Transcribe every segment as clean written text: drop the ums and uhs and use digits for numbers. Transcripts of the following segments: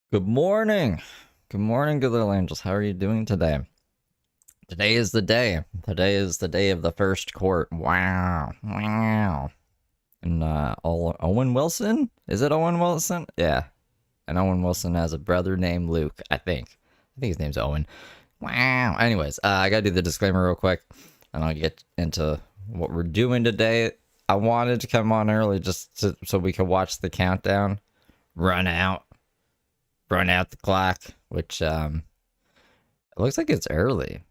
Good morning. Good morning, good little angels. How are you doing today? Today is the day. Today is the day of the first court. Wow. Wow. And Owen Wilson? Is it Owen Wilson? Yeah. And Owen Wilson has a brother named Luke, I think. I think his name's Owen. Wow. Anyways, I gotta do the disclaimer real quick, and I'll get into what we're doing today. I wanted to come on early so we could watch the countdown run out the clock, which it looks like it's early.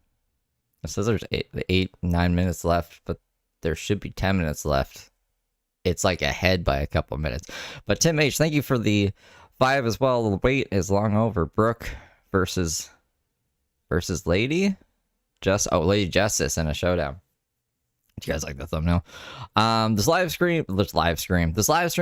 It says there's 9 minutes left, but there should be 10 minutes left. It's like ahead by a couple minutes. But Tim H, thank you for the 5 as well. The wait is long over. Brooke versus Lady Justice in a showdown. Do you guys like the thumbnail? This live stream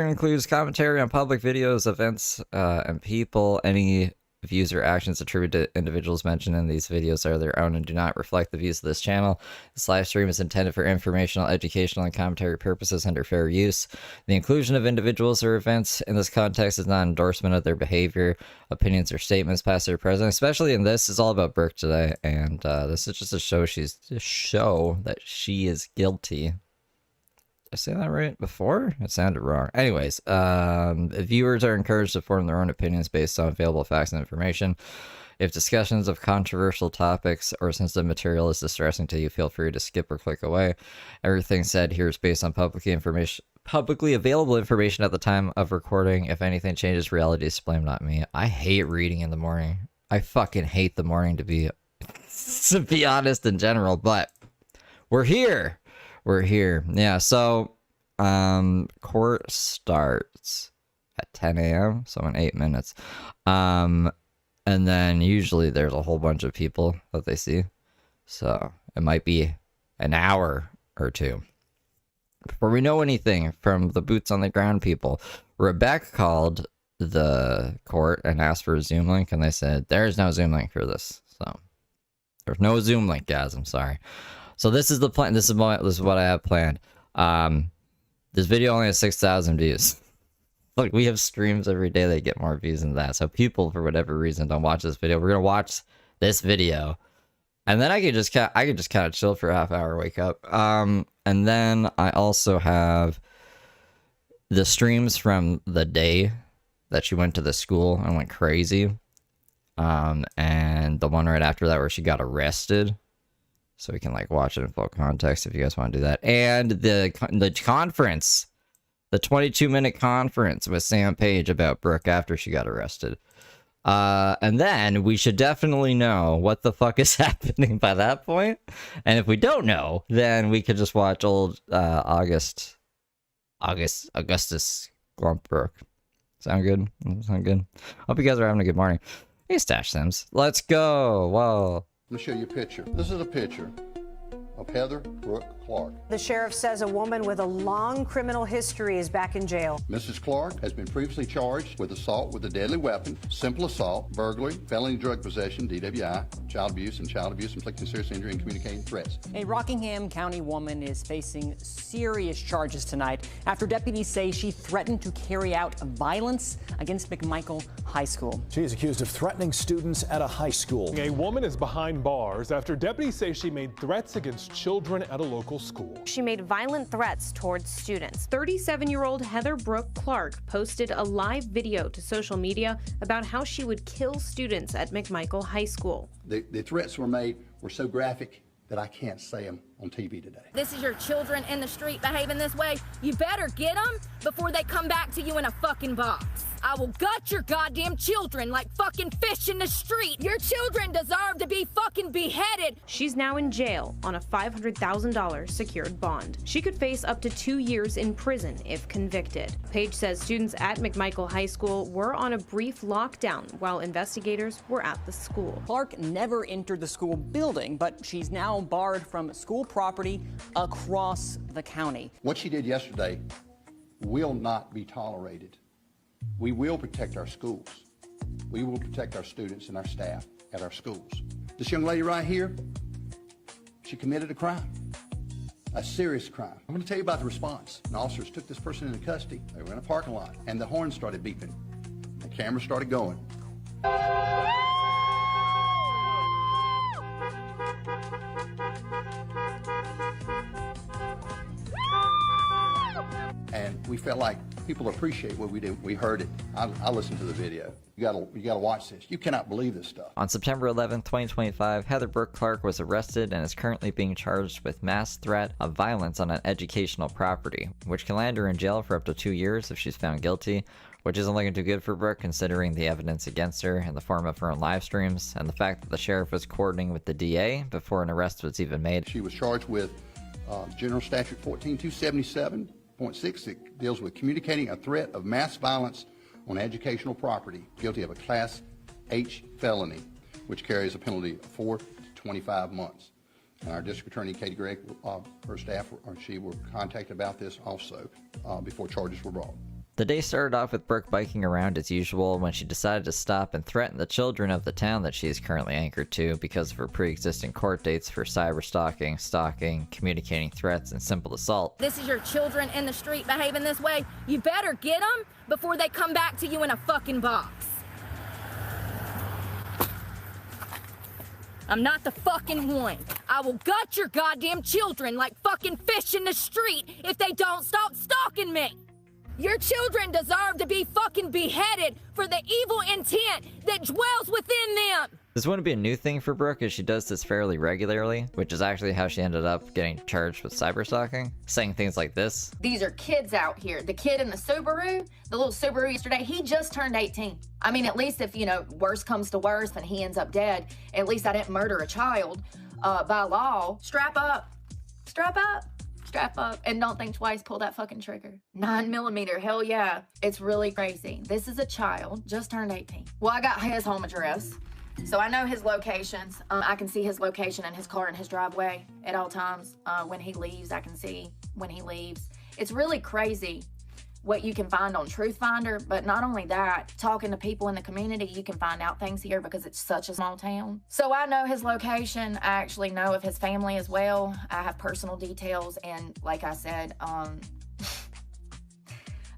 includes commentary on public videos, events, and people. Any views or actions attributed to individuals mentioned in these videos are their own and do not reflect the views of this channel. This live stream is intended for informational, educational, and commentary purposes under fair use. The inclusion of individuals or events in this context is not an endorsement of their behavior, opinions, or statements, past or present. Especially in this, is all about Brooke today, and this is just a show that she is guilty. I say that right before? It sounded wrong. Anyways, viewers are encouraged to form their own opinions based on available facts and information. If discussions of controversial topics or sensitive material is distressing to you, feel free to skip or click away. Everything said here is based on publicly available information at the time of recording. If anything changes, reality is blame, not me. I hate reading in the morning. I fucking hate the morning, to be honest in general, but we're here. Yeah, so court starts at 10 a.m., so in 8 minutes. And then usually there's a whole bunch of people that they see. So it might be an hour or two before we know anything from the boots on the ground people. Rebecca called the court and asked for a Zoom link, and they said, there's no Zoom link for this. So there's no Zoom link, guys. I'm sorry. So this is the plan. This is what I have planned. This video only has 6,000 views. Look, we have streams every day that get more views than that. So people, for whatever reason, don't watch this video. We're gonna watch this video, and then I could just kind of chill for a half hour, wake up. And then I also have the streams from the day that she went to the school and went crazy. And the one right after that where she got arrested. So we can like watch it in full context if you guys want to do that. And the conference, the 22-minute conference with Sam Page about Brooke after she got arrested. And then we should definitely know what the fuck is happening by that point. And if we don't know, then we could just watch old Augustus Glump Brooke. Sound good? Sound good? Hope you guys are having a good morning. Hey, Stash Sims. Let's go. Whoa. Let me show you a picture. This is a picture of Heather Brooke Clark. The sheriff says a woman with a long criminal history is back in jail. Mrs. Clark has been previously charged with assault with a deadly weapon, simple assault, burglary, felony drug possession, DWI, child abuse, inflicting serious injury, and communicating threats. A Rockingham County woman is facing serious charges tonight after deputies say she threatened to carry out violence against McMichael High School. She is accused of threatening students at a high school. A woman is behind bars after deputies say she made threats against children at a local school. She made violent threats towards students. 37-year-old Heather Brooke Clark posted a live video to social media about how she would kill students at McMichael High School. The threats were made were so graphic that I can't say them on TV today. This is your children in the street behaving this way. You better get them before they come back to you in a fucking box. I will gut your goddamn children like fucking fish in the street. Your children deserve to be fucking beheaded. She's now in jail on a $500,000 secured bond. She could face up to 2 years in prison if convicted. Page says students at McMichael High School were on a brief lockdown while investigators were at the school. Clark never entered the school building, but she's now barred from school property across the county. What she did yesterday will not be tolerated. We will protect our schools. We will protect our students and our staff at our schools. This young lady right here, she committed a crime, a serious crime. I'm going to tell you about the response. And officers took this person into custody. They were in a parking lot, and the horn started beeping. The camera started going. And we felt like people appreciate what we do. We heard it. I listened to the video. You gotta watch this. You cannot believe this stuff. On September 11, 2025, Heather Brooke Clark was arrested and is currently being charged with mass threat of violence on an educational property, which can land her in jail for up to 2 years if she's found guilty, which isn't looking too good for Brooke considering the evidence against her in the form of her own live streams and the fact that the sheriff was coordinating with the DA before an arrest was even made. She was charged with General Statute 14277.6 that deals with communicating a threat of mass violence on educational property, guilty of a Class H felony, which carries a penalty of 4 to 25 months. And our District Attorney, Katie Gregg, her staff, she were contacted about this also before charges were brought. The day started off with Brooke biking around as usual when she decided to stop and threaten the children of the town that she is currently anchored to because of her pre-existing court dates for cyberstalking, stalking, communicating threats, and simple assault. This is your children in the street behaving this way. You better get them before they come back to you in a fucking box. I'm not the fucking one. I will gut your goddamn children like fucking fish in the street if they don't stop stalking me. Your children deserve to be fucking beheaded for the evil intent that dwells within them. This wouldn't be a new thing for Brooke as she does this fairly regularly, which is actually how she ended up getting charged with cyberstalking, saying things like this. These are kids out here. The kid in the Subaru, the little Subaru yesterday, he just turned 18. I mean, at least if, worse comes to worse and he ends up dead, at least I didn't murder a child by law. Strap up. Strap up. Strap up and don't think twice, pull that fucking trigger. 9mm, hell yeah. It's really crazy. This is a child, just turned 18. Well, I got his home address, so I know his locations. I can see his location in his car in his driveway at all times. When he leaves, I can see when he leaves. It's really crazy what you can find on Truth Finder, but not only that, talking to people in the community, you can find out things here because it's such a small town. So I know his location. I actually know of his family as well. I have personal details, and like I said,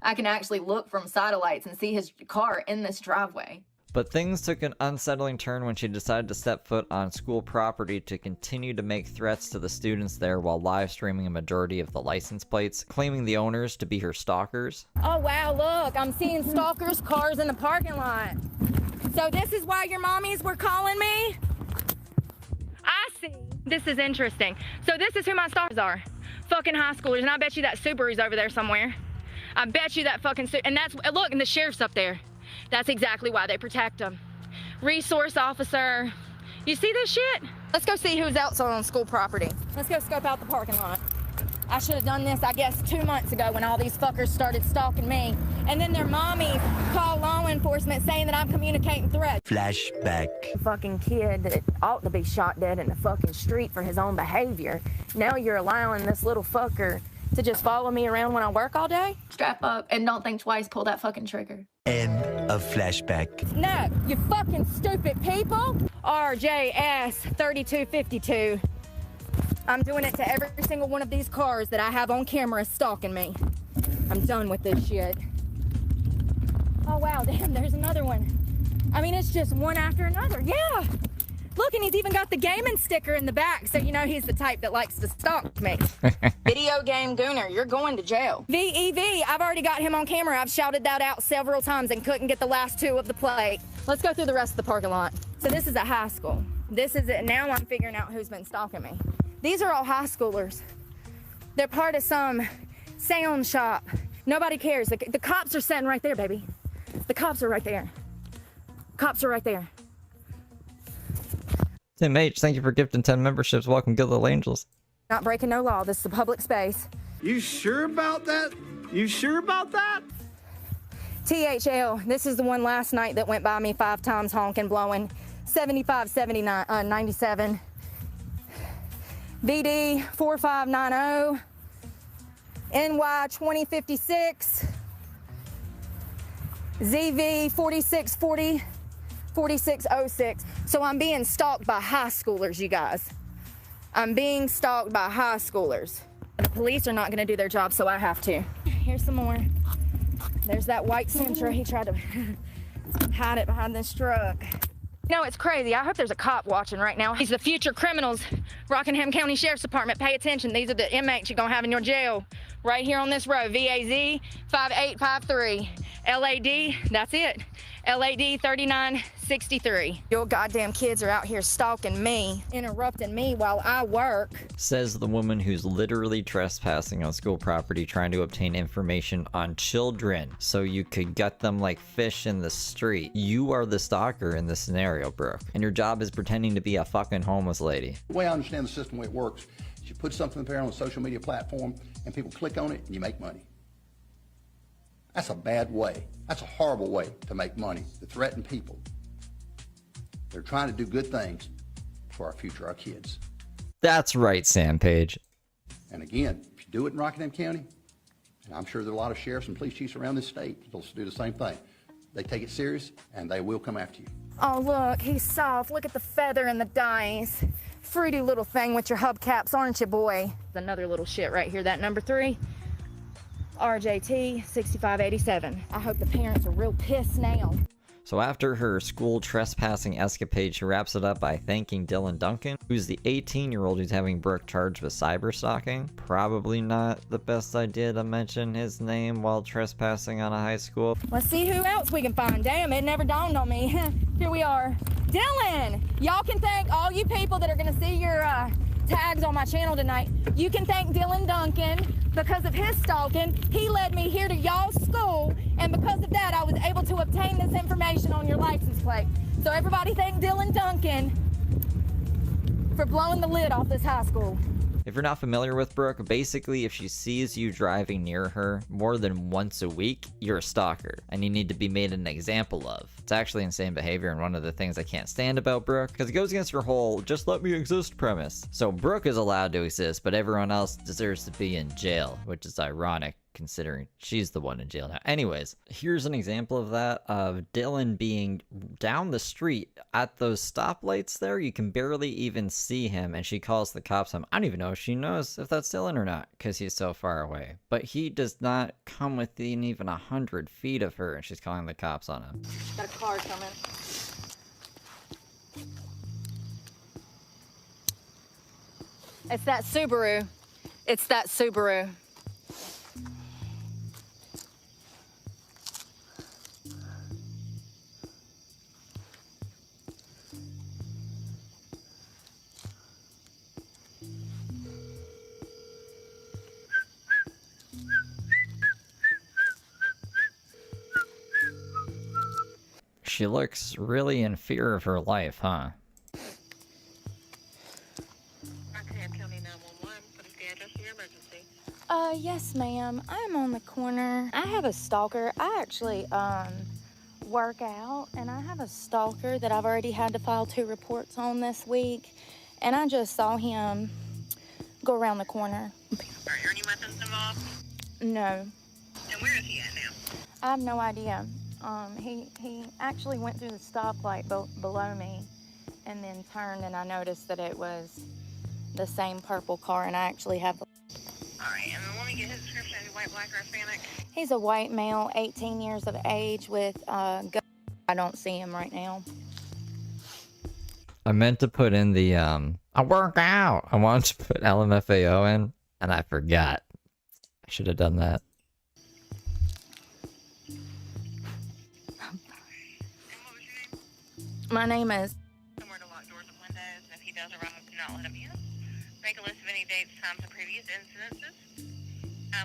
I can actually look from satellites and see his car in this driveway. But things took an unsettling turn when she decided to step foot on school property to continue to make threats to the students there while live streaming a majority of the license plates, claiming the owners to be her stalkers. Oh wow, look, I'm seeing stalkers' cars in the parking lot. So this is why your mommies were calling me? I see. This is interesting. So this is who my stalkers are. Fucking high schoolers, and I bet you that Subaru's over there somewhere. I bet you that fucking and that's, look, and the sheriff's up there. That's exactly why they protect them. Resource officer. You see this shit? Let's go see who's else on school property. Let's go scope out the parking lot. I should have done this, I guess, 2 months ago when all these fuckers started stalking me. And then their mommy called law enforcement saying that I'm communicating threats. Flashback. Fucking kid that ought to be shot dead in the fucking street for his own behavior. Now you're allowing this little fucker to just follow me around when I work all day? Strap up and don't think twice, pull that fucking trigger. End of flashback. No, you fucking stupid people. RJS 3252. I'm doing it to every single one of these cars that I have on camera stalking me. I'm done with this shit. Oh wow, damn, there's another one. I mean, it's just one after another. Yeah. Look, and he's even got the gaming sticker in the back, so you know he's the type that likes to stalk me. Video game gooner, you're going to jail. VEV, I've already got him on camera. I've shouted that out several times and couldn't get the last two of the plate. Let's go through the rest of the parking lot. So this is a high school. This is it. Now I'm figuring out who's been stalking me. These are all high schoolers. They're part of some sound shop. Nobody cares. The cops are sitting right there, baby. The cops are right there. Cops are right there. Tim H, thank you for gifting 10 memberships. Welcome, good little angels. Not breaking no law. This is a public space. You sure about that? You sure about that? THL, this is the one last night that went by me 5 times honking, blowing. 75, 79, 97. VD 4590. NY 2056. ZV 4640. 4606. So I'm being stalked by high schoolers, you guys. I'm being stalked by high schoolers. The police are not going to do their job, so I have to. Here's some more. There's that white Sentra. He tried to Hide it behind this truck. You know, it's crazy. I hope there's a cop watching right now. These are the future criminals. Rockingham County Sheriff's Department, pay attention. These are the inmates you're gonna have in your jail. Right here on this road, VAZ 5853. LAD, that's it. LAD 3963. Your goddamn kids are out here stalking me, interrupting me while I work. Says the woman who's literally trespassing on school property trying to obtain information on children so you could gut them like fish in the street. You are the stalker in this scenario, Brooke, and your job is pretending to be a fucking homeless lady. The way I understand the system, the way it works, is you put something there on a social media platform and people click on it and you make money. That's a bad way. That's a horrible way to make money, to threaten people. They're trying to do good things for our future, our kids. That's right, Sam Page. And again, if you do it in Rockingham County, and I'm sure there are a lot of sheriffs and police chiefs around this state that'll do the same thing. They take it serious and they will come after you. Oh, look, he's soft. Look at the feather in the dice. Fruity little thing with your hubcaps, aren't you, boy? Another little shit right here, that number 3. RJT 6587. I hope the parents are real pissed now. So after her school trespassing escapade, she wraps it up by thanking Dylan Duncan, who's the 18-year-old who's having Brooke charged with cyber stalking. Probably not the best idea to mention his name while trespassing on a high school. Let's see who else we can find. Damn, it never dawned on me. Here we are. Dylan! Y'all can thank all you people that are gonna see your tags on my channel tonight. You can thank Dylan Duncan. Because of his stalking, he led me here to y'all's school, and because of that, I was able to obtain this information on your license plate. So everybody thank Dylan Duncan for blowing the lid off this high school. If you're not familiar with Brooke, basically if she sees you driving near her more than once a week, you're a stalker, and you need to be made an example of. It's actually insane behavior, and one of the things I can't stand about Brooke, because it goes against her whole just let me exist premise. So Brooke is allowed to exist, but everyone else deserves to be in jail, which is ironic considering she's the one in jail now. Anyways, here's an example of that, of Dylan being down the street at those stoplights there. You can barely even see him, and she calls the cops on him. I don't even know if she knows if that's Dylan or not, because he's so far away. But he does not come within even 100 feet of her, and she's calling the cops on him. Got a car coming. It's that Subaru. It's that Subaru. She looks really in fear of her life, huh? Yes, ma'am. I'm on the corner. I have a stalker. I actually, work out, and I have a stalker that I've already had to file 2 reports on this week, and I just saw him go around the corner. Are there any weapons involved? No. And where is he at now? I have no idea. He actually went through the stoplight below me and then turned, and I noticed that it was the same purple car, and I actually have... All right, and then let me get his description. Is he white, black, or Hispanic? He's a white male, 18 years of age with I don't see him right now. I meant to put in the, I work out. I wanted to put LMFAO in, and I forgot. I should have done that. My name is... Somewhere to lock doors and windows, and if he does arrive, do not let him in. Make a list of any dates, times, and previous incidences.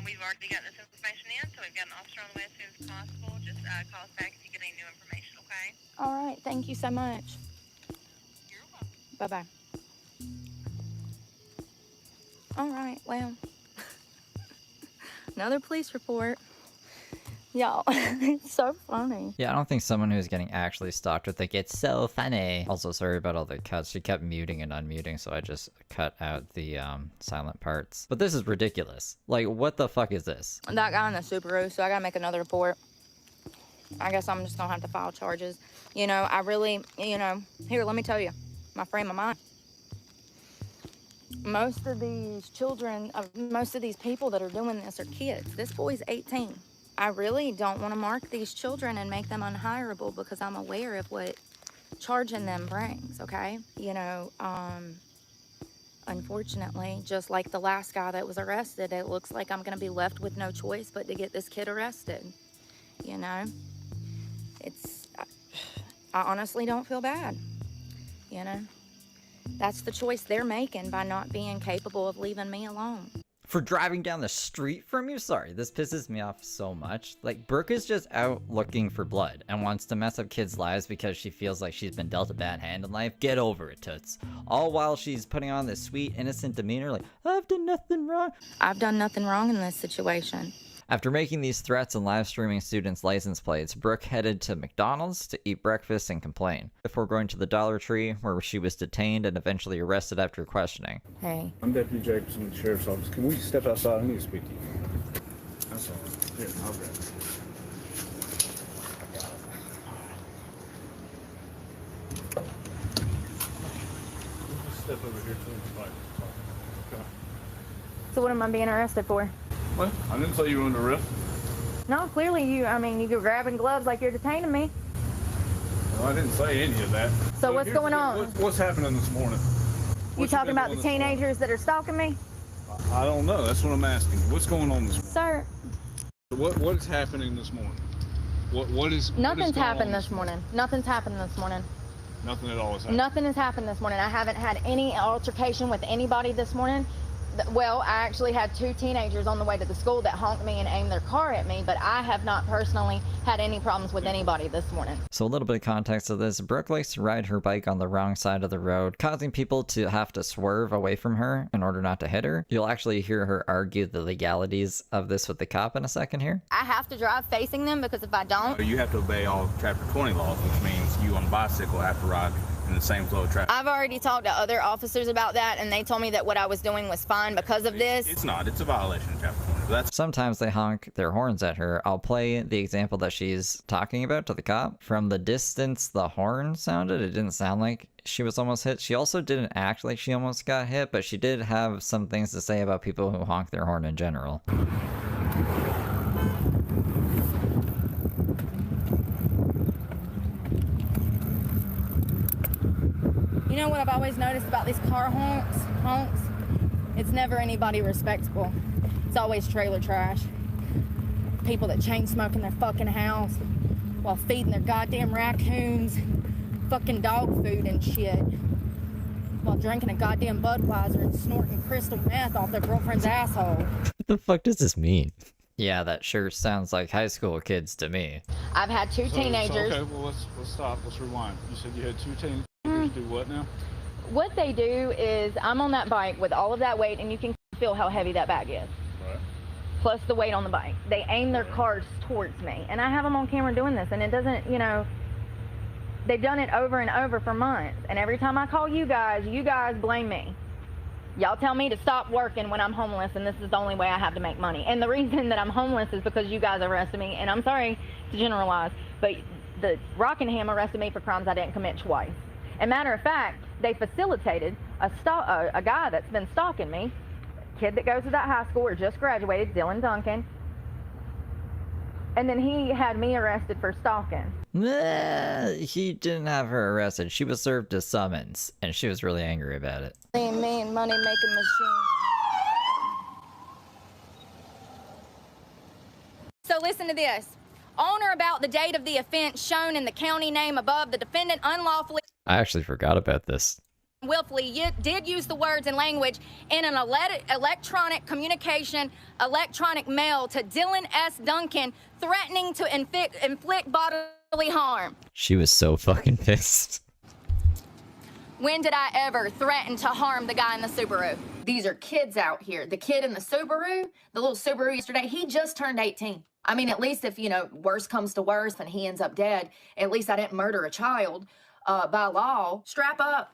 We've already got this information in, so we've got an officer on the way as soon as possible. Just call us back if you get any new information, okay? All right, thank you so much. You're welcome. Bye-bye. All right, well, another police report. Y'all, it's so funny. Yeah, I don't think someone who's getting actually stalked would think it's so funny. Also, sorry about all the cuts. She kept muting and unmuting, so I just cut out the silent parts. But this is ridiculous. Like, what the fuck is this? That guy in the Subaru, so I gotta make another report. I guess I'm just gonna have to file charges. You know, I really, you know, here, let me tell you, my frame of mind. Most of these children, most of these people that are doing this are kids. This boy's 18. I really don't want to mark these children and make them unhireable because I'm aware of what charging them brings, okay? You know, unfortunately, just like the last guy that was arrested, it looks like I'm going to be left with no choice but to get this kid arrested. You know, I honestly don't feel bad. You know, that's the choice they're making by not being capable of leaving me alone. For driving down the street from you? Sorry, this pisses me off so much. Like, Brooke is just out looking for blood and wants to mess up kids' lives because she feels like she's been dealt a bad hand in life. Get over it, Toots. All while she's putting on this sweet, innocent demeanor like, I've done nothing wrong. I've done nothing wrong in this situation. After making these threats and live streaming students' license plates, Brooke headed to McDonald's to eat breakfast and complain, before going to the Dollar Tree, where she was detained and eventually arrested after questioning. Hey. I'm Deputy Jacobson with the Sheriff's Office. Can we step outside? I need to speak to you. That's all right. Here, I'll grab it. Step over here to the bike. Okay. So what am I being arrested for? Well, I didn't say you were under arrest. No, clearly you go grabbing gloves like you're detaining me. Well, I didn't say any of that. So what's going on? What's happening this morning? You talking about the teenagers that are stalking me? I don't know. That's what I'm asking. What's going on this morning? Sir. What is happening this morning? What is Nothing's happened this morning. Nothing's happened this morning. Nothing at all has happened. Nothing has happened this morning. I haven't had any altercation with anybody this morning. Well, I actually had 2 teenagers on the way to the school that honked me and aimed their car at me, but I have not personally had any problems with anybody this morning. So a little bit of context of this, Brooke likes to ride her bike on the wrong side of the road, causing people to have to swerve away from her in order not to hit her. You'll actually hear her argue the legalities of this with the cop in a second here. I have to drive facing them because if I don't... You have to obey all Chapter 20 laws, which means you on a bicycle have to ride in the same flow of traffic. I've already talked to other officers about that, and they told me that what I was doing was fine because of this. It's not. It's a violation of Chapter 20. That's Sometimes they honk their horns at her. I'll play the example that she's talking about to the cop. From the distance the horn sounded, it didn't sound like she was almost hit. She also didn't act like she almost got hit, but she did have some things to say about people who honk their horn in general. You know what I've always noticed about these car honks? It's never anybody respectable. It's always trailer trash. People that chain smoke in their fucking house while feeding their goddamn raccoons fucking dog food and shit. While drinking a goddamn Budweiser and snorting crystal meth off their girlfriend's asshole. What the fuck does this mean? Yeah, that sure sounds like high school kids to me. I've had 2 teenagers. Okay, well, let's stop. Let's rewind. You said you had 2 teenagers. Do what now? What they do is I'm on that bike with all of that weight, and you can feel how heavy that bag is. Right. Plus the weight on the bike. They aim their cars towards me, and I have them on camera doing this, and it doesn't, you know, they've done it over and over for months, and every time I call you guys blame me. Y'all tell me to stop working when I'm homeless, and this is the only way I have to make money. And the reason that I'm homeless is because you guys arrested me, and I'm sorry to generalize, but the Rockingham arrested me for crimes I didn't commit twice. And matter of fact, they facilitated a guy that's been stalking me, a kid that goes to that high school or just graduated, Dylan Duncan. And then he had me arrested for stalking. He didn't have her arrested. She was served a summons, and she was really angry about it. Mean money making machine. So listen to this. On or about the date of the offense shown in the county name above, the defendant unlawfully... I actually forgot about this. Willfully did use the words and language in an electronic communication, electronic mail to Dylan S. Duncan, threatening to inflict bodily harm. She was so fucking pissed. When did I ever threaten to harm the guy in the Subaru? These are kids out here. The kid in the Subaru, the little Subaru yesterday, he just turned 18. I mean, at least if, you know, worse comes to worse and he ends up dead, at least I didn't murder a child by law. Strap up.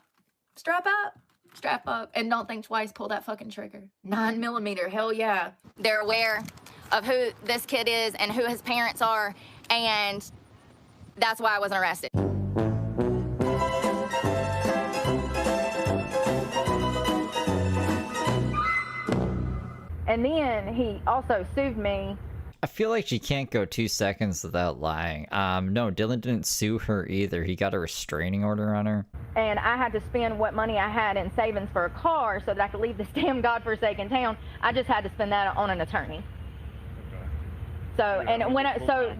Strap up. Strap up. And don't think twice. Pull that fucking trigger. 9mm. Hell yeah. They're aware of who this kid is and who his parents are, and that's why I wasn't arrested. And then he also sued me. I feel like she can't go 2 seconds without lying. No, Dylan didn't sue her either. He got a restraining order on her. And I had to spend what money I had in savings for a car so that I could leave this damn godforsaken town. I just had to spend that on an attorney. So, and when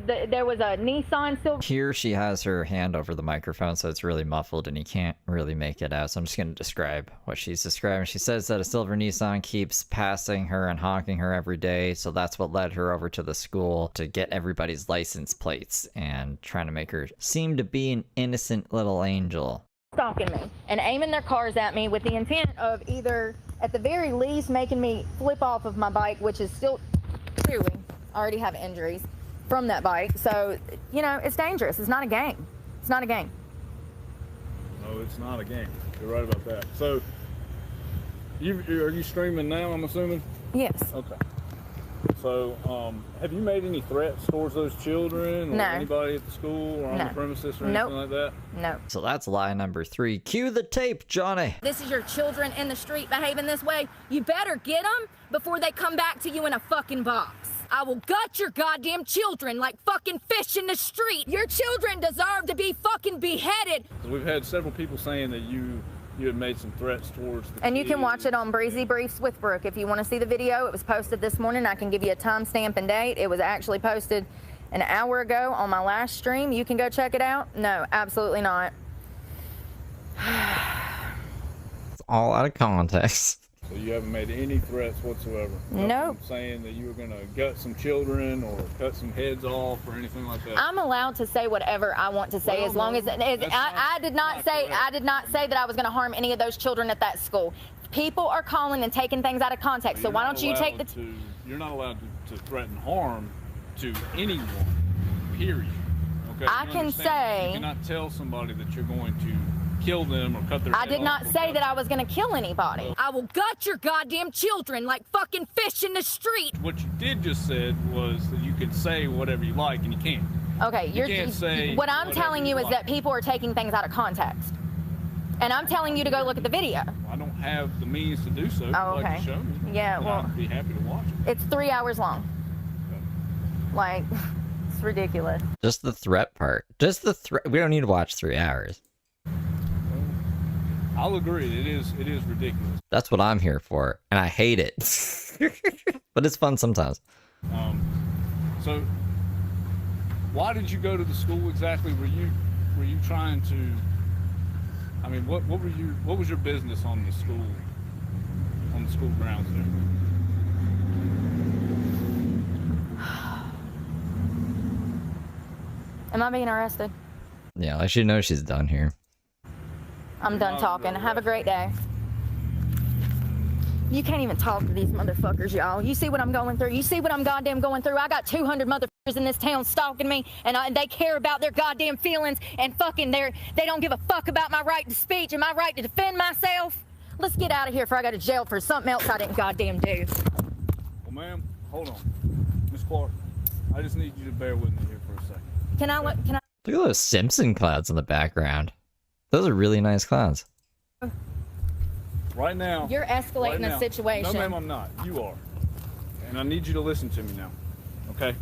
there was a Nissan Silver. Here she has her hand over the microphone, so it's really muffled and you can't really make it out. So I'm just going to describe what she's describing. She says that a silver Nissan keeps passing her and honking her every day, so that's what led her over to the school to get everybody's license plates and trying to make her seem to be an innocent little angel. Stalking me and aiming their cars at me with the intent of either, at the very least, making me flip off of my bike, which is still clearly. I already have injuries from that bike, so you know it's dangerous. It's not a game. It's not a game. No, it's not a game. You're right about that. So, are you streaming now? I'm assuming. Yes. Okay. So, have you made any threats towards those children or No. anybody at the school or on the premises or anything like that? No. So that's lie number 3. Cue the tape, Johnny. This is your children in the street behaving this way. You better get them before they come back to you in a fucking box. I will gut your goddamn children like fucking fish in the street. Your children deserve to be fucking beheaded. We've had several people saying that you had made some threats towards the And you can kids. watch it on Breezy Briefs with Brooke. If you want to see the video, it was posted this morning. I can give you a timestamp and date. It was actually posted an hour ago on my last stream. You can go check it out. No, absolutely not. It's all out of context. So you haven't made any threats whatsoever? Nope. Saying that you were going to gut some children or cut some heads off or anything like that? I'm allowed to say whatever I want to say, as long as I did not say that I was going to harm any of those children at that school. People are calling and taking things out of context. So why don't you take the? You're not allowed to threaten harm to anyone. Period. Okay. I can say. You cannot tell somebody that you're going to kill them or cut their head I did not off say that I was going to kill anybody. I will gut your goddamn children like fucking fish in the street. What you did just said was that you could say whatever you like and you can't. Okay, you can't say what I'm telling you is like. that people are taking things out of context. And I'm telling you to go look at the video. I don't have the means to do so. If Oh, you'd like okay. to show me. Yeah, then well, I'd be happy to watch it. it's 3 hours long. Like, it's ridiculous. Just the threat part. Just the threat. We don't need to watch 3 hours. I'll agree. It is ridiculous. That's what I'm here for, and I hate it. But it's fun sometimes. So, why did you go to the school exactly? Were you trying to? I mean, what was your business on the school grounds there? Am I being arrested? Yeah, like she knows she's done here. I'm done talking. Have a great day. You can't even talk to these motherfuckers, y'all. You see what I'm going through? You see what I'm goddamn going through? I got 200 motherfuckers in this town stalking me, and they care about their goddamn feelings, and fucking they don't give a fuck about my right to speech and my right to defend myself. Let's get out of here before I go to jail for something else I didn't goddamn do. Well, ma'am, hold on. Miss Clark, I just need you to bear with me here for a second. Can I look? Look at those Simpson clouds in the background. Those are really nice clouds. Right now. You're escalating the situation. No, ma'am, I'm not. You are. And I need you to listen to me now. Okay?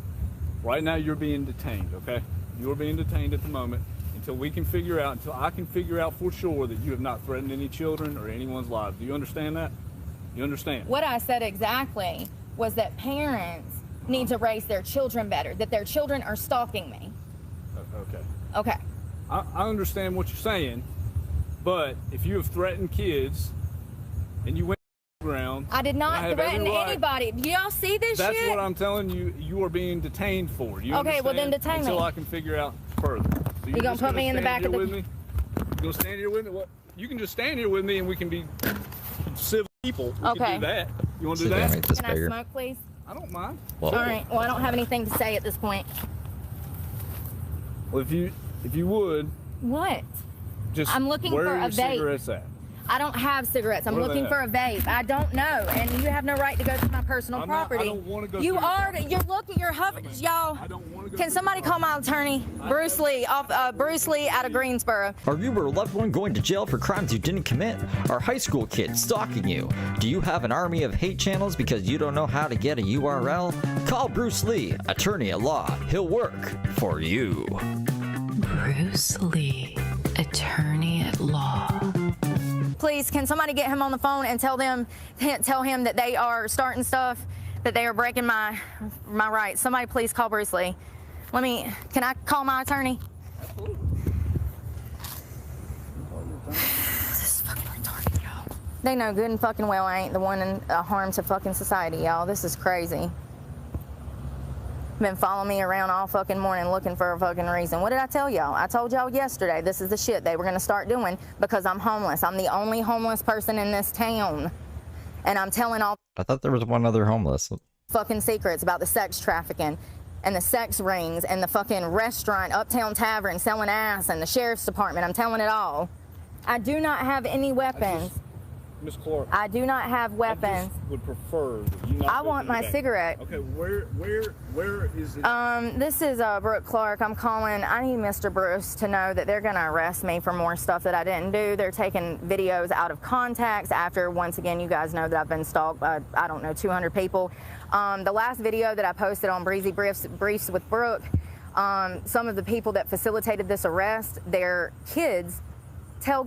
Right now, you're being detained, okay? You're being detained at the moment until I can figure out for sure that you have not threatened any children or anyone's lives. Do you understand that? You understand? What I said exactly was that parents need to raise their children better, that their children are stalking me. Okay. Okay. I understand what you're saying, but if you have threatened kids and you went to the ground... I did not threaten anybody. Do y'all see this shit? That's what I'm telling you. You are being detained for. You okay, well then understand? detain me. Until I can figure out further. So you gonna put me in the back of the... with me? You gonna stand here with me? What? You can just stand here with me and we can be civil people. We can do that. You want to do that? Can I smoke, please? I don't mind. All right. Well, I don't have anything to say at this point. Well, if you would... What? Just I'm looking where for are a your vape. cigarettes at? I don't have cigarettes. I'm What are looking they for a vape. I don't know, and you have no right to go through my personal property. I don't want to go You through are. You're looking. You're hovering. Y'all. Can somebody call my attorney, Bruce Lee, Bruce Lee out of Greensboro? Are you or a loved one going to jail for crimes you didn't commit? Are high school kids stalking you? Do you have an army of hate channels because you don't know how to get a URL? Call Bruce Lee, attorney at law. He'll work for you. Bruce Lee, attorney at law. Please, can somebody get him on the phone and tell him that they are starting stuff, that they are breaking my rights? Somebody please call Bruce Lee. Can I call my attorney? This is fucking retarded, y'all. They know good and fucking well I ain't the one in harm to fucking society, y'all. This is crazy. Been following me around all fucking morning looking for a fucking reason. What did I tell y'all? I told y'all yesterday this is the shit they were gonna start doing because I'm homeless. I'm the only homeless person in this town. And I'm telling all I thought there was one other homeless. fucking secrets about the sex trafficking and the sex rings and the fucking restaurant, Uptown Tavern selling ass and the sheriff's department. I'm telling it all. I do not have any weapons. Miss Clark. I do not have weapons. I just would prefer that you not I go want through my that. cigarette. Okay, where is it? This is Brooke Clark. I'm calling. I need Mr. Bruce to know that they're gonna arrest me for more stuff that I didn't do. They're taking videos out of context after, once again, you guys know that I've been stalked by, I don't know, 200 people. The last video that I posted on Breezy Briefs with Brooke, some of the people that facilitated this arrest, their kids tell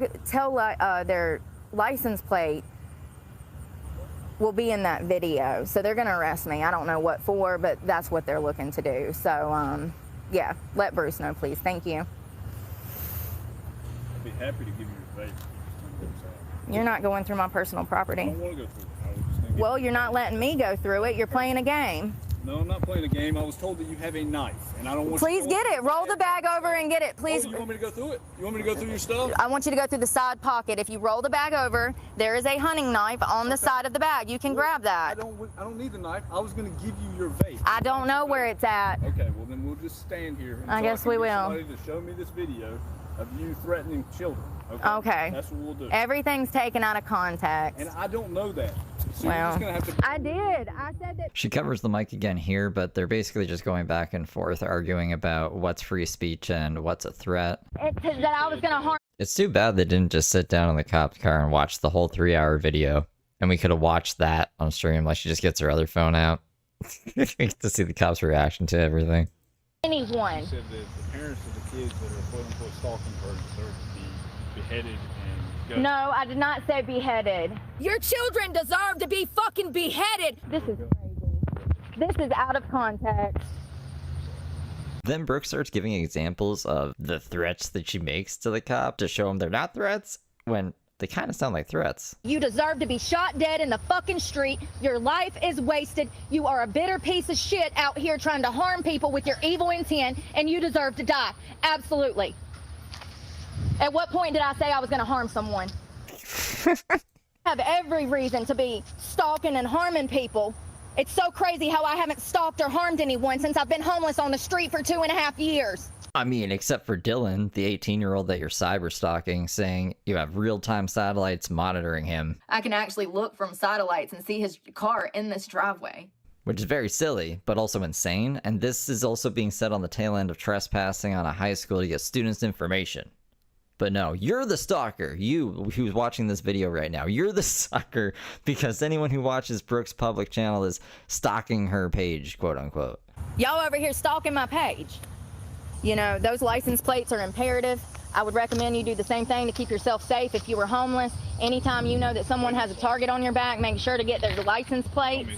their license plate will be in that video. So they're gonna arrest me. I don't know what for, but that's what they're looking to do. So, yeah, let Bruce know, please. Thank you. I'd be happy to give you your vape. You're not going through my personal property. I don't want to go through it. I was just gonna Well, you're not letting me go through it. You're playing a game. No, I'm not playing a game. I was told that you have a knife, and I don't want Please you get it. Roll the bag over and get it, please. Oh, you want me to go through it? You want me to go through your stuff? I want you to go through the side pocket. If you roll the bag over, there is a hunting knife on the side of the bag. You can grab that. I don't need the knife. I was going to give you your vape. I don't know where it's at. Okay, well then we'll just stand here. I guess we will. Somebody to show me this video of you threatening children. Okay. That's what we'll do. Everything's taken out of context. And I don't know that. So you're Well, just gonna have to... I did. I said that. She covers the mic again here, but they're basically just going back and forth arguing about what's free speech and what's a threat. That I was gonna harm. It's too bad they didn't just sit down in the cop's car and watch the whole 3-hour video. And we could have watched that on stream, like she just gets her other phone out. To see the cop's reaction to everything. Anyone. Said that the parents of the kids that are quote-unquote stalking her deserve to be beheaded and go. No, I did not say beheaded. Your children deserve to be fucking beheaded. This is crazy. This is out of context. Then Brooke starts giving examples of the threats that she makes to the cop to show him they're not threats, when they kind of sound like threats. You deserve to be shot dead in the fucking street. Your life is wasted. You are a bitter piece of shit out here trying to harm people with your evil intent, and you deserve to die. Absolutely. At what point did I say I was going to harm someone? I have every reason to be stalking and harming people. It's so crazy how I haven't stalked or harmed anyone since I've been homeless on the street for 2.5 years. I mean, except for Dylan, the 18-year-old that you're cyber stalking, saying you have real-time satellites monitoring him. I can actually look from satellites and see his car in this driveway. Which is very silly, but also insane. And this is also being said on the tail end of trespassing on a high school to get students information. But no, you're the stalker. You, who's watching this video right now, you're the stalker because anyone who watches Brooke's public channel is stalking her page, quote unquote. Y'all over here stalking my page. You know, those license plates are imperative. I would recommend you do the same thing to keep yourself safe if you were homeless. Anytime you know that someone has a target on your back, make sure to get their license plates.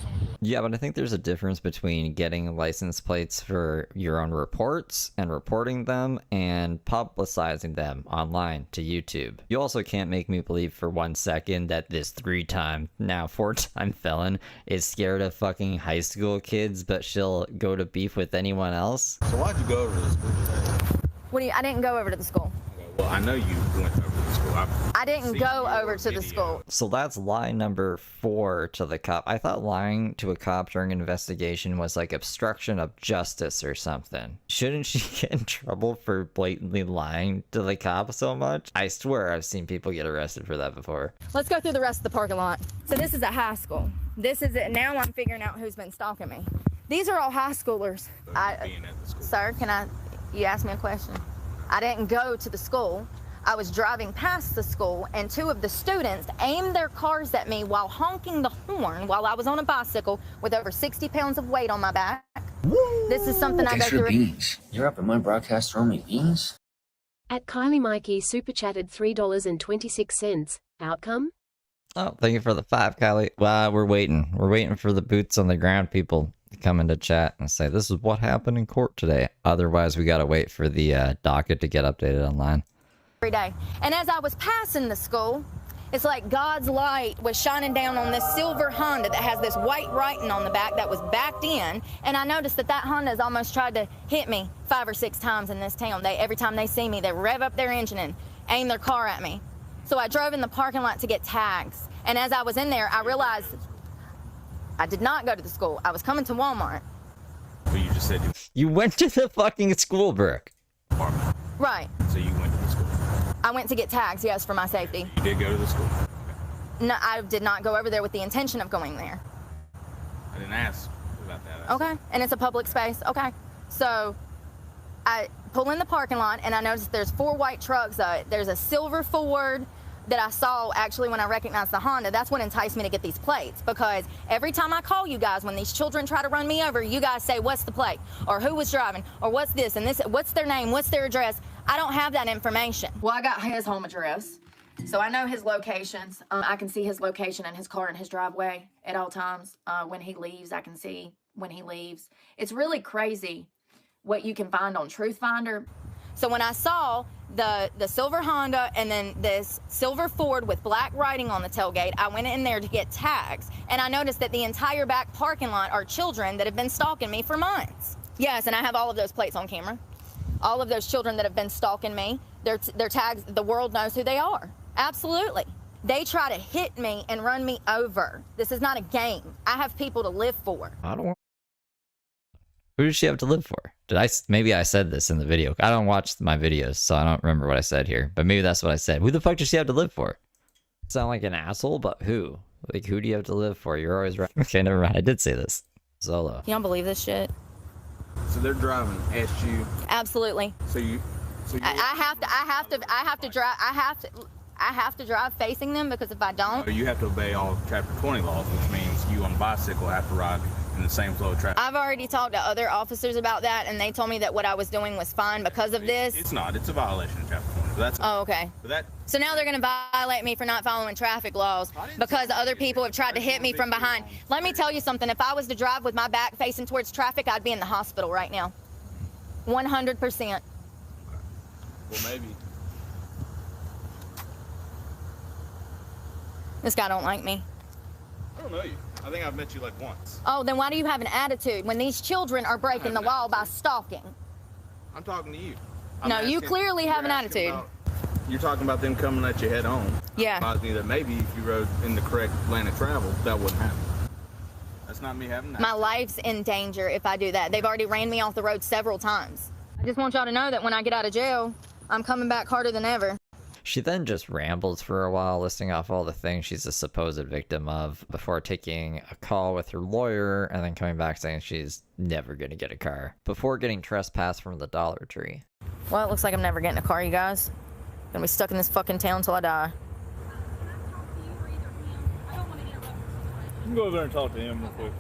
Yeah, but I think there's a difference between getting license plates for your own reports and reporting them and publicizing them online to YouTube. You also can't make me believe for 1 second that this 3-time, now 4-time felon is scared of fucking high school kids, but she'll go to beef with anyone else. So why'd you go over to the school today? I didn't go over to the school. Well, I know you went over to the school. I didn't go over to the school. So that's lie number 4 to the cop. I thought lying to a cop during an investigation was like obstruction of justice or something. Shouldn't she get in trouble for blatantly lying to the cop so much? I swear I've seen people get arrested for that before. Let's go through the rest of the parking lot. So this is a high school. This is it. Now I'm figuring out who's been stalking me. These are all high schoolers. Sir, you asked me a question. I didn't go to the school. I was driving past the school, and 2 of the students aimed their cars at me while honking the horn while I was on a bicycle with over 60 pounds of weight on my back. Woo! This is something I go through. Beans. You're up in my broadcast throwing me beans? At Kylie Mikey super chatted $3.26. Outcome? Oh, thank you for the 5, Kylie. Well, we're waiting. We're waiting for the boots on the ground people to come into chat and say, this is what happened in court today. Otherwise, we got to wait for the docket to get updated online. Every day. And as I was passing the school, it's like God's light was shining down on this silver Honda that has this white writing on the back that was backed in. And I noticed that Honda's almost tried to hit me 5 or 6 times in this town. Every time they see me, they rev up their engine and aim their car at me. So I drove in the parking lot to get tags. And as I was in there, I realized I did not go to the school. I was coming to Walmart. Well, you just said you went to the fucking school, Brooke. Right. So you went to the school. I went to get tags, yes, for my safety. You did go to the school? No, I did not go over there with the intention of going there. I didn't ask about that. Okay, and it's a public space. Okay, so I pull in the parking lot, and I noticed there's 4 white trucks. There's a silver Ford that I saw actually when I recognized the Honda. That's what enticed me to get these plates, because every time I call you guys, when these children try to run me over, you guys say, what's the plate? Or who was driving? Or what's this and this? What's their name? What's their address? I don't have that information. Well, I got his home address, so I know his locations. I can see his location in his car in his driveway at all times. When he leaves, I can see when he leaves. It's really crazy what you can find on Truth Finder. So when I saw the silver Honda and then this silver Ford with black writing on the tailgate, I went in there to get tags, and I noticed that the entire back parking lot are children that have been stalking me for months. Yes, and I have all of those plates on camera. All of those children that have been stalking me, their tags, the world knows who they are. Absolutely. They try to hit me and run me over. This is not a game. I have people to live for. I don't. Who does she have to live for? Maybe I said this in the video. I don't watch my videos, so I don't remember what I said here. But maybe that's what I said. Who the fuck does she have to live for? Sound like an asshole, but who? Like, who do you have to live for? You're always right. Okay, never mind. I did say this. Solo. You don't believe this shit? So they're driving past you. Absolutely. I have to drive facing them, because if I don't, you have to obey all Chapter 20 laws, which means you on a bicycle have to ride in the same flow of traffic. I've already talked to other officers about that, and they told me that what I was doing was fine because of this. It's not. It's a violation of Chapter 20. That's okay. So now they're going to violate me for not following traffic laws because other people have tried to hit me from behind. Let me tell you something. If I was to drive with my back facing towards traffic, I'd be in the hospital right now. 100%. Well, maybe. This guy don't like me. I don't know you. I think I've met you like once. Oh, then why do you have an attitude when these children are breaking the law by stalking? I'm talking to you. No, you clearly have an attitude. You're talking about them coming at you head on. Yeah. That reminds me that maybe if you rode in the correct lane of travel, that wouldn't happen. That's not me having that. My life's in danger if I do that. They've already ran me off the road several times. I just want y'all to know that when I get out of jail, I'm coming back harder than ever. She then just rambles for a while, listing off all the things she's a supposed victim of before taking a call with her lawyer and then coming back saying she's never going to get a car before getting trespassed from the Dollar Tree. Well, it looks like I'm never getting a car, you guys. Gonna be stuck in this fucking town until I die. You can go over there and talk to him real quick.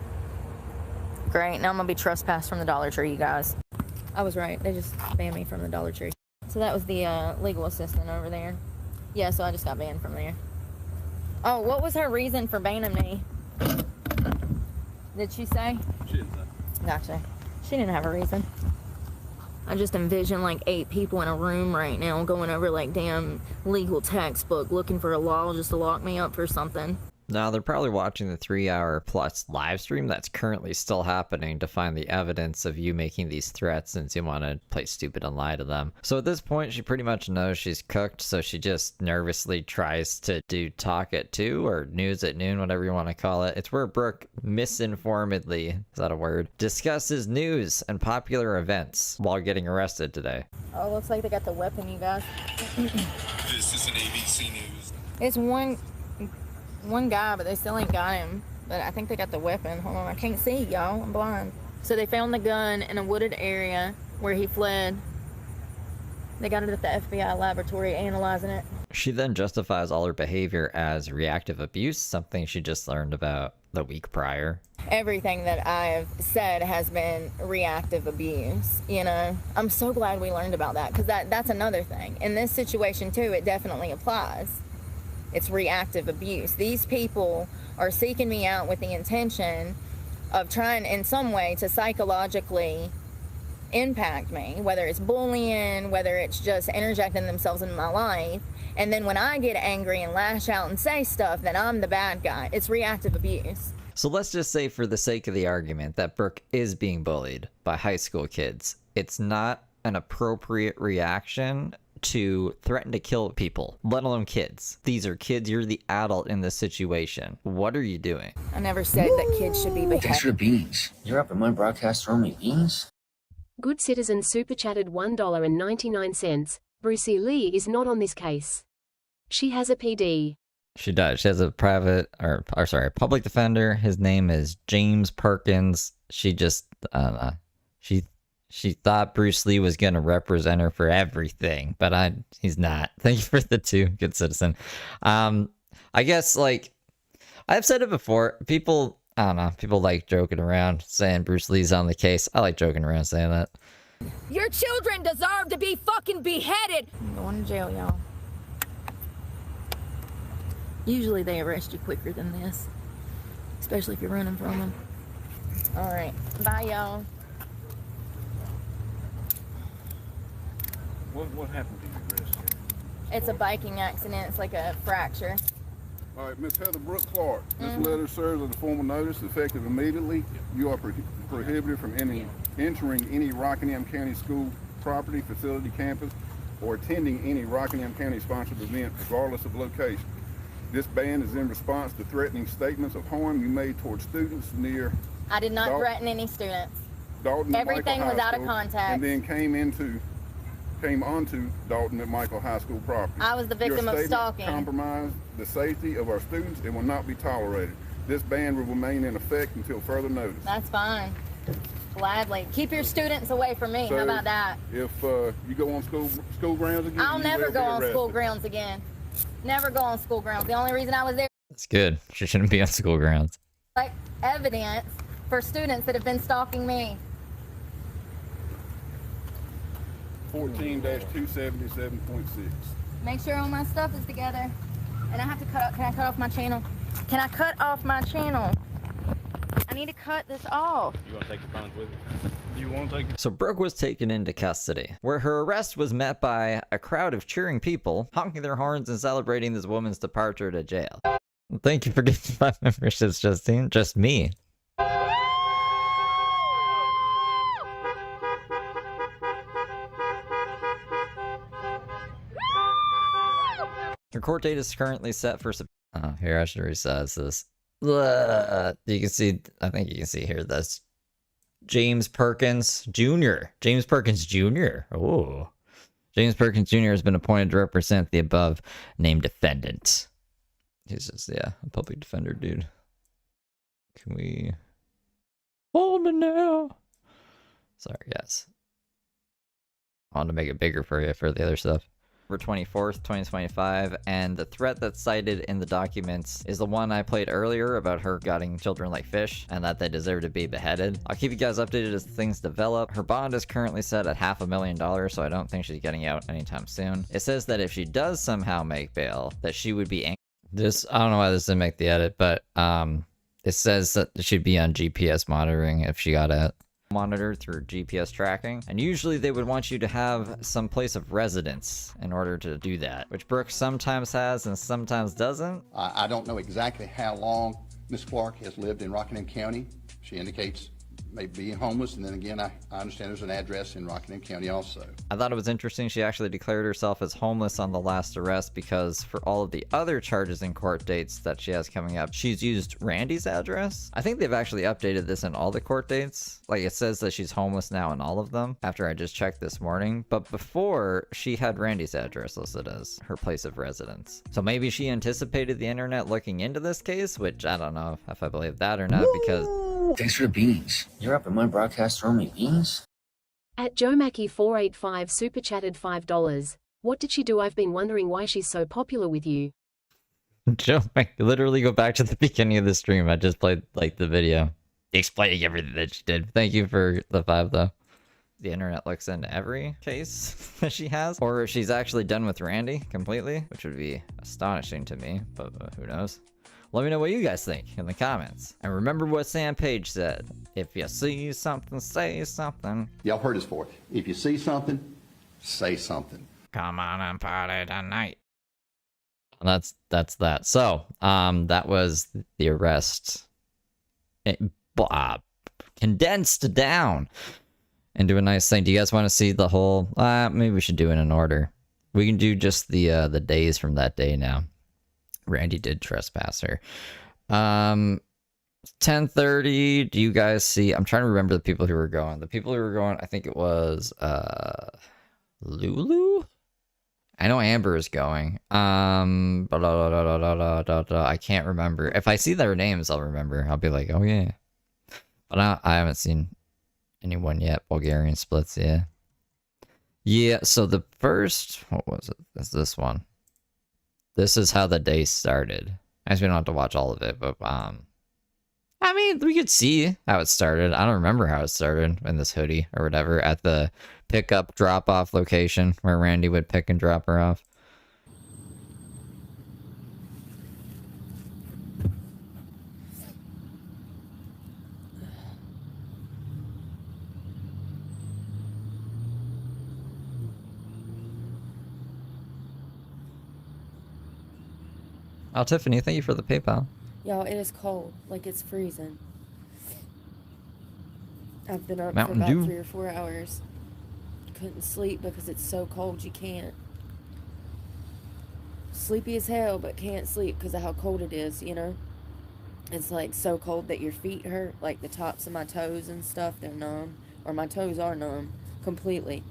Great, now I'm gonna be trespassed from the Dollar Tree, you guys. I was right, they just banned me from the Dollar Tree. So that was the legal assistant over there. Yeah, so I just got banned from there. Oh, what was her reason for banning me? Did she say? She didn't say. Gotcha. She didn't have a reason. I just envision like 8 people in a room right now going over like damn legal textbook looking for a law just to lock me up for something. Now, they're probably watching the 3-hour plus live stream that's currently still happening to find the evidence of you making these threats since you want to play stupid and lie to them. So at this point, she pretty much knows she's cooked, so she just nervously tries to do Talk at 2 or News at Noon, whatever you want to call it. It's where Brooke misinformedly, is that a word, discusses news and popular events while getting arrested today. Oh, looks like they got the weapon, you guys. This is an ABC News. It's one guy, but they still ain't got him. But I think they got the weapon. Hold on, I can't see, y'all. I'm blind. So they found the gun in a wooded area where he fled. They got it at the FBI laboratory, analyzing it. She then justifies all her behavior as reactive abuse, something she just learned about the week prior. Everything that I've said has been reactive abuse, you know. I'm so glad we learned about that, because that's another thing. In this situation, too, it definitely applies. It's reactive abuse. These people are seeking me out with the intention of trying in some way to psychologically impact me, whether it's bullying, whether it's just interjecting themselves in my life. And then when I get angry and lash out and say stuff, then I'm the bad guy. It's reactive abuse. So let's just say, for the sake of the argument, that Brooke is being bullied by high school kids. It's not an appropriate reaction to threaten to kill people, let alone kids. These are kids. You're the adult in this situation. What are you doing? I never said that kids should be beheaded. Thanks for the beans. You're up at my broadcast throwing me beans? Good Citizen super chatted $1.99. Brucey Lee is not on this case. She has a PD. She does. She has a public defender. His name is James Perkins. She just, she thought Bruce Lee was going to represent her for everything, but he's not. Thank you for the 2, Good Citizen. I guess, like, I've said it before, people, I don't know, people like joking around saying Bruce Lee's on the case. I like joking around saying that. Your children deserve to be fucking beheaded. I'm going to jail, y'all. Usually they arrest you quicker than this, especially if you're running from them. All right, bye, y'all. What happened to your wrist here? It's a biking accident. It's like a fracture. All right, Miss Heather Brooke Clark. This letter serves as a formal notice effective immediately. You are prohibited from entering any Rockingham County school property, facility, campus, or attending any Rockingham County sponsored event, regardless of location. This ban is in response to threatening statements of harm you made towards students near. I did not threaten any students. Dalton Everything McMichael was High out School, of context. and then came onto Dalton McMichael High School property. I was the victim Your of statement stalking. Compromised the safety of our students and will not be tolerated. This ban will remain in effect until further notice. That's fine. Gladly. Keep your students away from me. So, how about that? If you go on school grounds again, I'll never will go be on arrested. school grounds again. Never go on school grounds. The only reason I was there That's good. She shouldn't be on school grounds. like evidence for students that have been stalking me. 14-277.6. Make sure all my stuff is together. And I have to cut off. Can I cut off my channel? Can I cut off my channel? I need to cut this off. You want to take your phones with you? You want to take it? So Brooke was taken into custody, where her arrest was met by a crowd of cheering people, honking their horns and celebrating this woman's departure to jail. Thank you for getting 5 memberships, Justine. Just me. Her court date is currently set for here, I should resize this. You can see, I think you can see here, this James Perkins Jr. James Perkins Jr. Oh. James Perkins Jr. has been appointed to represent the above named defendant. He's just, yeah, a public defender, dude. Can we hold me now? Sorry, guys. I wanted to make it bigger for you for the other stuff. October 24th, 2025, and the threat that's cited in the documents is the one I played earlier about her gutting children like fish and that they deserve to be beheaded. I'll keep you guys updated as things develop. Her bond is currently set at $500,000, so I don't think she's getting out anytime soon. It says that if she does somehow make bail, that she would be this, I don't know why this didn't make the edit, but it says that she'd be on GPS monitoring if she got out. monitor through GPS tracking, and usually they would want you to have some place of residence in order to do that, which Brooke sometimes has and sometimes doesn't. I don't know exactly how long Ms. Clark has lived in Rockingham County. She indicates maybe being homeless, and then again, I understand there's an address in Rockingham County also. I thought it was interesting she actually declared herself as homeless on the last arrest, because for all of the other charges and court dates that she has coming up, she's used Randy's address. I think they've actually updated this in all the court dates. Like, it says that she's homeless now in all of them after I just checked this morning, but before she had Randy's address listed as her place of residence. So maybe she anticipated the internet looking into this case, which I don't know if I believe that or not, because Thanks for the beans. You're up at my broadcast throwing me beans? At Joe Mackey 485 super chatted $5. What did she do? I've been wondering why she's so popular with you. Joe, literally go back to the beginning of the stream. I just played like the video explaining everything that she did. Thank you for the 5 though. The internet looks into every case that she has, or she's actually done with Randy completely, which would be astonishing to me, but who knows? Let me know what you guys think in the comments. And remember what Sam Page said. If you see something, say something. Y'all heard us for it. If you see something, say something. Come on and party tonight. And that's that. So, that was the arrest. Condensed down into a nice thing. Do you guys want to see the whole? Maybe we should do it in order. We can do just the days from that day now. Randy did trespass her. 10:30. Do you guys see? I'm trying to remember the people who were going. The people who were going, I think it was Lulu. I know Amber is going. I can't remember. If I see their names, I'll remember. I'll be like, oh yeah. But I haven't seen anyone yet. Bulgarian splits, yeah. Yeah. So the first, what was it? Is this one? This is how the day started. I guess we don't have to watch all of it, but I mean, we could see how it started. I don't remember how it started in this hoodie or whatever at the pickup drop-off location where Randy would pick and drop her off. Oh, Tiffany, thank you for the PayPal. Y'all, it is cold. Like, it's freezing. I've been up Mountain for about Dew. 3 or 4 hours. Couldn't sleep because it's so cold you can't. Sleepy as hell, but can't sleep because of how cold it is, you know? It's like so cold that your feet hurt, like the tops of my toes and stuff, they're numb. Or my toes are numb. Completely.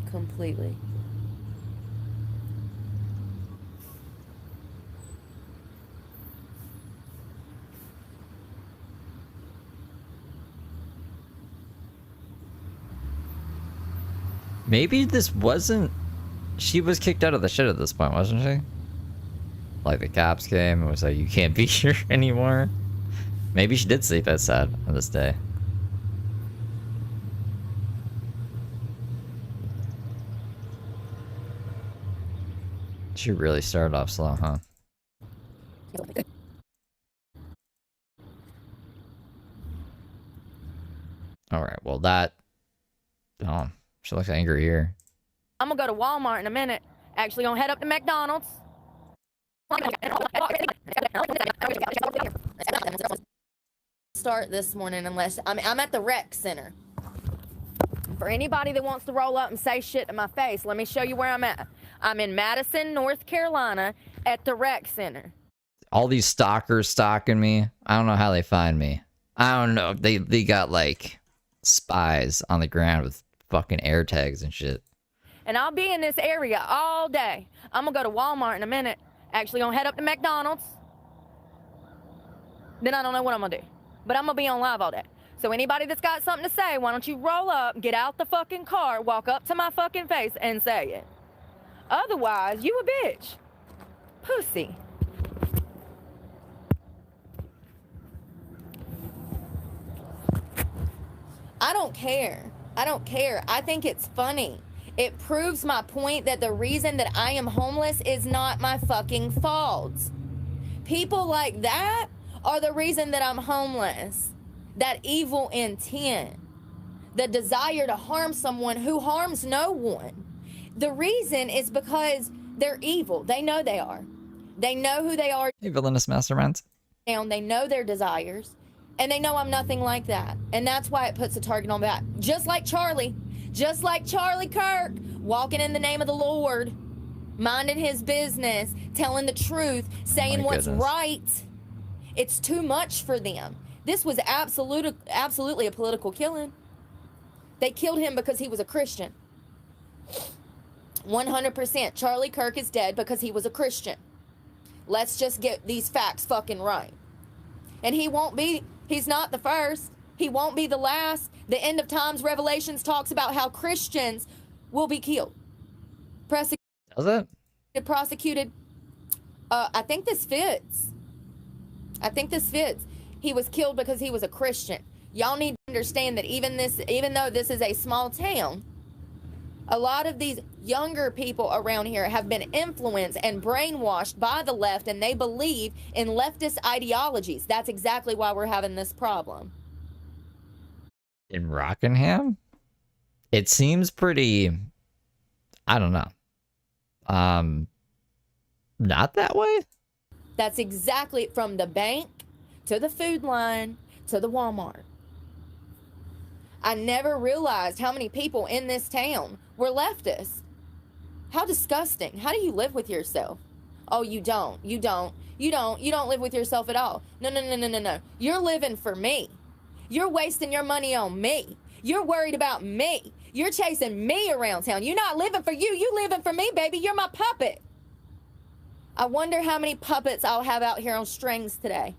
Completely. Maybe this wasn't... She was kicked out of the shit at this point, wasn't she? Like, the cops came and was like, you can't be here anymore. Maybe she did sleep outside on this day. She really started off slow, huh? Alright, well that... Oh, she looks angry here. I'm gonna go to Walmart in a minute. Actually gonna head up to McDonald's. Start this morning unless I'm at the rec center. For anybody that wants to roll up and say shit to my face, let me show you where I'm at. I'm in Madison, North Carolina at the rec center. All these stalkers stalking me. I don't know how they find me. I don't know. They got like spies on the ground with fucking air tags and shit. And I'll be in this area all day. I'm gonna go to Walmart in a minute. Actually gonna head up to McDonald's. Then I don't know what I'm gonna do. But I'm gonna be on live all day. So anybody that's got something to say, why don't you roll up, get out the fucking car, walk up to my fucking face and say it. Otherwise, you a bitch. Pussy. I don't care. I don't care. I think it's funny. It proves my point that the reason that I am homeless is not my fucking fault. People like that are the reason that I'm homeless. that evil intent, the desire to harm someone who harms no one. The reason is because they're evil. They know they are. They know who they are. Hey, villainous masterminds. They know their desires, and they know I'm nothing like that. And that's why it puts a target on that. Just like Charlie Kirk, walking in the name of the Lord, minding his business, telling the truth, saying what's right. It's too much for them. This was absolutely a political killing. They killed him because he was a Christian. 100%. Charlie Kirk is dead because he was a Christian. Let's just get these facts fucking right. And he's not the first. He won't be the last. The end of times Revelations talks about how Christians will be killed. Does it? Prosecuted. I think this fits. He was killed because he was a Christian. Y'all need to understand that even though this is a small town, a lot of these younger people around here have been influenced and brainwashed by the left, and they believe in leftist ideologies. That's exactly why we're having this problem. In Rockingham? It seems pretty, I don't know. Not that way? That's exactly from the bank to the food line to the Walmart. I never realized how many people in this town were leftists. How disgusting. How do you live with yourself? Oh, you don't live with yourself at all. No. You're living for me. You're wasting your money on me. You're worried about me. You're chasing me around town. You're not living for you. You living for me, baby. You're my puppet. I wonder how many puppets I'll have out here on strings today.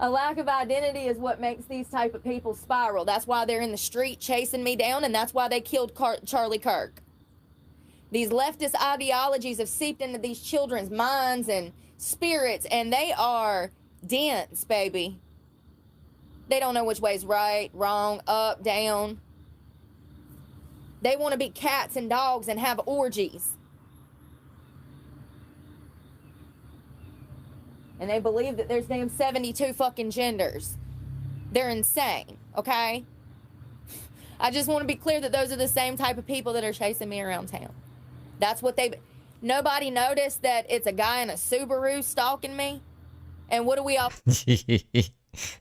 A lack of identity is what makes these type of people spiral. That's why they're in the street chasing me down, and that's why they killed Charlie Kirk. These leftist ideologies have seeped into these children's minds and spirits, and they are dense, baby. They don't know which way's right, wrong, up, down. They want to be cats and dogs and have orgies. And they believe that there's damn 72 fucking genders. They're insane, okay? I just want to be clear that those are the same type of people that are chasing me around town. That's what nobody noticed that it's a guy in a Subaru stalking me? And what do we all...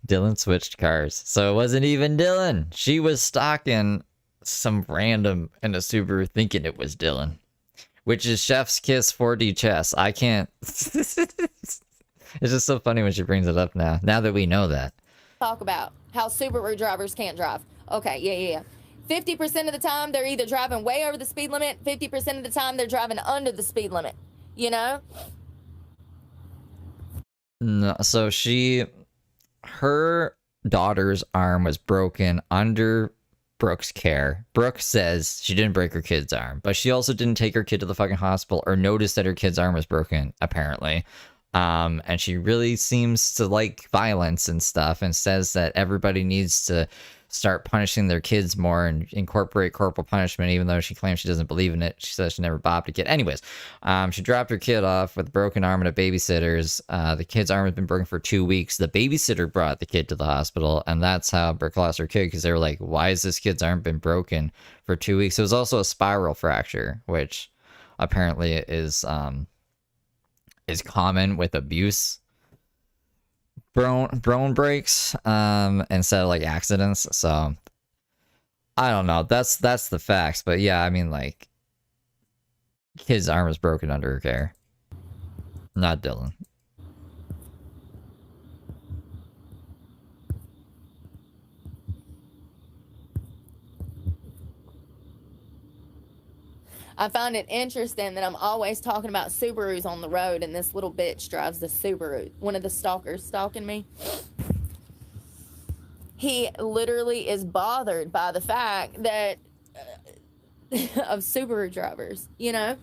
Dylan switched cars. So it wasn't even Dylan. She was stalking some random in a Subaru thinking it was Dylan. Which is chef's kiss 4D chess. I can't... It's just so funny when she brings it up now that we know that. Talk about how Subaru drivers can't drive. Okay, yeah. 50% of the time, they're either driving way over the speed limit, 50% of the time, they're driving under the speed limit. You know? No, so her daughter's arm was broken under Brooke's care. Brooke says she didn't break her kid's arm, but she also didn't take her kid to the fucking hospital or notice that her kid's arm was broken, apparently. And she really seems to like violence and stuff, and says that everybody needs to start punishing their kids more and incorporate corporal punishment, even though she claims she doesn't believe in it. She says she never bopped a kid. Anyways, she dropped her kid off with a broken arm at a babysitter's. The kid's arm has been broken for 2 weeks. The babysitter brought the kid to the hospital, and that's how Brooke lost her kid, because they were like, why has this kid's arm been broken for 2 weeks? It was also a spiral fracture, which apparently is common with abuse bone breaks instead of like accidents. So I don't know, that's the facts. But yeah, I mean, like, kid's arm was broken under her care, not Dylan. I find it interesting that I'm always talking about Subarus on the road, and this little bitch drives the Subaru. One of the stalkers stalking me. He literally is bothered by the fact that of Subaru drivers, you know?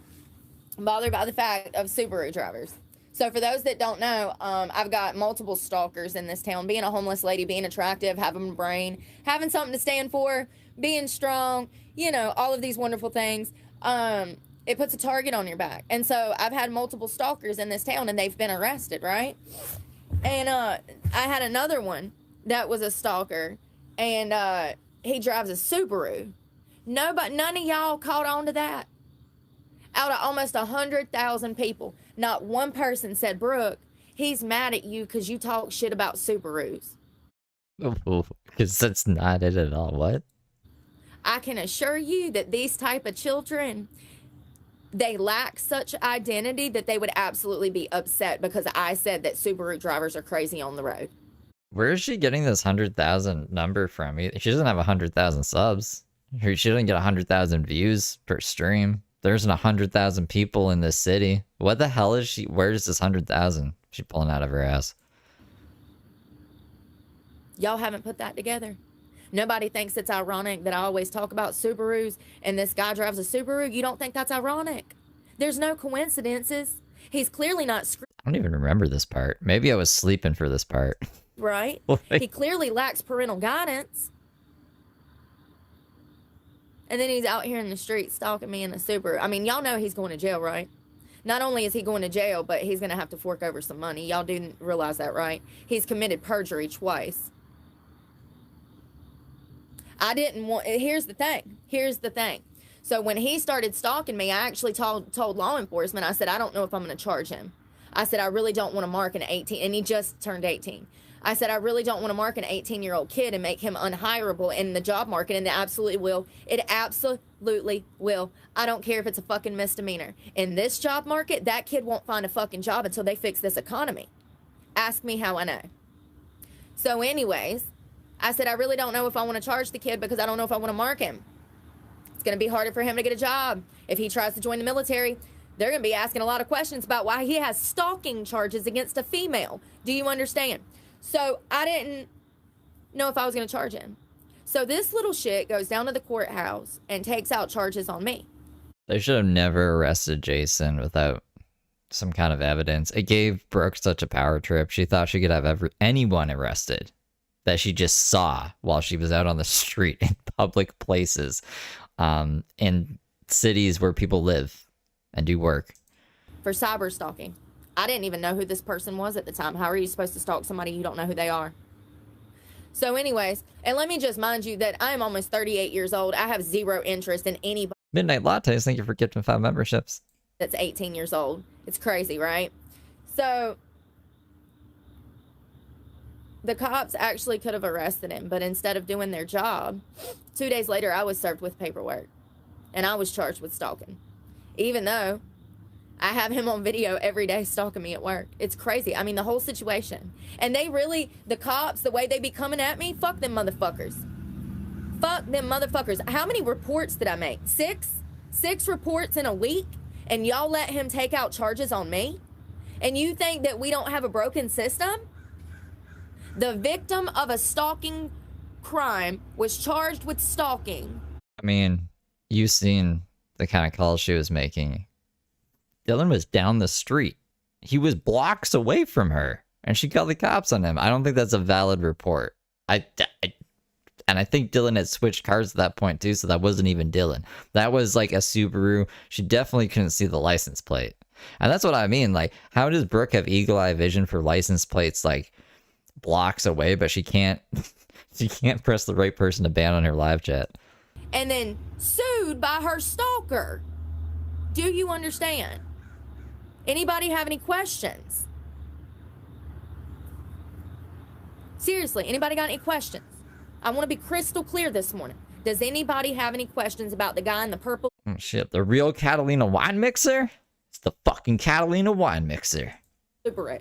Bothered by the fact of Subaru drivers. So for those that don't know, I've got multiple stalkers in this town. Being a homeless lady, being attractive, having a brain, having something to stand for, being strong, you know, all of these wonderful things. It puts a target on your back. And so I've had multiple stalkers in this town, and they've been arrested, right? And I had another one that was a stalker, and he drives a Subaru. None of y'all caught on to that. Out of almost 100,000 people, not one person said, Brooke, he's mad at you because you talk shit about Subarus. Because that's not it at all. What? I can assure you that these type of children, they lack such identity that they would absolutely be upset because I said that Subaru drivers are crazy on the road. Where is she getting this 100,000 number from? She doesn't have 100,000 subs. She doesn't get 100,000 views per stream. There's 100,000 people in this city. What the hell is she? Where is this 100,000 she pulling out of her ass? Y'all haven't put that together. Nobody thinks it's ironic that I always talk about Subarus and this guy drives a Subaru. You don't think that's ironic? There's no coincidences. He's clearly not I don't even remember this part. Maybe I was sleeping for this part. right. He clearly lacks parental guidance. And then he's out here in the street stalking me in a Subaru. I mean, y'all know he's going to jail, right? Not only is he going to jail, but he's going to have to fork over some money. Y'all do realize that, right? He's committed perjury twice. I didn't want... Here's the thing. So when he started stalking me, I actually told law enforcement, I said, I don't know if I'm going to charge him. I said, I really don't want to mark an 18... And he just turned 18. I said, I really don't want to mark an 18-year-old kid and make him unhireable in the job market, and it absolutely will. It absolutely will. I don't care if it's a fucking misdemeanor. In this job market, that kid won't find a fucking job until they fix this economy. Ask me how I know. So anyways, I said, I really don't know if I want to charge the kid because I don't know if I want to mark him. It's going to be harder for him to get a job. If he tries to join the military, they're going to be asking a lot of questions about why he has stalking charges against a female. Do you understand? So I didn't know if I was going to charge him. So this little shit goes down to the courthouse and takes out charges on me. They should have never arrested Jason without some kind of evidence. It gave Brooke such a power trip. She thought she could have anyone arrested that she just saw while she was out on the street in public places, in cities where people live and do work. For cyber stalking. I didn't even know who this person was at the time. How are you supposed to stalk somebody you don't know who they are? So anyways, and let me just mind you that I am almost 38 years old. I have zero interest in anybody. Midnight Lattes, thank you for gifting 5 memberships. That's 18 years old. It's crazy, right? So the cops actually could have arrested him, but instead of doing their job, 2 days later, I was served with paperwork and I was charged with stalking, even though I have him on video every day stalking me at work. It's crazy. I mean, the whole situation. And they really, the cops, the way they be coming at me, fuck them motherfuckers. Fuck them motherfuckers. How many reports did I make? 6? 6 reports in a week? And y'all let him take out charges on me? And you think that we don't have a broken system? The victim of a stalking crime was charged with stalking. I mean, you've seen the kind of calls she was making. Dylan was down the street. He was blocks away from her, and she called the cops on him. I don't think that's a valid report. And I think Dylan had switched cars at that point, too, so that wasn't even Dylan. That was like a Subaru. She definitely couldn't see the license plate. And that's what I mean. Like, how does Brooke have eagle eye vision for license plates, like, blocks away, but she can't press the right person to ban on her live chat? And then sued by her stalker. Do you understand? Anybody have any questions? Seriously, anybody got any questions? I want to be crystal clear this morning. Does anybody have any questions about the guy in the purple? Oh, shit, the real Catalina wine mixer? It's the fucking Catalina wine mixer. Super.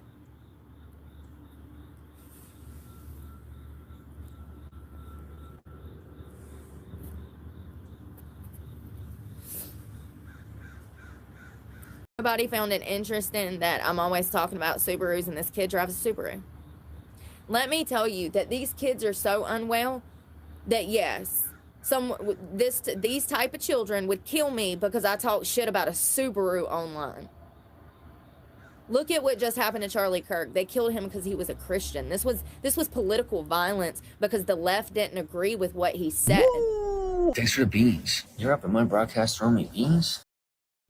Nobody found it interesting that I'm always talking about Subarus and this kid drives a Subaru. Let me tell you that these kids are so unwell that yes, these type of children would kill me because I talk shit about a Subaru online. Look at what just happened to Charlie Kirk. They killed him because he was a Christian. This was political violence because the left didn't agree with what he said. Thanks for the beans. You're up in my broadcast throwing me beans?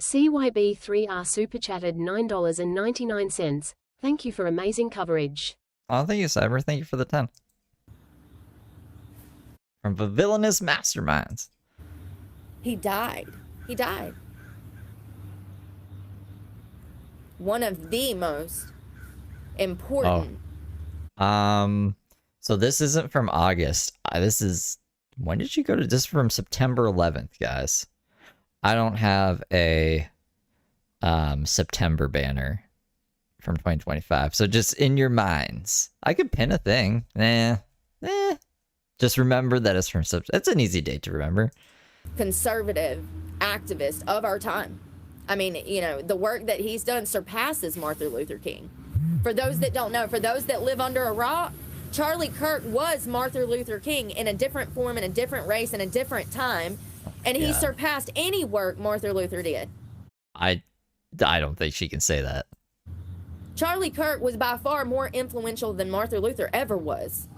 CYB3R super chatted $9.99. Thank you for amazing coverage. Oh, thank you, Cyber. Thank you for the 10. From the villainous masterminds. He died. He died. One of the most important. So this isn't from August. This is, when did you go to, this is from September 11th, guys. I don't have a September banner from 2025. So just in your minds, I could pin a thing. Just remember that it's from September. It's an easy date to remember. Conservative activist of our time. I mean, you know, the work that he's done surpasses Martin Luther King. For those that don't know, for those that live under a rock, Charlie Kirk was Martin Luther King in a different form, in a different race, in a different time, and he surpassed any work Martin Luther did. I don't think she can say that. Charlie Kirk was by far more influential than Martin Luther ever was.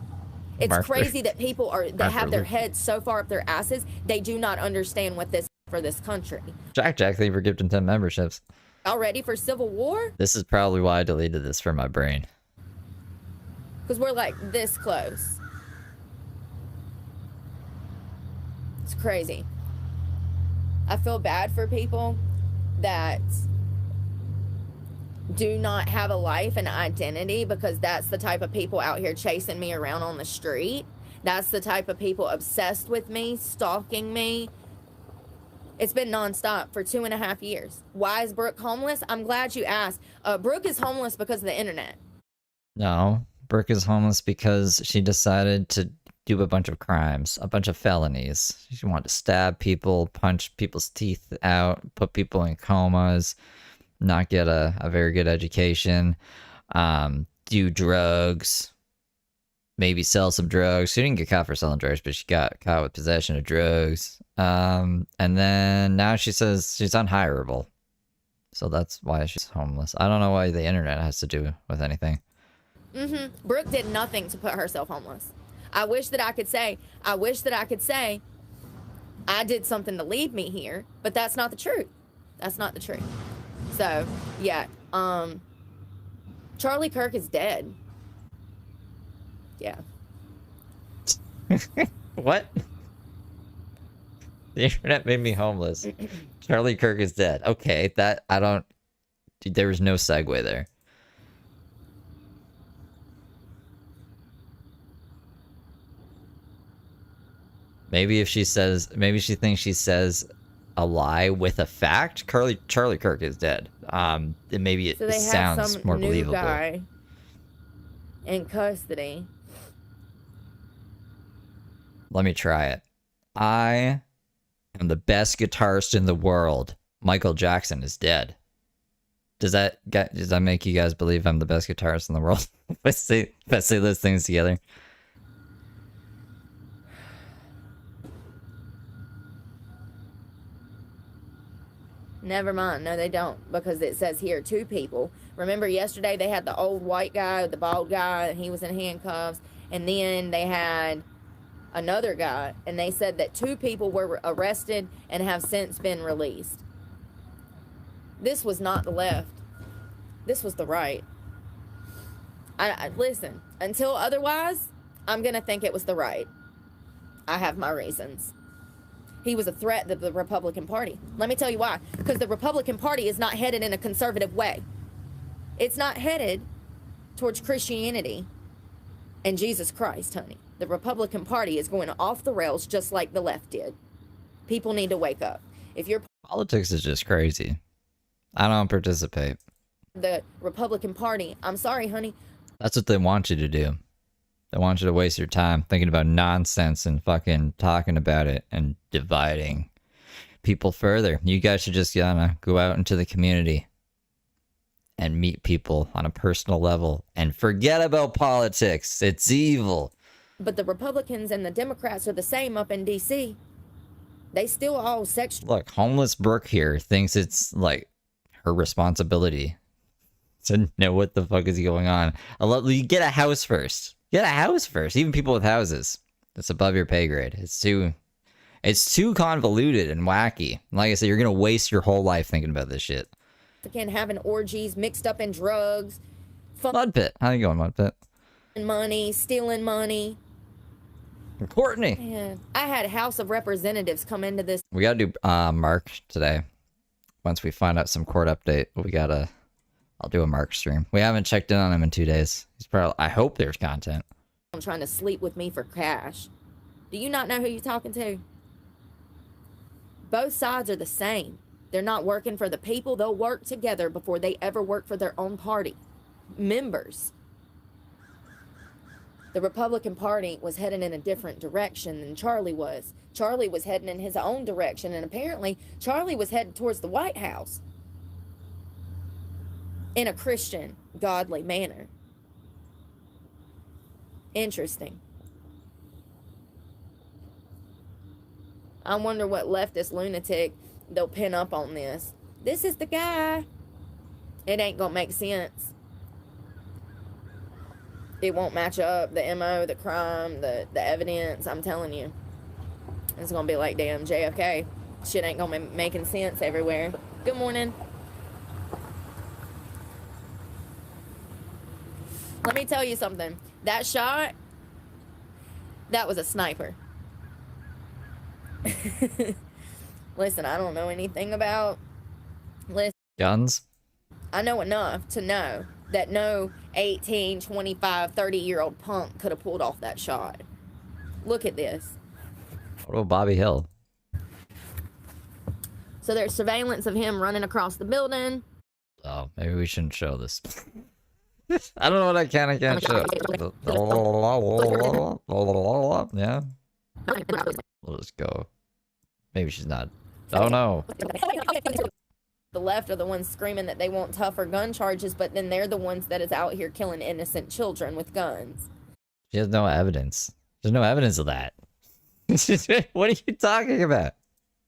It's crazy that people have their heads so far up their asses, they do not understand what this is for this country. Jack, thank you for gifting 10 memberships. Already for Civil War? This is probably why I deleted this from my brain. Because we're like this close. It's crazy. I feel bad for people that do not have a life and identity, because that's the type of people out here chasing me around on the street. That's the type of people obsessed with me, stalking me. It's been nonstop for 2.5 years. Why is Brooke homeless? I'm glad you asked. Brooke is homeless because of the internet. No, Brooke is homeless because she decided to do a bunch of crimes, a bunch of felonies. She wanted to stab people, punch people's teeth out, put people in comas, not get a very good education, do drugs, maybe sell some drugs. She didn't get caught for selling drugs, but she got caught with possession of drugs. And then now she says she's unhireable. So that's why she's homeless. I don't know why the internet has to do with anything. Brooke did nothing to put herself homeless. I wish that I could say I did something to lead me here, but that's not the truth. That's not the truth. So, yeah, Charlie Kirk is dead. Yeah. What? The internet made me homeless. Charlie Kirk is dead. Okay, that, I don't, dude, there was no segue there. Maybe if she says, maybe she thinks she says a lie with a fact. Charlie Kirk is dead. Maybe it sounds more believable. New guy in custody. Let me try it. I am the best guitarist in the world. Michael Jackson is dead. Does that make you guys believe I'm the best guitarist in the world? if I say those things together. Never mind. No, they don't, because it says here 2 people. Remember yesterday they had the old white guy, the bald guy, and he was in handcuffs. And then they had another guy, and they said that 2 people were arrested and have since been released. This was not the left. This was the right. I listen, until otherwise, I'm going to think it was the right. I have my reasons. He was a threat to the Republican Party. Let me tell you why. Because the Republican Party is not headed in a conservative way. It's not headed towards Christianity and Jesus Christ, honey. The Republican Party is going off the rails just like the left did. People need to wake up. If you're Politics is just crazy. I don't participate. The Republican Party, I'm sorry, honey. That's what they want you to do. They want you to waste your time thinking about nonsense and fucking talking about it and dividing people further. You guys should just go out into the community and meet people on a personal level and forget about politics. It's evil. But the Republicans and the Democrats are the same up in D.C. They still all Look, homeless Brooke here thinks it's like her responsibility to know what the fuck is going on. You get a house first. Get a house first. Even people with houses. It's above your pay grade. It's too convoluted and wacky. Like I said, you're gonna waste your whole life thinking about this shit. Again, having orgies mixed up in drugs. Mudpit. How you going, Mudpit? money, stealing money. Courtney. Man, I had House of Representatives come into this. We gotta do Mark today. Once we find out some court update, I'll do a Mark stream. We haven't checked in on him in 2 days. He's probably, I hope there's content. I'm trying to sleep with me for cash. Do you not know who you're talking to? Both sides are the same. They're not working for the people. They'll work together before they ever work for their own party members. The Republican Party was heading in a different direction than Charlie was. Charlie was heading in his own direction, and apparently Charlie was headed towards the White House in a Christian, godly manner. Interesting. I wonder what leftist lunatic they'll pin up on this. This is the guy. It ain't gonna make sense. It won't match up. The MO, the crime, the evidence. I'm telling you. It's gonna be like damn JFK. Shit ain't gonna be making sense everywhere. Good morning. Let me tell you something. That shot, that was a sniper. Listen, I don't know anything about guns. I know enough to know that no 18, 25, 30-year-old punk could have pulled off that shot. Look at this. What about Bobby Hill? So there's surveillance of him running across the building. Oh, maybe we shouldn't show this. I don't know what I can't show. Yeah. We'll just go. Maybe she's not. Oh no. The left are the ones screaming that they want tougher gun charges, but then they're the ones that is out here killing innocent children with guns. She has no evidence. There's no evidence of that. What are you talking about?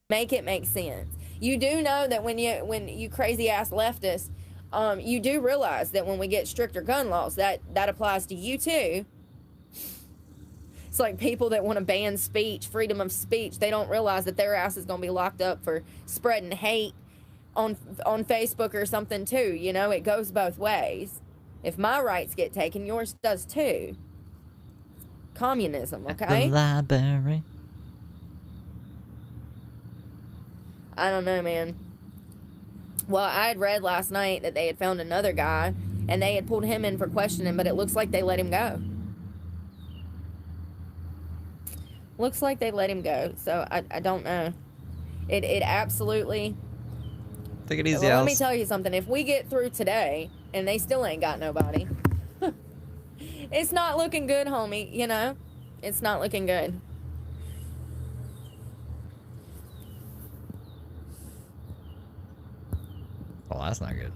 Make it make sense. You do know that when you crazy ass leftists, you do realize that when we get stricter gun laws, that applies to you too. It's like people that want to ban speech, freedom of speech, they don't realize that their ass is going to be locked up for spreading hate on Facebook or something too. You know, it goes both ways. If my rights get taken, yours does too. Communism, okay? The library. I don't know, man. Well, I had read last night that they had found another guy and they had pulled him in for questioning, but it looks like they let him go. Looks like they let him go, so I don't know. It absolutely... Take it easy, Well, let me tell you something. If we get through today and they still ain't got nobody, it's not looking good, homie, you know? It's not looking good. Well, that's not good.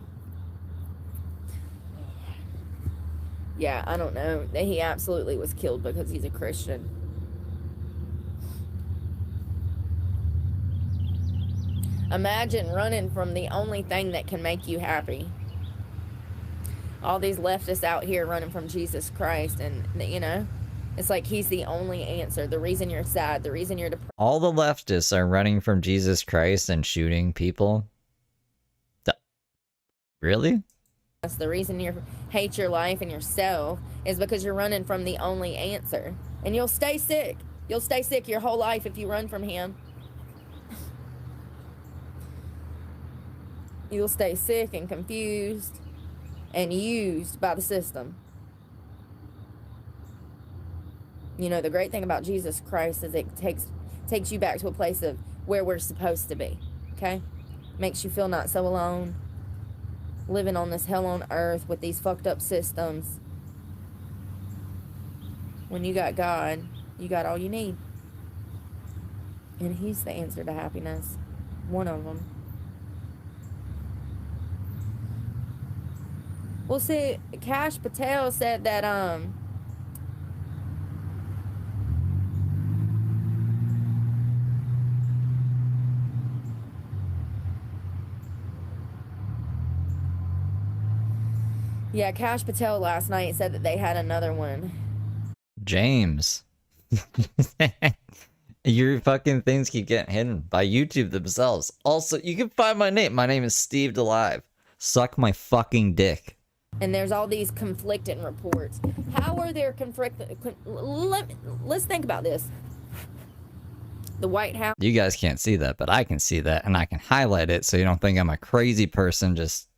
Yeah, I don't know. He absolutely was killed because he's a Christian. Imagine running from the only thing that can make you happy. All these leftists out here running from Jesus Christ, and, you know, it's like he's the only answer. The reason you're sad, the reason you're depressed. All the leftists are running from Jesus Christ and shooting people. Really? That's the reason you hate your life and yourself, is because you're running from the only answer. And you'll stay sick. You'll stay sick your whole life if you run from him. You'll stay sick and confused and used by the system. You know, the great thing about Jesus Christ is it takes you back to a place of where we're supposed to be, okay? Makes you feel not so alone. Living on this hell on earth with these fucked up systems. When you got God, you got all you need. And he's the answer to happiness. One of them. Well, see, Kash Patel said that, yeah, Kash Patel last night said that they had another one. James. Your fucking things keep getting hidden by YouTube themselves. Also, you can find my name. My name is Steve Delive. Suck my fucking dick. And there's all these conflicting reports. How are there let's think about this. The White House. You guys can't see that, but I can see that, and I can highlight it so you don't think I'm a crazy person just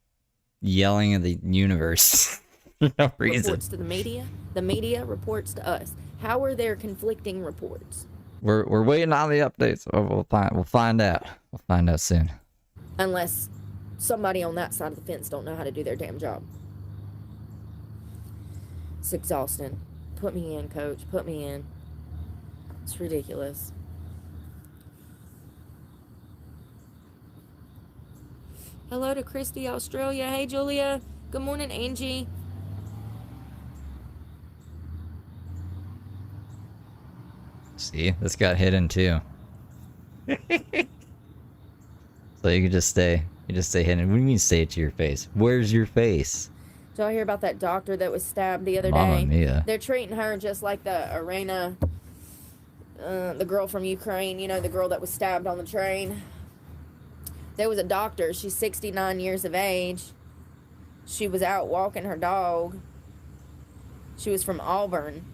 yelling at the universe for no reason. Reports to the media. The media reports to us. How are there conflicting reports? We're waiting on the updates. We'll find out. We'll find out soon. Unless somebody on that side of the fence don't know how to do their damn job. It's exhausting. Put me in, coach. Put me in. It's ridiculous. Hello to Christy, Australia. Hey, Julia. Good morning, Angie. See, this got hidden too. So you can just stay. You just stay hidden. What do you mean say it to your face? Where's your face? Did y'all hear about that doctor that was stabbed the other Mamma day? mia. They're treating her just like the Irina, the girl from Ukraine, you know, the girl that was stabbed on the train. There was a doctor. She's 69 years of age. She was out walking her dog. She was from Auburn.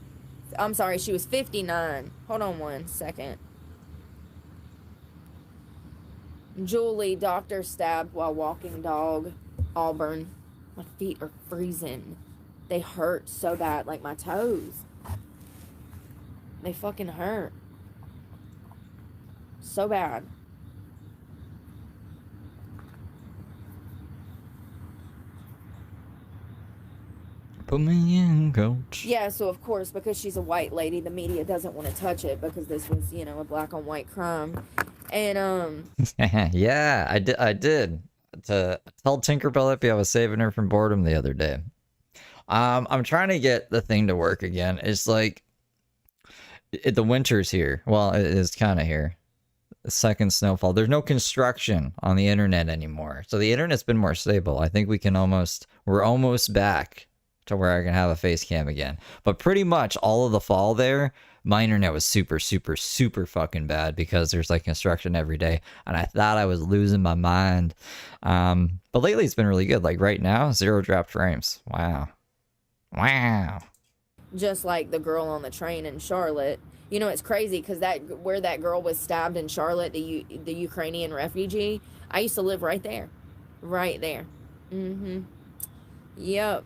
I'm sorry, she was 59. Hold on one second. Julie, doctor stabbed while walking dog, Auburn. My feet are freezing. They hurt so bad, like my toes. They fucking hurt. So bad. Put me in, coach. Yeah, so of course, because she's a white lady, the media doesn't want to touch it because this was, you know, a black on white crime. And Yeah, I did. To tell Tinkerbell Ippy I was saving her from boredom the other day. I'm trying to get the thing to work again. It's like the winter's here. Well, it is kind of here. The second snowfall. There's no construction on the internet anymore, so the internet's been more stable. I think we're almost back to where I can have a face cam again. But pretty much all of the fall there, my internet was super, super, super fucking bad because there's like construction every day. And I thought I was losing my mind. But lately it's been really good. Like right now, 0 dropped frames. Wow. Wow. just like the girl on the train in Charlotte. You know, it's crazy because where that girl was stabbed in Charlotte, the Ukrainian refugee, I used to live right there. Right there. Mm-hmm. Yep.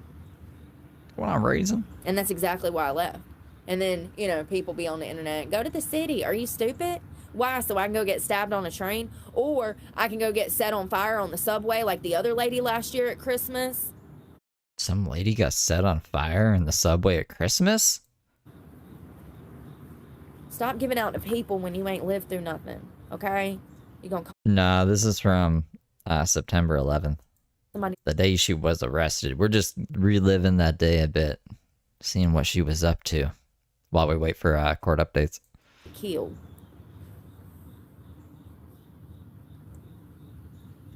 What I'm raising. And that's exactly why I left. And then, you know, people be on the internet, go to the city. Are you stupid? Why? So I can go get stabbed on a train? Or I can go get set on fire on the subway like the other lady last year at Christmas? Some lady got set on fire in the subway at Christmas? Stop giving out to people when you ain't lived through nothing, okay? You gonna call Nah, this is from September 11th. somebody The day she was arrested. We're just reliving that day a bit. Seeing what she was up to. While we wait for court updates. killed.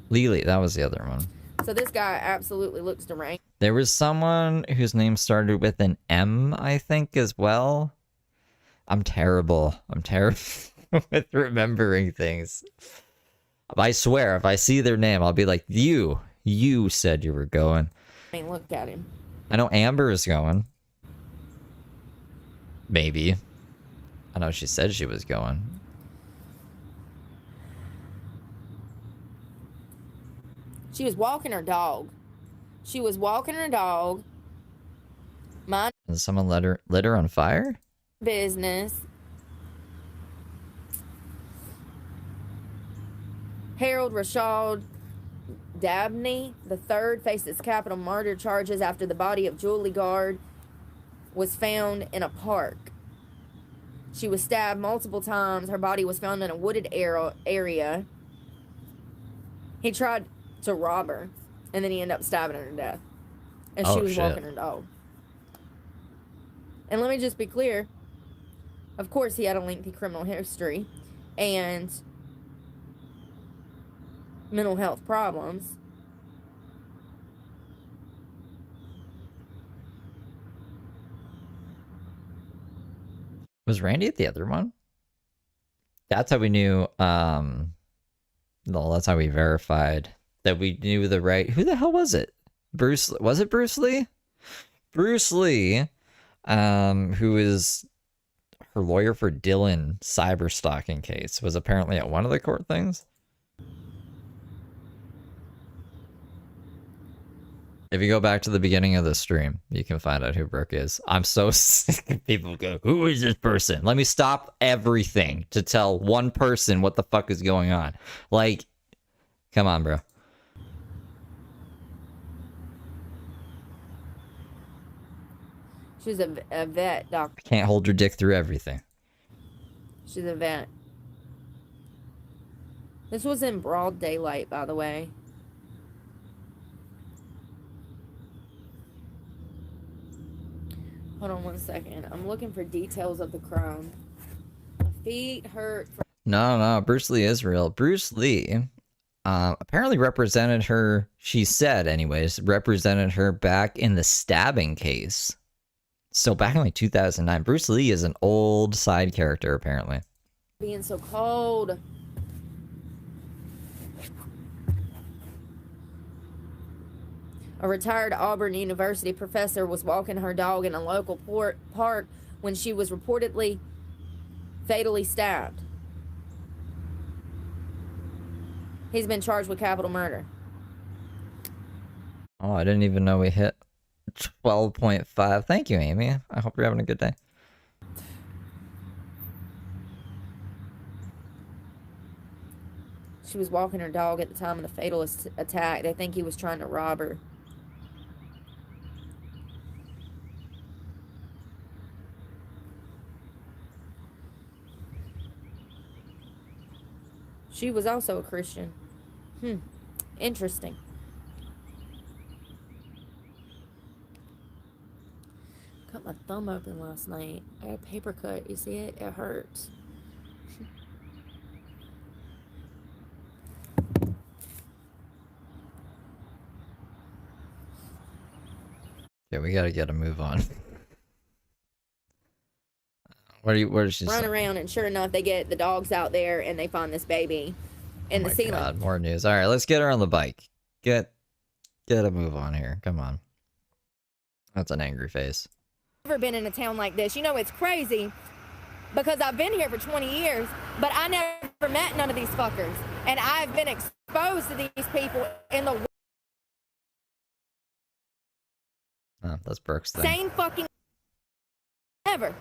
Lily, that was the other one. So this guy absolutely looks deranged. There was someone whose name started with an M, I think, as well. I'm terrible. I'm terrible with remembering things. I swear, if I see their name, I'll be like, you said you were going. I mean, look at him. I know Amber is going. Maybe. I know she said she was going. She was walking her dog. She was walking her dog. Mind Did someone lit her on fire? business. Harold Rashad Dabney III faces capital murder charges after the body of Julie Gard was found in a park. She was stabbed multiple times. Her body was found in a wooded area. He tried to rob her, and then he ended up stabbing her to death. And she was walking her dog. And let me just be clear. Of course, he had a lengthy criminal history and mental health problems. Was Randy at the other one? That's how we knew, no, that's how we verified that we knew the right, who the hell was it? Was it Bruce Lee? Bruce Lee, who is her lawyer for Dylan cyber stalking case, was apparently at one of the court things. If you go back to the beginning of the stream, you can find out who Brooke is. I'm so sick of people go, who is this person? Let me stop everything to tell one person what the fuck is going on. Like, come on, bro. She's a vet, doctor. Can't hold your dick through everything. She's a vet. This was in broad daylight, by the way. Hold on 1 second. I'm looking for details of the crime. My feet hurt. No, Bruce Lee is real. Bruce Lee apparently represented her, she said anyways, represented her back in the stabbing case. So back in like 2009, Bruce Lee is an old side character apparently. Being so cold. A retired Auburn University professor was walking her dog in a local park when she was reportedly fatally stabbed. He's been charged with capital murder. Oh, I didn't even know we hit 12.5. Thank you, Amy. I hope you're having a good day. She was walking her dog at the time of the fatal attack. They think he was trying to rob her. She was also a Christian. Interesting. Cut my thumb open last night. I had a paper cut. You see it? It hurts. Yeah, we gotta get a move on. Where did she run around, and sure enough, they get the dogs out there, and they find this baby in the ceiling. God, more news. All right, let's get her on the bike. Get a move on here. Come on. That's an angry face. Never been in a town like this. You know, it's crazy because I've been here for 20 years, but I never met none of these fuckers, and I've been exposed to these people in the that's Brooke's thing. same fucking ever.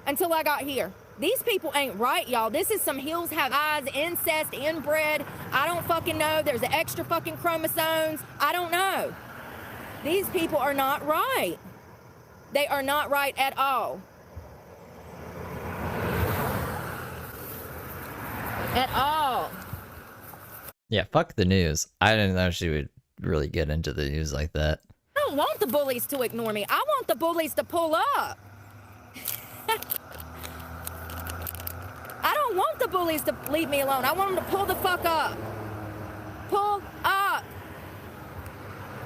Until I got here. These people ain't right, y'all. This is some hills have eyes, incest, inbred. I don't fucking know. There's extra fucking chromosomes. I don't know. These people are not right. They are not right at all. At all. Yeah, fuck the news. I didn't know she would really get into the news like that. I don't want the bullies to ignore me. I want the bullies to pull up. I don't want the bullies to leave me alone. I want them to pull the fuck up. Pull up.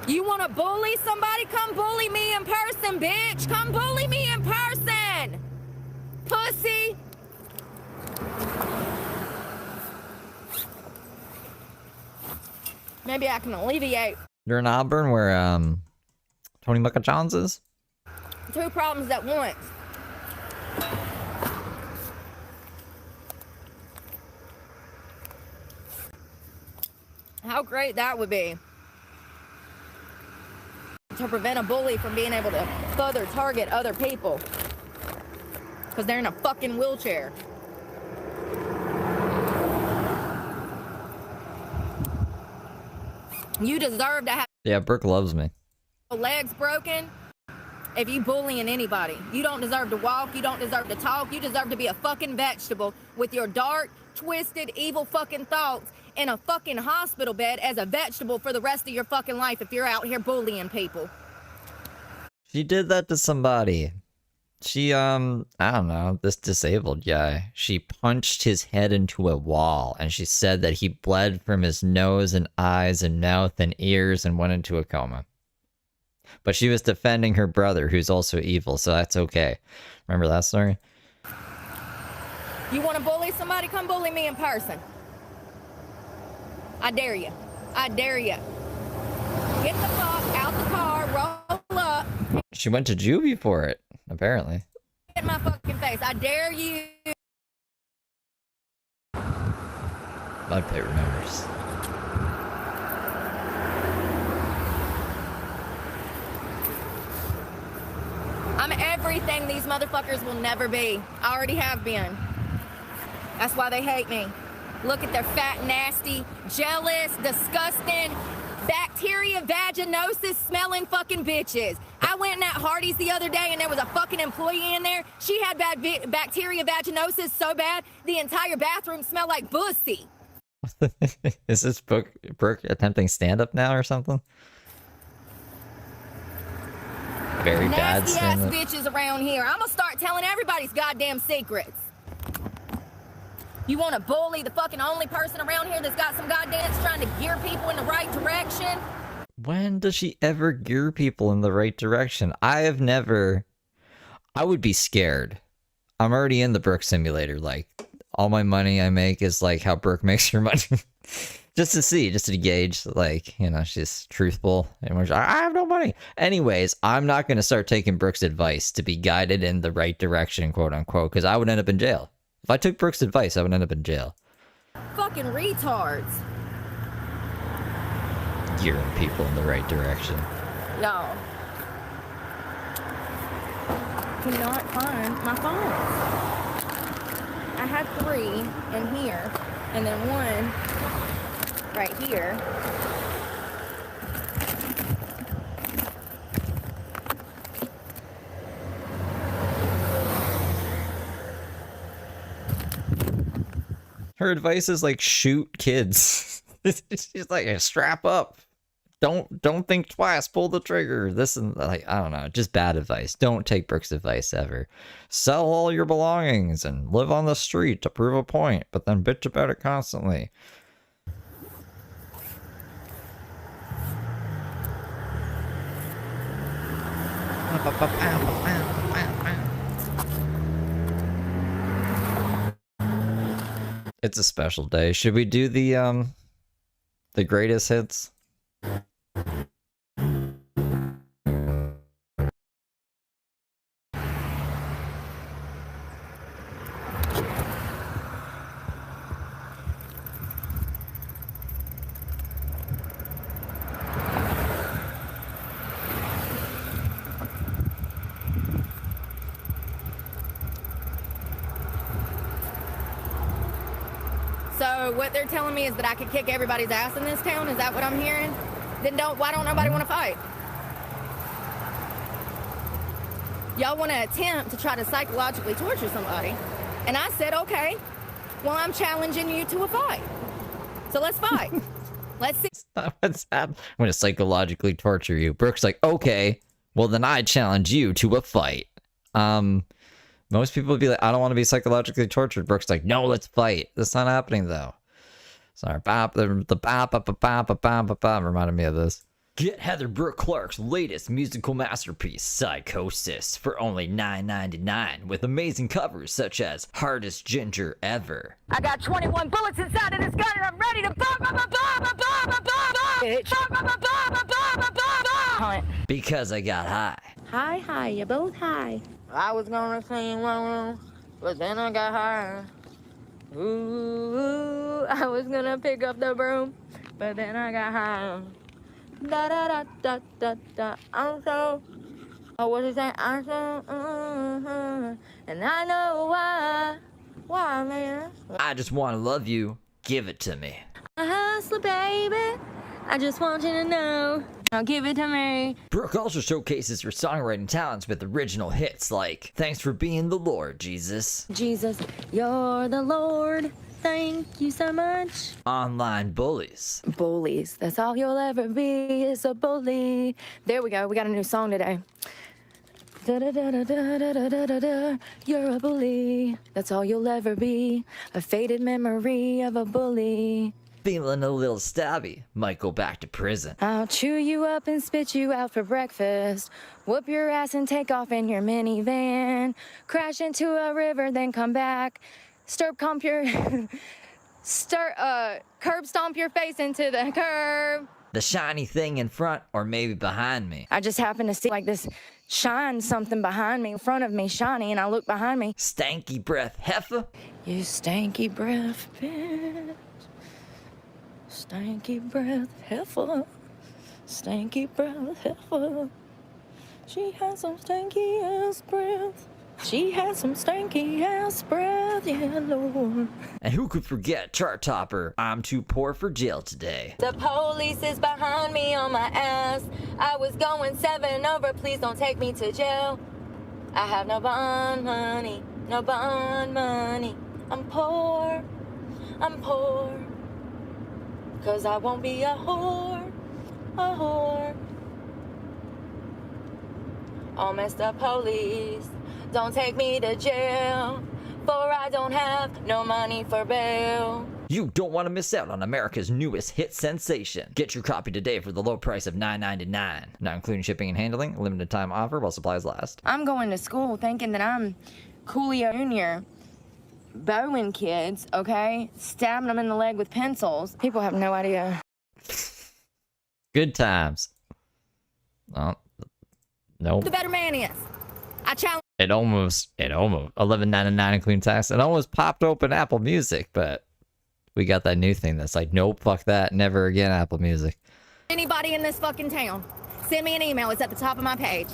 You want to bully somebody? Come bully me in person, bitch. Come bully me in person. Pussy. Maybe I can alleviate. You're in Auburn where Tony Mucka Johns is? Two problems at once. How great that would be. To prevent a bully from being able to further target other people. Because they're in a fucking wheelchair. You deserve to have Yeah, Brooke loves me. legs broken if you bullying anybody. You don't deserve to walk. You don't deserve to talk. You deserve to be a fucking vegetable with your dark, twisted, evil fucking thoughts in a fucking hospital bed as a vegetable for the rest of your fucking life if you're out here bullying people. She did that to somebody. She, I don't know, this disabled guy. She punched his head into a wall, and she said that he bled from his nose and eyes and mouth and ears and went into a coma. But she was defending her brother, who's also evil, so that's okay. Remember that story? You want to bully somebody? Come bully me in person. I dare you. I dare you. Get the fuck out the She went to juvie for it, apparently. In my fucking face. I dare you. My pay remembers. I'm everything these motherfuckers will never be. I already have been. That's why they hate me. Look at their fat, nasty, jealous, disgusting, bacteria vaginosis smelling fucking bitches. I went in that Hardee's the other day and there was a fucking employee in there. She had bacteria vaginosis so bad the entire bathroom smelled like pussy. Is this Brooke attempting stand-up now or something? Very bad Nasty ass stand-up. bitches around here. I'm gonna start telling everybody's goddamn secrets. You wanna bully the fucking only person around here that's got some goddamn trying to gear people in the right direction? When does she ever gear people in the right direction? I have never... I would be scared. I'm already in the Brooke simulator, like, all my money I make is like how Brooke makes her money. Just to see, just to gauge, like, you know, she's truthful. And we're just, I have no money. Anyways, I'm not going to start taking Brooke's advice to be guided in the right direction, quote unquote, because I would end up in jail. If I took Brooke's advice, I would end up in jail. Fucking retards. Gearing people in the right direction. Y'all. Cannot find my phone. I had 3 in here, and then 1 right here. Her advice is like, shoot kids. She's like, strap up. Don't think twice. Pull the trigger. This and like, I don't know. Just bad advice. Don't take Brooke's advice ever. Sell all your belongings and live on the street to prove a point, but then bitch about it constantly. It's a special day. Should we do the greatest hits? So what they're telling me is that I could kick everybody's ass in this town? Is that what I'm hearing? Then why don't nobody want to fight? Y'all want to attempt to try to psychologically torture somebody. And I said, okay, well, I'm challenging you to a fight. So let's fight. Let's see. What's that? I'm going to psychologically torture you. Brooke's like, okay, well then I challenge you to a fight. Most people would be like, I don't want to be psychologically tortured. Brooke's like, no, let's fight. That's not happening though. Sorry, the bop reminded me of this. Get Heather Brooke Clark's latest musical masterpiece, Psychosis, for only $9.99 with amazing covers such as Hardest Ginger Ever. I got 21 bullets inside of this gun and I'm ready to hunt. Because I got high. Hi, you both high. I was gonna sing one, but then I got high. Ooh, I was gonna pick up the broom, but then I got high. Da da da da da da. I'm so. Oh, what is that? I'm so. And I know why. Why, man? I just want to love you. Give it to me. A hustler, baby. I just want you to know. Now give it to me. Brooke also showcases her songwriting talents with original hits like Thanks for Being the Lord, Jesus. Jesus, you're the Lord. Thank you so much. Online Bullies. Bullies. That's all you'll ever be is a bully. There we go. We got a new song today. Da da da da da da da da da. You're a bully. That's all you'll ever be. A faded memory of a bully. Feeling a little stabby. Might go back to prison. I'll chew you up and spit you out for breakfast. Whoop your ass and take off in your minivan. Crash into a river, then come back. Curb stomp your face into the curb. The shiny thing in front or maybe behind me? I just happened to see like this shine something behind me, in front of me, shiny, and I look behind me. Stanky breath heifer? You stanky breath bitch. Stanky breath heifer. Stanky breath heifer. She has some stanky ass breath. She has some stanky ass breath, yeah, Lord. And who could forget chart topper? I'm too poor for jail today. The police is behind me on my ass. I was going 7 over, please don't take me to jail. I have no bond money, no bond money. I'm poor, 'cause I won't be a whore, a whore. All messed up police, don't take me to jail, for I don't have no money for bail. You don't want to miss out on America's newest hit sensation. Get your copy today for the low price of $9.99. Not including shipping and handling. Limited time offer while supplies last. I'm going to school thinking that I'm Coolio Jr. Bowen kids, okay? Stabbing them in the leg with pencils. People have no idea. Good times. Oh, nope. The better man is. I challenge. It almost $11.99 including tax. It almost popped open Apple Music, but we got that new thing that's like, nope, fuck that, never again Apple Music. Anybody in this fucking town, send me an email. It's at the top of my page.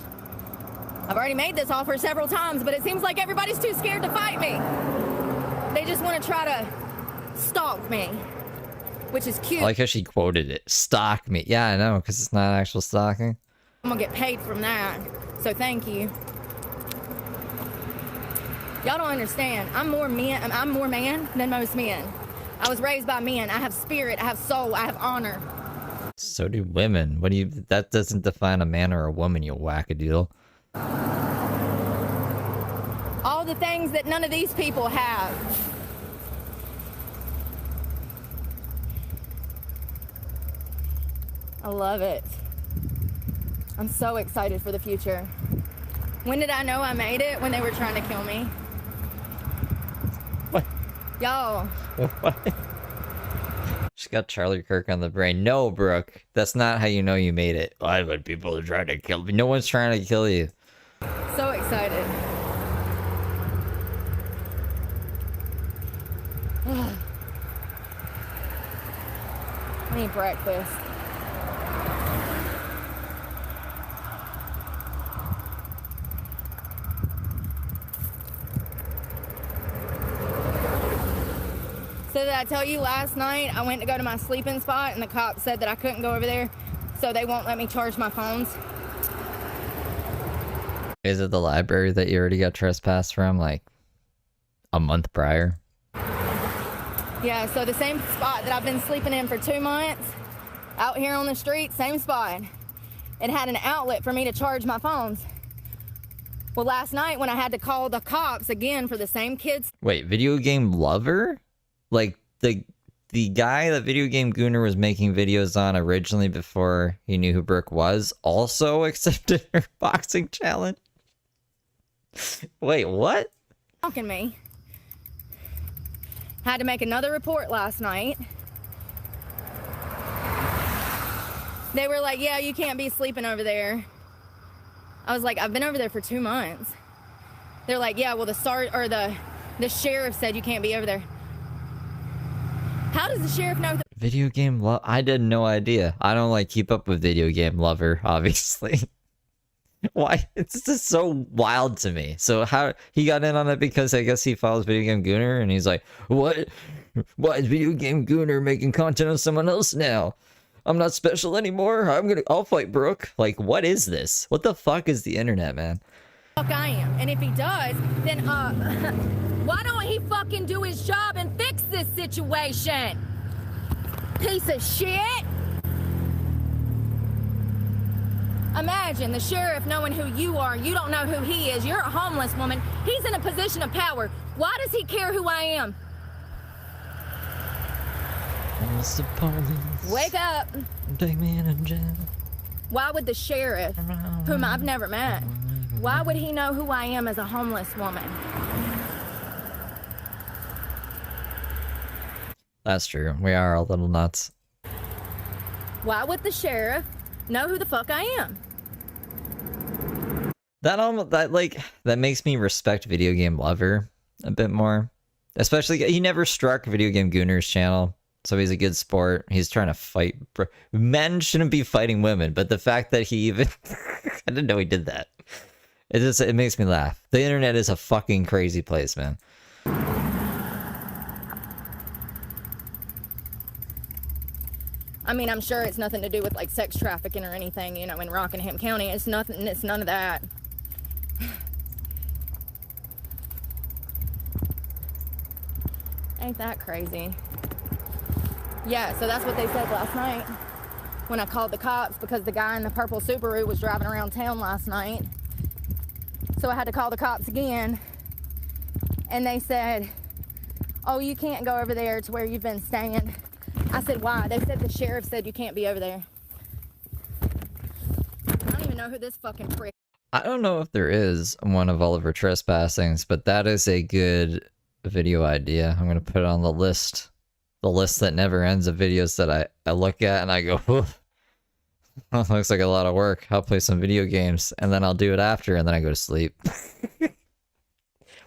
I've already made this offer several times, but it seems like everybody's too scared to fight me. They just want to try to stalk me, which is cute. I like how she quoted it. Stalk me. Yeah, I know, because it's not actual stalking. I'm gonna get paid from that, so thank you. Y'all don't understand. I'm more man than most men. I was raised by men. I have spirit, I have soul, I have honor. So do women. What do you? That doesn't define a man or a woman, you wackadoodle. All the things that none of these people have. I love it. I'm so excited for the future. When did I know I made it? When they were trying to kill me. What? Y'all. What? She's got Charlie Kirk on the brain. No, Brooke. That's not how you know you made it. Why would people try to kill me? No one's trying to kill you. So excited. I need breakfast. So did I tell you last night I went to go to my sleeping spot and the cop said that I couldn't go over there, so they won't let me charge my phones? Is it the library that you already got trespassed from like a month prior? Yeah, so the same spot that I've been sleeping in for 2 months, out here on the street, same spot. It had an outlet for me to charge my phones. Well, last night when I had to call the cops again for the same kids. Wait, video game lover? Like the guy that Video Game Gooner was making videos on originally before he knew who Brooke was also accepted her boxing challenge? Wait, what? Talking me. Had to make another report last night. They were like, yeah, you can't be sleeping over there. I was like, I've been over there for 2 months. They're like, yeah, well, the sheriff said you can't be over there. How does the sheriff know? Video game love? I had no idea. I don't like keep up with Video Game Lover, obviously. Why? It's just so wild to me. So how he got in on it because I guess he follows Video Game Gooner and he's like, what? Why is Video Game Gooner making content on someone else now? I'm not special anymore. I'll fight Brooke. Like, what is this? What the fuck is the internet, man? Fuck I am. And if he does, then why don't he fucking do his job and fix this situation? Piece of shit. Imagine the sheriff knowing who you are. You don't know who he is. You're a homeless woman. He's in a position of power. Why does he care who I am? What's the police? Wake up. Take me in jail. Why would the sheriff, whom I've never met, why would he know who I am as a homeless woman? That's true. We are a little nuts. Why would the sheriff know who the fuck I am? That makes me respect Video Game Lover a bit more. Especially, he never struck Video Game Gooner's channel, so he's a good sport. He's trying to fight. Men shouldn't be fighting women, but the fact that he even... I didn't know he did that. It makes me laugh. The internet is a fucking crazy place, man. I mean, I'm sure it's nothing to do with like sex trafficking or anything, you know, in Rockingham County. It's nothing, it's none of that. Ain't that crazy? Yeah, so that's what they said last night when I called the cops, because the guy in the purple Subaru was driving around town last night. So I had to call the cops again, and they said, oh, you can't go over there to where you've been staying. I said, why? They said the sheriff said you can't be over there. I don't even know who this fucking prick. I don't know if there is one of Oliver Trespassings, but that is a good video idea. I'm going to put it on the list that never ends of videos that I look at and I go, that looks like a lot of work. I'll play some video games and then I'll do it after and then I go to sleep.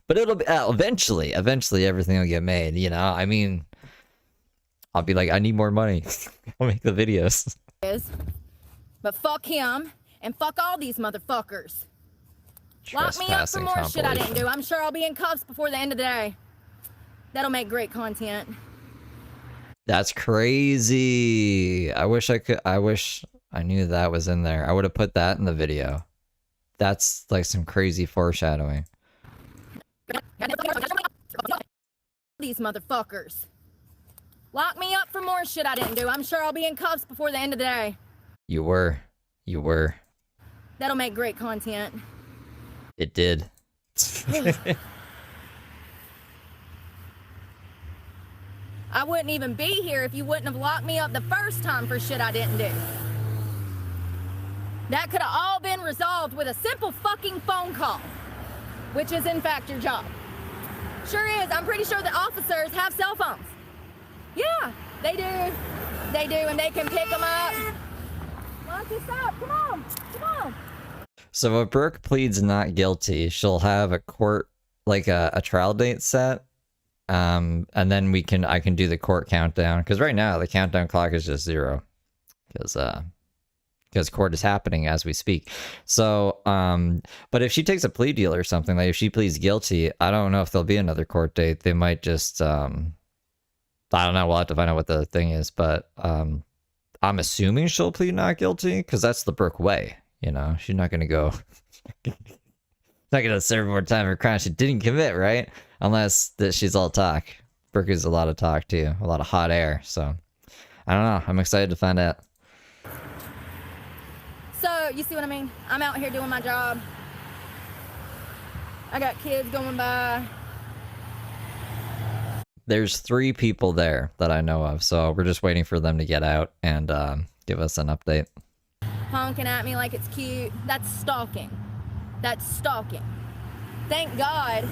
But it'll be eventually everything will get made, you know? I mean, I'll be like, I need more money. I'll make the videos. But fuck him and fuck all these motherfuckers. Lock me up for more shit I didn't do. I'm sure I'll be in cuffs before the end of the day. That'll make great content. That's crazy. I wish I knew that was in there. I would have put that in the video. That's like some crazy foreshadowing. These motherfuckers. Lock me up for more shit I didn't do. I'm sure I'll be in cuffs before the end of the day. You were. That'll make great content. It did. I wouldn't even be here if you wouldn't have locked me up the first time for shit I didn't do. That could have all been resolved with a simple fucking phone call, which is in fact your job. Sure is. I'm pretty sure that officers have cell phones. Yeah, they do, and they can pick them up. Lock this up. Come on. So if Brooke pleads not guilty, she'll have a court, like a trial date set. And then I can do the court countdown, because right now the countdown clock is just 0, because court is happening as we speak. So but if she takes a plea deal or something, like if she pleads guilty, I don't know if there'll be another court date. They might just I don't know, we'll have to find out what the thing is, but I'm assuming she'll plead not guilty, because that's the Brooke way, you know. She's not gonna go not gonna serve more time for a crime she didn't commit, right? Unless that she's all talk. Brooke is a lot of talk too, a lot of hot air. So I don't know. I'm excited to find out. So you see what I mean? I'm out here doing my job. I got kids going by. There's 3 people there that I know of, so we're just waiting for them to get out and give us an update. Honking at me like it's cute. That's stalking. Thank God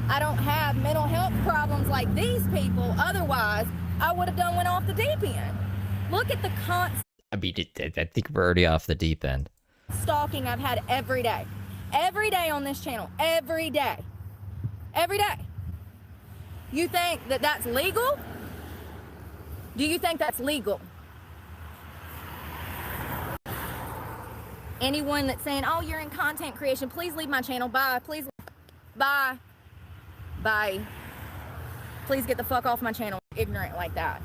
I don't have mental health problems like these people. Otherwise, I would have went off the deep end. Look at the constant I mean, I think we're already off the deep end. stalking I've had every day. Every day on this channel. Every day. You think that that's legal? Do you think that's legal? Anyone that's saying, oh, you're in content creation, please leave my channel. Bye. Please. Bye. Please get the fuck off my channel. Ignorant like that.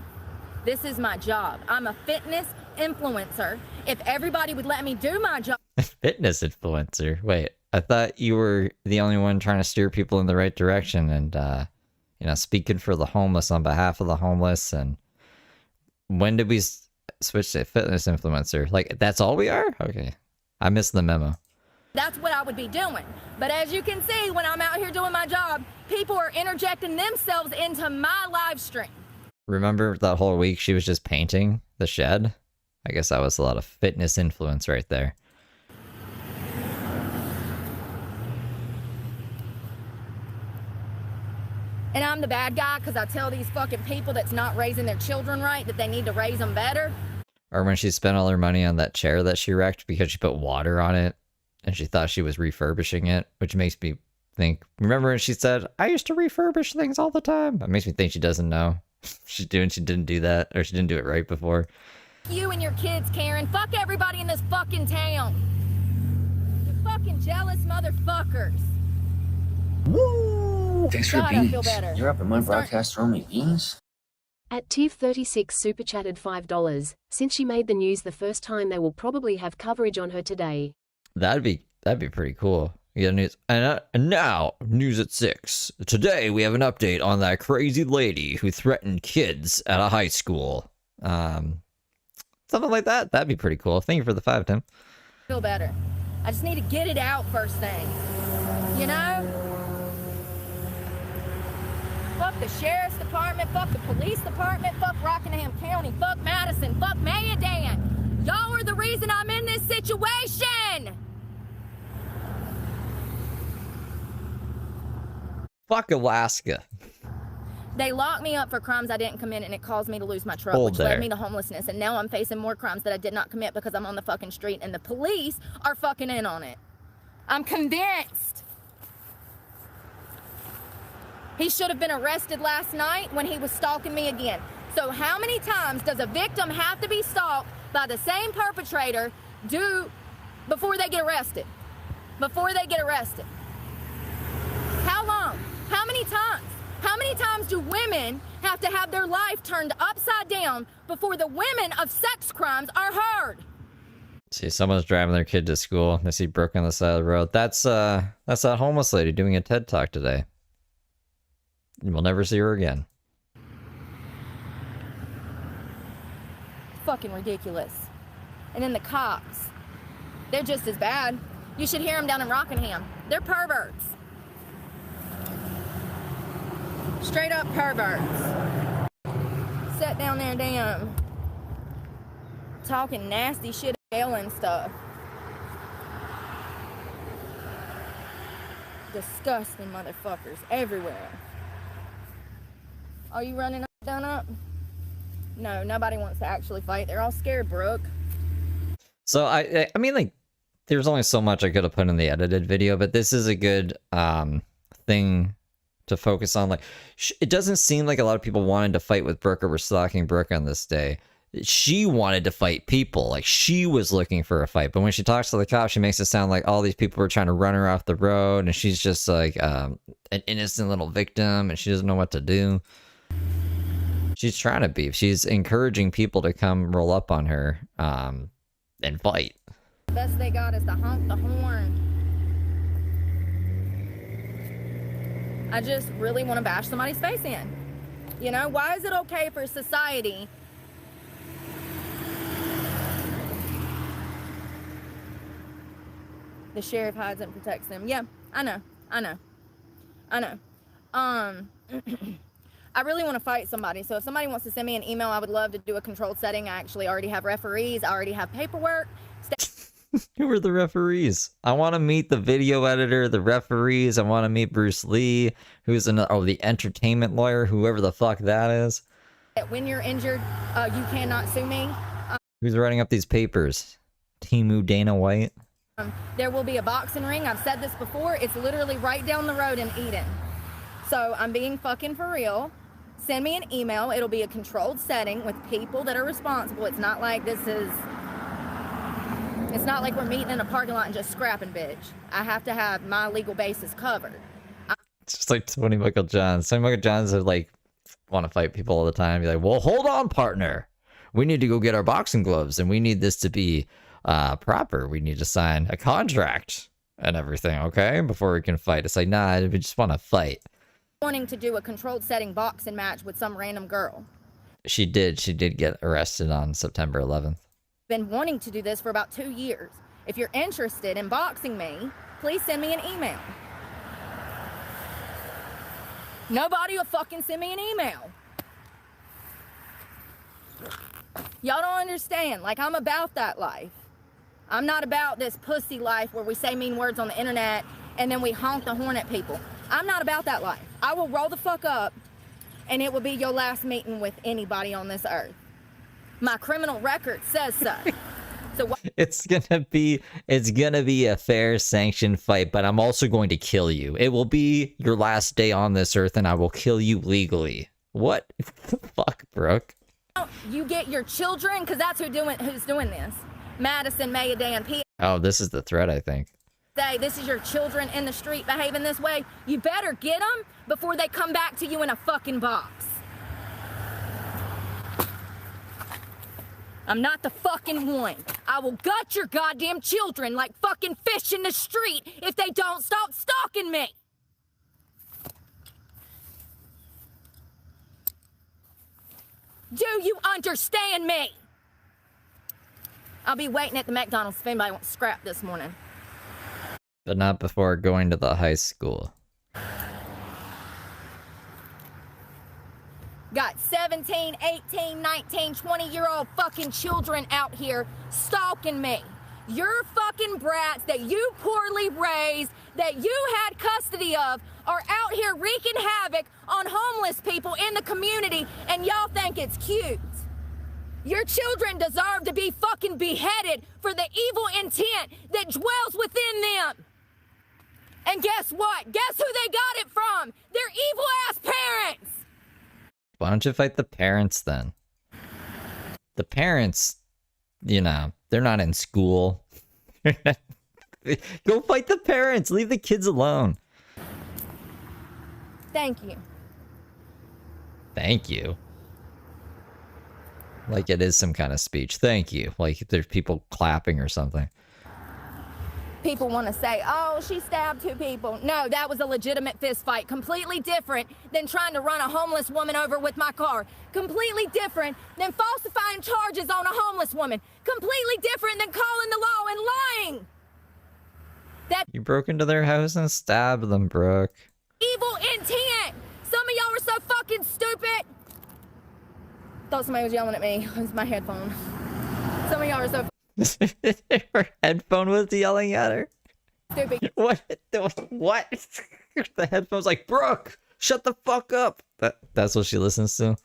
This is my job. I'm a fitness influencer. If everybody would let me do my job. Fitness influencer? Wait, I thought you were the only one trying to steer people in the right direction and, speaking for the homeless on behalf of the homeless. And when did we switch to fitness influencer? Like, that's all we are? Okay. I missed the memo. That's what I would be doing. But as you can see, when I'm out here doing my job, people are interjecting themselves into my live stream. Remember that whole week she was just painting the shed? I guess that was a lot of fitness influence right there. And I'm the bad guy because I tell these fucking people that's not raising their children right that they need to raise them better. Or when she spent all her money on that chair that she wrecked because she put water on it and she thought she was refurbishing it, which makes me think, remember when she said, I used to refurbish things all the time? That makes me think she doesn't know. She didn't do that, or she didn't do it right before. You and your kids, Karen. Fuck everybody in this fucking town. You fucking jealous motherfuckers. Woo! Thanks for God, I beans. feel better. You're up in my broadcast room, beans. At Tiv36 super chatted $5. Since she made the news the first time, they will probably have coverage on her today. That'd be pretty cool. You get news, and now news at 6. Today we have an update on that crazy lady who threatened kids at a high school. Something like that. That'd be pretty cool. Thank you for the 5, Tim. Feel better. I just need to get it out first thing. You know? Fuck the sheriff's department, fuck the police department, fuck Rockingham County, fuck Madison, fuck Mayadan. Y'all are the reason I'm in this situation. Fuck Alaska. They locked me up for crimes I didn't commit, and it caused me to lose my truck, Hold which there. led me to homelessness. And now I'm facing more crimes that I did not commit because I'm on the fucking street, and the police are fucking in on it. I'm convinced. He should have been arrested last night when he was stalking me again. So how many times does a victim have to be stalked by the same perpetrator before they get arrested? Before they get arrested. How long? How many times? How many times do women have to have their life turned upside down before the women of sex crimes are heard? See, someone's driving their kid to school. They see Brooke on the side of the road. That's that homeless lady doing a TED Talk today. We'll never see her again. Fucking ridiculous. And then the cops, they're just as bad. You should hear them down in Rockingham. They're perverts. Straight up perverts. Sat down there damn talking nasty shit, and stuff. Disgusting motherfuckers everywhere. Are you running up, down up? No, nobody wants to actually fight. They're all scared, Brooke. So I mean, like, there's only so much I could have put in the edited video, but this is a good thing to focus on. Like, it doesn't seem like a lot of people wanted to fight with Brooke or were stalking Brooke on this day. She wanted to fight people. Like, she was looking for a fight. But when she talks to the cops, she makes it sound like all these people were trying to run her off the road, and she's just like an innocent little victim, and she doesn't know what to do. She's trying to be. She's encouraging people to come roll up on her and fight. The best they got is to honk the horn. I just really want to bash somebody's face in. You know, why is it okay for society the sheriff hides and protects them? Yeah, I know. I really want to fight somebody, so if somebody wants to send me an email, I would love to do a controlled setting. I actually already have referees. I already have paperwork. Who are the referees? I want to meet the video editor, the referees. I want to meet Bruce Lee, who's the entertainment lawyer, whoever the fuck that is. When you're injured, you cannot sue me. Who's writing up these papers? Timu Dana White? There will be a boxing ring. I've said this before. It's literally right down the road in Eden. So I'm being fucking for real. Send me an email. It'll be a controlled setting with people that are responsible. It's not like it's not like we're meeting in a parking lot and just scrapping, bitch. I have to have my legal bases covered. It's just like Tony Michael Johns. Tony Michael Johns are like, want to fight people all the time. Be like, well, hold on, partner. We need to go get our boxing gloves, and we need this to be proper. We need to sign a contract and everything, okay? Before we can fight. It's like, nah, we just want to fight. Wanting to do a controlled setting boxing match with some random girl. She did get arrested on September 11th. Been wanting to do this for about 2 years. If you're interested in boxing me, please send me an email. Nobody will fucking send me an email. Y'all don't understand. Like, I'm about that life. I'm not about this pussy life where we say mean words on the internet and then we honk the horn at people. I'm not about that life. I will roll the fuck up and it will be your last meeting with anybody on this earth. My criminal record says so. So It's gonna be a fair sanctioned fight, but I'm also going to kill you. It will be your last day on this earth, and I will kill you legally. What the fuck, Brooke? you get your children, because that's who's doing this. Madison, Mayadan, P. Oh, this is the threat, I think. Say this is your children in the street behaving this way. You better get them before they come back to you in a fucking box. I'm not the fucking one. I will gut your goddamn children like fucking fish in the street if they don't stop stalking me. Do you understand me? I'll be waiting at the McDonald's if anybody wants scrap this morning. But not before going to the high school. Got 17, 18, 19, 20-year-old fucking children out here stalking me. Your fucking brats that you poorly raised, that you had custody of, are out here wreaking havoc on homeless people in the community, and y'all think it's cute. Your children deserve to be fucking beheaded for the evil intent that dwells within them. And guess what? Guess who they got it from? Their evil-ass parents! Why don't you fight the parents then? The parents, you know, they're not in school. Go fight the parents. Leave the kids alone. Thank you. Thank you. Like it is some kind of speech. Thank you. Like there's people clapping or something. People want to say, oh, she stabbed 2 people. No, that was a legitimate fist fight. Completely different than trying to run a homeless woman over with my car. Completely different than falsifying charges on a homeless woman. Completely different than calling the law and lying. That You broke into their house and stabbed them, Brooke. evil intent. Some of y'all are so fucking stupid. Thought somebody was yelling at me. It was my headphone. Some of y'all are so Her headphone was yelling at her. stupid. What? What? The headphone's like, Brooke, shut the fuck up. That's what she listens to.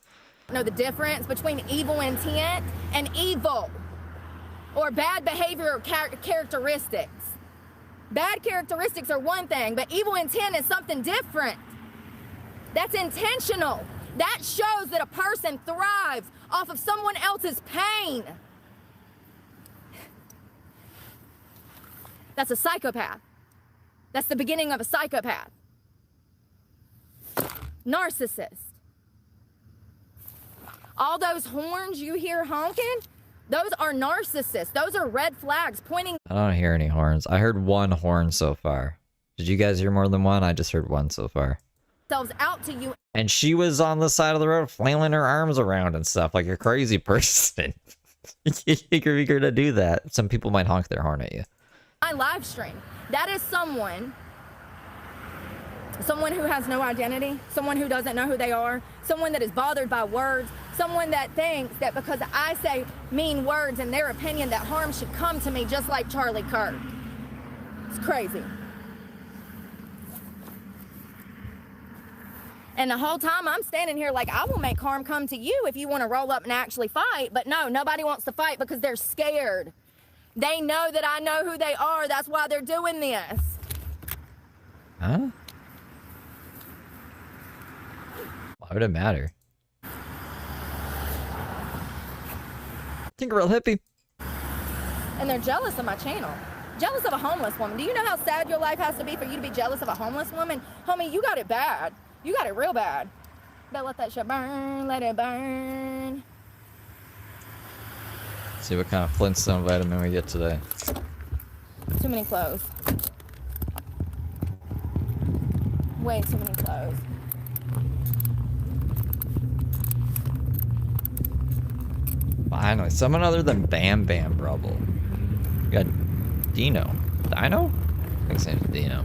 Know the difference between evil intent and evil, or bad behavior or characteristics. Bad characteristics are one thing, but evil intent is something different. That's intentional. That shows that a person thrives off of someone else's pain. That's a psychopath. That's the beginning of a psychopath. Narcissist. All those horns you hear honking, those are narcissists. Those are red flags pointing I don't hear any horns. I heard one horn so far. Did you guys hear more than one? I just heard one so far. themselves out to you. And she was on the side of the road flailing her arms around and stuff like a crazy person. You're gonna do that. Some people might honk their horn at you. My live stream. That is someone who has no identity, someone who doesn't know who they are, someone that is bothered by words, someone that thinks that because I say mean words in their opinion that harm should come to me, just like Charlie Kirk. It's crazy. And the whole time I'm standing here like, I will make harm come to you if you want to roll up and actually fight. But no, nobody wants to fight because they're scared. They know that I know who they are. That's why they're doing this. Huh? Why would it matter? Tinkerbell hippie. And they're jealous of my channel. Jealous of a homeless woman. Do you know how sad your life has to be for you to be jealous of a homeless woman? Homie, you got it bad. You got it real bad. Better let that shit burn. Let it burn. See what kind of Flintstone vitamin we get today. Too many clothes. Way too many clothes. Finally, someone other than Bam Bam Rubble. We got Dino. Dino? I think his name's Dino.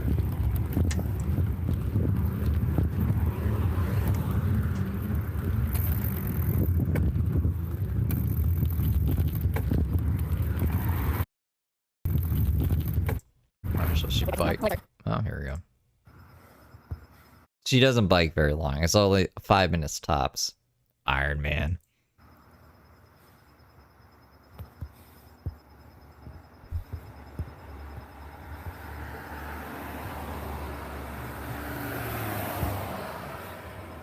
So she bike. Oh, here we go. She doesn't bike very long. It's only 5 minutes tops. Iron Man.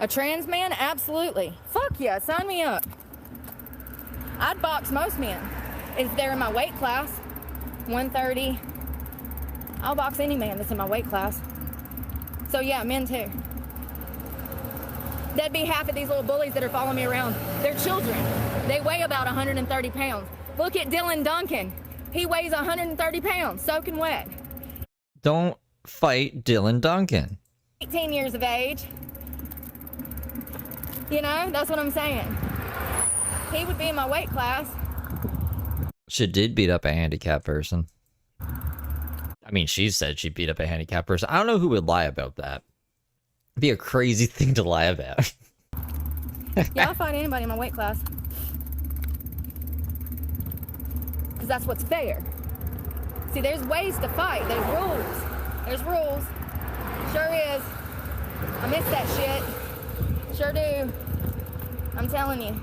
A trans man? Absolutely. Fuck yeah, sign me up. I'd box most men if they're in my weight class. 130. I'll box any man that's in my weight class. So yeah, men too. That'd be half of these little bullies that are following me around. They're children. They weigh about 130 pounds. Look at Dylan Duncan. He weighs 130 pounds, soaking wet. Don't fight Dylan Duncan. 18 years of age. You know, that's what I'm saying. He would be in my weight class. She did beat up a handicapped person. I mean, she said she beat up a handicapped person. I don't know who would lie about that. It'd be a crazy thing to lie about. Yeah, I'll fight anybody in my weight class. Because that's what's fair. See, there's ways to fight. There's rules. There's rules. Sure is. I miss that shit. Sure do. I'm telling you.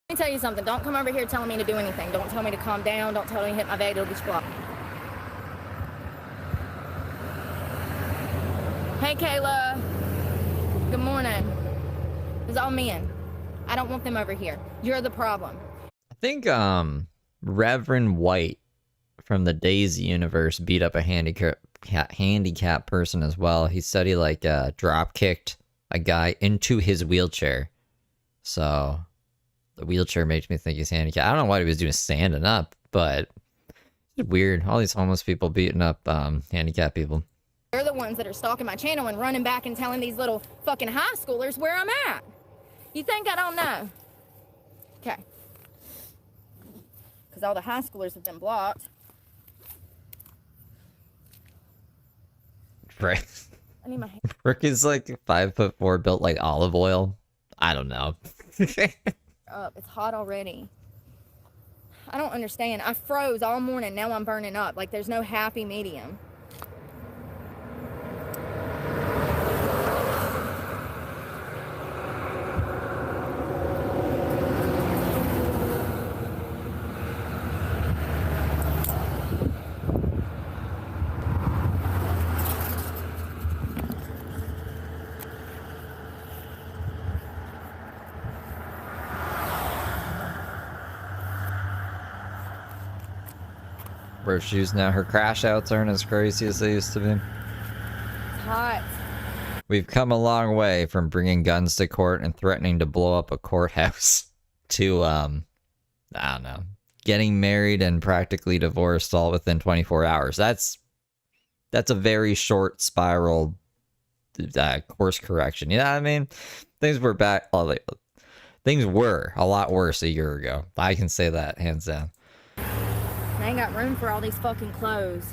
Let me tell you something. Don't come over here telling me to do anything. Don't tell me to calm down. Don't tell me to hit my vagal. It'll be blocked. Hey, Kayla. Good morning. It's all men. I don't want them over here. You're the problem. I think Reverend White from the Daisy universe beat up a handicapped person as well. He said he like drop kicked a guy into his wheelchair. So the wheelchair makes me think he's handicapped. I don't know what he was doing standing up, but it's weird. All these homeless people beating up handicapped people. They're the ones that are stalking my channel and running back and telling these little fucking high schoolers where I'm at. You think I don't know? Okay. Because all the high schoolers have been blocked. Right. I need my Brooke is like 5'4", built like olive oil. I don't know. up. It's hot already. I don't understand. I froze all morning. Now I'm burning up. Like there's no happy medium. Where she's now, her crash outs aren't as crazy as they used to be. It's hot. We've come a long way from bringing guns to court and threatening to blow up a courthouse to, I don't know, getting married and practically divorced all within 24 hours. That's a very short spiral course correction. You know what I mean? Things were things were a lot worse a year ago. I can say that hands down. I ain't got room for all these fucking clothes.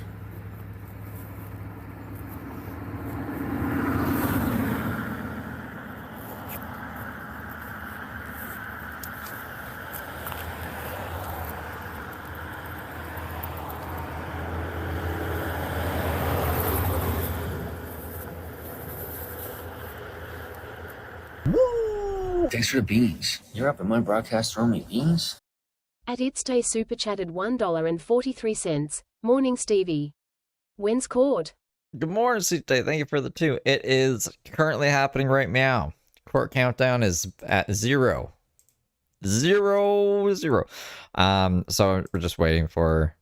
Woo! Thanks for the beans. You're up in my broadcast throwing me beans? At It's Day Super Chatted $1.43. Morning, Stevie. When's court? Good morning, CJ. Thank you for the 2. It is currently happening right now. Court countdown is at 0. 0, 0. So we're just waiting for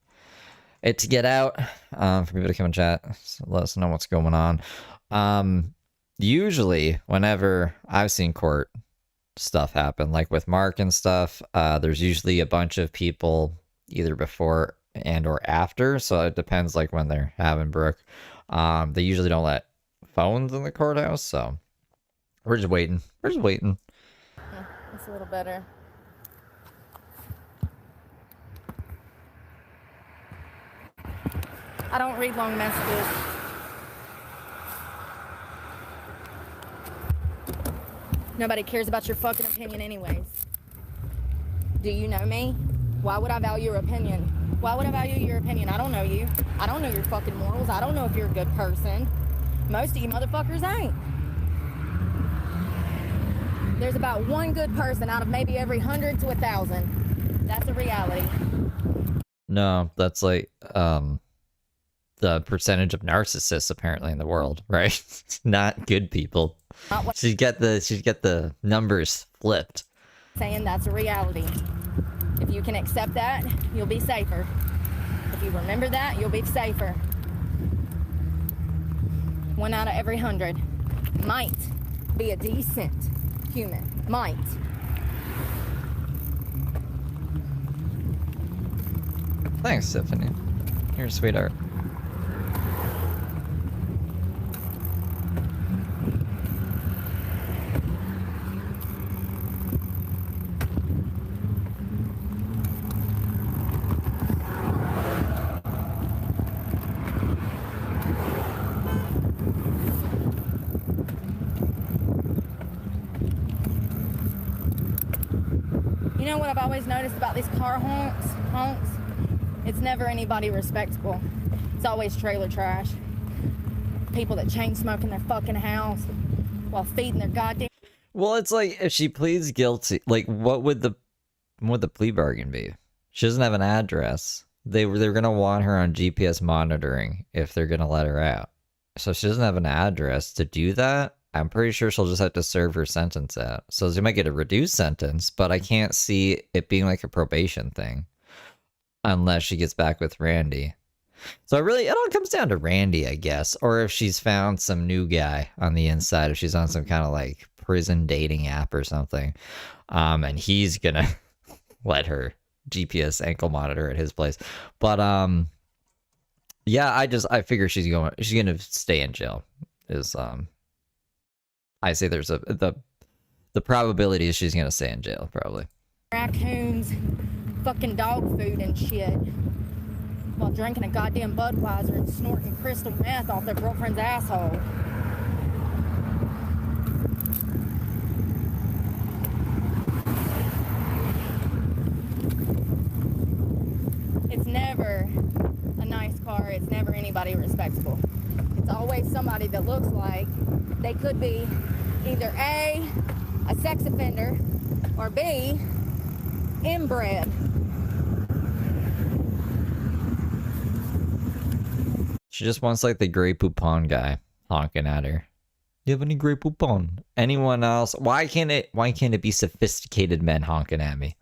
it to get out, for people to come and chat. So let us know what's going on. Usually, whenever I've seen court stuff happen, like with Mark and stuff, there's usually a bunch of people either before and or after, so it depends like when they're having Brooke. They usually don't let phones in the courthouse, so we're just waiting. Yeah, it's a little better. I don't read long messages. Nobody cares about your fucking opinion anyways. Do you know me? Why would I value your opinion? Why would I value your opinion? I don't know you. I don't know your fucking morals. I don't know if you're a good person. Most of you motherfuckers ain't. There's about one good person out of maybe every 100 to 1,000. That's a reality. No, that's like the percentage of narcissists apparently in the world, right? Not good people. She's got the numbers flipped. Saying that's a reality. If you can accept that, you'll be safer. If you remember that, you'll be safer. 1 out of every 100 might be a decent human. Might. Thanks, Tiffany. You're a sweetheart. You know what I've always noticed about these car honks? It's never anybody respectable. It's always trailer trash. People that chain smoke in their fucking house while feeding their goddamn... Well, it's like, if she pleads guilty, like, what would the plea bargain be? She doesn't have an address. They're gonna want her on GPS monitoring if they're gonna let her out. So if she doesn't have an address to do that, I'm pretty sure she'll just have to serve her sentence out. So she might get a reduced sentence, but I can't see it being like a probation thing. Unless she gets back with Randy. So it all comes down to Randy, I guess. Or if she's found some new guy on the inside, if she's on some kind of like prison dating app or something. And he's gonna let her GPS ankle monitor at his place. But yeah, I figure she's gonna stay in jail. I say there's the probability is she's gonna stay in jail, probably. Raccoons, fucking dog food and shit, while drinking a goddamn Budweiser and snorting crystal meth off their girlfriend's asshole. It's never a nice car. It's never anybody respectable. It's always somebody that looks like they could be either A, a sex offender, or B, inbred. She just wants like the Grey Poupon guy honking at her. Do you have any Grey Poupon? Anyone else? Why can't it be sophisticated men honking at me?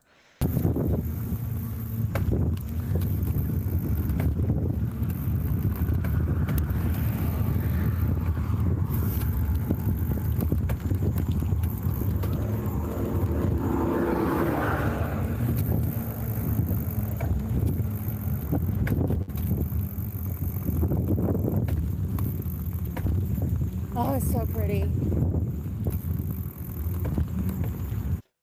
Oh, it's so pretty.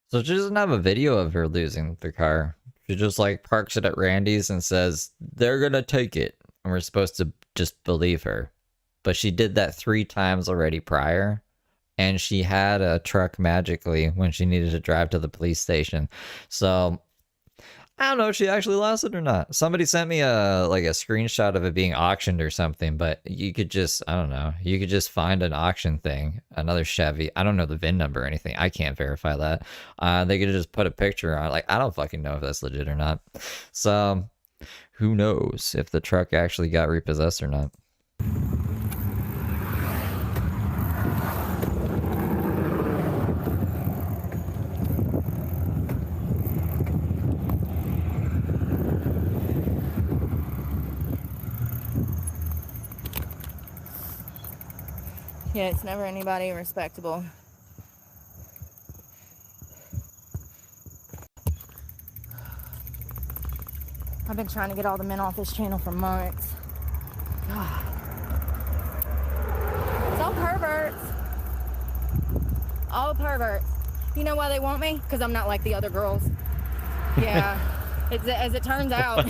So she doesn't have a video of her losing the car. She just like parks it at Randy's and says, they're gonna take it. And we're supposed to just believe her. But she did that 3 times already prior. And she had a truck magically when she needed to drive to the police station. So I don't know if she actually lost it or not. Somebody sent me a screenshot of it being auctioned or something, but you could just, I don't know, you could just find an auction thing, another Chevy. I don't know the VIN number or anything. I can't verify that. They could just put a picture on, like, I don't fucking know if that's legit or not. So who knows if the truck actually got repossessed or not. Yeah, it's never anybody respectable. I've been trying to get all the men off this channel for months. God. It's all perverts. All perverts. You know why they want me? Because I'm not like the other girls. Yeah. As it turns out,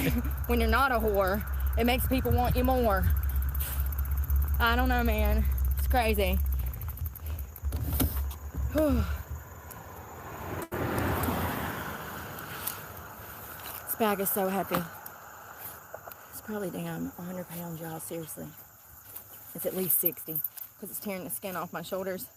when you're not a whore, it makes people want you more. I don't know, man. It's crazy. Whew. This bag is so heavy. probably damn 100 pounds, y'all, seriously. It's at least 60, because it's tearing the skin off my shoulders.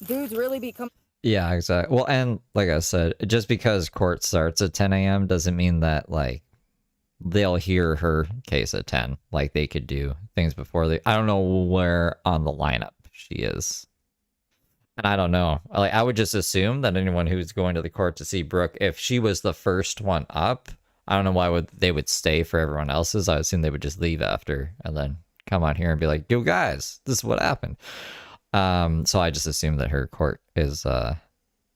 Dudes really become... Yeah, exactly. Well, and like I said, just because court starts at 10 a.m. doesn't mean that, like, they'll hear her case at 10. Like, they could do things before they... I don't know where on the lineup she is. And I don't know. Like, I would just assume that anyone who's going to the court to see Brooke, if she was the first one up, I don't know why they would stay for everyone else's. I assume they would just leave after and then come on here and be like, yo, guys, this is what happened. So I just assume that her court is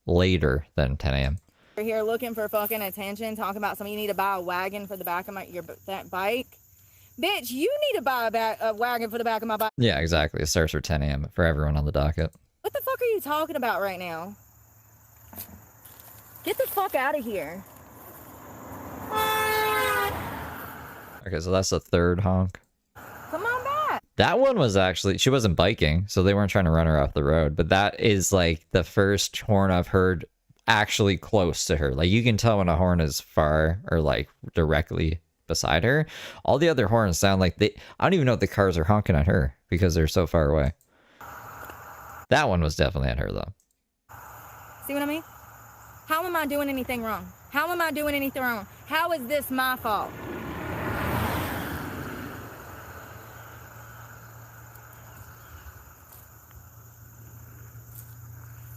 later than 10 a.m. You're here looking for fucking attention, talking about something. You need to buy a wagon for the back of that bike. Bitch, you need to buy a wagon for the back of my bike. Yeah, exactly. It starts for 10 a.m. for everyone on the docket. What the fuck are you talking about right now? Get the fuck out of here. Okay, so that's the third honk. Come on back. That one was actually, she wasn't biking, so they weren't trying to run her off the road. But that is like the first horn I've heard actually close to her. Like, you can tell when a horn is far or like directly beside her. All the other horns sound like I don't even know if the cars are honking at her because they're so far away. That one was definitely at her though. See what I mean? How am I doing anything wrong? How am I doing anything wrong? How is this my fault?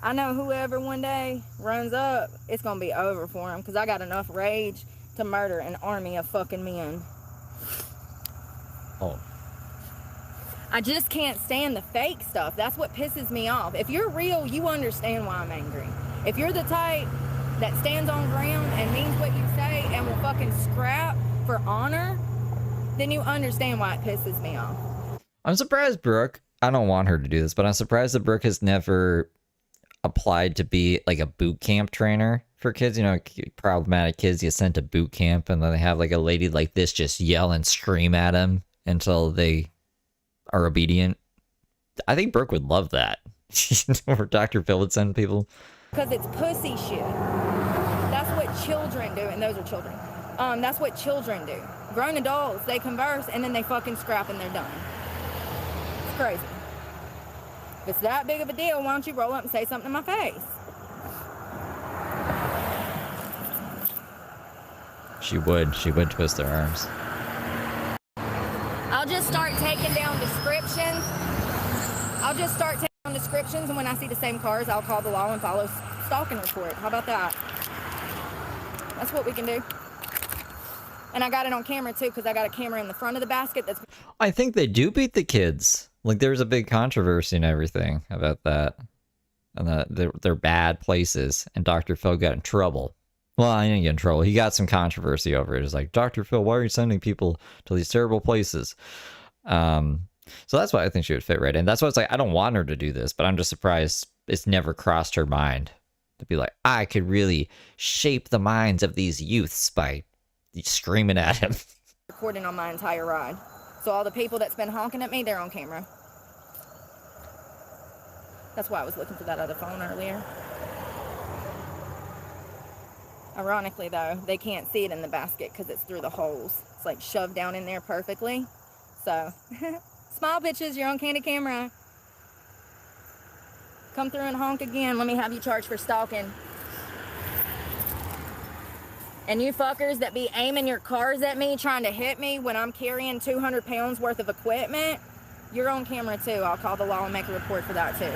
I know whoever one day runs up, it's gonna be over for him, because I got enough rage to murder an army of fucking men. Oh. I just can't stand the fake stuff. That's what pisses me off. If you're real, you understand why I'm angry. If you're the type that stands on ground and means what you say and will fucking scrap for honor, then you understand why it pisses me off. I'm surprised Brooke, I don't want her to do this, but I'm surprised that Brooke has never applied to be like a boot camp trainer for kids. You know, problematic kids get sent to boot camp and then they have like a lady like this just yell and scream at them until they are obedient. I think Brooke would love that. Or Dr. Phil would send people. Because it's pussy shit. That's what children do, and those are children. That's what children do. Grown adults, they converse and then they fucking scrap and they're done. It's crazy. If it's that big of a deal, why don't you roll up and say something to my face? She would twist her arms. I'll just start taking down descriptions. And when I see the same cars, I'll call the law and file a stalking report. How about that? That's what we can do. And I got it on camera too, because I got a camera in the front of the basket that's... I think they do beat the kids. Like, there's a big controversy and everything about that. And that they're bad places. And Dr. Phil got in trouble. Well, I didn't get in trouble. He got some controversy over it. It's like, Dr. Phil, why are you sending people to these terrible places? So that's why I think she would fit right in. That's why it's like, I don't want her to do this, but I'm just surprised it's never crossed her mind to be like, I could really shape the minds of these youths by screaming at him. Recording on my entire ride. So all the people that's been honking at me, they're on camera. That's why I was looking for that other phone earlier. Ironically, though, they can't see it in the basket because it's through the holes. It's like shoved down in there perfectly. So, smile, bitches, you're on candid camera. Come through and honk again. Let me have you charged for stalking. And you fuckers that be aiming your cars at me, trying to hit me when I'm carrying 200 pounds worth of equipment, you're on camera too. I'll call the law and make a report for that too.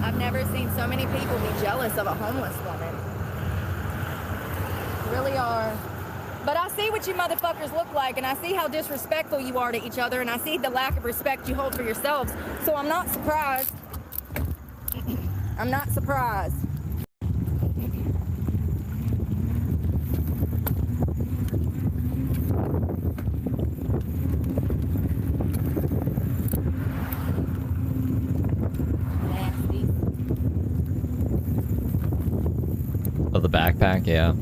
I've never seen so many people be jealous of a homeless woman. Really are. But I see what you motherfuckers look like, and I see how disrespectful you are to each other, and I see the lack of respect you hold for yourselves. So I'm not surprised. I'm not surprised. Oh, the backpack, yeah.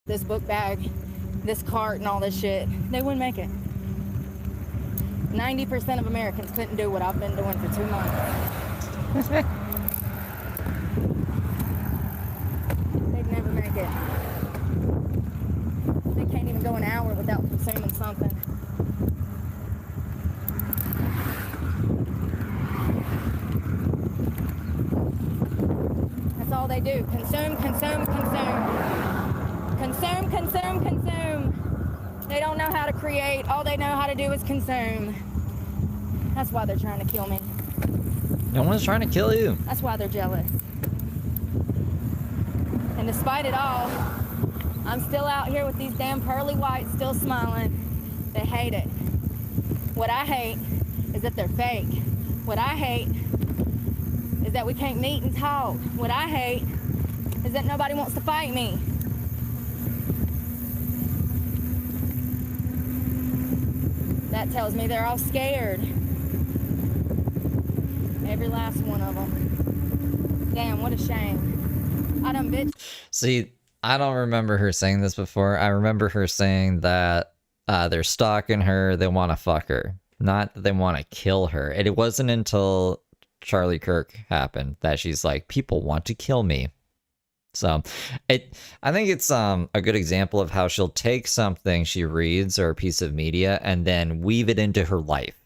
this book bag, this cart, and all this shit, they wouldn't make it. 90% of Americans couldn't do what I've been doing for 2 months. They'd never make it. They can't even go an hour without consuming something. That's all they do. Consume, consume, consume. Consume, consume, consume. They don't know how to create. All they know how to do is consume. That's why they're trying to kill me. No one's trying to kill you. That's why they're jealous. And despite it all, I'm still out here with these damn pearly whites still smiling. They hate it. What I hate is that they're fake. What I hate is that we can't meet and talk. What I hate is that nobody wants to fight me. That tells me they're all scared. Every last one of them. Damn, what a shame. I done bitch. See, I don't remember her saying this before. I remember her saying that they're stalking her, they want to fuck her. Not that they want to kill her. And it wasn't until Charlie Kirk happened that she's like, people want to kill me. So I think it's a good example of how she'll take something she reads or a piece of media and then weave it into her life.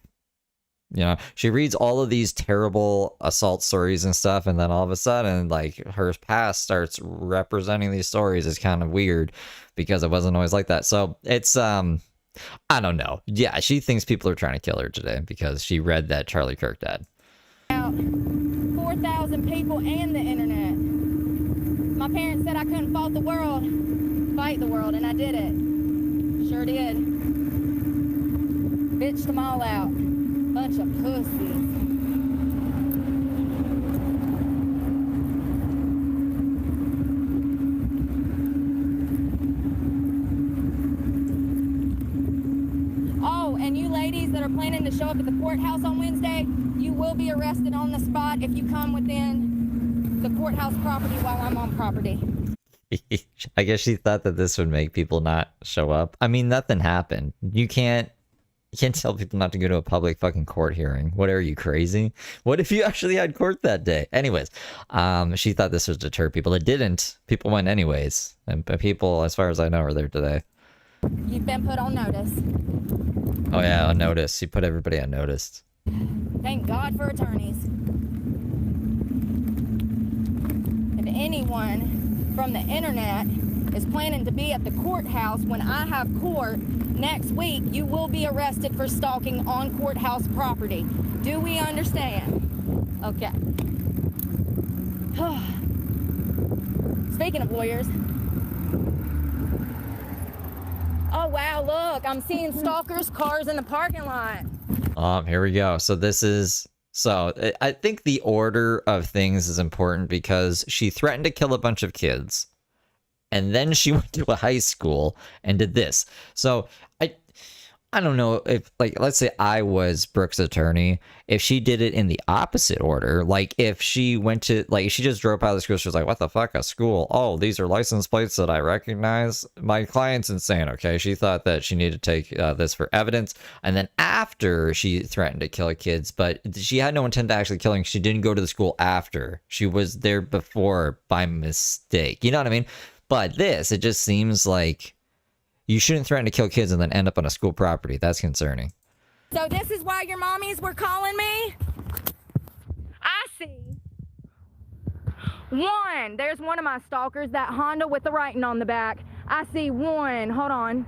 You know, she reads all of these terrible assault stories and stuff, and then all of a sudden, like, her past starts representing these stories. Is kind of weird because it wasn't always like that. So it's, I don't know. Yeah, she thinks people are trying to kill her today because she read that Charlie Kirk died. 4,000 people and the internet. My parents said I couldn't fight the world, and I did it. Sure did. Bitched them all out. Bunch of pussies. Oh, and you ladies that are planning to show up at the courthouse on Wednesday, you will be arrested on the spot if you come within the courthouse property while I'm on property. I guess she thought that this would make people not show up. I mean, nothing happened. You can't tell people not to go to a public fucking court hearing. What, are you crazy? What if you actually had court that day? Anyways, she thought this would deter people. It didn't. People went anyways. And people, as far as I know, are there today. You've been put on notice. Oh yeah, on notice. You put everybody on notice. Thank God for attorneys. If anyone from the internet is planning to be at the courthouse when I have court next week, you will be arrested for stalking on courthouse property. Do we understand? Okay. Speaking of lawyers. Oh, wow, look, I'm seeing stalkers' cars in the parking lot. Here we go. So this is... So I think the order of things is important because she threatened to kill a bunch of kids. And then she went to a high school and did this. So I don't know if, like, let's say I was Brooke's attorney, if she did it in the opposite order, like if she went to, like, she just drove out of the school, she was like, what the fuck, a school? Oh, these are license plates that I recognize. My client's insane, okay? She thought that she needed to take this for evidence. And then after she threatened to kill kids, but she had no intent to actually killing. She didn't go to the school after. She was there before by mistake. You know what I mean? But this, it just seems like you shouldn't threaten to kill kids and then end up on a school property. That's concerning. So this is why your mommies were calling me? I see. One, there's one of my stalkers, that Honda with the writing on the back. I see one, hold on.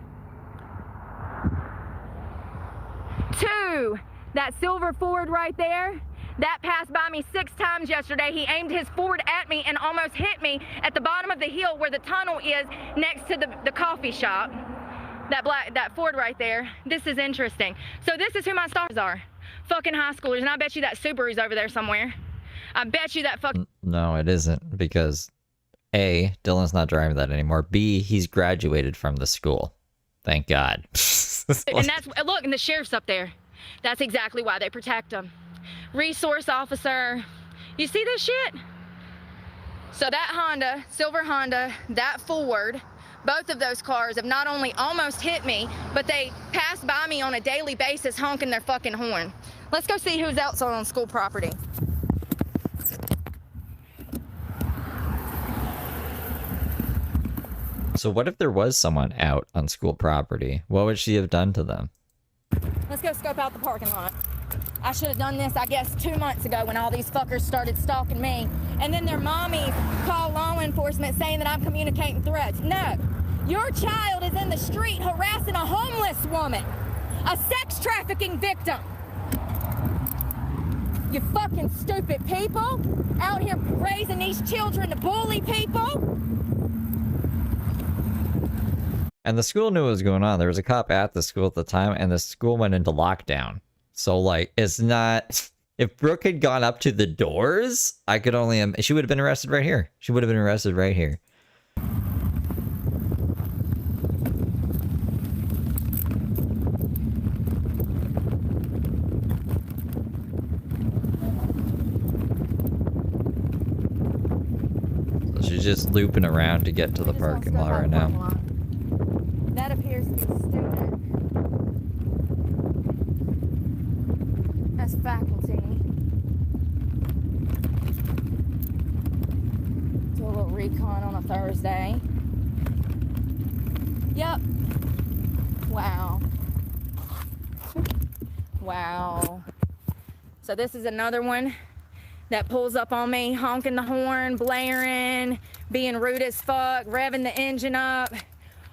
Two, that silver Ford right there. That passed by me 6 times yesterday. He aimed his Ford at me and almost hit me at the bottom of the hill where the tunnel is next to the coffee shop. That Ford right there. This is interesting. So this is who my stalkers are. Fucking high schoolers. And I bet you that Subaru's over there somewhere. I bet you that fucking... No, it isn't, because A, Dylan's not driving that anymore. B, he's graduated from the school. Thank God. And that's... Look, and the sheriff's up there. That's exactly why they protect them. Resource officer. You see this shit? So that Honda, silver Honda, that Ford, Both of those cars have not only almost hit me, but they pass by me on a daily basis honking their fucking horn. Let's go see who's else on school property. So what if there was someone out on school property? What would she have done to them? Let's go scope out the parking lot. I should have done this, I guess, 2 months ago when all these fuckers started stalking me. And then their mommies call law enforcement saying that I'm communicating threats. No, your child is in the street harassing a homeless woman, a sex trafficking victim. You fucking stupid people out here raising these children to bully people. And the school knew what was going on. There was a cop at the school at the time, and the school went into lockdown. So, like, it's not... If Brooke had gone up to the doors, I could only... She would have been arrested right here. She would have been arrested right here. So she's just looping around to get to the parking lot right now. That appears to be a student. That's faculty. Do a little recon on a Thursday. Yep. Wow. Wow. So this is another one that pulls up on me, honking the horn, blaring, being rude as fuck, revving the engine up.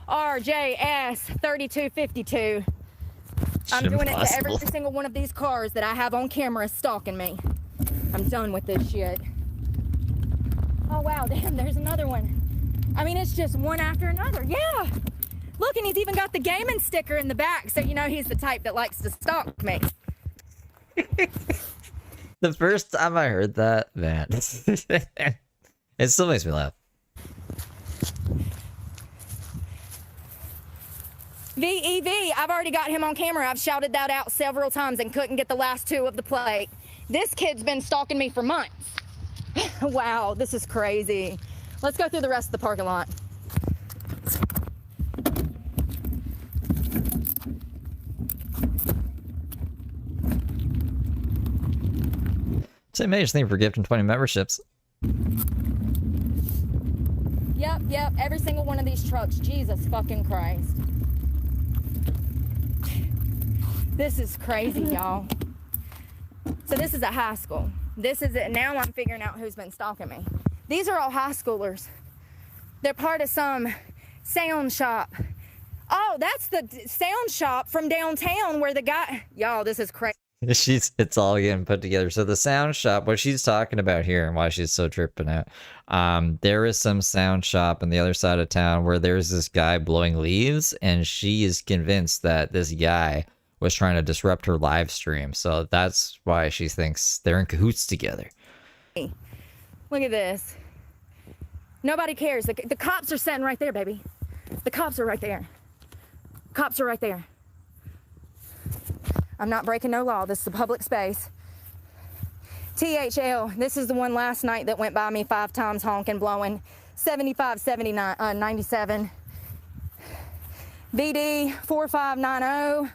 RJS 3252. I'm doing it to every single one of these cars that I have on camera stalking me. I'm done with this shit. Oh wow, damn, there's another one. I mean, it's just one after another. Yeah. Look, and he's even got the gaming sticker in the back, so you know he's the type that likes to stalk me. The first time I heard that, man, it still makes me laugh. VEV, I've already got him on camera. I've shouted that out several times and couldn't get the last two of the plate. This kid's been stalking me for months. Wow, this is crazy. Let's go through the rest of the parking lot. Say major thing for gifting 20 memberships. Yep, every single one of these trucks. Jesus fucking Christ. This is crazy, y'all. So this is a high school. This is it. Now I'm figuring out who's been stalking me. These are all high schoolers. They're part of some sound shop. Oh, that's the sound shop from downtown where the guy... Y'all, this is crazy. It's all getting put together. So the sound shop, what she's talking about here and why she's so tripping out, there is some sound shop on the other side of town where there's this guy blowing leaves, and she is convinced that this guy was trying to disrupt her live stream. So that's why she thinks they're in cahoots together. Look at this. Nobody cares. The cops are sitting right there, baby. The cops are right there. Cops are right there. I'm not breaking no law. This is a public space. THL, this is the one last night that went by me 5 times honking, blowing. 75, 79, 97. VD 4590.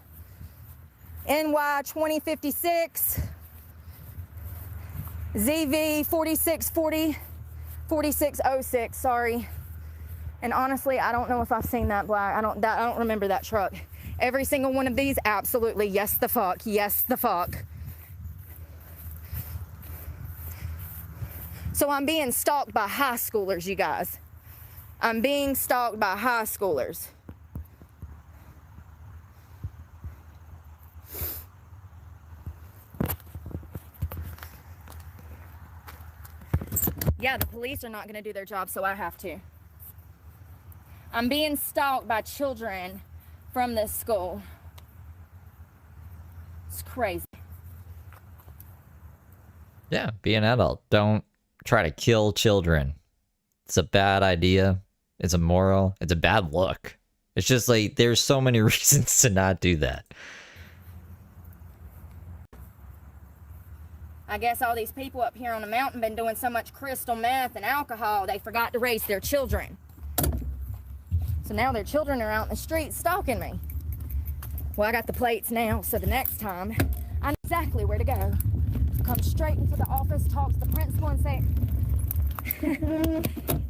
NY 2056. ZV 4640. 4606, sorry. And honestly, I don't know if I've seen that black. I don't remember that truck. Every single one of these, absolutely, yes the fuck, yes the fuck. So I'm being stalked by high schoolers, you guys. I'm being stalked by high schoolers. Yeah, the police are not going to do their job, so I have to. I'm being stalked by children from this school. It's crazy. Yeah, be an adult. Don't try to kill children. It's a bad idea. It's immoral. It's a bad look. It's just like, there's so many reasons to not do that. I guess all these people up here on the mountain been doing so much crystal meth and alcohol, they forgot to raise their children. So now their children are out in the street stalking me. Well, I got the plates now, so the next time, I know exactly where to go. Come straight into the office, talk to the principal, and say,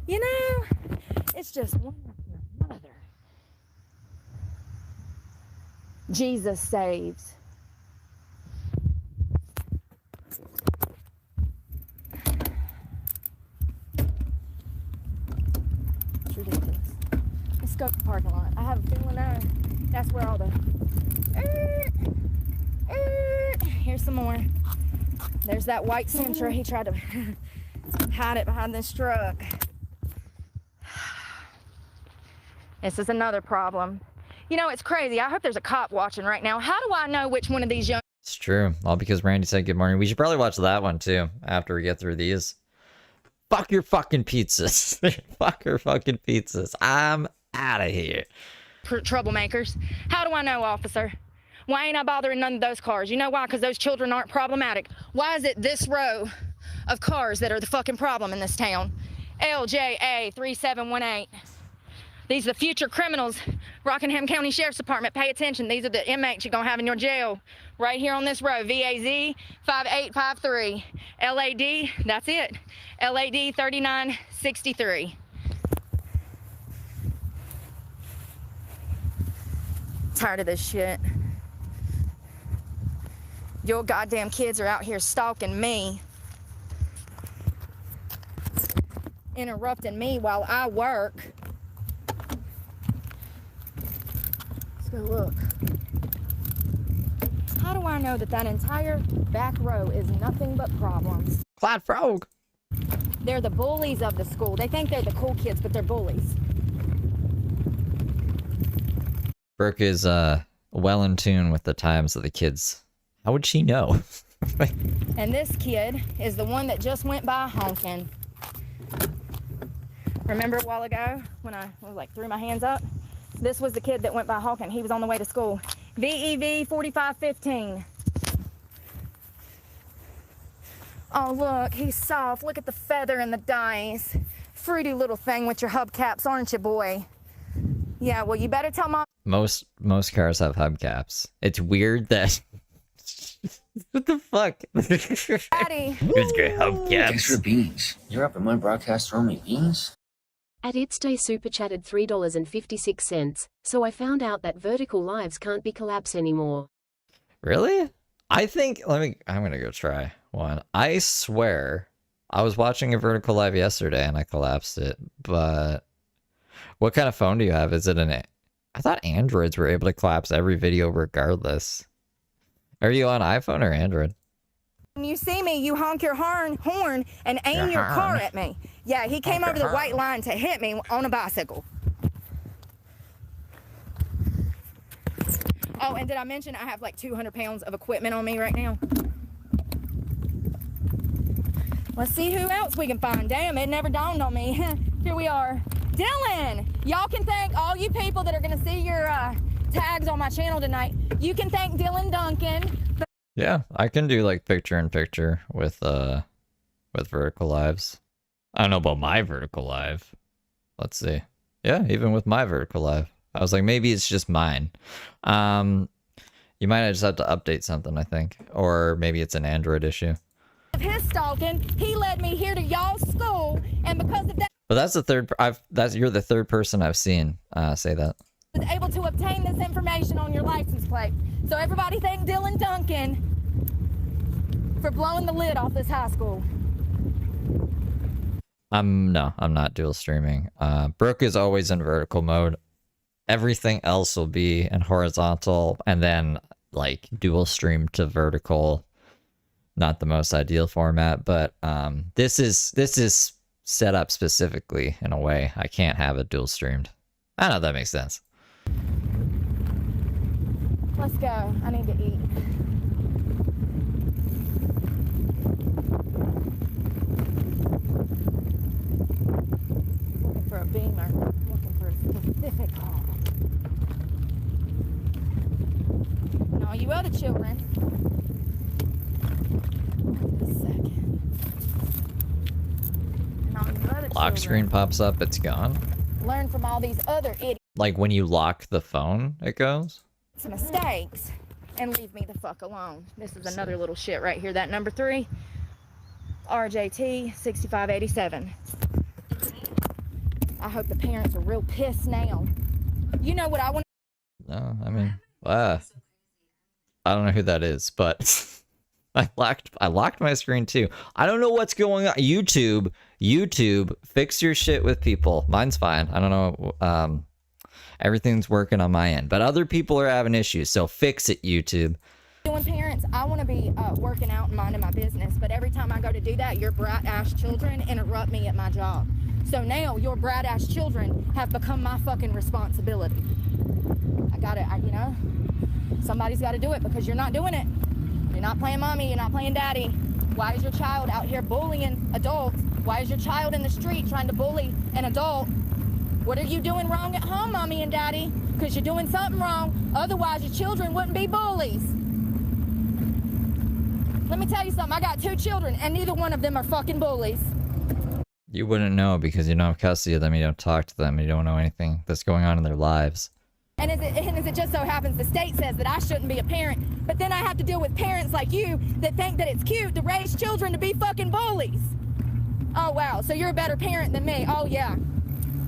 you know, it's just one of your mother. Jesus saves. It's ridiculous. Let's go to the parking lot. I have a feeling that's where all the... Here's some more. There's that white Sentra. He tried to hide it behind this truck. This is another problem. You know, it's crazy. I hope there's a cop watching right now. How do I know which one of these young... It's true. All because Randy said good morning. We should probably watch that one too after we get through these. Fuck your fucking pizzas. Fuck your fucking pizzas. I'm out of here. Troublemakers. How do I know, officer? Why ain't I bothering none of those cars? You know why? Because those children aren't problematic. Why is it this row of cars that are the fucking problem in this town? LJA 3718. These are the future criminals. Rockingham County Sheriff's Department, pay attention. These are the inmates you're gonna have in your jail. Right here on this row, VAZ 5853. LAD, that's it. LAD 3963. Tired of this shit. Your goddamn kids are out here stalking me. Interrupting me while I work. Let's go look. How do I know that that entire back row is nothing but problems? Clyde Frog. They're the bullies of the school. They think they're the cool kids, but they're bullies. Brooke is well in tune with the times of the kids. How would she know? And this kid is the one that just went by honking. Remember a while ago when I was like threw my hands up? This was the kid that went by honking. He was on the way to school. VEV 4515. Oh, look, he's soft. Look at the feather and the dice. Fruity little thing with your hubcaps, aren't you, boy? Yeah, well, you better tell Mom. Most cars have hubcaps. It's weird that... What the fuck? Daddy. It's great hubcaps. Thanks for the beans. You're up in my broadcast throwing me beans? At It's Day super chatted $3.56, so I found out that vertical lives can't be collapsed anymore. Really? I think, I'm gonna go try one. I swear, I was watching a vertical live yesterday and I collapsed it, but what kind of phone do you have? Is it I thought Androids were able to collapse every video regardless. Are you on iPhone or Android? When you see me, you honk your horn and aim your car at me. Yeah, he came over the white line to hit me on a bicycle. Oh, and did I mention I have like 200 pounds of equipment on me right now? Let's see who else we can find. Damn, it never dawned on me. Here we are. Dylan! Y'all can thank all you people that are going to see your tags on my channel tonight. You can thank Dylan Duncan. Yeah, I can do like picture-in-picture with vertical lives. I don't know about my vertical live. Let's see. Yeah, even with my vertical live. I was like, maybe it's just mine. You might just have to update something, I think. Or maybe it's an Android issue. His stalking, he led me here to y'all's school, and because of that, but that's the third. You're the third person I've seen say that. I was able to obtain this information on your license plate. So everybody thank Dylan Duncan for blowing the lid off this high school. No, I'm not dual streaming. Brooke is always in vertical mode. Everything else will be in horizontal, and then like dual stream to vertical. Not the most ideal format, but this is set up specifically in a way I can't have it dual streamed. I don't know if that makes sense. Let's go. I need to eat. Looking for a Beamer. Looking for a specific home. And all you other children. Lock screen pops up, it's gone. Learn from all these other idiots. Like when you lock the phone, it goes? Some mistakes and leave me the fuck alone. This is another little shit right here. That number 3, RJT 6587. I hope the parents are real pissed now. You know what I want? No, I mean, I don't know who that is, but I locked my screen too. I don't know what's going on. YouTube, fix your shit with people. Mine's fine. I don't know. Everything's working on my end, but other people are having issues, so fix it, YouTube. Doing parents, I want to be working out and minding my business, but every time I go to do that, your brat-ass children interrupt me at my job. So now your brat-ass children have become my fucking responsibility. I gotta, you know, somebody's got to do it because you're not doing it. You're not playing mommy, you're not playing daddy. Why is your child out here bullying adults? Why is your child in the street trying to bully an adult? What are you doing wrong at home, mommy and daddy? Because you're doing something wrong. Otherwise, your children wouldn't be bullies. Let me tell you something. I got 2 children, and neither one of them are fucking bullies. You wouldn't know because you don't have custody of them, you don't talk to them, you don't know anything that's going on in their lives. And as it just so happens, the state says that I shouldn't be a parent, but then I have to deal with parents like you that think that it's cute to raise children to be fucking bullies. Oh, wow. So you're a better parent than me. Oh, yeah.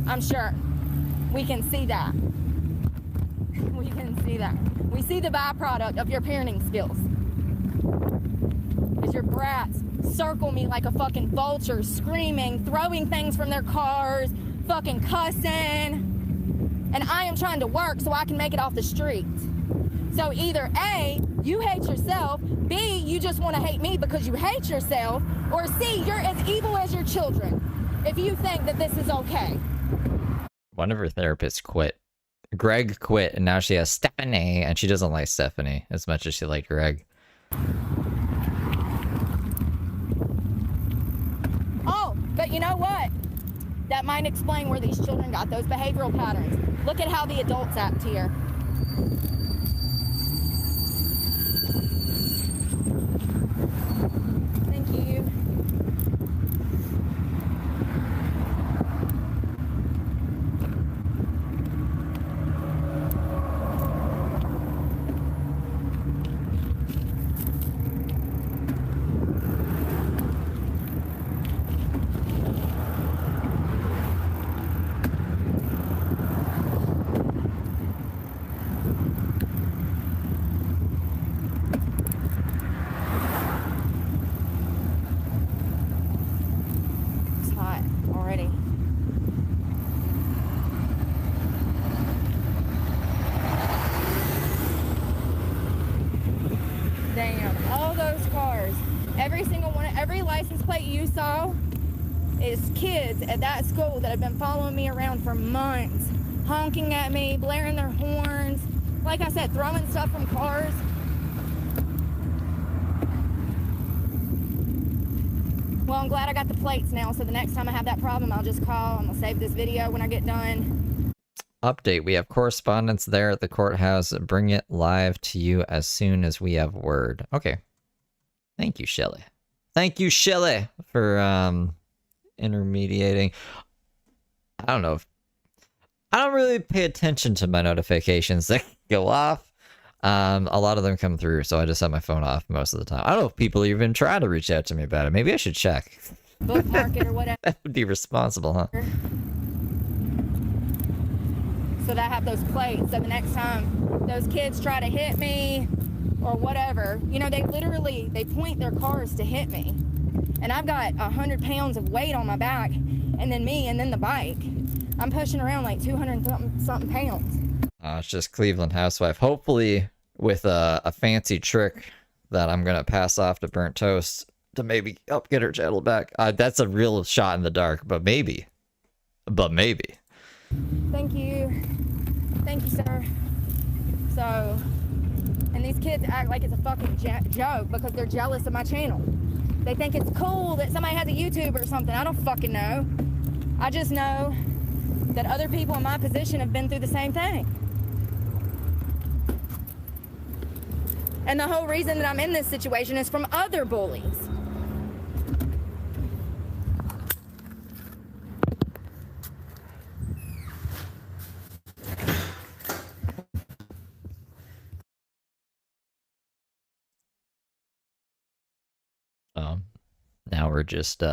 I'm sure. We can see that. We can see that. We see the byproduct of your parenting skills. As your brats circle me like a fucking vulture, screaming, throwing things from their cars, fucking cussing. And I am trying to work so I can make it off the street. So either A, you hate yourself, B, you just want to hate me because you hate yourself, or C, you're as evil as your children if you think that this is okay. One of her therapists quit. Greg quit, and now she has Stephanie, and she doesn't like Stephanie as much as she liked Greg. Oh, but you know what? That might explain where these children got those behavioral patterns. Look at how the adults act here. Thank you. Is kids at that school that have been following me around for months, honking at me, blaring their horns, like I said, throwing stuff from cars. Well, I'm glad I got the plates now, so the next time I have that problem, I'll just call and I'll save this video when I get done. Update, we have correspondence there at the courthouse. Bring it live to you as soon as we have word. Okay. Thank you, Shelly. Thank you, Shelly, for intermediating. I don't know if I don't really pay attention to my notifications that go off. A lot of them come through, so I just have my phone off most of the time. I don't know if people even try to reach out to me about it. Maybe I should check. Bookmark it or whatever. That would be responsible, huh? So that I have those plates, so the next time those kids try to hit me or whatever, you know, they point their cars to hit me. And I've got 100 pounds of weight on my back, and then me, and then the bike. I'm pushing around like 200 something pounds. It's just Cleveland housewife. Hopefully with a fancy trick that I'm going to pass off to Burnt Toast to maybe help get her channel back. That's a real shot in the dark, but maybe. But maybe. Thank you. Thank you, sir. So, and these kids act like it's a fucking joke because they're jealous of my channel. They think it's cool that somebody has a YouTube or something. I don't fucking know. I just know that other people in my position have been through the same thing. And the whole reason that I'm in this situation is from other bullies. So now we're just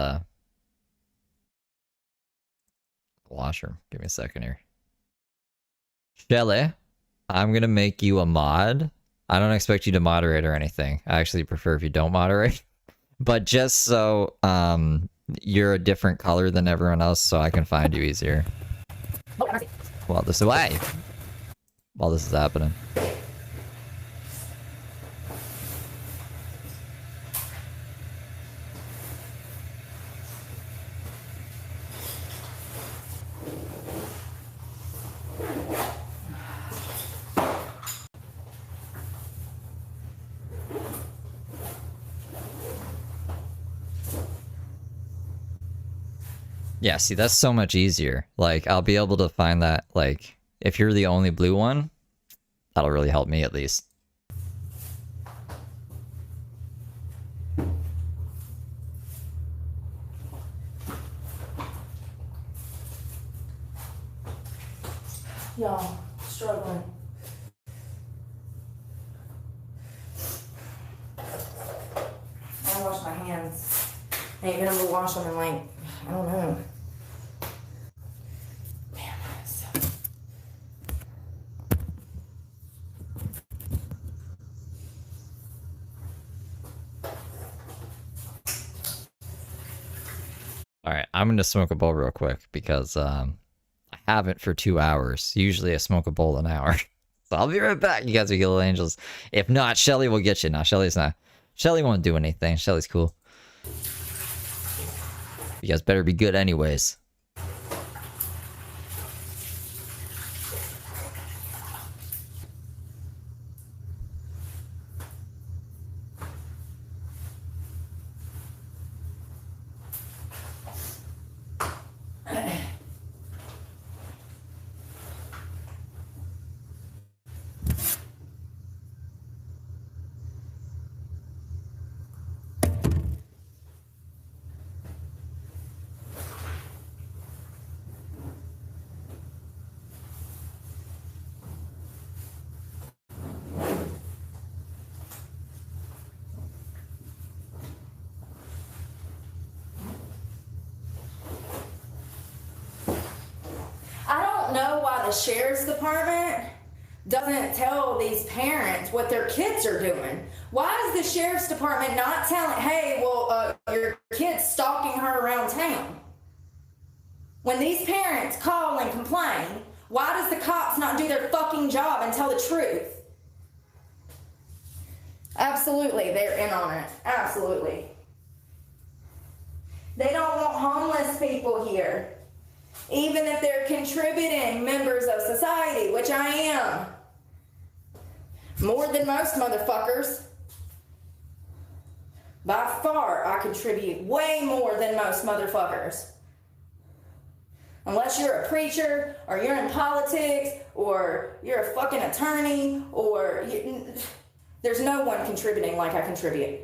washer. Give me a second here. Shelly, I'm gonna make you a mod. I don't expect you to moderate or anything. I actually prefer if you don't moderate. But just so you're a different color than everyone else, so I can find you easier. While this is happening. Yeah, see, that's so much easier. Like, I'll be able to find that, like, if you're the only blue one, that'll really help me at least. Y'all, struggling. I wash my hands. I ain't been able to wash them in like, I don't know. Damn, so... Alright, I'm gonna smoke a bowl real quick because I haven't for 2 hours. Usually I smoke a bowl an hour. So I'll be right back, you guys are little angels. If not, Shelly will get you. No, Shelly's not. Shelly won't do anything. Shelly's cool. You guys better be good anyways. Know why the sheriff's department doesn't tell these parents what their kids are doing. Why is the sheriff's department not telling, hey, well, your kid's stalking her around town? When these parents call and complain, why does the cops not do their fucking job and tell the truth? Absolutely, they're in on it. Absolutely. They don't want homeless people here. Even if they're contributing members of society, which I am. More than most motherfuckers. By far, I contribute way more than most motherfuckers. Unless you're a preacher, or you're in politics, or you're a fucking attorney, or... there's no one contributing like I contribute.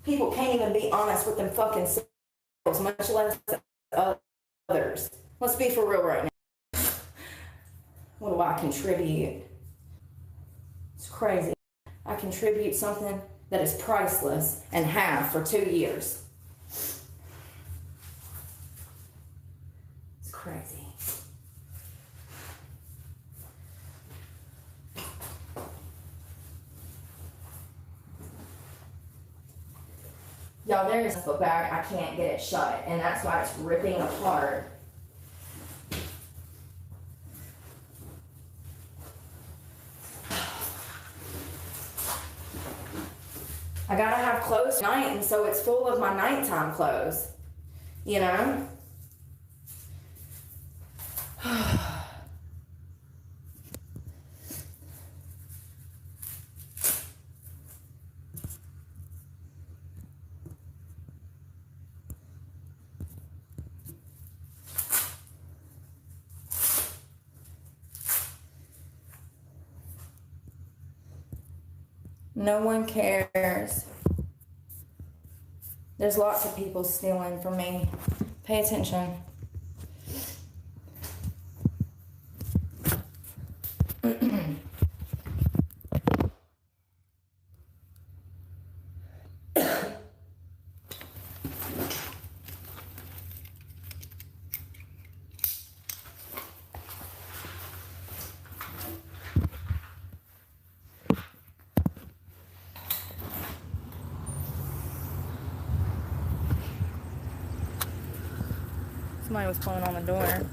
People can't even be honest with them fucking much less others. Let's be for real right now. What do I contribute? It's crazy. I contribute something that is priceless and have for 2 years. It's crazy. Y'all, there is a book bag, I can't get it shut, and that's why it's ripping apart. I gotta have clothes tonight, and so it's full of my nighttime clothes. You know? No one cares. There's lots of people stealing from me. Pay attention. Somebody was pulling on the door.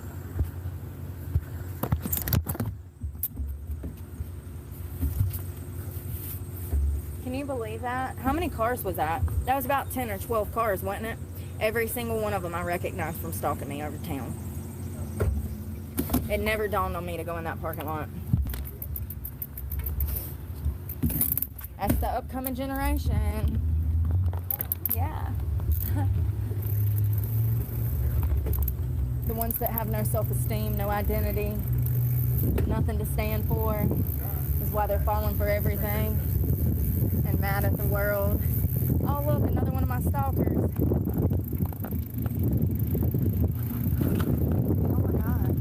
Can you believe that? How many cars was that? That was about 10 or 12 cars, wasn't it? Every single one of them I recognized from stalking me over town. It never dawned on me to go in that parking lot. That's the upcoming generation. Yeah. The ones that have no self-esteem, no identity, nothing to stand for, is why they're falling for everything and mad at the world. Oh, look, another one of my stalkers. Oh my God.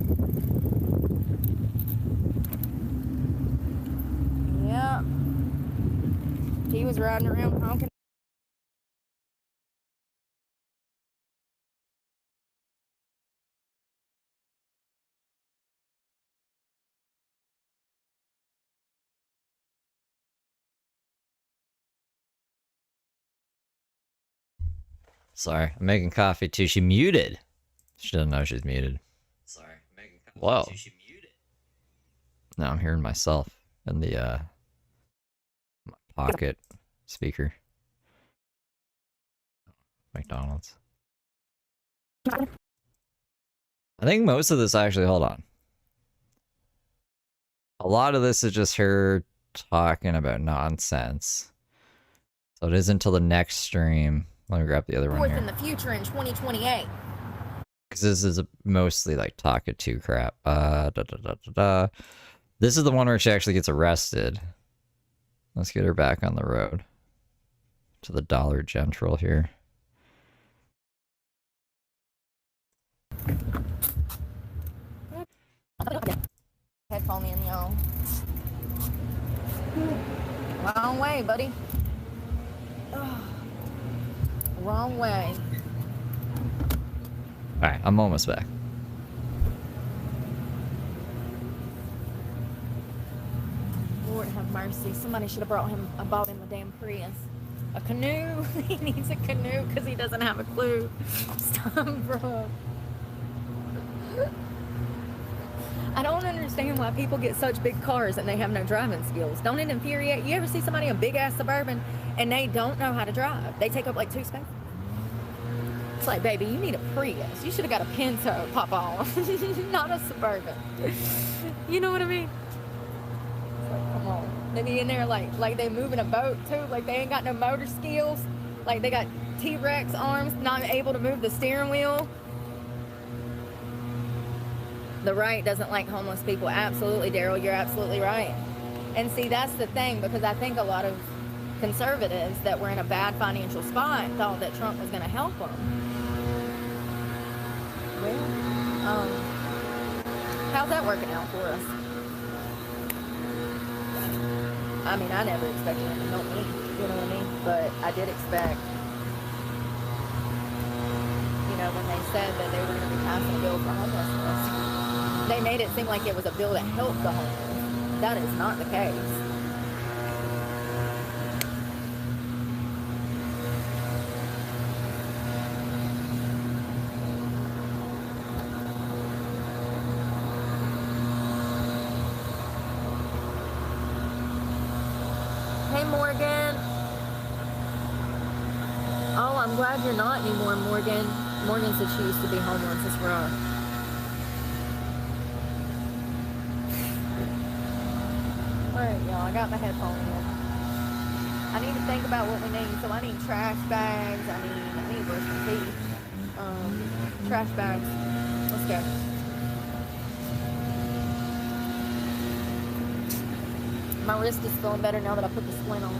Yep. He was riding around honking. Sorry, I'm making coffee too. She muted. She doesn't know she's muted. Sorry, I'm making coffee too. She muted. Now I'm hearing myself in the my pocket speaker. McDonald's. I think most of this actually, hold on. A lot of this is just her talking about nonsense. So it isn't until the next stream. Let me grab the other one here. In the future in 2028. Because this is mostly like talkative crap. This is the one where she actually gets arrested. Let's get her back on the road to the Dollar General here. Headphone in, y'all. Wrong way, buddy. Ugh. Wrong way. Alright, I'm almost back. Lord have mercy. Somebody should have bought him a damn Prius. A canoe. He needs a canoe because he doesn't have a clue. Stop, bro. I don't understand why people get such big cars and they have no driving skills. Don't it infuriate? You ever see somebody in a big ass Suburban and they don't know how to drive? They take up like 2 spaces. It's like, baby, you need a Prius. You should have got a Pinto, Papa. Not a Suburban. You know what I mean? It's like, come on. They be in there like they moving a boat too. Like they ain't got no motor skills. Like they got T-Rex arms, not able to move the steering wheel. The right doesn't like homeless people. Absolutely, Daryl, you're absolutely right. And see, that's the thing, because I think a lot of conservatives that were in a bad financial spot thought that Trump was going to help them. Well, how's that working out for us? I mean, I never expected him to help me, you know what I mean? But I did expect, you know, when they said that they were going to be passing a bill for homelessness, they made it seem like it was a bill to help the homeless. That is not the case. Hey, Morgan. Oh, I'm glad you're not anymore, Morgan. Morgan said she used to be homeless. It's rough. Alright, y'all, I got my headphone in. I need to think about what we need. So I need trash bags. I need to brush my teeth. Trash bags. Let's go. My wrist is feeling better now that I put the splint on.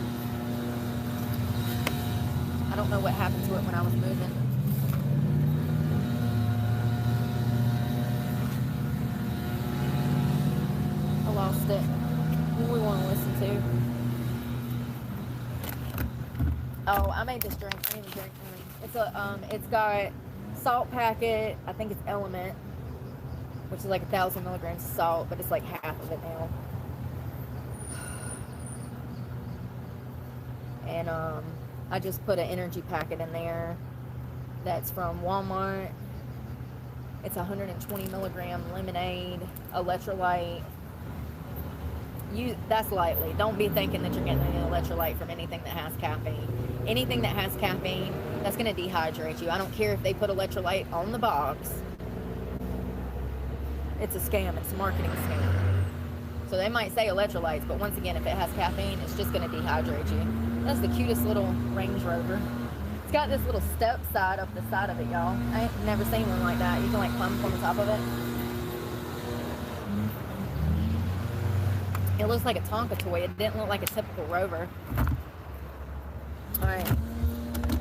I don't know what happened to it when I was moving. I lost it. What do we want to listen to? Oh, I made this drink. I didn't even drink mine. It's got salt packet. I think it's Element, which is like 1,000 milligrams of salt, but it's like half of it now. And I just put an energy packet in there that's from Walmart. It's 120 milligram lemonade, electrolyte. That's lightly. Don't be thinking that you're getting an electrolyte from anything that has caffeine. Anything that has caffeine, that's going to dehydrate you. I don't care if they put electrolyte on the box. It's a scam. It's a marketing scam. So they might say electrolytes, but once again, if it has caffeine, it's just going to dehydrate you. That's the cutest little Range Rover. It's got this little step side up the side of it, y'all. I ain't never seen one like that. You can like climb from the top of it. It looks like a Tonka toy. It didn't look like a typical Rover. All right,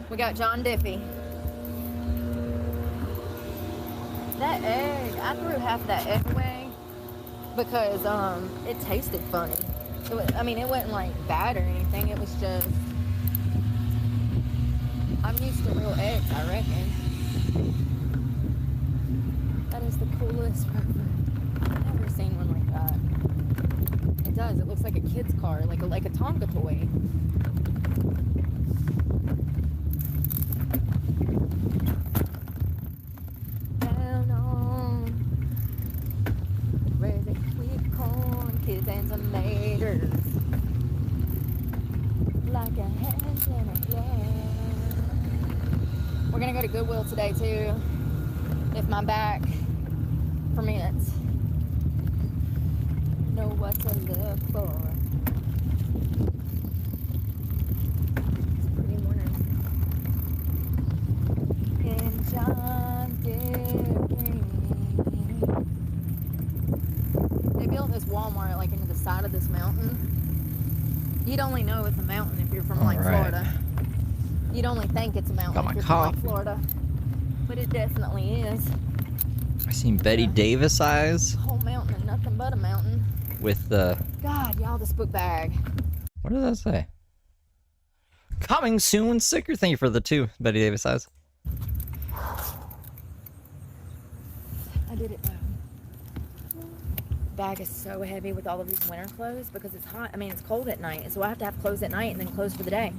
we got John Diffie. That egg, I threw half of that egg away because it tasted funny. I mean, it wasn't like bad or anything. It was just, I'm used to real eggs, I reckon. That is the coolest Rover. I've never seen one like that. It does. It looks like a kid's car, like a Tonka toy. Down on raising sweet corn, kids and tomatoes, like a hand in a glove. We're gonna go to Goodwill today too, if my back permits. Know what to look for. It's a pretty morning. In John Diffie. They built this Walmart like into the side of this mountain. You'd only know it's a mountain if you're from like Florida. You'd only think it's a mountain if you're from like Florida. But it definitely is. I seen Betty Davis eyes. Whole mountain and nothing but a mountain. With the... God, y'all, this book bag. What does that say? Coming soon, sticker. Thank you for the 2 Betty Davis eyes. I did it though. Bag is so heavy with all of these winter clothes because it's hot. I mean, it's cold at night, so I have to have clothes at night and then clothes for the day.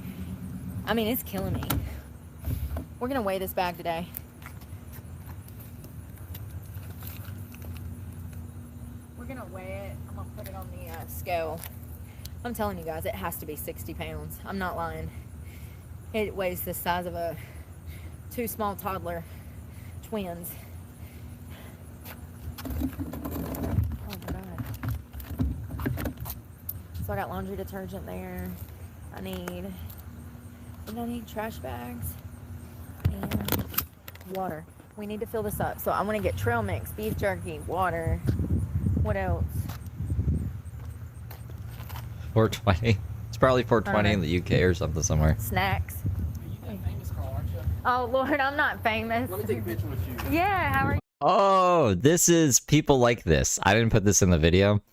I mean, it's killing me. We're gonna weigh this bag today. We're gonna weigh it. I'm gonna put it on the scale. I'm telling you guys, it has to be 60 pounds. I'm not lying. It weighs the size of 2 small toddler twins. Oh my God. So I got laundry detergent there. I need trash bags and water. We need to fill this up. So I want to get trail mix, beef jerky, water. What else? 420. It's probably 420 in the UK or something somewhere. Snacks. Oh Lord, I'm not famous. Let me take a picture with you. Yeah, how are you? Oh, this is people like this. I didn't put this in the video.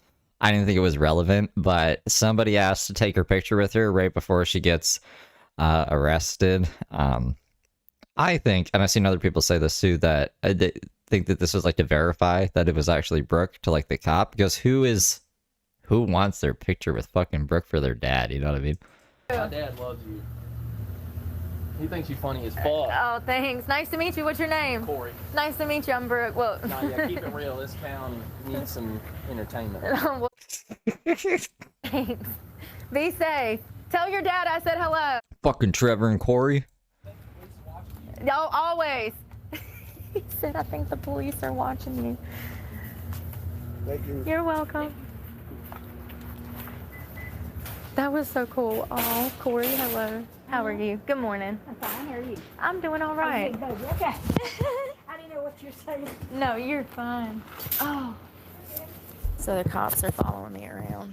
I didn't think it was relevant, but somebody asked to take her picture with her right before she gets arrested. I think, and I've seen other people say this too, that they think that this was like to verify that it was actually Brooke to like the cop, because who wants their picture with fucking Brooke for their dad? You know what I mean? My dad loves you. He thinks you're funny as fuck. Oh, thanks. Nice to meet you. What's your name? Corey. Nice to meet you. I'm Brooke. Well, Nah, yeah, keep it real. This town needs some entertainment. Thanks. Be safe. Tell your dad I said hello. Fucking Trevor and Corey. Y'all always. He said, I think the police are watching you. Thank you. You're welcome. That was so cool. Oh, Corey, hello. How are you? Good morning. I'm fine. How are you? I'm doing all right. Okay. I didn't know what you're saying. No, you're fine. Oh. So the cops are following me around.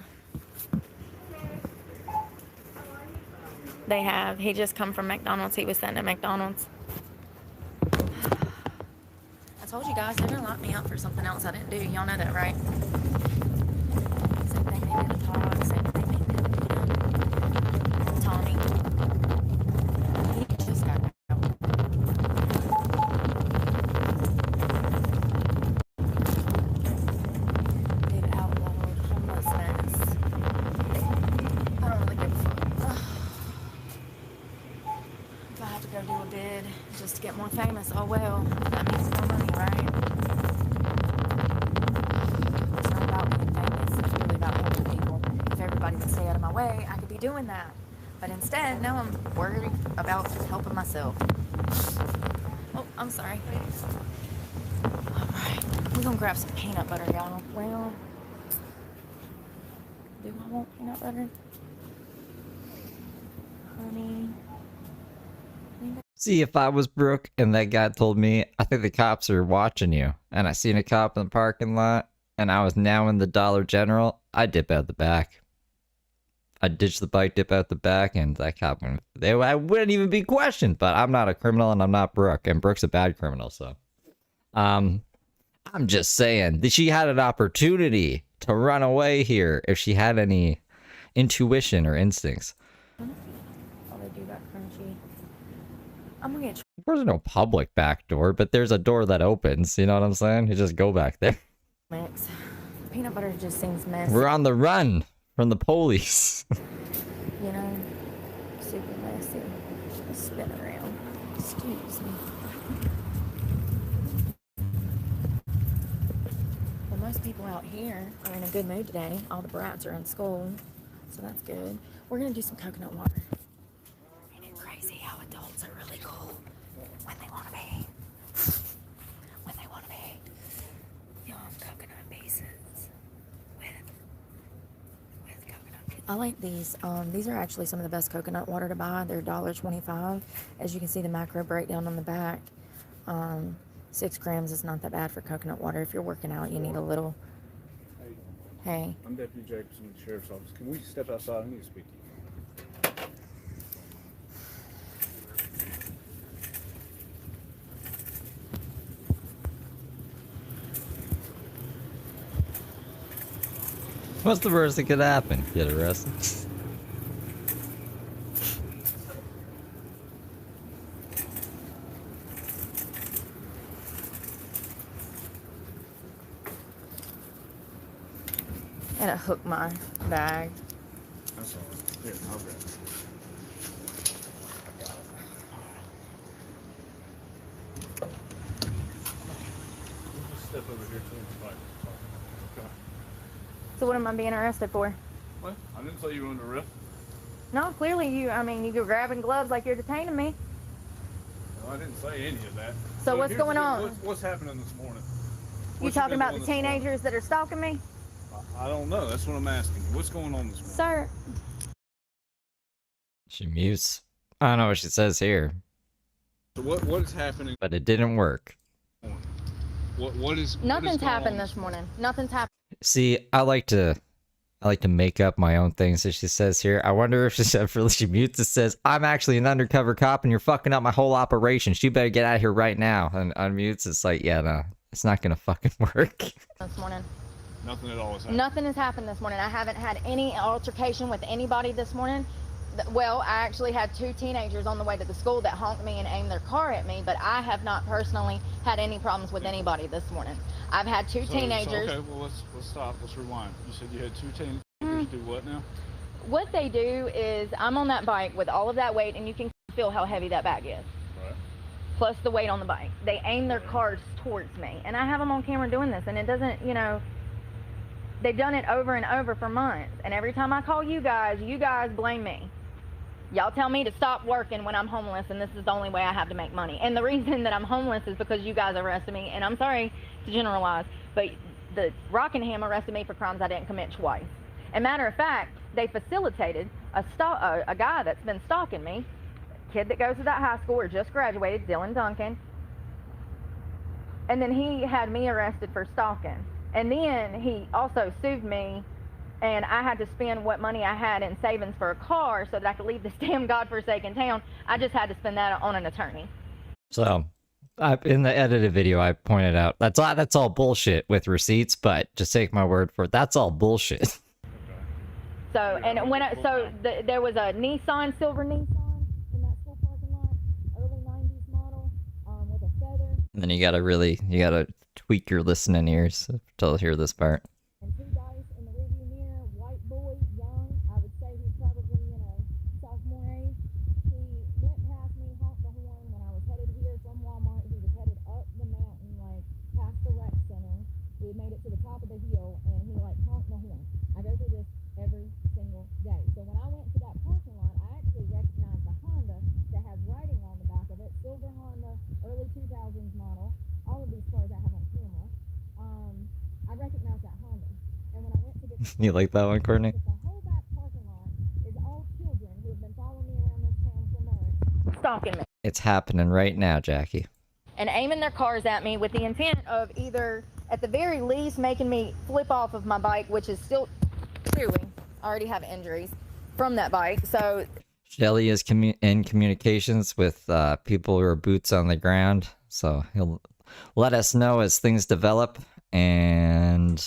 They have. He just come from McDonald's. He was sitting at McDonald's. I told you guys they're gonna lock me up for something else I didn't do. Y'all know that, right? Same thing they did to Todd. Same thing they did to Tommy. He just got out. They've outlawed homelessness. I don't really give a fuck. If I have to go do a bid just to get more famous, oh well. That means more money, right? doing that. But instead, now I'm worried about helping myself. Oh, I'm sorry. Alright, we're gonna grab some peanut butter, y'all. Well, do I want peanut butter? Honey. See, if I was Brooke and that guy told me, I think the cops are watching you, and I seen a cop in the parking lot, and I was now in the Dollar General, I'd dip out the back. I'd ditch the bike, dip out the back, and that cop I wouldn't even be questioned, but I'm not a criminal and I'm not Brooke, and Brooke's a bad criminal, so. I'm just saying that she had an opportunity to run away here if she had any intuition or instincts. Oh, they do that crunchy. I'm gonna get There's no public back door, but there's a door that opens, you know what I'm saying? You just go back there. mix. Peanut butter just seems messy. We're on the run from the police. You know, super messy. Let's spin around. Excuse me. Well, most people out here are in a good mood today. All the brats are in school, so that's good. We're gonna do some coconut water. Ain't it crazy how adults are really cool when they want to be? When they want to be. Yum, coconut pieces with coconut pieces. I like these. These are actually some of the best coconut water to buy. They're $1.25. As you can see, the macro breakdown on the back. 6 grams is not that bad for coconut water. If you're working out, you need a little. Hey. I'm Deputy Jacobson with the Sheriff's Office. Can we step outside? I need to speak to you. What's the worst that could happen? Get arrested. And I hook my bag. That's all right. Here, I'll grab it. We'll just step over here to the bike. Okay. So what am I being arrested for? What? I didn't say you were under arrest. No, clearly you're grabbing gloves like you're detaining me. No, I didn't say any of that. So what's here's going the thing. on? What's happening this morning? You talking about the teenagers that are stalking me? I don't know. That's what I'm asking you. What's going on this morning? Sir. She mutes. I don't know what she says here. So what is happening? But it didn't work. Nothing's happened this morning. Nothing's happened. See, I like to make up my own things, as she says here. I wonder if she mutes it, says, I'm actually an undercover cop and you're fucking up my whole operation. She better get out of here right now. And unmutes, it's like, yeah, no, it's not gonna fucking work. This morning. Nothing at all has happened. Nothing has happened this morning. I haven't had any altercation with anybody this morning. Well, I actually had 2 teenagers on the way to the school that honked me and aimed their car at me, but I have not personally had any problems with anybody this morning. I've had 2 teenagers. Okay, well, let's stop. Let's rewind. You said you had 2 teenagers do what now? What they do is, I'm on that bike with all of that weight, and you can feel how heavy that bag is. Right. Plus the weight on the bike. They aim their cars towards me, and I have them on camera doing this, and it doesn't, you know, they've done it over and over for months, and every time I call you guys blame me. Y'all tell me to stop working when I'm homeless, and this is the only way I have to make money. And the reason that I'm homeless is because you guys arrested me, and I'm sorry to generalize, but the Rockingham arrested me for crimes I didn't commit twice. And matter of fact, they facilitated a guy that's been stalking me, a kid that goes to that high school or just graduated, Dylan Duncan, and then he had me arrested for stalking. And then he also sued me, and I had to spend what money I had in savings for a car so that I could leave this damn godforsaken town. I just had to spend that on an attorney. So, in the edited video, I pointed out, that's all bullshit with receipts, but just take my word for it, that's all bullshit. So, and when there was a Nissan, silver Nissan in that school parking lot, early 90s model, with a feather. And then you gotta tweak your listening ears to hear this part. And 2 guys in the rearview mirror, white boy, young. I would say he's probably, sophomore age. He went past me, honked the horn when I was headed here from Walmart. He was headed up the mountain, past the rec center. We made it to the top of the hill, and he, honked the horn. I go through this every single day. So when I went to that parking lot, I actually recognized the Honda that has writing on the back of it, silver Honda, early 2000s model. All of these cars I have on camera. I recognized that Honda. And when I went to get You like that one, Courtney? the whole back parking lot is all children who have been following me around this town for months, stalking me. It's happening right now, Jackie. And aiming their cars at me with the intent of either, at the very least, making me flip off of my bike, which is still clearly, I already have injuries from that bike. So Shelly is in communications with people who are boots on the ground, so he'll let us know as things develop. And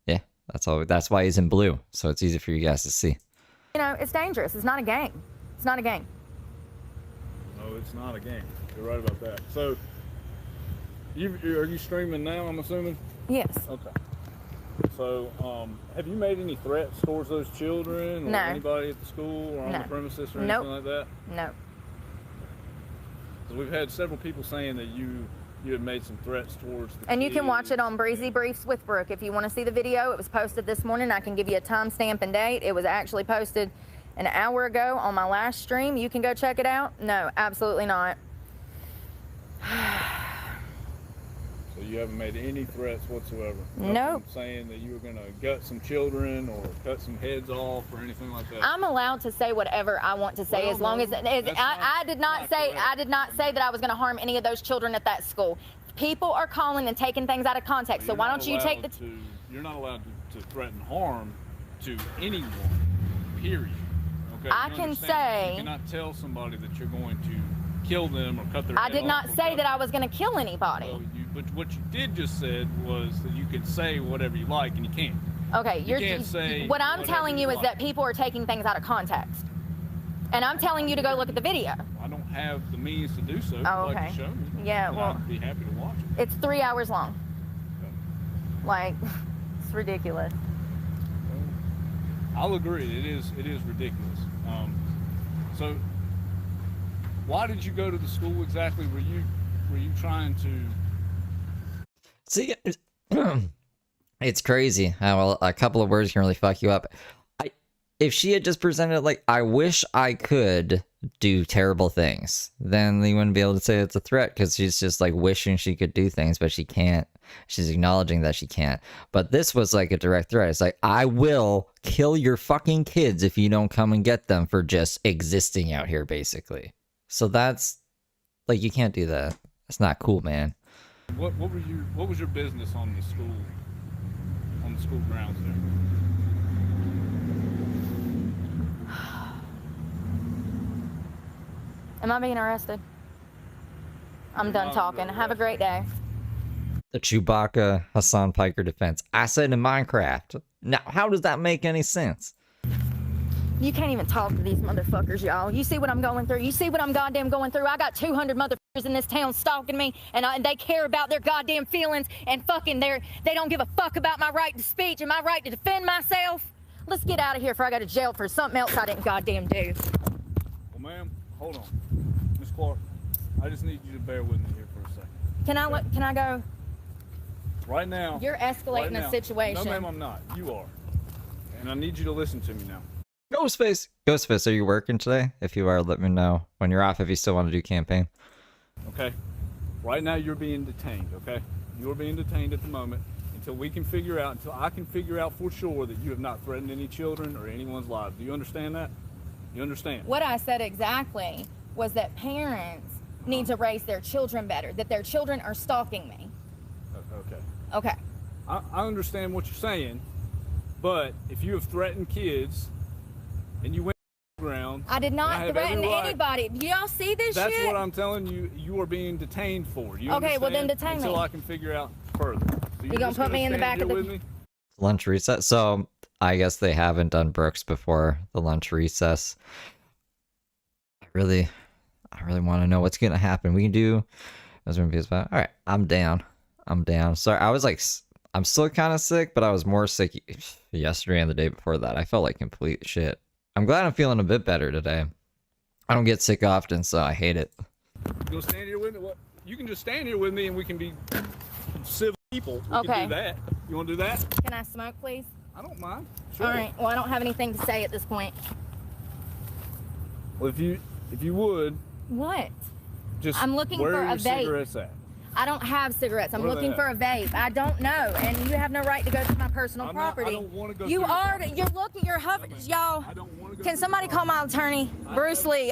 yeah, that's all. That's why he's in blue, so it's easy for you guys to see. You know, it's dangerous. It's not a game. It's not a game. No, it's not a game. You're right about that. So, are you streaming now, I'm assuming? Yes. Okay. So, have you made any threats towards those children or No. anybody at the school or on No. the premises or Nope. anything like that? No. 'Cause we've had several people saying that you had made some threats towards the And you can kids. watch it on Breezy Briefs with Brooke if you want to see the video. It was posted this morning. I can give you a timestamp and date. It was actually posted an hour ago on my last stream. You can go check it out. No, absolutely not. So you haven't made any threats whatsoever? Nope. Nothing saying that you were going to gut some children or cut some heads off or anything like that? I'm allowed to say whatever I want to say, Well, as long no, as that's I did not say correct. I did not say that I was going to harm any of those children at that school. People are calling and taking things out of context. So why don't you take the? You're not allowed to threaten harm to anyone. Period. Okay. I You can understand? say- You cannot tell somebody that you're going to kill them or cut their I head did off not or say cut- that I was going to kill anybody. Well, but what you did just said was that you could say whatever you like, and you can't. Okay, You can't say what I'm whatever telling you is like. that people are taking things out of context, and I'm telling you to go look at the video. I don't have the means to do so. If Oh, you'd like okay. to show me. Yeah, then well- I'd be happy to watch it. It's 3 hours long. Like, it's ridiculous. I'll agree. It is ridiculous. So, why did you go to the school exactly? Were you trying to? See, it's crazy how a couple of words can really fuck you up. If she had just presented it like, I wish I could do terrible things, then they wouldn't be able to say it's a threat, because she's just like wishing she could do things, but she can't. She's acknowledging that she can't. But this was like a direct threat. It's like, I will kill your fucking kids if you don't come and get them for just existing out here, basically. So that's, like, you can't do that. That's not cool, man. What was your business on the school grounds there? Am I being arrested? I'm done talking. Have a great day. The Chewbacca Hassan Piker defense. I said in Minecraft. Now, how does that make any sense? You can't even talk to these motherfuckers, y'all. You see what I'm going through? You see what I'm goddamn going through? I got 200 motherfuckers in this town stalking me, and they care about their goddamn feelings, and fucking they don't give a fuck about my right to speech and my right to defend myself. Let's get out of here before I go to jail for something else I didn't goddamn do. Well, ma'am, hold on. Miss Clark, I just need you to bear with me here for a second. Can I go? Right now. You're escalating right the now. situation. No, ma'am, I'm not. You are. And I need you to listen to me now. Ghostface, are you working today? If you are, let me know when you're off, if you still want to do campaign. Okay? Right now you're being detained, okay? You're being detained at the moment until I can figure out for sure that you have not threatened any children or anyone's lives. Do you understand that? You understand? What I said exactly was that parents need to raise their children better, that their children are stalking me. Okay. Okay. I understand what you're saying, but if you have threatened kids and you went to the ground... I did not threaten anybody. Do y'all see this shit? That's what I'm telling you. You are being detained for. You Okay, well then understand? detain me. Until I can figure out further. So You gonna put me in the back of the... with me? Lunch recess. So I guess they haven't done Brooks before the lunch recess. I really want to know what's gonna happen. We can do. All right, I'm down. Sorry, I'm still kind of sick, but I was more sick yesterday and the day before that. I felt like complete shit. I'm glad I'm feeling a bit better today. I don't get sick often, so I hate it. You'll stand here with me? What? You can just stand here with me and we can be civil people. We Okay. can do that. You want to do that? Can I smoke, please? I don't mind. Sure. All right. Well, I don't have anything to say at this point. Well, if you would, What? just I'm looking where for are a your vape. cigarettes at? I don't have cigarettes. I'm Where are looking they for a vape. I don't know, and you have no right to go through my personal property. I don't want to go You through are. You're looking. You're hovering. Y'all. Can somebody call my attorney, Bruce Lee,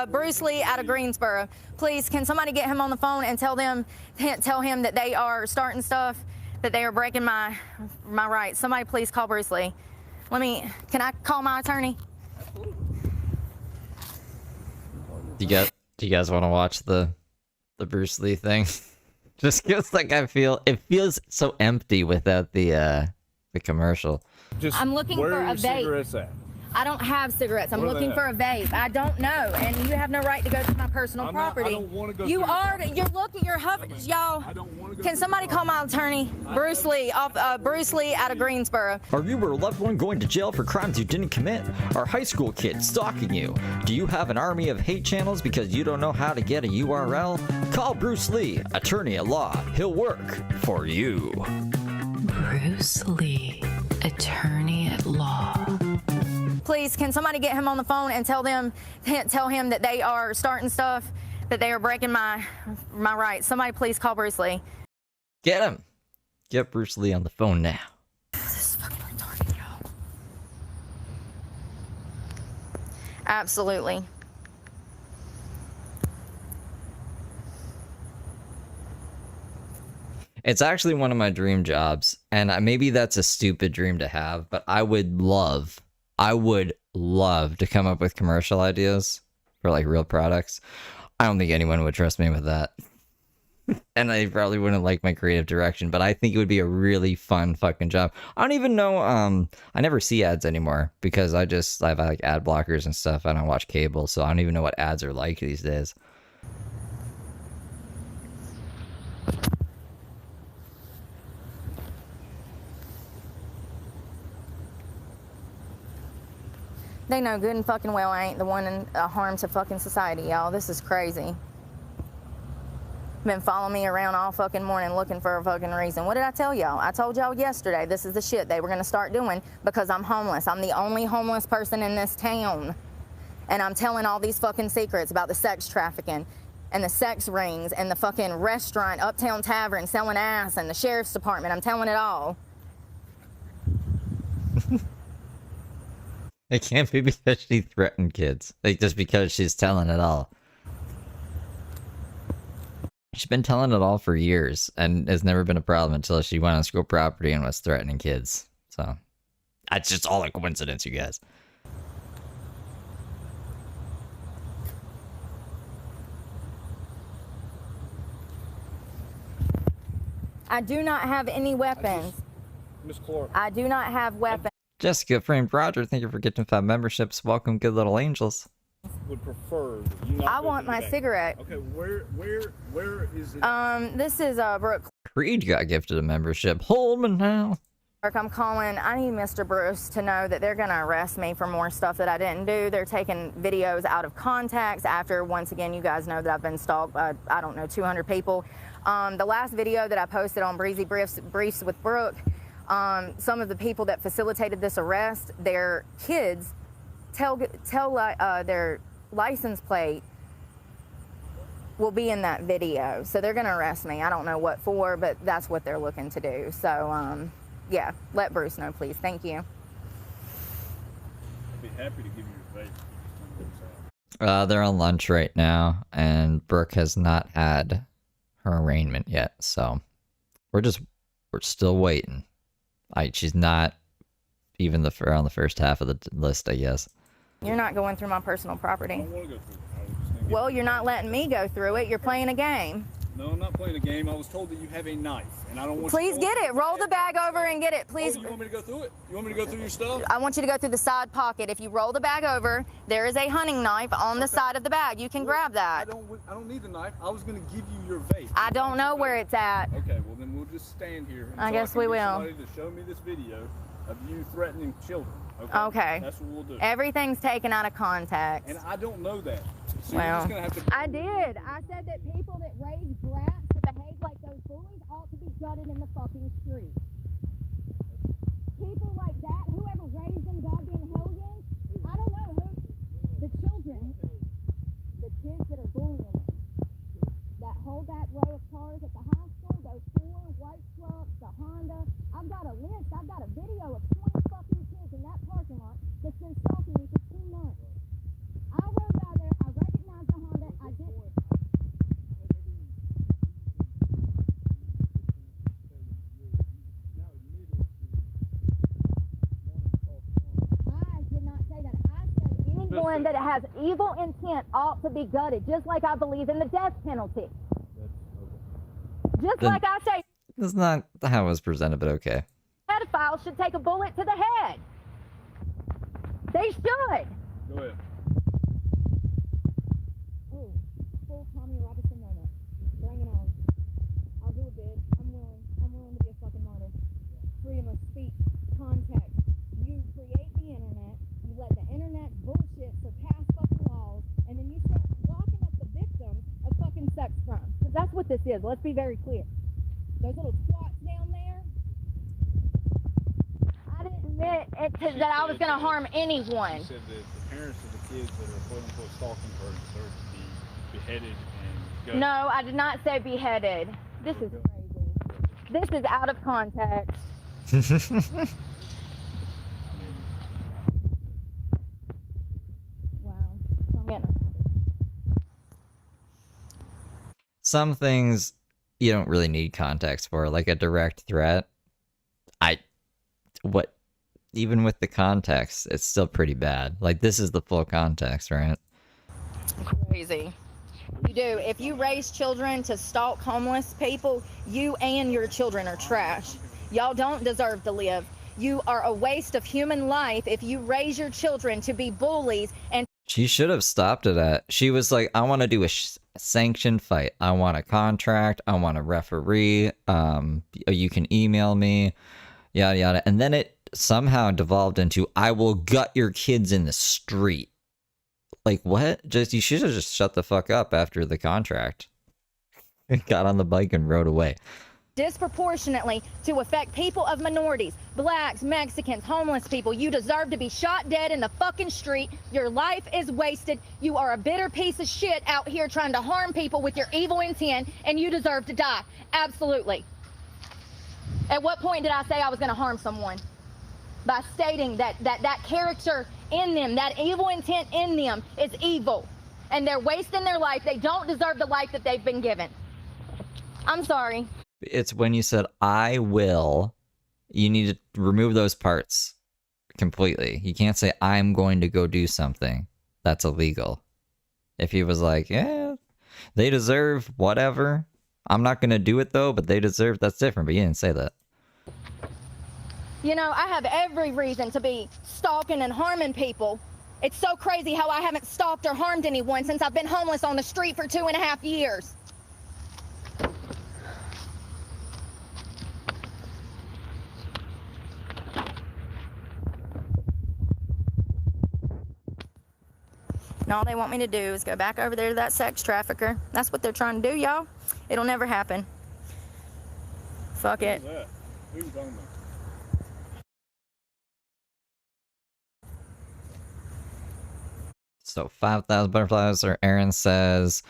Bruce Lee out of Greensboro? Please, can somebody get him on the phone and tell him that they are starting stuff, that they are breaking my rights. Somebody please call Bruce Lee. Can I call my attorney? Do you guys want to watch the Bruce Lee thing? Just feels like it feels so empty without the commercial. Just I'm looking where for are a your vape. cigarettes at? I don't have cigarettes. I'm Where are looking they for a vape. I don't know, and you have no right to go through my personal property. I don't want to go You through are. You're looking. You're hovering. Y'all. Can somebody call my attorney, Bruce Lee, Bruce Lee out of Greensboro? Are you or a loved one going to jail for crimes you didn't commit? Are high school kids stalking you? Do you have an army of hate channels because you don't know how to get a URL? Call Bruce Lee, attorney at law. He'll work for you. Bruce Lee, attorney at law. Please, can somebody get him on the phone and tell him that they are starting stuff, that they are breaking my rights. Somebody please call Bruce Lee. Get him. Get Bruce Lee on the phone now. This is fucking retarded, y'all. Absolutely. It's actually one of my dream jobs, and maybe that's a stupid dream to have, but I would love to come up with commercial ideas for like real products. I don't think anyone would trust me with that. And I probably wouldn't like my creative direction, but I think it would be a really fun fucking job. I don't even know, I never see ads anymore because I have like ad blockers and stuff. I don't watch cable, so I don't even know what ads are like these days. They know good and fucking well I ain't the one in harm to fucking society, y'all. This is crazy. Been following me around all fucking morning looking for a fucking reason. What did I tell y'all? I told y'all yesterday this is the shit they were gonna start doing because I'm homeless. I'm the only homeless person in this town. And I'm telling all these fucking secrets about the sex trafficking and the sex rings and the fucking restaurant, Uptown Tavern selling ass and the sheriff's department. I'm telling it all. It can't be because she threatened kids. Like, just because she's telling it all. She's been telling it all for years, and it's never been a problem until she went on school property and was threatening kids. So, that's just all a coincidence, you guys. I do not have any weapons. Miss Clark. I do not have weapons. Jessica Framed Roger, thank you for getting 5 memberships. Welcome, good little angels. Would prefer that you not I go want to the my bank. cigarette. Okay, where is it? This is Brooke. Creed got gifted a membership. Holman now. I'm calling. I need Mr. Bruce to know that they're gonna arrest me for more stuff that I didn't do. They're taking videos out of context after, once again, you guys know that I've been stalked by, I don't know, 200 people. The last video that I posted on Breezy Briefs with Brooke, some of the people that facilitated this arrest, their kids tell their license plate will be in that video. So they're gonna arrest me. I don't know what for, but that's what they're looking to do. So, yeah, let Bruce know, please. Thank you. I'd be happy to give you your vape. They're on lunch right now, and Brooke has not had her arraignment yet, so we're still waiting. She's not even around the first half of the list, I guess. You're not going through my personal property. I don't want to go through it. Well, you're not letting me go through it. You're playing a game. No, I'm not playing a game. I was told that you have a knife, and I don't want Please you get it. Roll the bag over and get it, please. Oh, you want me to go through it? You want me to go through your stuff? I want you to go through the side pocket. If you roll the bag over, there is a hunting knife on the side of the bag. You can grab that. I don't need the knife. I was going to give you your vape. I don't know where it's at. Okay, well then we'll just stand here. I guess we will. Somebody to show me this video of you threatening children. Okay. That's what we'll do. Everything's taken out of context. And I don't know that. So well, you're just gonna have to... I did. I said that people that raise brats to behave like those bullies ought to be gutted in the fucking street. People like that Anyone that has evil intent ought to be gutted, just like I believe in the death penalty. Just like I say, That's not how it was presented, but okay. pedophiles should take a bullet to the head. They should. Go ahead. Oh, full Tommy Robinson moment. Bring it on. I'll do a bid. I'm willing to be a fucking martyr. Freedom of speech, contact. You create the internet, you let the internet bullshit surpass fucking laws, and then you start locking up the victims of fucking sex crimes. Because that's what this is. Let's be very clear. Those little squats down there. I didn't admit that I was going to harm anyone. You said that the parents of the kids that are quote unquote stalking her deserve to be beheaded and gutted. No, I did not say beheaded. This is crazy. This is out of context. Wow. I'm getting Some things you don't really need context for, like a direct threat. Even with the context, it's still pretty bad. Like, this is the full context, right? crazy. You do. If you raise children to stalk homeless people, you and your children are trash. Y'all don't deserve to live. You are a waste of human life if you raise your children to be bullies and She should have stopped it at. She was like, I want to do a sanctioned fight. I want a contract. I want a referee. You can email me, yada, yada. And then it somehow devolved into, I will gut your kids in the street. Like, what? You should have just shut the fuck up after the contract. Got on the bike and rode away. disproportionately to affect people of minorities, blacks, Mexicans, homeless people. You deserve to be shot dead in the fucking street. Your life is wasted. You are a bitter piece of shit out here trying to harm people with your evil intent, and you deserve to die. Absolutely. At what point did I say I was going to harm someone? By stating that character in them, that evil intent in them is evil, and they're wasting their life. They don't deserve the life that they've been given. I'm sorry. It's when you said, I will, you need to remove those parts completely. You can't say, I'm going to go do something. That's illegal. If he was like, yeah, they deserve whatever. I'm not going to do it though, but they deserve, that's different. But you didn't say that. You know, I have every reason to be stalking and harming people. It's so crazy how I haven't stalked or harmed anyone since I've been homeless on the street for 2.5 years. And all they want me to do is go back over there to that sex trafficker. That's what they're trying to do, y'all. It'll never happen. Fuck it. Who's on there? So 5,000 butterflies, or Erin says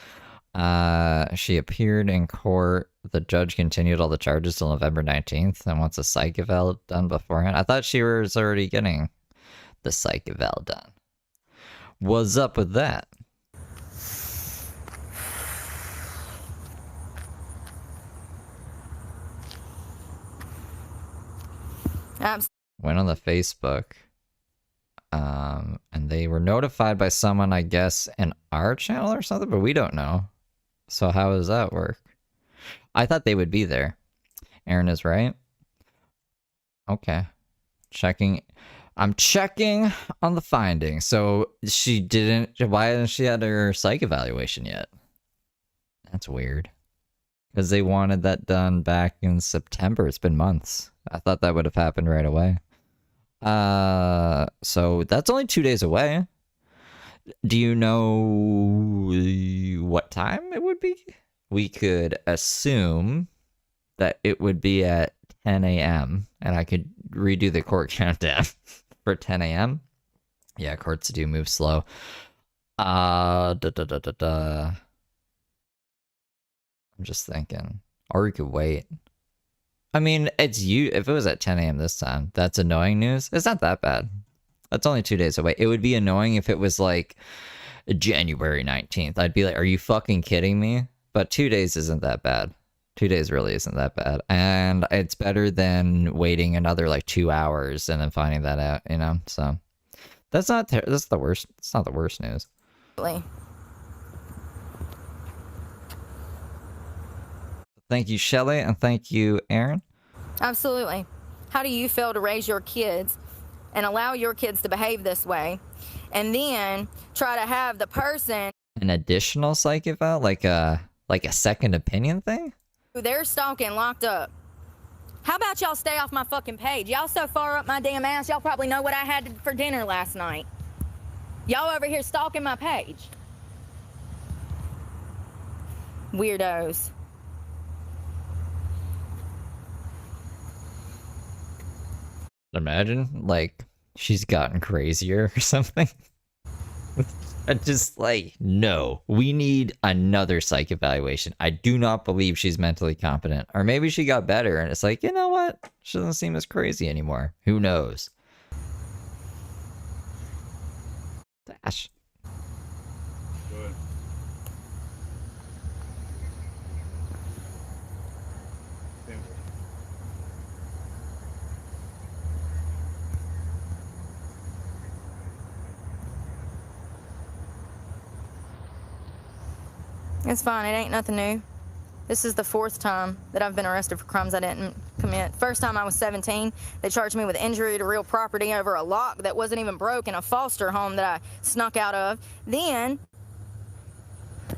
she appeared in court. The judge continued all the charges till November 19th and wants a psych eval done beforehand. I thought she was already getting the psych eval done. What's up with that? Went on the Facebook. And they were notified by someone, I guess, in our channel or something, but we don't know. So how does that work? I thought they would be there. Erin is right. Okay. Checking. I'm checking on the findings. So she didn't, why hasn't she had her psych evaluation yet? That's weird. Because they wanted that done back in September. It's been months. I thought that would have happened right away. So that's only 2 days away. Do you know what time it would be? We could assume that it would be at 10 a.m. and I could redo the court countdown for 10 a.m. Yeah, courts do move slow. I'm just thinking. Or we could wait. I mean, it's you. If it was at 10 a.m. this time, that's annoying news. It's not that bad. That's only 2 days away. It would be annoying if it was like January 19th. I'd be like, are you fucking kidding me? But 2 days isn't that bad. 2 days really isn't that bad. And it's better than waiting another like 2 hours and then finding that out, you know? So That's the worst. It's not the worst news. Thank you, Shelly, and thank you, Aaron. Absolutely. How do you feel to raise your kids and allow your kids to behave this way, and then try to have the person An additional psych eval, like a second opinion thing? who they're stalking locked up? How about y'all stay off my fucking page? Y'all so far up my damn ass, y'all probably know what I had for dinner last night. Y'all over here stalking my page. Weirdos. Imagine, like, she's gotten crazier or something. Just like, no, we need another psych evaluation. I do not believe she's mentally competent. Or maybe she got better and it's like, you know what? She doesn't seem as crazy anymore. Who knows? Dash. Good. It's fine. It ain't nothing new. This is the 4th time that I've been arrested for crimes I didn't commit. First time I was 17. They charged me with injury to real property over a lock that wasn't even broke in a foster home that I snuck out of. Then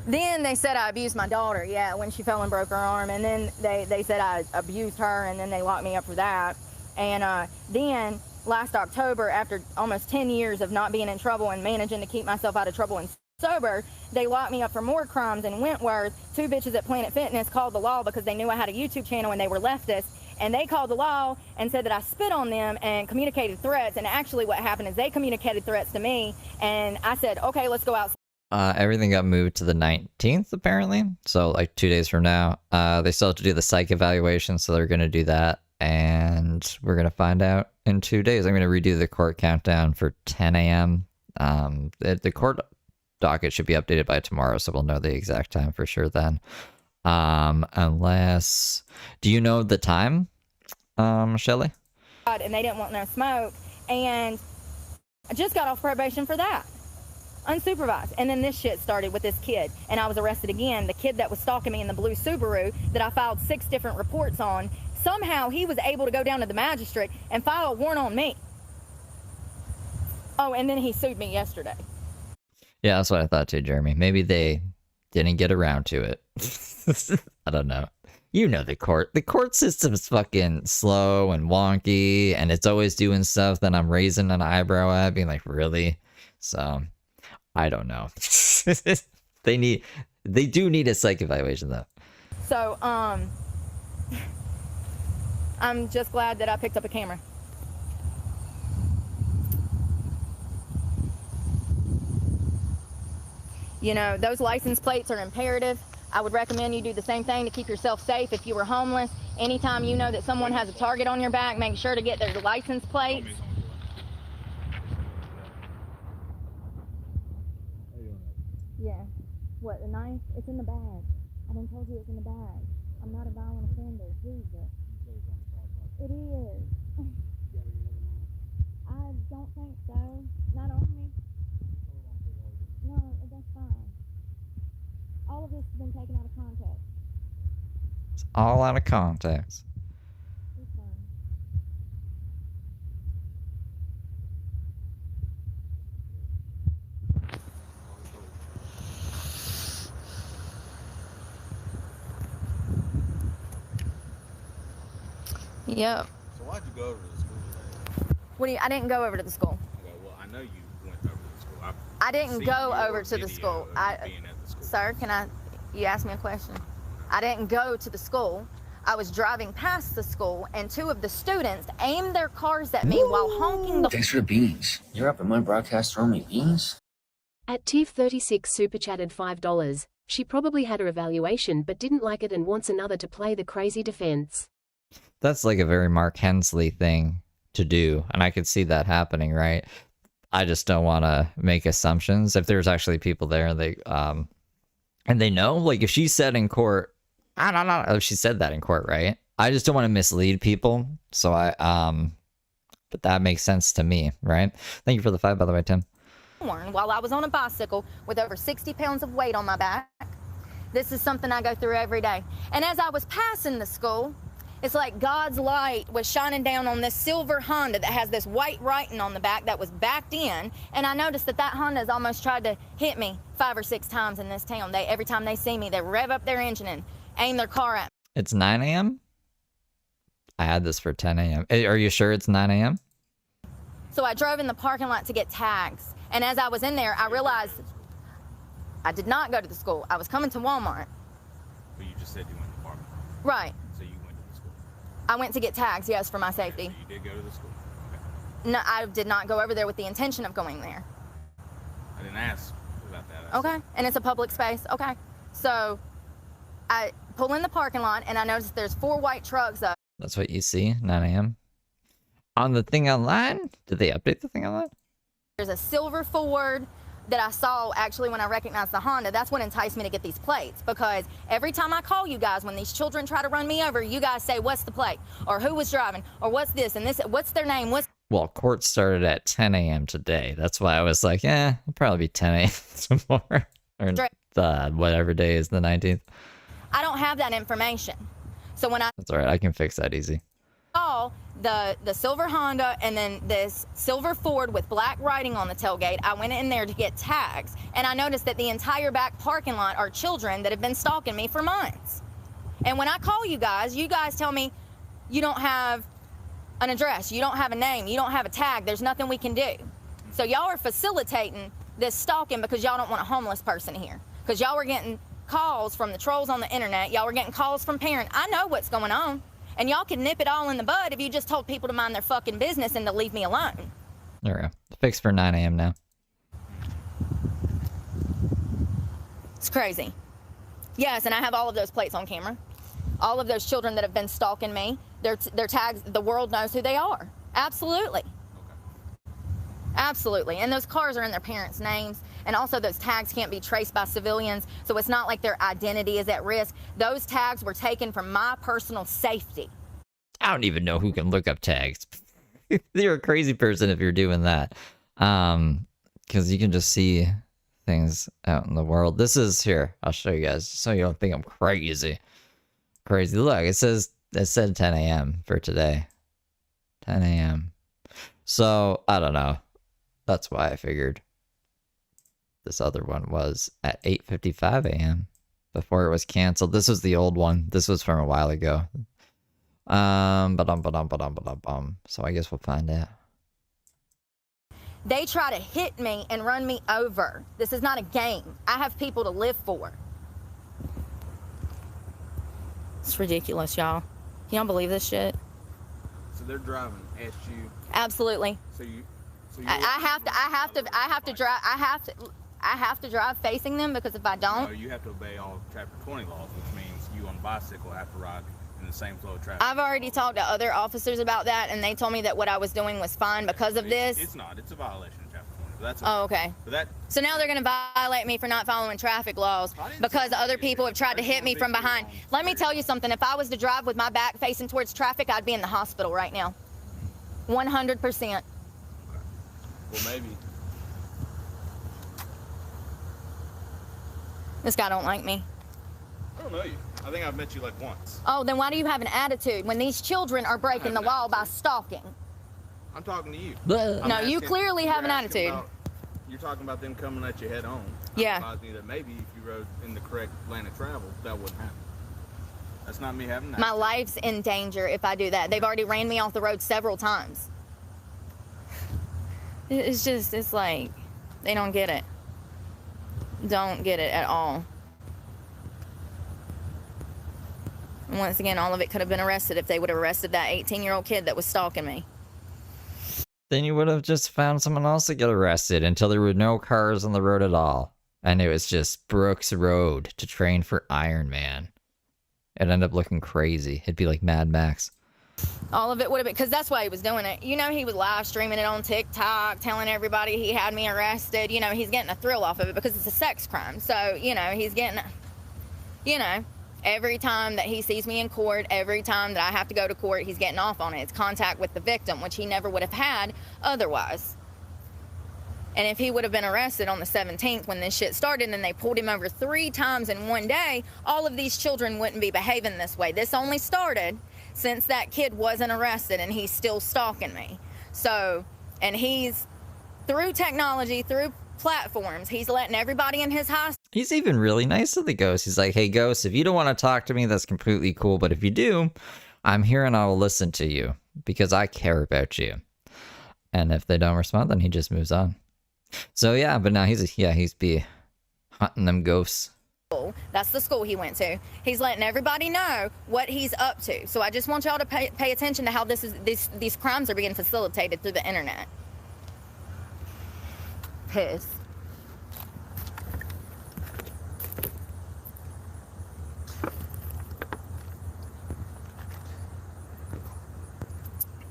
they said I abused my daughter, yeah, when she fell and broke her arm. And then they said I abused her, and then they locked me up for that. And then last October, after almost 10 years of not being in trouble and managing to keep myself out of trouble and sober, they locked me up for more crimes in Wentworth. 2 bitches at Planet Fitness called the law because they knew I had a YouTube channel and they were leftists, and they called the law and said that I spit on them and communicated threats. And actually what happened is they communicated threats to me, and I said, okay, let's go outside. Everything got moved to the 19th, apparently. So, like, 2 days from now. They still have to do the psych evaluation, so they're going to do that. And we're going to find out in 2 days. I'm going to redo the court countdown for 10 a.m. The court docket should be updated by tomorrow, so we'll know the exact time for sure then. Unless... Do you know the time, Shelly? And they didn't want no smoke. And I just got off probation for that. Unsupervised. And then this shit started with this kid, and I was arrested again. The kid that was stalking me in the blue Subaru that I filed 6 different reports on, somehow he was able to go down to the magistrate and file a warrant on me. Oh, and then he sued me yesterday. Yeah, that's what I thought too, Jeremy. Maybe they didn't get around to it. I don't know. You know the court. The court system's fucking slow and wonky, and it's always doing stuff that I'm raising an eyebrow at, being like, really? So, I don't know. They do need a psych evaluation, though. So, I'm just glad that I picked up a camera. You know, those license plates are imperative. I would recommend you do the same thing to keep yourself safe if you were homeless. Anytime you know that someone has a target on your back, make sure to get their license plates. Yeah. What, the knife? It's in the bag. I done told you it's in the bag. I'm not a violent offender. Jesus. It is. I don't think so. Not on me. No, that's fine. All of this has been taken out of context. It's all out of context. It's fine. Yep. So why'd you go over to the school today? What do you? I didn't go over to the school. Okay, well, I know you went over to the school. I didn't go over to the school. Sir, you asked me a question. I didn't go to the school. I was driving past the school, and 2 of the students aimed their cars at me while honking the... Thanks for the beans. You're up at my broadcast throwing me beans? At Tiff36 super chatted $5. She probably had her evaluation but didn't like it and wants another to play the crazy defense. That's like a very Mark Hensley thing to do, and I could see that happening, right? I just don't want to make assumptions. If there's actually people there, and they know, like, if she said in court, I don't know if she said that in court, right? I just don't want to mislead people, so But that makes sense to me, right? Thank you for the 5, by the way, Tim. While I was on a bicycle with over 60 pounds of weight on my back. This is something I go through every day. And as I was passing the school, it's like God's light was shining down on this silver Honda that has this white writing on the back that was backed in. And I noticed that Honda's almost tried to hit me 5 or 6 times in this town. Every time they see me, they rev up their engine and aim their car at me. It's 9 a.m.? I had this for 10 a.m. Are you sure it's 9 a.m.? So I drove in the parking lot to get tags. And as I was in there, I realized I did not go to the school. I was coming to Walmart. But you just said you went to the park. Right. So you went to the school. I went to get tags, yes, for my safety. So you did go to the school. Okay. No, I did not go over there with the intention of going there. I didn't ask about that. Okay. And it's a public space. Okay. So I pull in the parking lot and I noticed there's 4 white trucks up. That's what you see, 9 a.m. On the thing online? Did they update the thing online? There's a silver Ford that I saw actually when I recognized the Honda. That's what enticed me to get these plates, because every time I call you guys, when these children try to run me over, you guys say, what's the plate? Or who was driving? Or what's this and this? What's their name? Well, court started at 10 a.m. today. That's why I was like, it'll probably be 10 a.m. tomorrow. Or whatever day is the 19th. I don't have that information. So when I That's all right. I can fix that easy. saw the silver Honda and then this silver Ford with black writing on the tailgate, I went in there to get tags, and I noticed that the entire back parking lot are children that have been stalking me for months. And when I call you guys tell me you don't have an address, you don't have a name, you don't have a tag, there's nothing we can do. So y'all are facilitating this stalking because y'all don't want a homeless person here. Because y'all were getting calls from the trolls on the internet, y'all were getting calls from parents. I know what's going on. And y'all can nip it all in the bud if you just told people to mind their fucking business and to leave me alone. There we go. Fix for 9 a.m. now. It's crazy. Yes, and I have all of those plates on camera. All of those children that have been stalking me, their tags, the world knows who they are. Absolutely. Absolutely. And those cars are in their parents' names. And also those tags can't be traced by civilians, so it's not like their identity is at risk. Those tags were taken for my personal safety. I don't even know who can look up tags. You're a crazy person if you're doing that. Because you can just see things out in the world. This is here. I'll show you guys so you don't think I'm crazy. Crazy. Look, it said 10 a.m. for today. 10 a.m. So, I don't know. That's why I figured this other one was at 8:55 a.m. before it was canceled. This was the old one. This was from a while ago. So I guess we'll find out. They try to hit me and run me over. This is not a game. I have people to live for. It's ridiculous, y'all. Can y'all believe this shit? So they're driving at you. Absolutely. I have to drive facing them, because if I don't, no, you have to obey all Chapter 20 laws, which means you on a bicycle have to ride in the same flow of traffic. I've already talked to other officers about that, and they told me that what I was doing was fine because of this. It's not. It's a violation of Chapter 20. But that's okay. But so now they're going to violate me for not following traffic laws because other people have tried to hit me from behind. Let me tell you something. If I was to drive with my back facing towards traffic, I'd be in the hospital right now. 100%. Well, maybe. This guy don't like me. I don't know you. I think I've met you like once. Oh, then why do you have an attitude when these children are breaking the law by stalking? I'm talking to you. No, you clearly have an attitude. You're talking about them coming at you head on. Yeah. I'm advising you that maybe if you rode in the correct lane of travel, that wouldn't happen. That's not me having that. My life's in danger if I do that. They've already ran me off the road several times. It's like, they don't get it. Don't get it at all. And once again, all of it could have been arrested if they would have arrested that 18-year-old kid that was stalking me. Then you would have just found someone else to get arrested until there were no cars on the road at all. And it was just Brooke's Road to train for Iron Man. It'd end up looking crazy. It'd be like Mad Max. All of it would have been, because that's why he was doing it. You know, he was live streaming it on TikTok, telling everybody he had me arrested. You know, he's getting a thrill off of it because it's a sex crime. So, you know, he's getting, you know, Every time that he sees me in court, every time that I have to go to court, he's getting off on it. It's contact with the victim, which he never would have had otherwise. And if he would have been arrested on the 17th when this shit started and they pulled him over 3 times in one day, all of these children wouldn't be behaving this way. This only started since that kid wasn't arrested and he's still stalking me. So, and he's, through technology, through platforms, he's letting everybody in his house. He's even really nice to the ghost. He's like, hey, ghost, if you don't want to talk to me, that's completely cool. But if you do, I'm here and I will listen to you because I care about you. And if they don't respond, then he just moves on. So yeah, but now he's be hunting them ghosts. That's the school he went to. He's letting everybody know what he's up to. So I just want y'all to pay attention to how these crimes are being facilitated through the internet. Piss.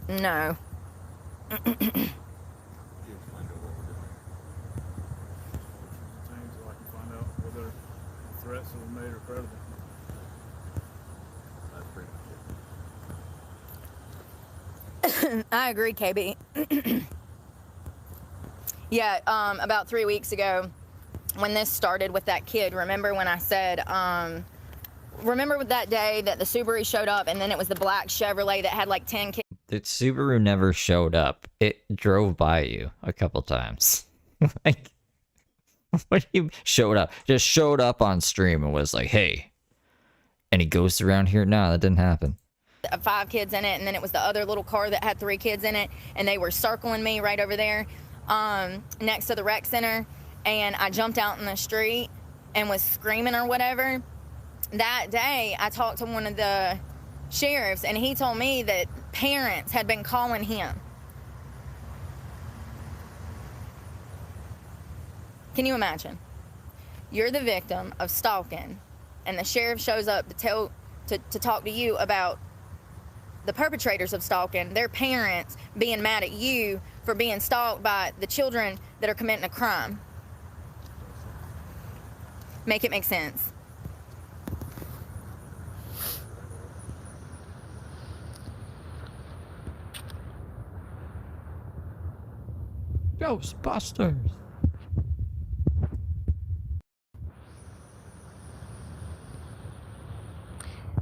No. Threats that were made are credible. That's pretty much it. I agree, KB. Yeah, about 3 weeks ago, when this started with that kid, remember when I said, remember that day that the Subaru showed up and then it was the black Chevrolet that had like 10 kids? The Subaru never showed up. It drove by you a couple times. Like, when he showed up, just showed up on stream and was like, hey, any ghosts around here? No, that didn't happen. 5 kids in it, and then it was the other little car that had 3 kids in it, and they were circling me right over there next to the rec center, and I jumped out in the street and was screaming or whatever. That day, I talked to one of the sheriffs, and he told me that parents had been calling him. Can you imagine? You're the victim of stalking, and the sheriff shows up to talk to you about the perpetrators of stalking, their parents being mad at you for being stalked by the children that are committing a crime. Make it make sense. Ghostbusters.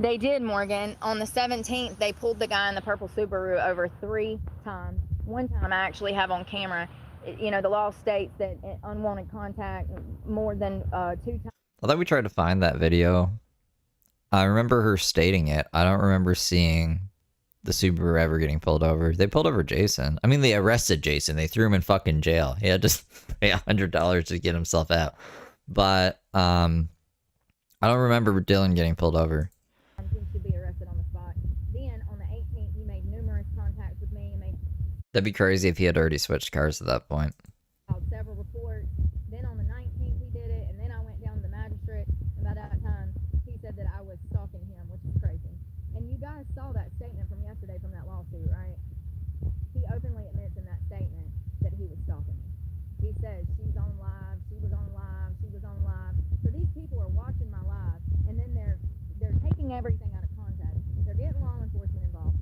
They did, Morgan. On the 17th, they pulled the guy in the purple Subaru over 3 times. One time I actually have on camera. You know, the law states that unwanted contact more than 2 times. I thought we tried to find that video. I remember her stating it. I don't remember seeing the Subaru ever getting pulled over. They pulled over Jason. I mean, they arrested Jason. They threw him in fucking jail. He had to pay $100 to get himself out. But I don't remember Dylan getting pulled over. He should be arrested on the spot. Then on the 18th, he made numerous contacts with me. That'd be crazy if he had already switched cars at that point. Filed several reports. Then on the 19th, he did it, and then I went down to the magistrate. And by that time, he said that I was stalking him, which is crazy. And you guys saw that statement from yesterday from that lawsuit, right? He openly admits in that statement that he was stalking me. He says she's on live, she was on live, she was on live. So these people are watching my live, and then they're taking everything out of context. They're getting law enforcement involved.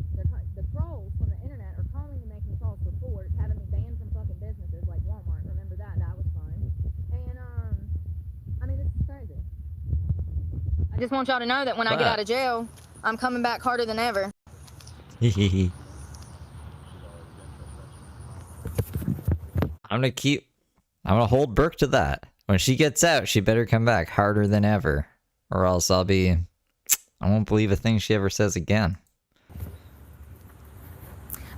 The trolls from the internet are calling and making false reports, having me banned from fucking businesses like Walmart. Remember that? That was fun. And I mean, this is crazy. I just want y'all to know that when I get out of jail, I'm coming back harder than ever. I'm gonna hold Brooke to that. When she gets out, she better come back harder than ever. Or else I won't believe a thing she ever says again.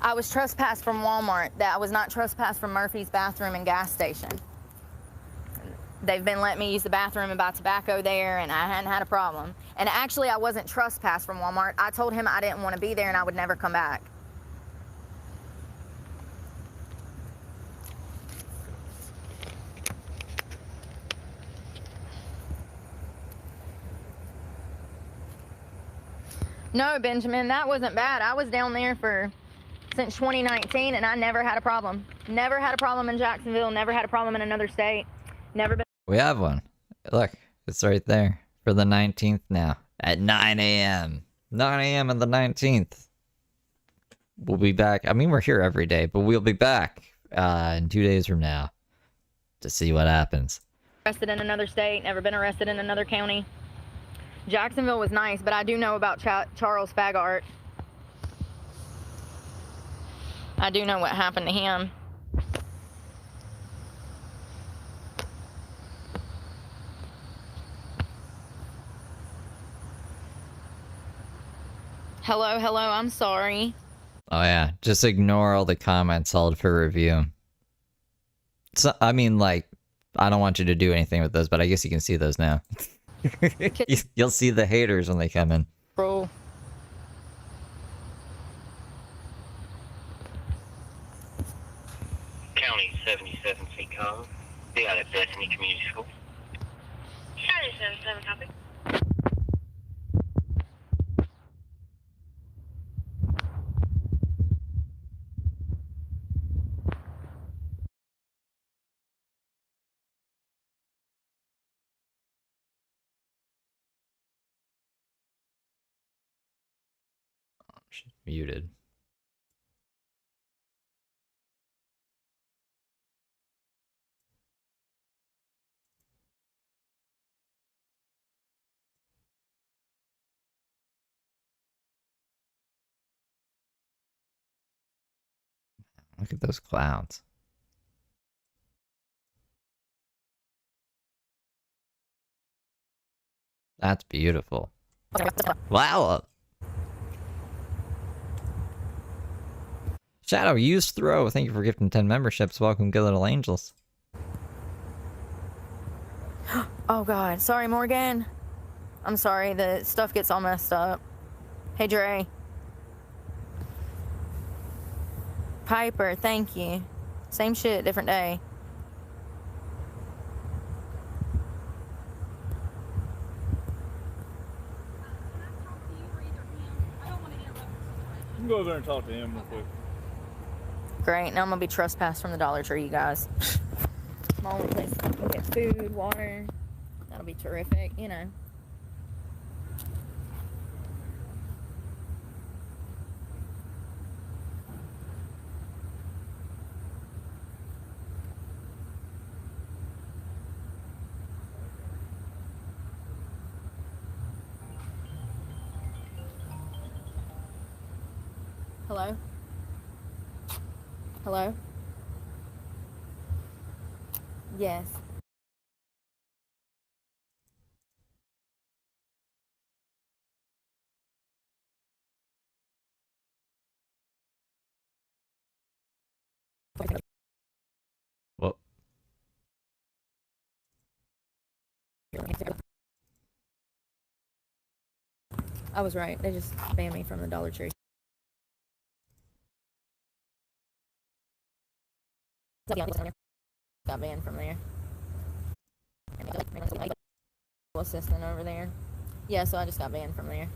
I was trespassed from Walmart. That I was not trespassed from Murphy's bathroom and gas station. They've been letting me use the bathroom and buy tobacco there, and I hadn't had a problem. And actually, I wasn't trespassed from Walmart. I told him I didn't want to be there and I would never come back. No, Benjamin, that wasn't bad. I was down there since 2019, and I never had a problem. Never had a problem in Jacksonville. Never had a problem in another state. Never been. We have one. Look, it's right there for the 19th now. at 9 a.m. 9 a.m. on the 19th. We'll be back. I mean, we're here every day, but we'll be back in 2 days from now to see what happens. Arrested in another state, never been arrested in another county. Jacksonville was nice, but I do know about Charles Fagart. I do know what happened to him. Hello, I'm sorry. Oh yeah, just ignore all the comments held for review. So, I mean, like, I don't want you to do anything with those, but I guess you can see those now. You'll see the haters when they come in. Bro. County 77 feet calm. Be out at Bethany Community School. County 77 copy. She's muted. Look at those clouds. That's beautiful. Wow. Shadow, use throw. Thank you for gifting 10 memberships. Welcome, good little angels. Oh God, sorry Morgan. I'm sorry, the stuff gets all messed up. Hey Dre. Piper, thank you. Same shit, different day. You can go over there and talk to him real quick. Great, now I'm gonna be trespassed from the Dollar Tree, you guys. My only place I can get food, water. That'll be terrific, you know. Hello? Hello? Yes. Well. I was right. They just banned me from the Dollar Tree. Got banned from there. Assistant over there. Yeah, so I just got banned from there.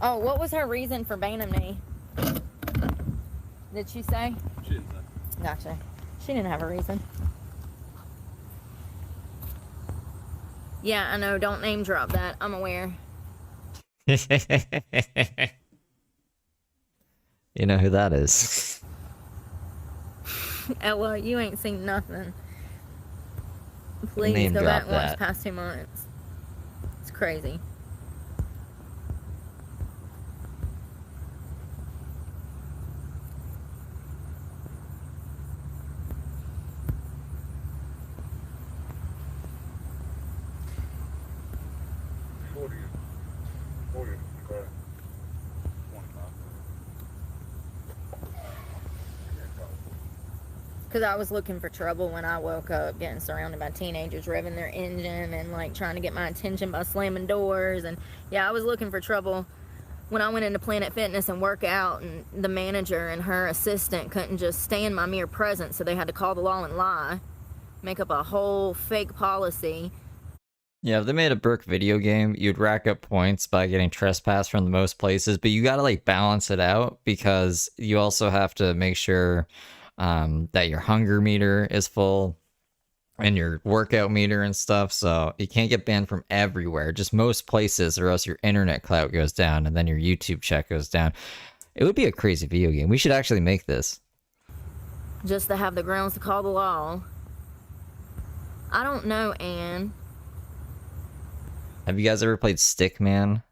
Oh, what was her reason for banning me? Did she say? She didn't say. Gotcha. She didn't have a reason. Yeah, I know. Don't name drop that. I'm aware. You know who that is. Ella, you ain't seen nothing. Please Name go drop back once that. past 2 months. It's crazy. Because I was looking for trouble when I woke up, getting surrounded by teenagers revving their engine and like trying to get my attention by slamming doors. And yeah, I was looking for trouble when I went into Planet Fitness and work out, and the manager and her assistant couldn't just stand my mere presence, so they had to call the law and lie. make up a whole fake policy. Yeah, if they made a Brooke video game, you'd rack up points by getting trespass from the most places, but you gotta like balance it out because you also have to make sure that your hunger meter is full and your workout meter and stuff, so you can't get banned from everywhere, just most places, or else your internet clout goes down and then your YouTube check goes down. It would be a crazy video game. We should actually make this. Just to have the grounds to call the law. I don't know, Anne. Have you guys ever played Stickman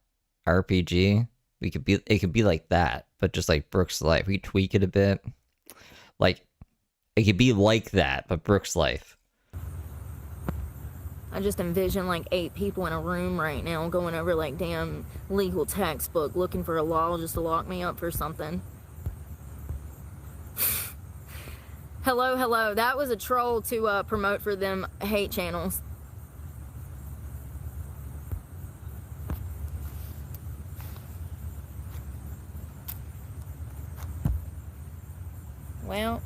RPG? It could be like that, but just like Brooke's Life. We tweak it a bit. Like, it could be like that, but Brooke's Life. I just envision like 8 people in a room right now going over like damn legal textbook looking for a law just to lock me up for something. Hello. That was a troll to promote for them hate channels. Well,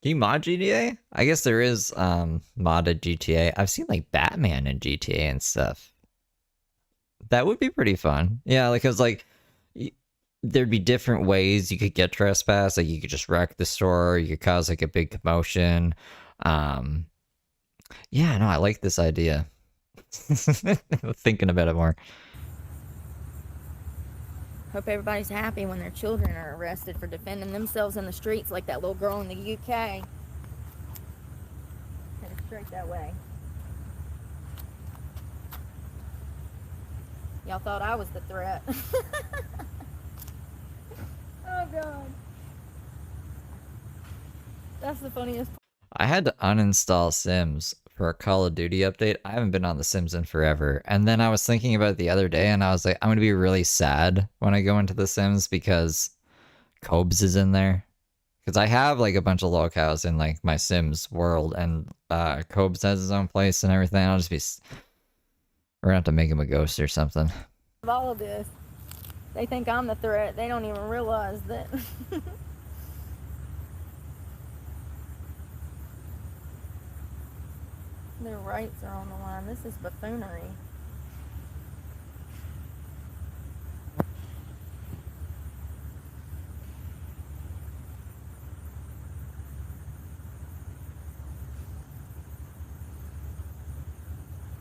Can you mod GTA? I guess there is modded GTA. I've seen like Batman in GTA and stuff. That would be pretty fun. Yeah, like, cause like there'd be different ways you could get trespass. Like you could just wreck the store, you could cause like a big commotion. Yeah, no, I like this idea. Thinking about it more. hope everybody's happy when their children are arrested for defending themselves in the streets like that little girl in the UK. Headed straight that way. Y'all thought I was the threat. Oh God. That's the funniest. I had to uninstall Sims for a Call of Duty update. I haven't been on The Sims in forever. And then I was thinking about it the other day and I was like, I'm going to be really sad when I go into The Sims because Cobes is in there. Because I have like a bunch of locales in like my Sims world and Cobes has his own place and everything. I'll just be... We're going to have to make him a ghost or something. Of all of this, they think I'm the threat. They don't even realize that. Their rights are on the line. This is buffoonery.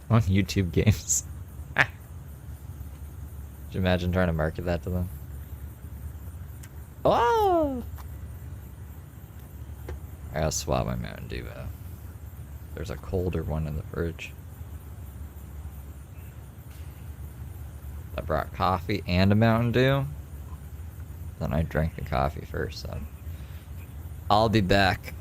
On YouTube games. Could you imagine trying to market that to them? Oh! I gotta swap my Mountain Dew out. There's a colder one in the fridge. I brought coffee and a Mountain Dew. Then I drank the coffee first, so I'll be back.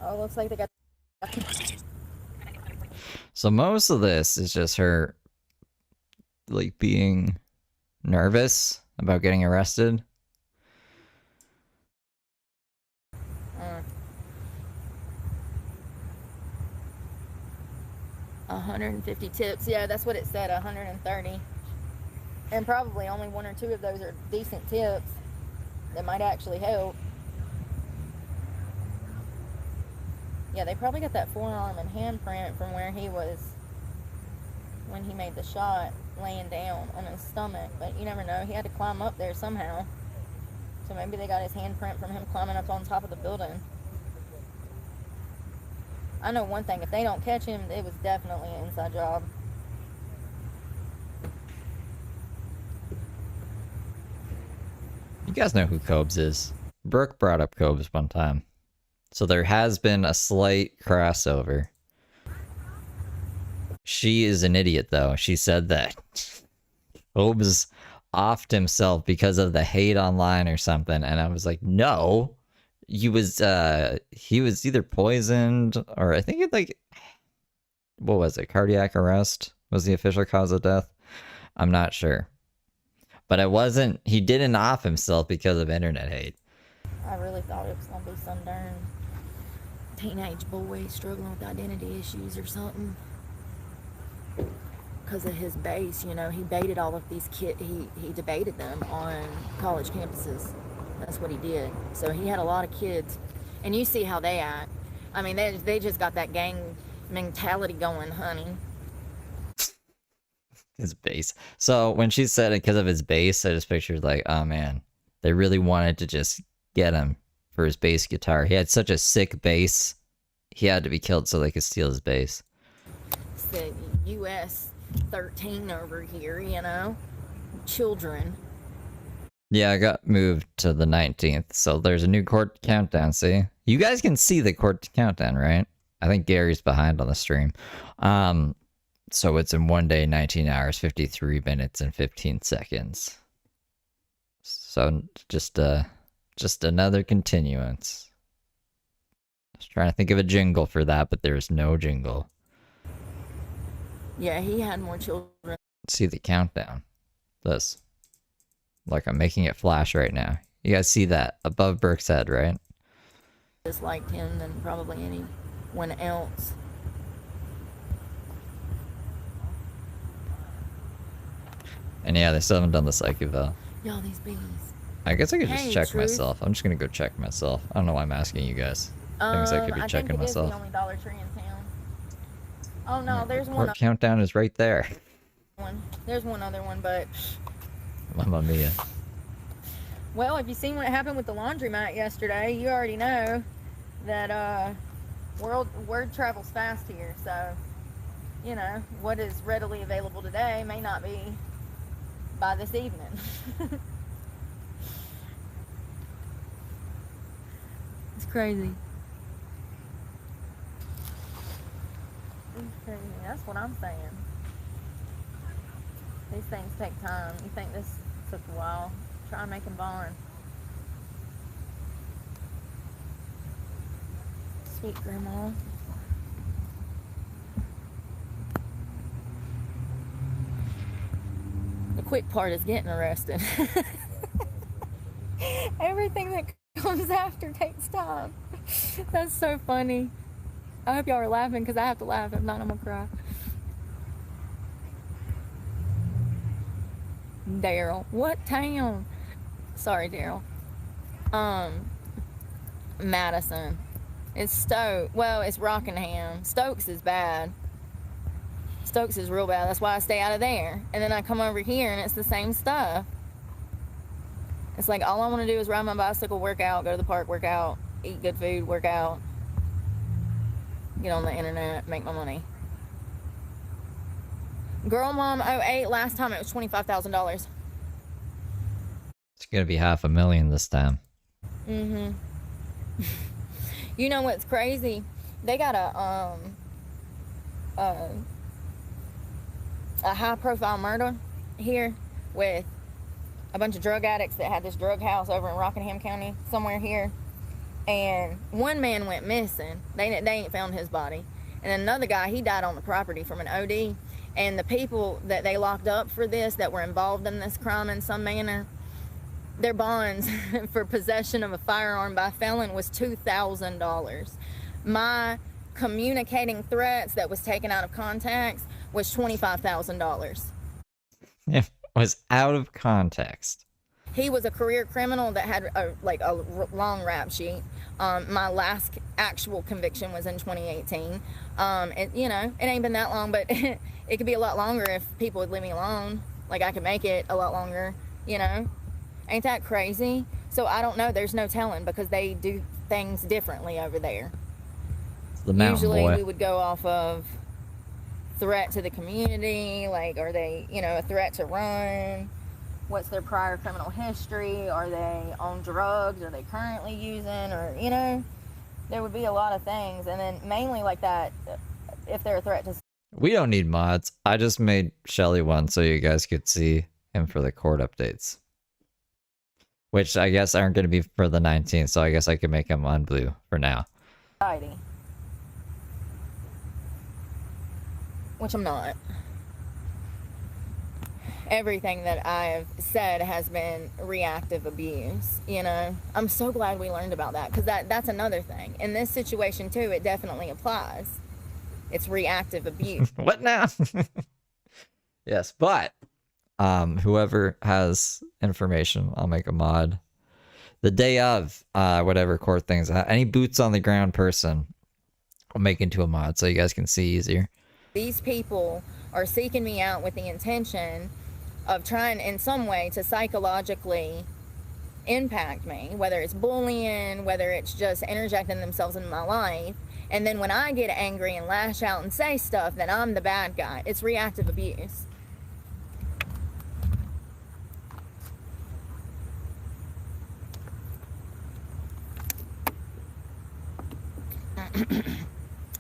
Oh, looks like they got. So most of this is just her, like, being nervous about getting arrested. Mm. 150 tips. Yeah, that's what it said. 130, and probably only 1 or 2 of those are decent tips that might actually help. Yeah, they probably got that forearm and handprint from where he was when he made the shot, laying down on his stomach. But you never know. He had to climb up there somehow. So maybe they got his handprint from him climbing up on top of the building. I know one thing. If they don't catch him, it was definitely an inside job. You guys know who Cobes is. Brooke brought up Cobes one time. So there has been a slight crossover. She is an idiot, though. She said that Cobes offed himself because of the hate online or something. And I was like, no, he was either poisoned or I think it like, what was it? Cardiac arrest was the official cause of death. I'm not sure. But it wasn't, he didn't off himself because of internet hate. I really thought it was gonna be some darn teenage boy struggling with identity issues or something. Because of his base, you know, he baited all of these kids, he debated them on college campuses. That's what he did. So he had a lot of kids. And you see how they act. I mean, they just got that gang mentality going, honey. His bass. So when she said it because of his bass, I just pictured like, oh man, they really wanted to just get him for his bass guitar. He had such a sick bass, he had to be killed so they could steal his bass. It's the US 13 over here, you know? Children. Yeah, I got moved to the 19th, so there's a new court countdown, see? You guys can see the court countdown, right? I think Gary's behind on the stream. So it's in 1 day, 19 hours, 53 minutes, and 15 seconds. So just another continuance. I was trying to think of a jingle for that, but there's no jingle. Yeah, he had more children. See the countdown. This. Like I'm making it flash right now. You guys see that above Brooke's head, right? Just liked him than probably anyone else. And yeah, they still haven't done the psych eval. Y'all, these bees. I guess I could just check Truth. myself. I'm just gonna go check myself. I don't know why I'm asking you guys. Things I could be checking think it myself. is the only Dollar Tree in town. Oh no, there's one. Court countdown is right there. There's one other one, but Mamma mia. well, if you seen what happened with the laundromat yesterday, you already know that word travels fast here. So, you know, what is readily available today may not be by this evening. It's crazy. It's crazy. That's what I'm saying. These things take time. You think this took a while? Try and make them bond. Sweet grandma. The quick part is getting arrested. Everything that comes after takes time. That's so funny. I hope y'all are laughing because I have to laugh. If not, I'm gonna cry. Daryl. What town? Sorry, Daryl. Madison. It's Stoke. Well, it's Rockingham. Stokes is bad. Stokes is real bad. That's why I stay out of there. And then I come over here and it's the same stuff. It's like all I want to do is ride my bicycle, work out, go to the park, work out, eat good food, work out, get on the internet, make my money. Girl Mom 08, last time it was $25,000. It's gonna be $500,000 this time. Mm-hmm. You know what's crazy? They got a high-profile murder here with a bunch of drug addicts that had this drug house over in Rockingham County, somewhere here. And one man went missing. They ain't found his body. And another guy, he died on the property from an OD. And the people that they locked up for this, that were involved in this crime in some manner, their bonds for possession of a firearm by a felon was $2,000. My communicating threats that was taken out of context was $25,000. It was out of context. He was a career criminal that had a long rap sheet. My last actual conviction was in 2018. You know, it ain't been that long, but it could be a lot longer if people would leave me alone. Like, I could make it a lot longer, you know? Ain't that crazy? So I don't know. There's no telling because they do things differently over there. It's the mountain Usually boy. we would go off of threat to the community. Like, are they, you know, a threat to run? What's their prior criminal history? Are they on drugs? Are they currently using? Or, you know, there would be a lot of things. And then mainly like that, if they're a threat to... We don't need mods. I just made Shelly one so you guys could see him for the court updates. which I guess aren't going to be for the 19th, so I guess I can make them on blue for now. Society. Which I'm not. Everything that I've said has been reactive abuse, you know. I'm so glad we learned about that, because that's another thing. In this situation, too, it definitely applies. It's reactive abuse. What now? Yes, but whoever has information, I'll make a mod. The day of whatever court things, any boots on the ground person, I'll make into a mod so you guys can see easier. These people are seeking me out with the intention of trying in some way to psychologically impact me, whether it's bullying, whether it's just interjecting themselves in my life. And then when I get angry and lash out and say stuff, then I'm the bad guy. It's reactive abuse.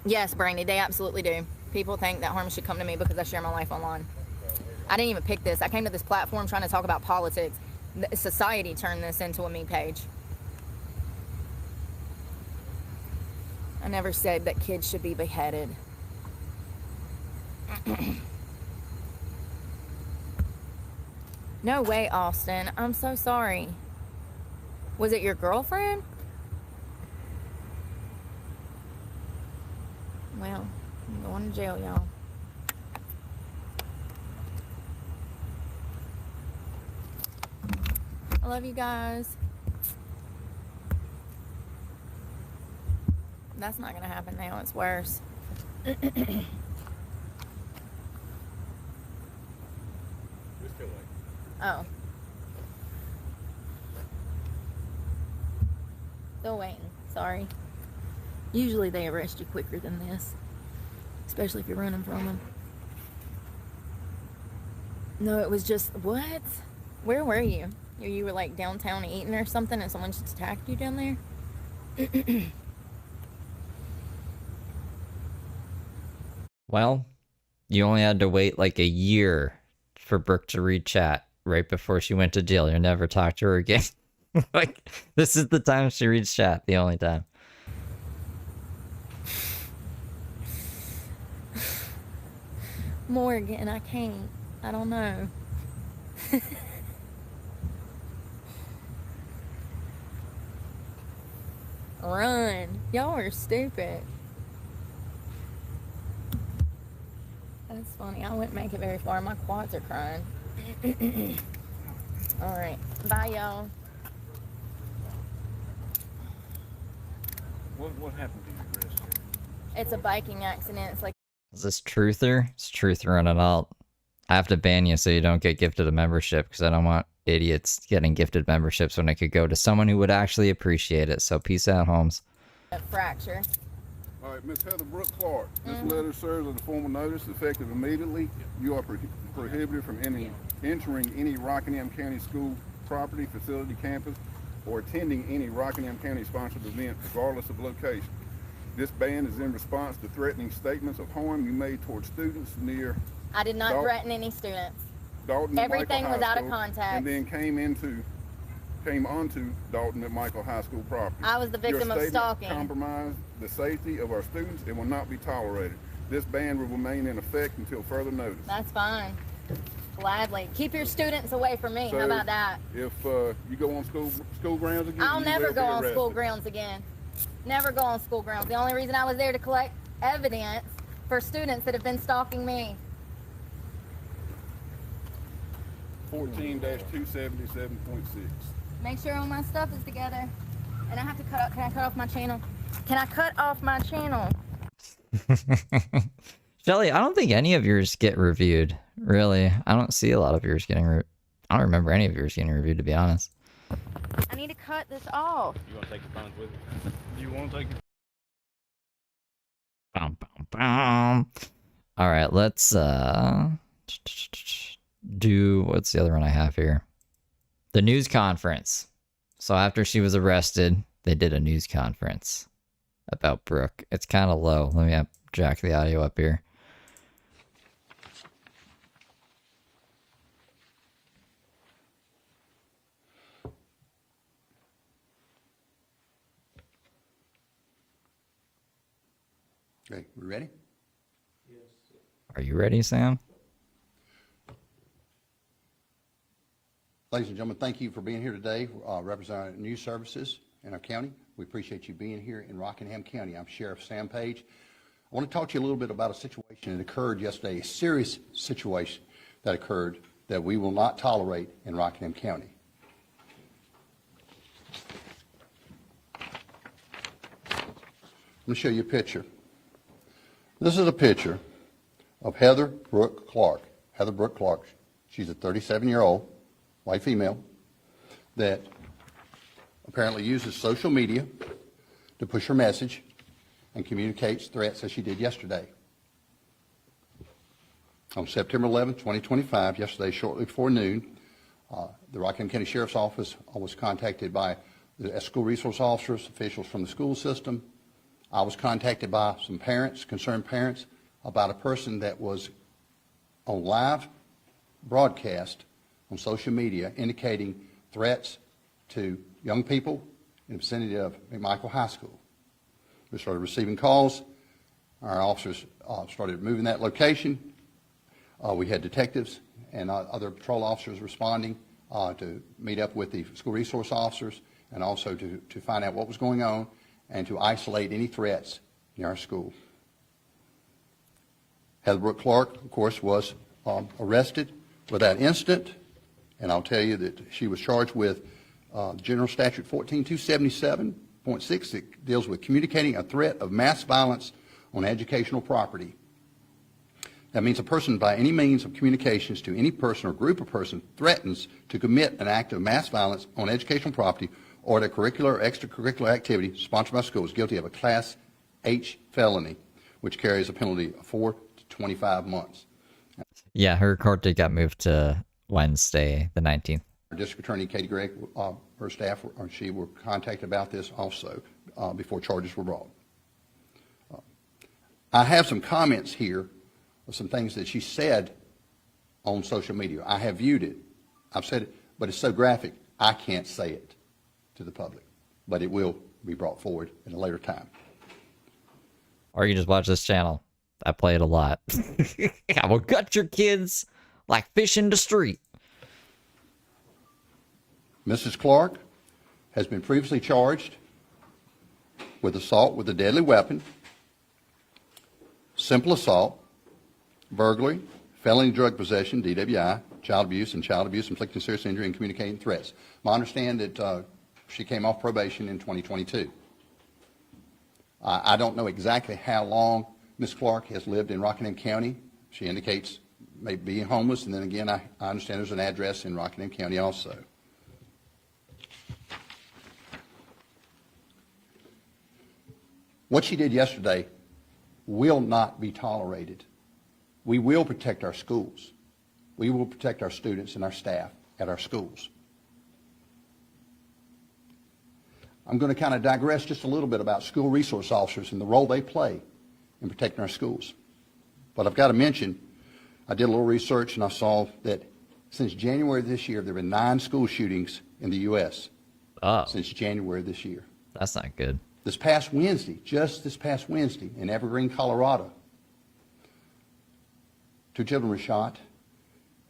Yes, Brandy, they absolutely do. People think that harm should come to me because I share my life online. I didn't even pick this. I came to this platform trying to talk about politics. Society turned this into a me page. I never said that kids should be beheaded. No way, Austin. I'm so sorry. Was it your girlfriend? Well, I'm going to jail, y'all. I love you guys. That's not gonna happen now. It's worse. Oh. Still waiting. Sorry. Usually they arrest you quicker than this. Especially if you're running from them. No, it was just... What? Where were you? You were like downtown eating or something and someone just attacked you down there? Well, you only had to wait like a year for Brooke to read chat right before she went to jail. You'll never talk to her again. Like, this is the time she reads chat, the only time. Morgan, I can't. I don't know. Run. Y'all are stupid. That's funny. I wouldn't make it very far. My quads are crying. Alright. Bye, y'all. What happened to your wrist? It's a biking accident. It's like... Is this Truther? It's Truther running out. I have to ban you so you don't get gifted a membership because I don't want idiots getting gifted memberships when it could go to someone who would actually appreciate it. So peace out, Holmes. A fracture. All right, Miss Heather Brooke Clark. This letter serves as a formal notice effective immediately. You are prohibited from entering any Rockingham County school property, facility, campus, or attending any Rockingham County sponsored event, regardless of location. This ban is in response to threatening statements of harm you made towards students near... I did not threaten any students. Dalton Everything was out of School, context. and then came onto Dalton McMichael High School property. I was the victim of stalking. Compromised the safety of our students and will not be tolerated. This ban will remain in effect until further notice. That's fine. Gladly. Keep your students away from me. So, how about that? If you go on school grounds again, I'll never go on arrested. school grounds again. Never go on school grounds. The only reason I was there to collect evidence for students that have been stalking me. 14-277.6. Make sure all my stuff is together. And I have to cut off. Can I cut off my channel? Can I cut off my channel? Shelly, I don't think any of yours get reviewed. Really, I don't see a lot of yours getting. I don't remember any of yours getting reviewed, to be honest. I need to cut this off. You want to take your phones with you? You want to take your... Bum, bum, bum. All right, let's do, what's the other one I have here? The news conference. So after she was arrested, they did a news conference about Brooke. It's kind of low. Let me jack the audio up here. Okay, we ready? Are you ready, Sam? Ladies and gentlemen, thank you for being here today, representing our news services in our county. We appreciate you being here in Rockingham County. I'm Sheriff Sam Page. I want to talk to you a little bit about a situation that occurred yesterday, a serious situation that occurred that we will not tolerate in Rockingham County. Let me show you a picture. This is a picture of Heather Brooke Clark. Heather Brooke Clark, she's a 37-year-old white female that apparently uses social media to push her message and communicates threats as she did yesterday. On September 11, 2025, yesterday shortly before noon, the Rockingham County Sheriff's Office was contacted by the school resource officers, officials from the school system. I was contacted by some parents, concerned parents, about a person that was on live broadcast on social media indicating threats to young people in the vicinity of McMichael High School. We started receiving calls. Our officers started moving that location. We had detectives and other patrol officers responding to meet up with the school resource officers and also to find out what was going on and to isolate any threats in our school. Heather Brooke Clark, of course, was arrested for that incident, and I'll tell you that she was charged with General Statute 14277.6 that deals with communicating a threat of mass violence on educational property. That means a person by any means of communications to any person or group of persons threatens to commit an act of mass violence on educational property or at a curricular or extracurricular activity sponsored by schools guilty of a Class H felony, which carries a penalty of 4 to 25 months. Yeah, her court date got moved to Wednesday, the 19th. Our District Attorney Katie Gregg, her staff, she were contacted about this also before charges were brought. I have some comments here of some things that she said on social media. I have viewed it. I've said it, but it's so graphic, I can't say it to the public. But it will be brought forward at a later time. Or you can just watch this channel. I play it a lot. I will gut your kids like fish in the street. Mrs. Clark has been previously charged with assault with a deadly weapon, simple assault, burglary, felony drug possession, DWI, child abuse inflicting serious injury, and communicating threats. I understand that she came off probation in 2022. I don't know exactly how long Ms. Clark has lived in Rockingham County. She indicates maybe being homeless, and then again, I understand there's an address in Rockingham County also. What she did yesterday will not be tolerated. We will protect our schools. We will protect our students and our staff at our schools. I'm going to kind of digress just a little bit about school resource officers and the role they play in protecting our schools. But I've got to mention, I did a little research and I saw that since January of this year, there have been 9 school shootings in the U.S. Since January of this year. That's not good. This past Wednesday, just this past Wednesday, in Evergreen, Colorado, 2 children were shot,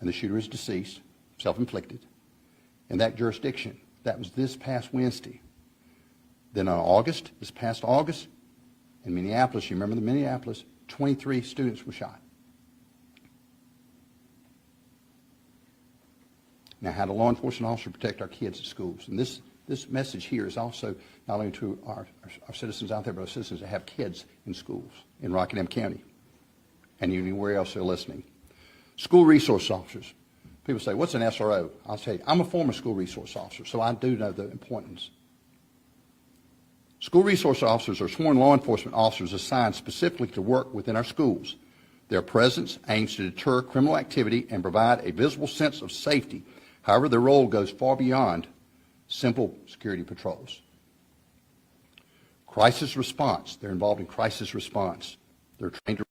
and the shooter is deceased, self-inflicted, in that jurisdiction. That was this past Wednesday. Then on this past August, in Minneapolis, you remember the Minneapolis, 23 students were shot. Now, how do law enforcement officers protect our kids at schools? And this message here is also not only to our citizens out there, but our citizens that have kids in schools in Rockingham County and anywhere else they're listening. School resource officers. People say, what's an SRO? I'll tell you, I'm a former school resource officer, so I do know the importance. School resource officers are sworn law enforcement officers assigned specifically to work within our schools. Their presence aims to deter criminal activity and provide a visible sense of safety. However, their role goes far beyond simple security patrols. Crisis response. They're involved in crisis response. They're trained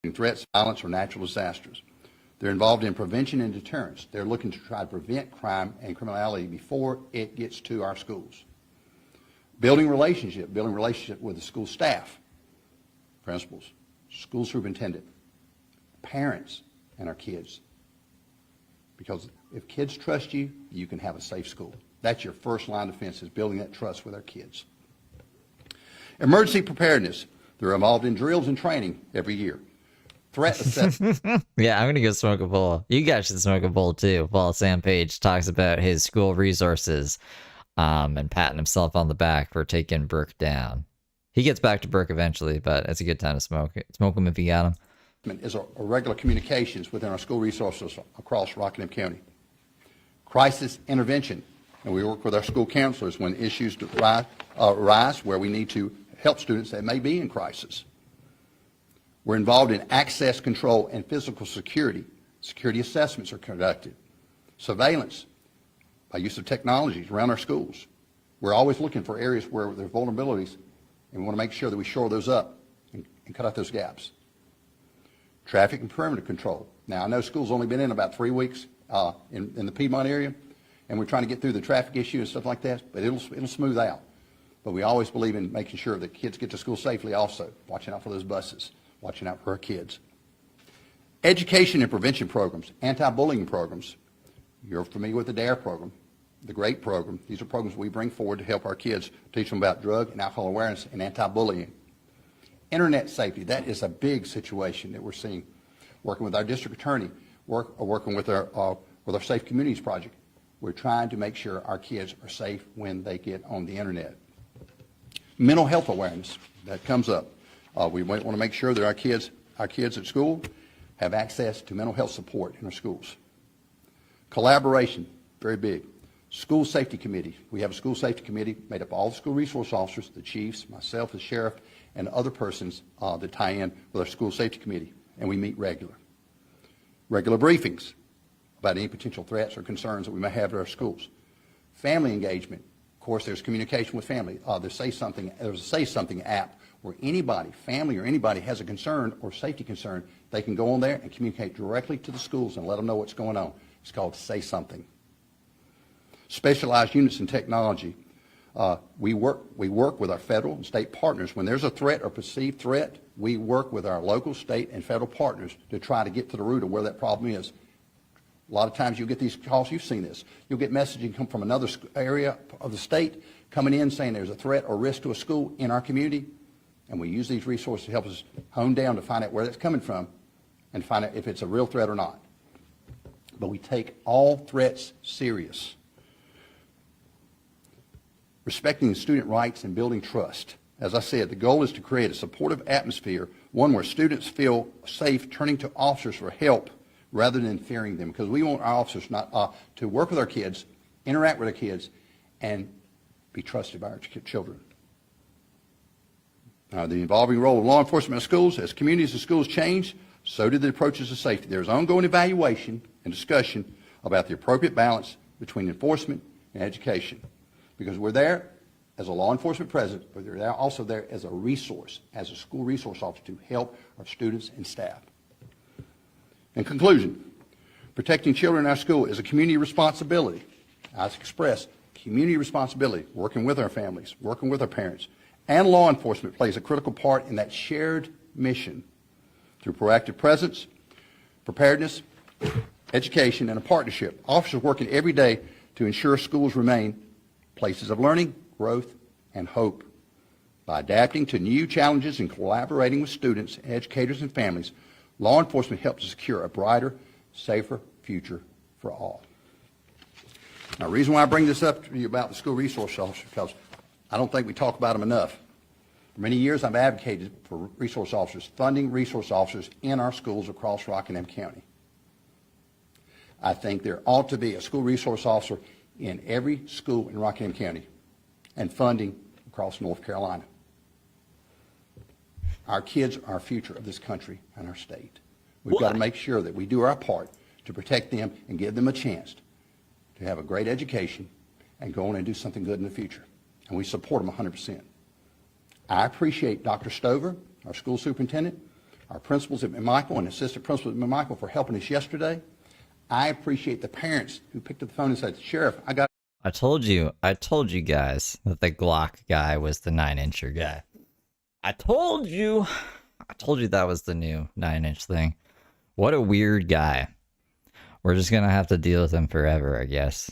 to threats, violence, or natural disasters. They're involved in prevention and deterrence. They're looking to try to prevent crime and criminality before it gets to our schools. Building relationship with the school staff. principals, school superintendent, parents, and our kids. Because if kids trust you, you can have a safe school. That's your first line of defense, is building that trust with our kids. Emergency preparedness. They're involved in drills and training every year. Threat assessment. Yeah, I'm going to go smoke a bowl. You guys should smoke a bowl too, while Sam Page talks about his school resources and patting himself on the back for taking Brooke down. He gets back to Brooke eventually, but it's a good time to smoke. Smoke him if you got him. Is a regular communications within our school resources across Rockingham County. Crisis intervention, and we work with our school counselors when issues arise where we need to help students that may be in crisis. We're involved in access control and physical security. Security assessments are conducted. Surveillance by use of technologies around our schools. We're always looking for areas where there are vulnerabilities, and we want to make sure that we shore those up and cut out those gaps. Traffic and perimeter control. Now, I know school's only been in about 3 weeks in the Piedmont area, and we're trying to get through the traffic issue and stuff like that, but it'll smooth out. But we always believe in making sure that kids get to school safely also, watching out for those buses, watching out for our kids. Education and prevention programs, anti-bullying programs. You're familiar with the DARE program, the GREAT program. These are programs we bring forward to help our kids, teach them about drug and alcohol awareness and anti-bullying. Internet safety, that is a big situation that we're seeing. Working with our district attorney, working with our Safe Communities project. We're trying to make sure our kids are safe when they get on the internet. Mental health awareness, that comes up. We want to make sure that our kids at school have access to mental health support in our schools. Collaboration, very big. School safety committee. We have a school safety committee made up of all the school resource officers, the chiefs, myself, the sheriff, and other persons that tie in with our school safety committee, and we meet regular. Regular briefings about any potential threats or concerns that we may have at our schools. Family engagement. Of course, there's communication with family. There's a Say Something app where anybody, family or anybody, has a concern or safety concern, they can go on there and communicate directly to the schools and let them know what's going on. It's called Say Something. Specialized units in technology. We work with our federal and state partners. When there's a threat or perceived threat, we work with our local, state, and federal partners to try to get to the root of where that problem is. A lot of times you'll get these calls, you've seen this. You'll get messaging come from another area of the state coming in saying there's a threat or risk to a school in our community, and we use these resources to help us hone down to find out where that's coming from and find out if it's a real threat or not. But we take all threats serious. Respecting student rights and building trust. As I said, the goal is to create a supportive atmosphere, one where students feel safe turning to officers for help rather than fearing them, because we want our officers to work with our kids, interact with our kids, and be trusted by our children. The evolving role of law enforcement in schools. As communities and schools change, so do the approaches to safety. There's ongoing evaluation and discussion about the appropriate balance between enforcement and education, because we're there as a law enforcement presence, but they're also there as a resource, as a school resource officer to help our students and staff. In conclusion, protecting children in our school is a community responsibility. As expressed, community responsibility, working with our families, working with our parents, and law enforcement plays a critical part in that shared mission through proactive presence, preparedness, education, and a partnership. Officers working every day to ensure schools remain places of learning, growth, and hope. By adapting to new challenges and collaborating with students, educators, and families, law enforcement helps to secure a brighter, safer future for all. Now, the reason why I bring this up to you about the school resource officers, because I don't think we talk about them enough. For many years, I've advocated for resource officers, funding resource officers in our schools across Rockingham County. I think there ought to be a school resource officer in every school in Rockingham County and funding across North Carolina. Our kids are our future of this country and our state. We've got to make sure that we do our part to protect them and give them a chance to have a great education and go on and do something good in the future. And we support them 100%. I appreciate Dr. Stover, our school superintendent, our principals at McMichael and assistant principals at McMichael for helping us yesterday. I appreciate the parents who picked up the phone and said, Sheriff, I told you guys that the Glock guy was the 9-incher guy. I told you. I told you that was the new 9-inch thing. What a weird guy. We're just gonna have to deal with him forever, I guess.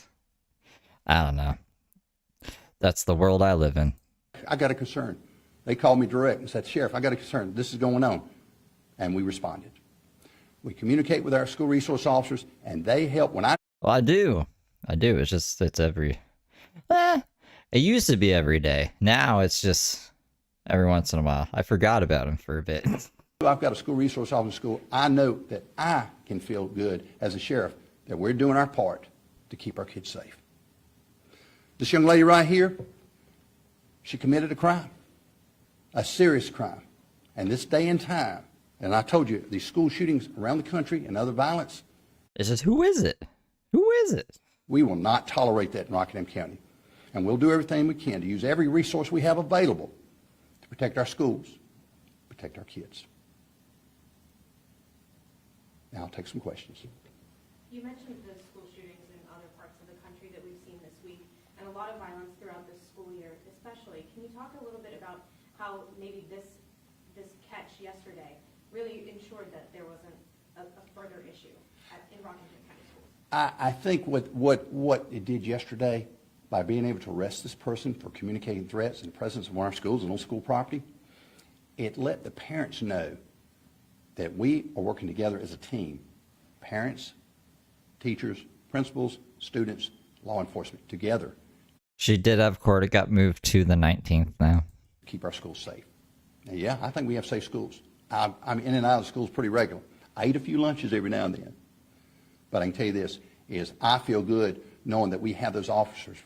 I don't know. That's the world I live in. I got a concern. They called me direct and said, Sheriff, I got a concern. This is going on. And we responded. We communicate with our school resource officers, and they help when I... Well, I do. It's just, it's every... it used to be every day. Now it's just every once in a while. I forgot about him for a bit. I've got a school resource officer in school. I know that I can feel good as a sheriff that we're doing our part to keep our kids safe. This young lady right here, she committed a crime, a serious crime. And this day and time, and I told you, these school shootings around the country and other violence. It's just, who is it? Who is it? We will not tolerate that in Rockingham County. And we'll do everything we can to use every resource we have available to protect our schools, protect our kids. Now I'll take some questions. You mentioned the school shootings in other parts of the country that we've seen this week, and a lot of violence throughout this school year especially. Can you talk a little bit about how maybe this catch yesterday really ensured that there wasn't a further issue in Rockingham County schools? I think what it did yesterday, by being able to arrest this person for communicating threats in the presence of one of our schools and on school property, it let the parents know that we are working together as a team. Parents, teachers, principals, students, law enforcement, together. She did have court. It got moved to the 19th now. Keep our schools safe. Now, yeah, I think we have safe schools. I'm in and out of schools pretty regular. I eat a few lunches every now and then. But I can tell you this, is I feel good knowing that we have those officers.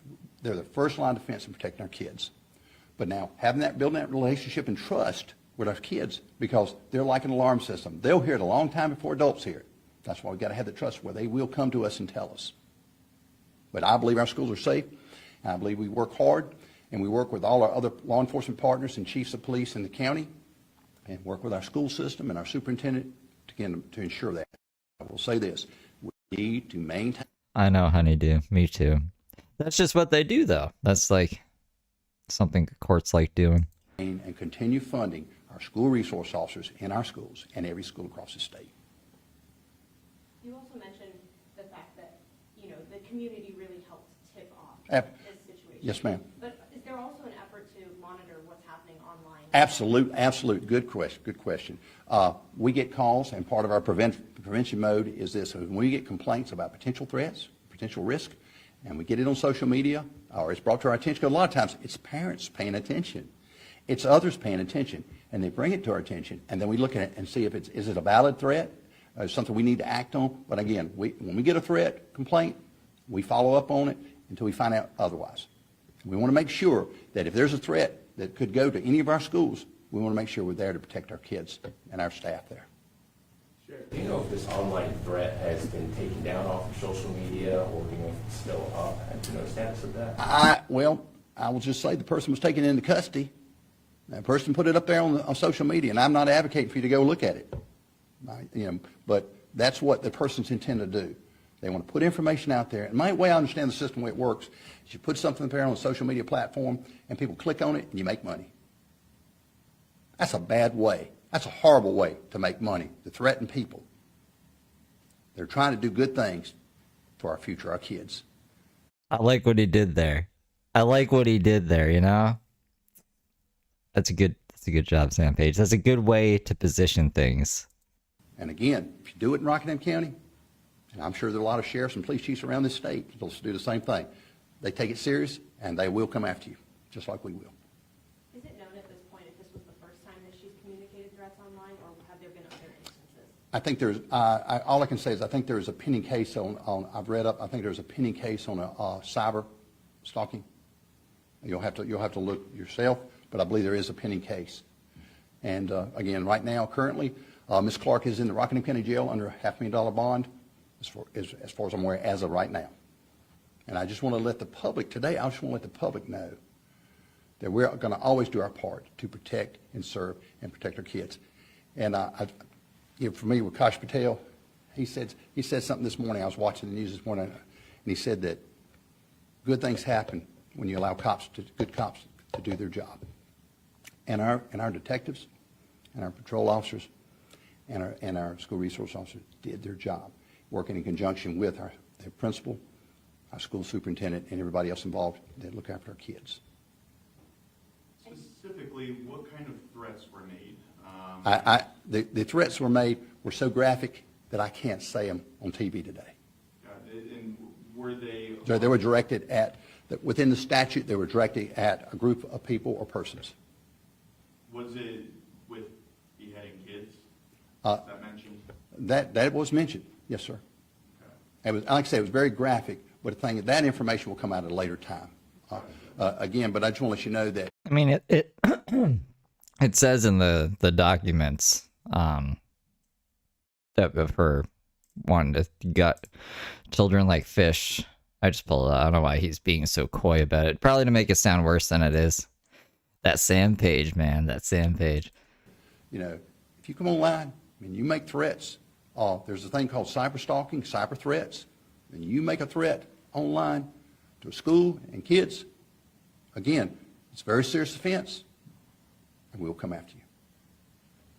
They're the first line of defense in protecting our kids. But now, building that relationship and trust with our kids, because they're like an alarm system. They'll hear it a long time before adults hear it. That's why we've got to have the trust where they will come to us and tell us. But I believe our schools are safe. I believe we work hard, and we work with all our other law enforcement partners and chiefs of police in the county, and work with our school system and our superintendent to ensure that. I will say this, we need to maintain. I know, honeydew. Me too. That's just what they do, though. That's like something courts like doing. And continue funding our school resource officers in our schools and every school across the state. You also mentioned the fact that, the community really helped tip off this situation. Yes, ma'am. But is there also an effort to monitor what's happening online? Absolute. Good question. We get calls, and part of our prevention mode is this. When we get complaints about potential threats, potential risk, and we get it on social media, or it's brought to our attention, because a lot of times it's parents paying attention. It's others paying attention, and they bring it to our attention, and then we look at it and see if is it a valid threat, something we need to act on. But again, when we get a threat complaint, we follow up on it until we find out otherwise. We want to make sure that if there's a threat that could go to any of our schools, we want to make sure we're there to protect our kids and our staff there. Do you know if this online threat has been taken down off of social media, or do you know if it's still up? Do you know the status of that? I will just say the person was taken into custody. That person put it up there on social media, and I'm not advocating for you to go look at it. But that's what the person's intended to do. They want to put information out there. And my way I understand the system, the way it works, is you put something there on a social media platform, and people click on it, and you make money. That's a bad way. That's a horrible way to make money, to threaten people. They're trying to do good things for our future, our kids. I like what he did there. That's a good job, Sam Page. That's a good way to position things. And again, if you do it in Rockingham County, and I'm sure there are a lot of sheriffs and police chiefs around this state that'll do the same thing. They take it serious, and they will come after you, just like we will. Is it known at this point if this was the first time that she's communicated threats online, or have there been other instances? I think there's, all I can say is I think there's a pending case I've read up, I think there's a pending case on cyber stalking. You'll have to look yourself, but I believe there is a pending case. And again, right now, currently, Ms. Clark is in the Rockingham County Jail under a $500,000 bond, as far as I'm aware, as of right now. And I just want to let the public know that we're going to always do our part to protect and serve and protect our kids. And you're familiar with Kash Patel? He said something this morning. I was watching the news this morning, and he said that good things happen when you allow good cops to do their job. And our detectives and our patrol officers and our school resource officers did their job, working in conjunction with their principal, our school superintendent, and everybody else involved that look after our kids. Specifically, what kind of threats were made? The threats were made were so graphic that I can't say them on TV today. And were they? So they were directed at, within the statute, they were directed at a group of people or persons. Was it with beheading kids? Is that mentioned? That was mentioned, yes, sir. Okay. It was, like I say, it was very graphic, but the thing that information will come out at a later time. Again, but I just want to let you know that. I mean, it it says in the documents that of her wanting to gut children like fish. I just pulled it out. I don't know why he's being so coy about it. Probably to make it sound worse than it is. That Sam page, man. That Sam page. You know, if you come online and you make threats, there's a thing called cyber stalking, cyber threats, and you make a threat online to a school and kids, again, it's a very serious offense, and we'll come after you.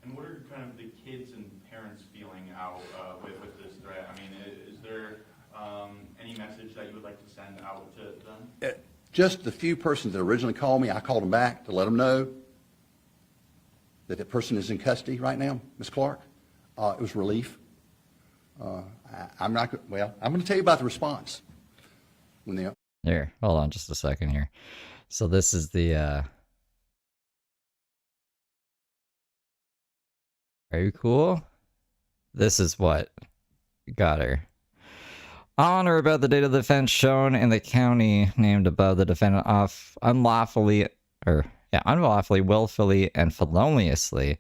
And what are kind of the kids and parents feeling out with this threat? I mean, is there any message that you would like to send out to them? Just the few persons that originally called me, I called them back to let them know that the person is in custody right now, Ms. Clark. It was relief. I'm going to tell you about the response. Here, hold on just a second here. So this is the, are you cool? This is what got her. On or about the date of the offense shown in the county named above, the defendant unlawfully, willfully, and feloniously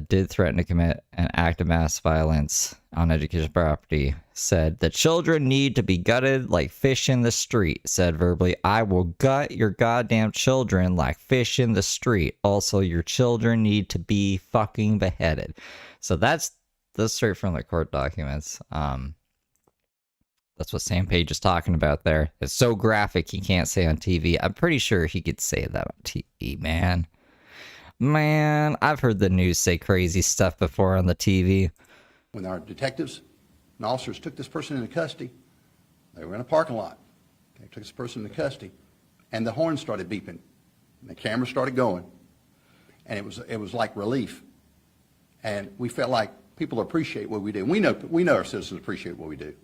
did threaten to commit an act of mass violence on education property, said the children need to be gutted like fish in the street, said verbally, I will gut your goddamn children like fish in the street. Also, your children need to be fucking beheaded. So that's straight from the court documents. That's what Sam Page is talking about there. It's so graphic he can't say on TV. I'm pretty sure he could say that on TV, man. Man, I've heard the news say crazy stuff before on the TV. When our detectives and officers took this person into custody, they were in a parking lot. They took this person into custody, and the horn started beeping, and the camera started going, and it was like relief. And we felt like people appreciate what we do. We know our citizens appreciate what we do,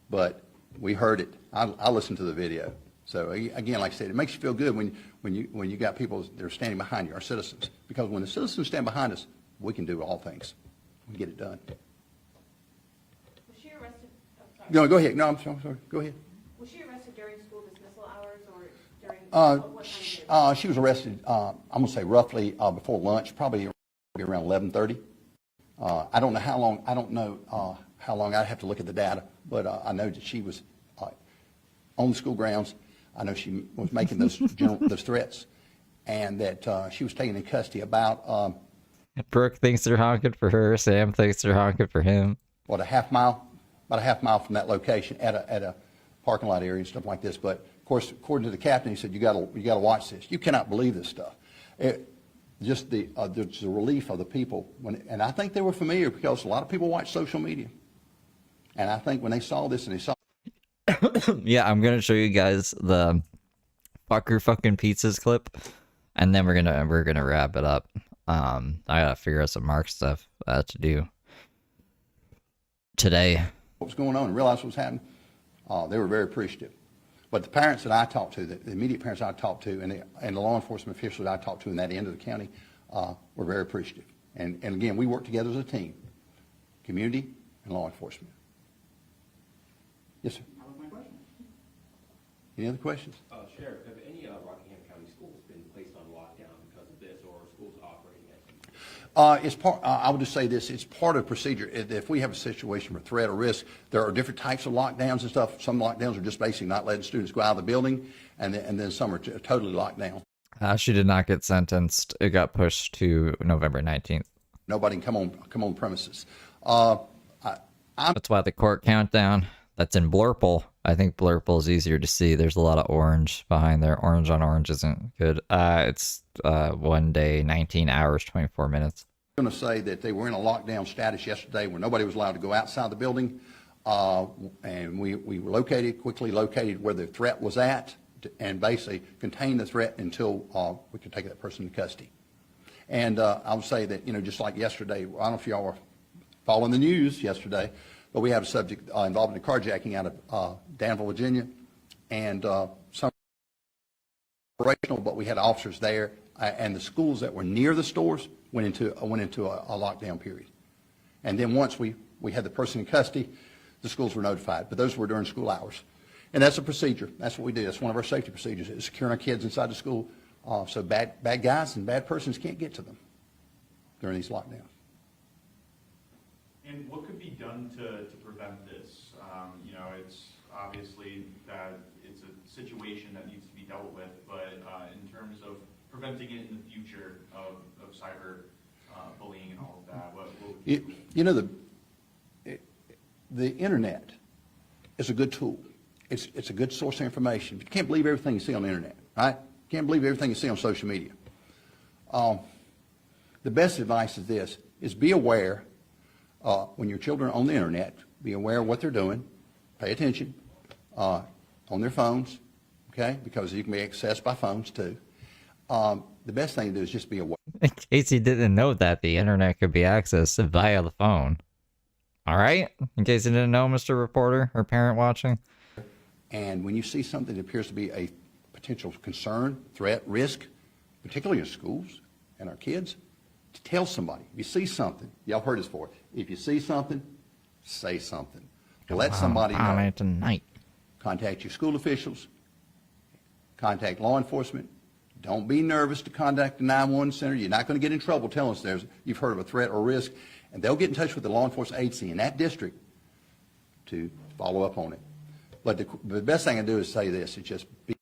but we heard it. I listened to the video. So again, like I said, it makes you feel good when you got people that are standing behind you, our citizens. Because when the citizens stand behind us, we can do all things. We get it done. Was she arrested? Oh, sorry. No, go ahead. No, I'm sorry. Go ahead. Was she arrested during school dismissal hours or during what time? She was arrested, I'm going to say roughly before lunch, probably around 11:30. I don't know how long. I don't know how long. I'd have to look at the data, but I know that she was on the school grounds. I know she was making those those threats, and that she was taken in custody about. Brooke thinks they're honking for her. Sam thinks they're honking for him. What, about a half mile from that location at a parking lot area and stuff like this. But of course, according to the captain, he said you got to watch this. You cannot believe this stuff. Just the relief of the people, and I think they were familiar because a lot of people watch social media, and I think when they saw this and they saw. Yeah, I'm gonna show you guys the fucker fucking pizzas clip, and then we're gonna wrap it up. I gotta figure out some Mark stuff to do today. What was going on and realized what was happening, they were very appreciative. But the parents that I talked to, the immediate parents I talked to, and the law enforcement officials that I talked to in that end of the county were very appreciative. And again, we work together as a team, community and law enforcement. Yes, sir. That was my question. Any other questions? Sheriff, have any Rockingham County schools been placed on lockdown because of this, or are schools operating as? It's part. I would just say this: it's part of procedure. If we have a situation of threat or risk, there are different types of lockdowns and stuff. Some lockdowns are just basically not letting students go out of the building, and then some are totally locked down. She did not get sentenced. It got pushed to November 19th. Nobody can come on premises. That's why the court countdown. That's in Blurple. I think Blurple is easier to see. There's a lot of orange behind there. Orange on orange isn't good. It's 1 day, 19 hours, 24 minutes. I'm going to say that they were in a lockdown status yesterday where nobody was allowed to go outside the building. And we quickly located where the threat was at and basically contained the threat until we could take that person into custody. And I would say that, just like yesterday, I don't know if y'all were following the news yesterday, but we had a subject involved in a carjacking out of Danville, Virginia, and some operational, but we had officers there, and the schools that were near the stores went into a lockdown period. And then once we had the person in custody, the schools were notified, but those were during school hours. And that's a procedure. That's what we do. That's one of our safety procedures, is securing our kids inside the school so bad guys and bad persons can't get to them during these lockdowns. And what could be done to prevent this? It's obviously that it's a situation that needs to be dealt with, but in terms of preventing it in the future of cyber bullying and all of that, what would the internet is a good tool. It's a good source of information. But you can't believe everything you see on the internet, right? You can't believe everything you see on social media. The best advice is this, is be aware when your children are on the internet, be aware of what they're doing, pay attention on their phones, okay, because you can be accessed by phones too. The best thing to do is just be aware. In case you didn't know that, the internet could be accessed via the phone. All right? In case you didn't know, Mr. Reporter or parent watching. And when you see something that appears to be a potential concern, threat, risk, particularly in schools and our kids, to tell somebody. If you see something, y'all heard this before. If you see something, say something. Let somebody know. Tonight. Contact your school officials. Contact law enforcement. Don't be nervous to contact the 911 center. You're not going to get in trouble telling us you've heard of a threat or risk. And they'll get in touch with the law enforcement agency in that district to follow up on it. But the best thing I do is say this, it's just be.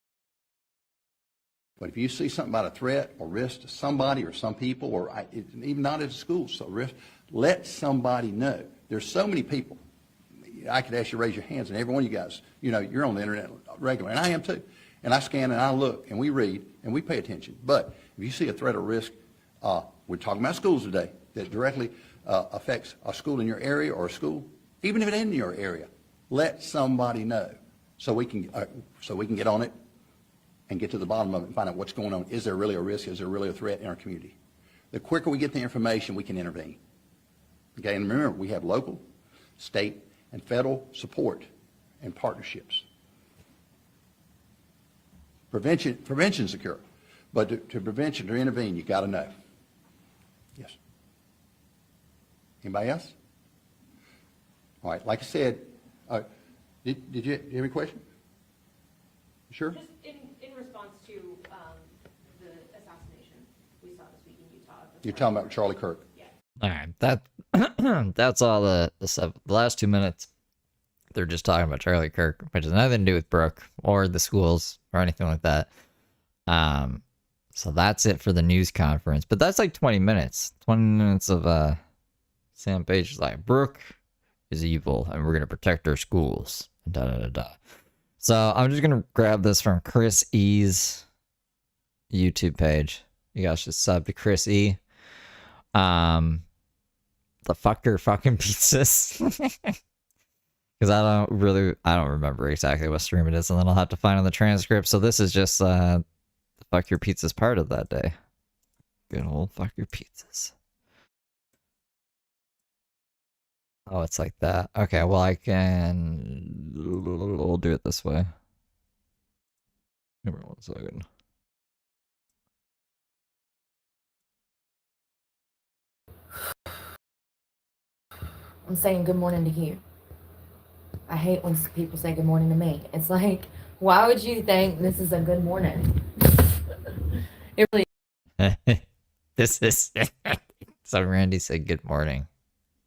But if you see something about a threat or risk to somebody or some people, or even not at school, so risk, let somebody know. There's so many people. I could ask you to raise your hands, and every one of you guys, you're on the internet regularly, and I am too. And I scan and I look, and we read, and we pay attention. But if you see a threat or risk, we're talking about schools today, that directly affects a school in your area or a school, even if it ain't in your area, let somebody know so we can get on it and get to the bottom of it and find out what's going on. Is there really a risk? Is there really a threat in our community? The quicker we get the information, we can intervene. Okay, and remember, we have local, state, and federal support and partnerships. Prevention's secure, but to prevent and to intervene, you got to know. Yes. Anybody else? All right, like I said, did you have any question? You sure? Just in response to the assassination we saw this week in Utah. You're talking about Charlie Kirk. Yeah. All right, that's all the stuff. The last 2 minutes, they're just talking about Charlie Kirk, which has nothing to do with Brooke or the schools or anything like that. So that's it for the news conference. But that's like 20 minutes. 20 minutes of Sam Page is like, Brooke is evil and we're going to protect our schools. Da, da, da, da. So I'm just going to grab this from Chris E's YouTube page. You guys should sub to Chris E. The fucker fucking pizzas. Because I don't remember exactly what stream it is, and then I'll have to find on the transcript. So this is just the fuck your pizzas part of that day. Good old fuck your pizzas. Oh, it's like that. Okay, well we'll do it this way. Give me 1 second. I'm saying good morning to you. I hate when people say good morning to me. It's like, why would you think this is a good morning? It really. This is. So Randy said good morning,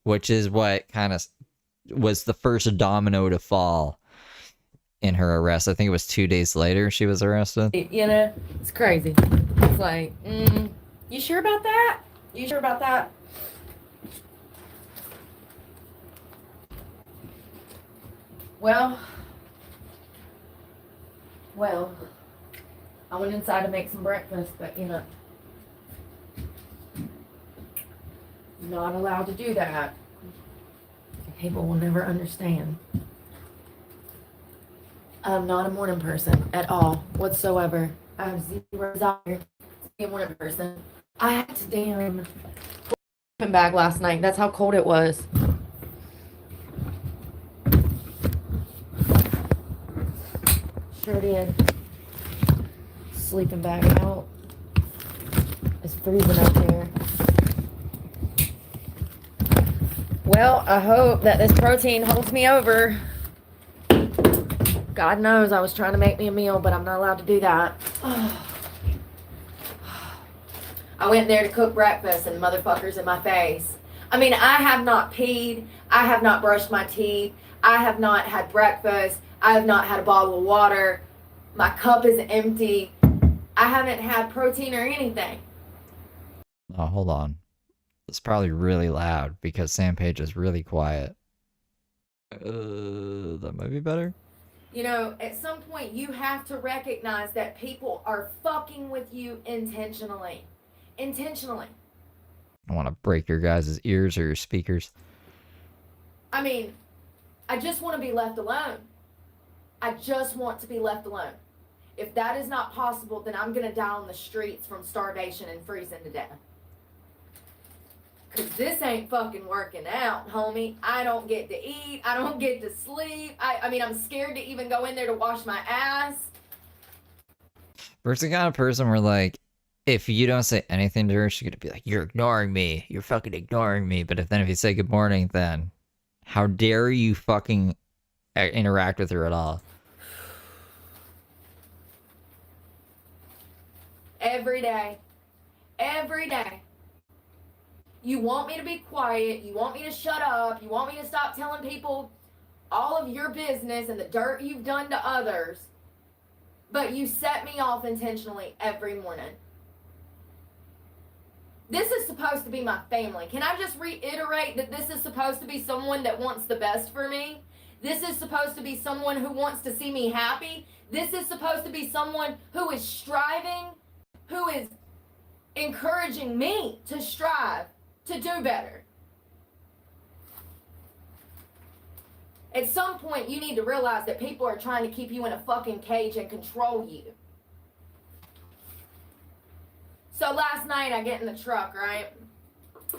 which is what kind of was the first domino to fall in her arrest. I think it was 2 days later she was arrested. It's crazy. It's like, you sure about that? You sure about that? Well, I went inside to make some breakfast, but you know, not allowed to do that. People will never understand. I'm not a morning person at all, whatsoever. I have zero desire to be a morning person. I had to damn sleeping bag last night. That's how cold it was. Sure did. Sleeping bag out. It's freezing up here. Well, I hope that this protein holds me over. God knows I was trying to make me a meal, but I'm not allowed to do that. I went there to cook breakfast and motherfuckers in my face. I mean, I have not peed. I have not brushed my teeth. I have not had breakfast. I have not had a bottle of water. My cup is empty. I haven't had protein or anything. Oh, hold on. It's probably really loud because Sam Page is really quiet. That might be better. You know, at some point you have to recognize that people are fucking with you intentionally. Intentionally. I want to break your guys' ears or your speakers. I mean, I just want to be left alone. I just want to be left alone. If that is not possible, then I'm going to die on the streets from starvation and freezing to death. Because this ain't fucking working out, homie. I don't get to eat. I don't get to sleep. I mean, I'm scared to even go in there to wash my ass. Brooke's the kind of person where, like, if you don't say anything to her, she's going to be like, you're ignoring me. You're fucking ignoring me. But if you say good morning, then how dare you fucking interact with her at all? Every day. Every day. You want me to be quiet. You want me to shut up. You want me to stop telling people all of your business and the dirt you've done to others. But you set me off intentionally every morning. This is supposed to be my family. Can I just reiterate that this is supposed to be someone that wants the best for me? This is supposed to be someone who wants to see me happy. This is supposed to be someone who is striving, who is encouraging me to strive, to do better. At some point, you need to realize that people are trying to keep you in a fucking cage and control you. So last night, I get in the truck, right?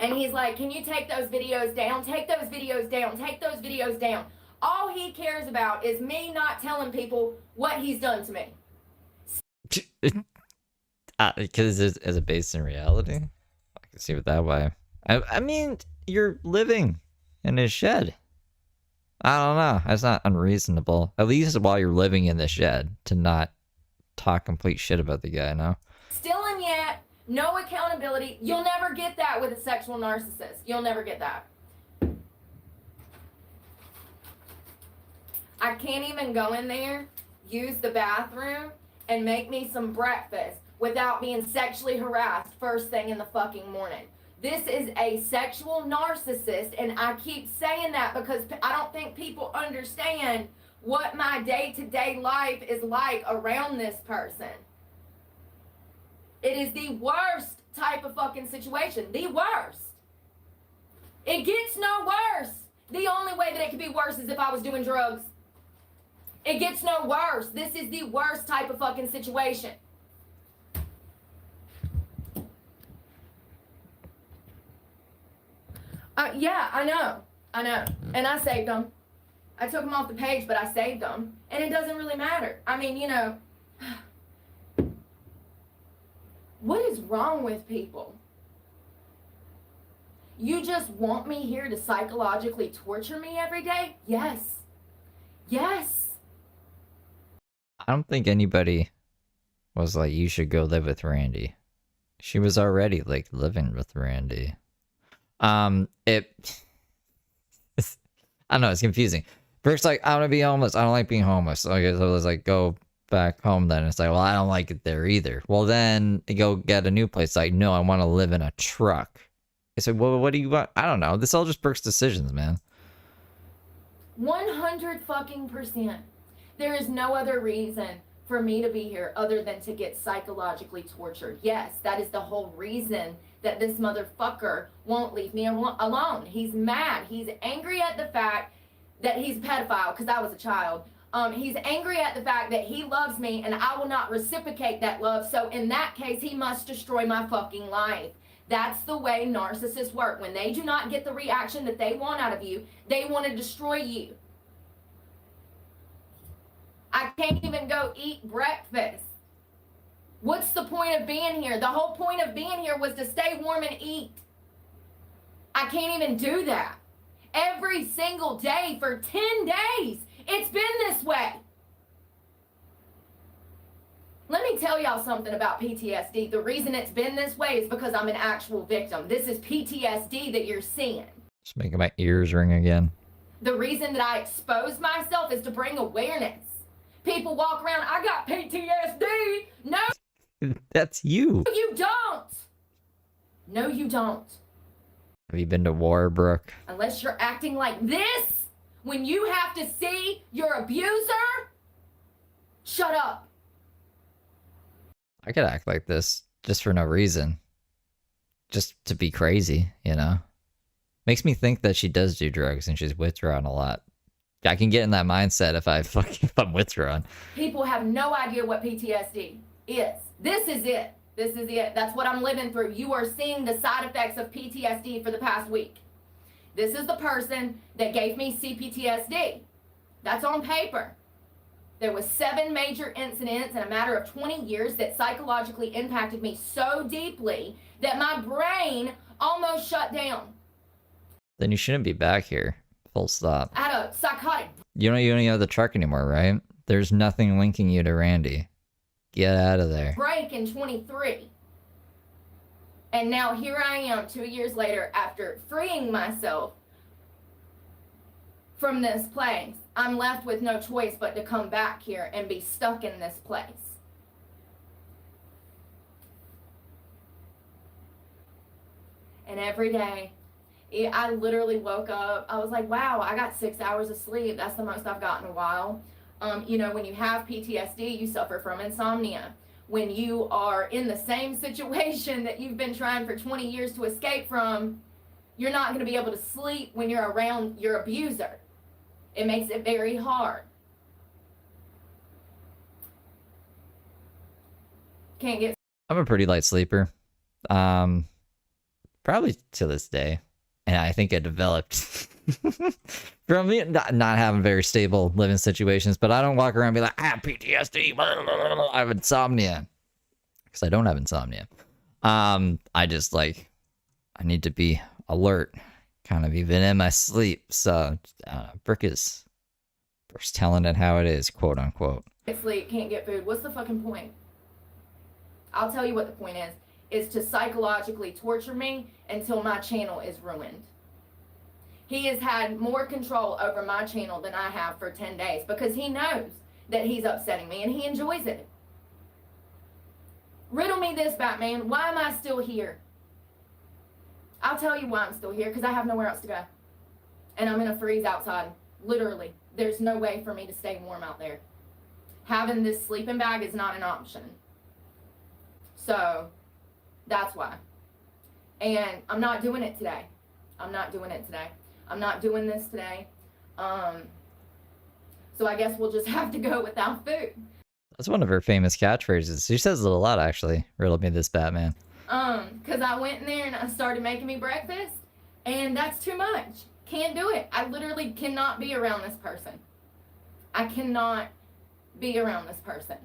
And he's like, can you take those videos down? Take those videos down. Take those videos down. All he cares about is me not telling people what he's done to me. Because is it based in reality? I can see it that way. I mean, you're living in his shed. I don't know. That's not unreasonable. At least while you're living in the shed, to not talk complete shit about the guy, no? Still and yet, no accountability. You'll never get that with a sexual narcissist. You'll never get that. I can't even go in there, use the bathroom, and make me some breakfast without being sexually harassed first thing in the fucking morning. This is a sexual narcissist, and I keep saying that because I don't think people understand what my day-to-day life is like around this person. It is the worst type of fucking situation. The worst. It gets no worse. The only way that it could be worse is if I was doing drugs. It gets no worse. This is the worst type of fucking situation. Yeah, I know. And I saved them. I took them off the page, but I saved them. And it doesn't really matter. I mean, you know, what is wrong with people? You just want me here to psychologically torture me every day? Yes. Yes. I don't think anybody was like, you should go live with Randy. She was already, like, living with Randy. I don't know, it's confusing. First, like, I want to be homeless. I don't like being homeless. So I guess I was like, go back home then. It's like, well, I don't like it there either. Well, then you go get a new place. Like, no, I want to live in a truck. I said, well, what do you want? I don't know. This all just Brooke's decisions, man. 100 fucking percent. There is no other reason for me to be here other than to get psychologically tortured. Yes, that is the whole reason that this motherfucker won't leave me alone. He's mad. He's angry at the fact that he's a pedophile because I was a child. He's angry at the fact that he loves me and I will not reciprocate that love. So in that case, he must destroy my fucking life. That's the way narcissists work. When they do not get the reaction that they want out of you, they want to destroy you. I can't even go eat breakfast. What's the point of being here? The whole point of being here was to stay warm and eat. I can't even do that. Every single day for 10 days, it's been this way. Let me tell y'all something about PTSD. The reason it's been this way is because I'm an actual victim. This is PTSD that you're seeing. Just making my ears ring again. The reason that I expose myself is to bring awareness. People walk around, I got PTSD. No. That's you. You don't. No, you don't. Have you been to war, Brooke? Unless you're acting like this when you have to see your abuser. Shut up. I could act like this just for no reason. Just to be crazy, you know? Makes me think that she does do drugs and she's withdrawn a lot. I can get in that mindset if I'm withdrawn. People have no idea what PTSD is. This is it. This is it. That's what I'm living through. You are seeing the side effects of PTSD for the past week. This is the person that gave me CPTSD. That's on paper. There was 7 major incidents in a matter of 20 years that psychologically impacted me so deeply that my brain almost shut down. Then you shouldn't be back here. Full stop. I had a psychotic. You don't have the truck anymore, right? There's nothing linking you to Randy. Get out of there. Break in 23. And now here I am 2 years later after freeing myself from this place. I'm left with no choice but to come back here and be stuck in this place. And every day, I literally woke up, I was like, wow, I got 6 hours of sleep. That's the most I've gotten in a while. You know, when you have PTSD, you suffer from insomnia. When you are in the same situation that you've been trying for 20 years to escape from, you're not going to be able to sleep when you're around your abuser. It makes it very hard. Can't get... I'm a pretty light sleeper. Probably to this day. And I think it developed from me not having very stable living situations, but I don't walk around and be like, I have PTSD, I have insomnia. Because I don't have insomnia. I just I need to be alert, kind of even in my sleep. So, Brooke is telling it how it is, quote unquote. Sleep, can't get food. What's the fucking point? I'll tell you what the point is to psychologically torture me until my channel is ruined. He has had more control over my channel than I have for 10 days because he knows that he's upsetting me and he enjoys it. Riddle me this, Batman. Why am I still here? I'll tell you why I'm still here, because I have nowhere else to go. And I'm gonna freeze outside. Literally. There's no way for me to stay warm out there. Having this sleeping bag is not an option. So, that's why. And I'm not doing it today. I'm not doing it today. I'm not doing this today. So I guess we'll just have to go without food. That's one of her famous catchphrases. She says it a lot, actually. Riddle me this, Batman. Because I went in there and I started making me breakfast, and that's too much. Can't do it. I literally cannot be around this person. I cannot be around this person.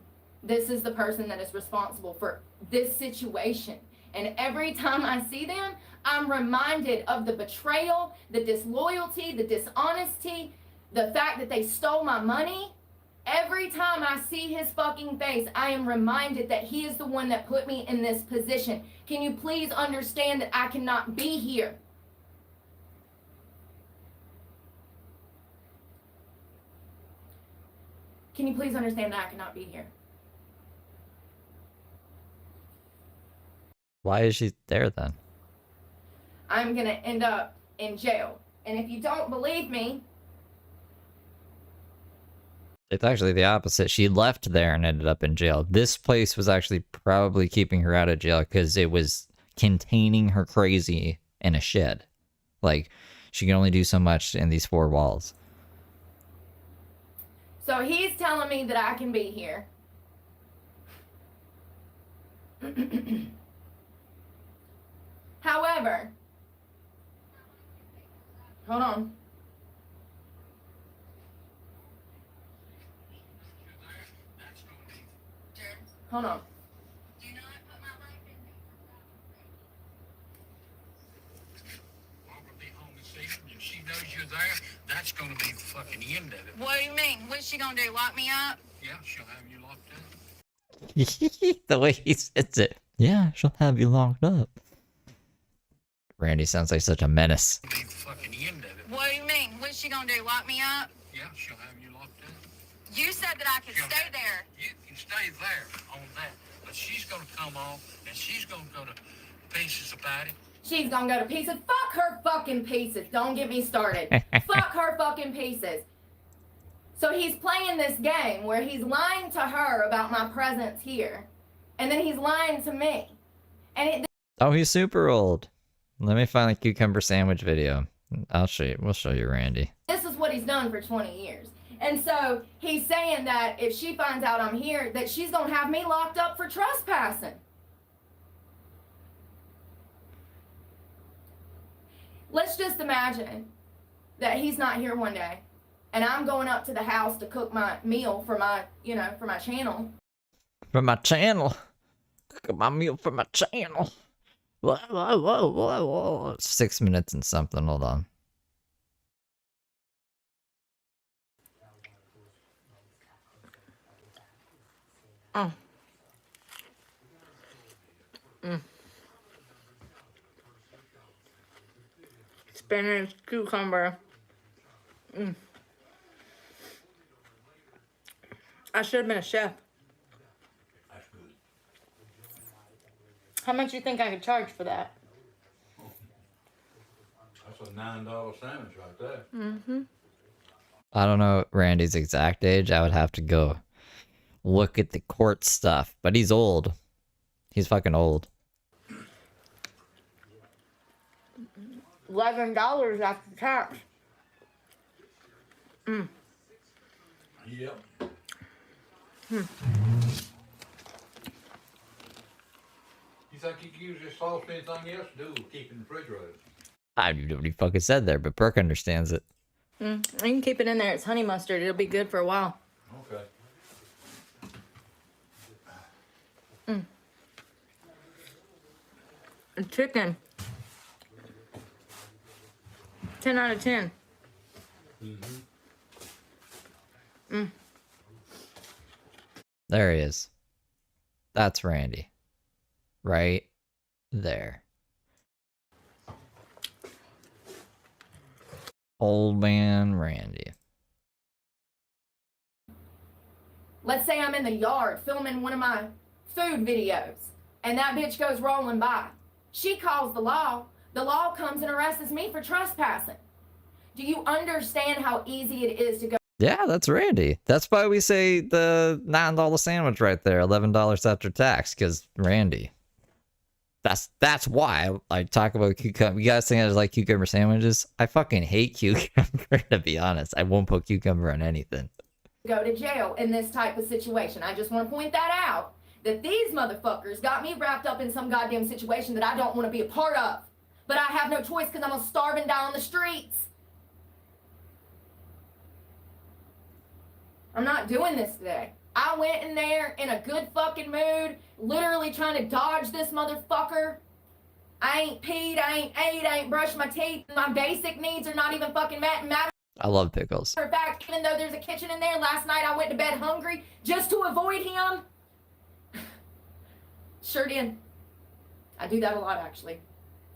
This is the person that is responsible for this situation. And every time I see them, I'm reminded of the betrayal, the disloyalty, the dishonesty, the fact that they stole my money. Every time I see his fucking face, I am reminded that he is the one that put me in this position. Can you please understand that I cannot be here? Can you please understand that I cannot be here? Why is she there then? I'm going to end up in jail. And if you don't believe me, It's actually the opposite. She left there and ended up in jail. This place was actually probably keeping her out of jail because it was containing her crazy in a shed. Like, she can only do so much in these four walls. So he's telling me that I can be here. However, hold on. Hold on. She knows you're there, that's gonna be the fucking end of it. What do you mean? What's she gonna do? Lock me up? Yeah, she'll have you locked up. The way he says it. Yeah, she'll have you locked up. Randy sounds like such a menace. Be the fucking end of it. What do you mean? What's she gonna do? Lock me up? Yeah, she'll have you locked up. You said that I could stay there. You can stay there on that, but she's gonna come on and she's gonna go to pieces about it. She's gonna go to pieces. Fuck her fucking pieces. Don't get me started. Fuck her fucking pieces. So he's playing this game where he's lying to her about my presence here. And then he's lying to me. And Oh, he's super old. Let me find the cucumber sandwich video. I'll show you. We'll show you, Randy. this is what he's done for 20 years. And so he's saying that if she finds out I'm here, that she's gonna have me locked up for trespassing. Let's just imagine that he's not here one day and I'm going up to the house to cook my meal for my, for my channel. For my channel. Cook my meal for my channel. Whoa, whoa, whoa, whoa, whoa. 6 minutes and something. Hold on. Oh. Mm. Spinach, cucumber. Mm. I should have been a chef. How much you think I could charge for that? That's a $9 sandwich right there. Mm-hmm. I don't know Randy's exact age. I would have to go look at the court stuff. But he's old. He's fucking old. $11 after tax. Mm. Yep. Hmm. You think you can use this sauce for anything else? Do keep it in the refrigerator. I don't know what he fucking said there, but Brooke understands it. Mm. You can keep it in there. It's honey mustard. It'll be good for a while. Okay. Mm. And chicken. 10 out of 10. Mm-hmm. Mm. There he is. That's Randy. Right there. Old man Randy. Let's say I'm in the yard filming one of my food videos and that bitch goes rolling by. She calls the law. The law comes and arrests me for trespassing. Do you understand how easy it is to go? Yeah, that's Randy. That's why we say the $9 sandwich right there, $11 after tax, because Randy. That's why I talk about cucumber. You guys think I just like cucumber sandwiches? I fucking hate cucumber, to be honest. I won't put cucumber on anything. Go to jail in this type of situation. I just want to point that out. That these motherfuckers got me wrapped up in some goddamn situation that I don't want to be a part of. But I have no choice because I'm gonna starve and die on the streets. I'm not doing this today. I went in there in a good fucking mood, literally trying to dodge this motherfucker. I ain't peed, I ain't ate, I ain't brushed my teeth. My basic needs are not even fucking met. I love pickles. Matter of fact, even though there's a kitchen in there, last night I went to bed hungry just to avoid him. Sure did. I do that a lot, actually.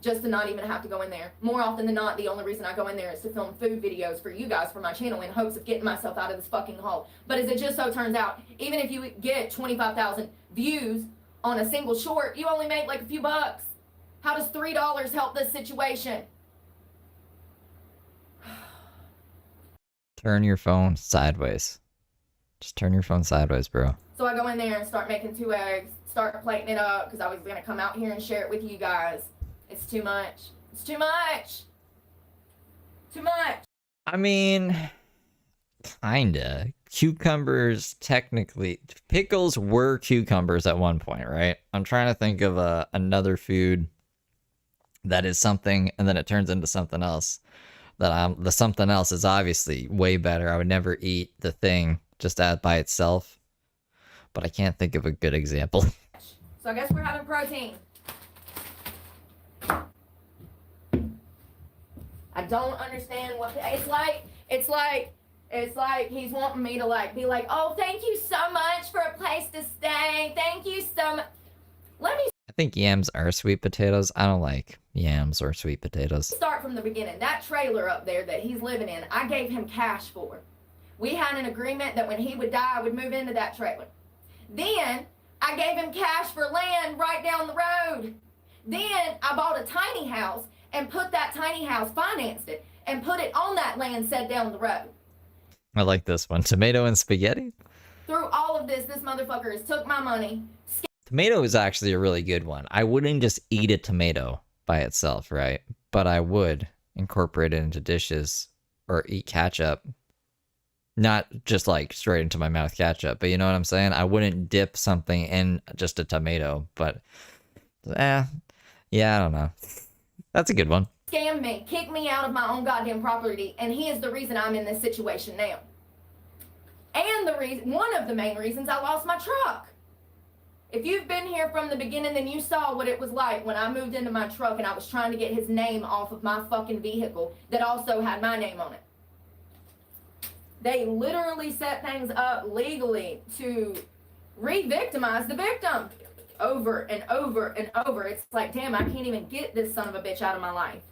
Just to not even have to go in there. More often than not, the only reason I go in there is to film food videos for you guys for my channel in hopes of getting myself out of this fucking hole. But as it just so turns out, even if you get 25,000 views on a single short, you only make like a few bucks. How does $3 help this situation? Turn your phone sideways. Just turn your phone sideways, bro. So I go in there and start making 2 eggs, start plating it up, because I was going to come out here and share it with you guys. It's too much. It's too much. Too much. I mean, kinda. Cucumbers, technically. Pickles were cucumbers at one point, right? I'm trying to think of another food that is something, and then it turns into something else. The something else is obviously way better. I would never eat the thing just by itself. But I can't think of a good example. So I guess we're having protein. I don't understand what it's like he's wanting me to like be like, oh, thank you so much for a place to stay. Thank you so much. Let me I think yams are sweet potatoes. I don't like yams or sweet potatoes. start from the beginning. That trailer up there that he's living in, I gave him cash for. We had an agreement that when he would die, I would move into that trailer. Then I gave him cash for land right down the road. Then I bought a tiny house and put that tiny house, financed it, and put it on that land set down the road. I like this one. Tomato and spaghetti? Through all of this motherfucker has took my money. Tomato is actually a really good one. I wouldn't just eat a tomato by itself, right? But I would incorporate it into dishes or eat ketchup. Not just like straight into my mouth ketchup, but you know what I'm saying? I wouldn't dip something in just a tomato, but yeah, I don't know. That's a good one. Scammed me, kicked me out of my own goddamn property, and he is the reason I'm in this situation now. And one of the main reasons I lost my truck. If you've been here from the beginning, then you saw what it was like when I moved into my truck and I was trying to get his name off of my fucking vehicle that also had my name on it. They literally set things up legally to re-victimize the victim over and over and over. It's like, damn, I can't even get this son of a bitch out of my life.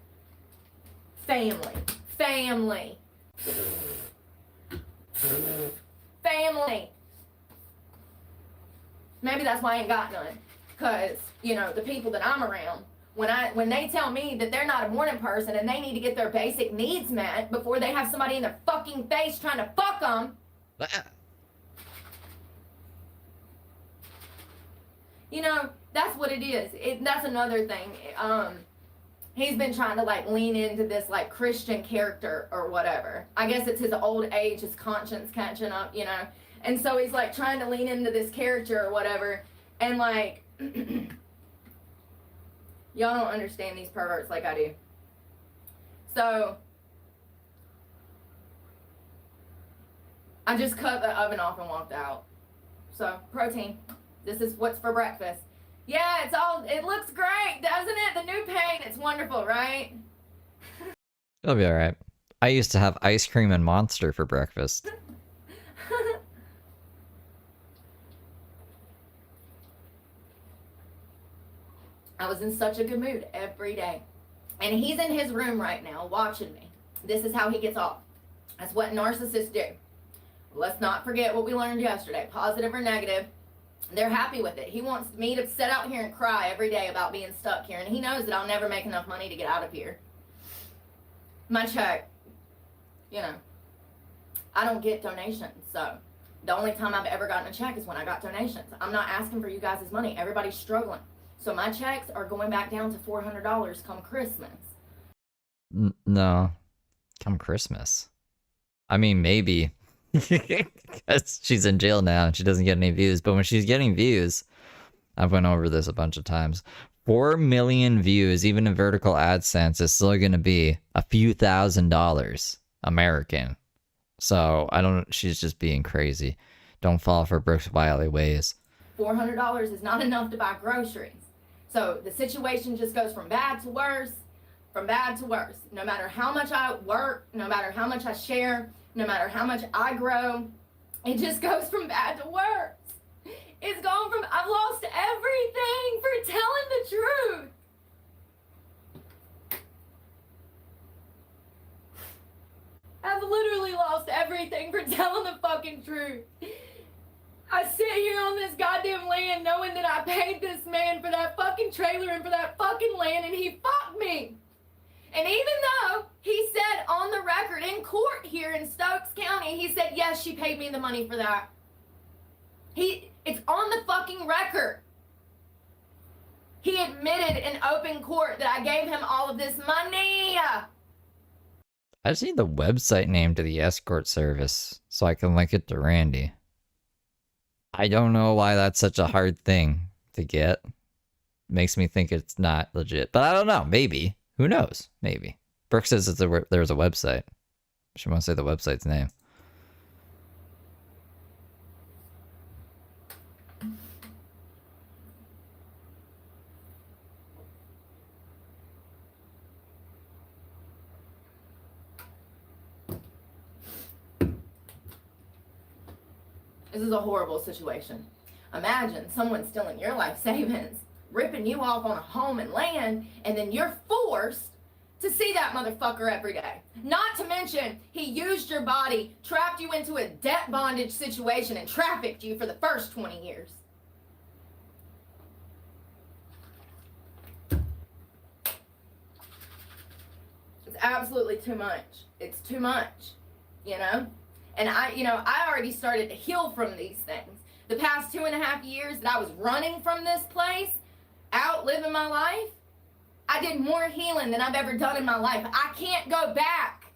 Family. Family. Family. Maybe that's why I ain't got none. Because, you know, the people that I'm around, when they tell me that they're not a morning person and they need to get their basic needs met before they have somebody in their fucking face trying to fuck them. You know, that's what it is. That's another thing. He's been trying to like lean into this like Christian character or whatever. I guess it's his old age, his conscience catching up, you know. And so he's like trying to lean into this character or whatever. And like, y'all don't understand these perverts like I do. So, I just cut the oven off and walked out. So, protein. This is what's for breakfast. Yeah, it looks great, doesn't it? The new paint, it's wonderful, right? It'll be alright. I used to have ice cream and Monster for breakfast. I was in such a good mood every day. And he's in his room right now watching me. This is how he gets off. That's what narcissists do. Let's not forget what we learned yesterday. Positive or negative, they're happy with it. He wants me to sit out here and cry every day about being stuck here. And he knows that I'll never make enough money to get out of here. My check, you know, I don't get donations. So the only time I've ever gotten a check is when I got donations. I'm not asking for you guys' money. Everybody's struggling. So my checks are going back down to $400 come Christmas. No. Come Christmas. I mean, maybe. Because she's in jail now and she doesn't get any views. But when she's getting views, I've went over this a bunch of times. 4 million views, even in vertical AdSense, is still going to be a few $1,000s American. So she's just being crazy. Don't fall for Brooke's wily ways. $400 is not enough to buy groceries. So the situation just goes from bad to worse, from bad to worse. No matter how much I work, no matter how much I share, no matter how much I grow, it just goes from bad to worse. It's gone from, I've lost everything for telling the truth. I've literally lost everything for telling the fucking truth. I sit here on this goddamn land knowing that I paid this man for that fucking trailer and for that fucking land, and he fucked me. And even though he said on the record in court here in Stokes County, he said, yes, she paid me the money for that. It's on the fucking record. He admitted in open court that I gave him all of this money. I just need the website name to the escort service so I can link it to Randy. I don't know why that's such a hard thing to get. Makes me think it's not legit, but I don't know. Maybe. Who knows? Maybe. Brooke says there's a website. She wants to say the website's name. This is a horrible situation. Imagine someone stealing your life savings, ripping you off on a home and land, and then you're forced to see that motherfucker every day. Not to mention, he used your body, trapped you into a debt bondage situation, and trafficked you for the first 20 years. It's absolutely too much. It's too much, you know? And I already started to heal from these things. The past 2.5 years that I was running from this place, out living my life, I did more healing than I've ever done in my life. I can't go back.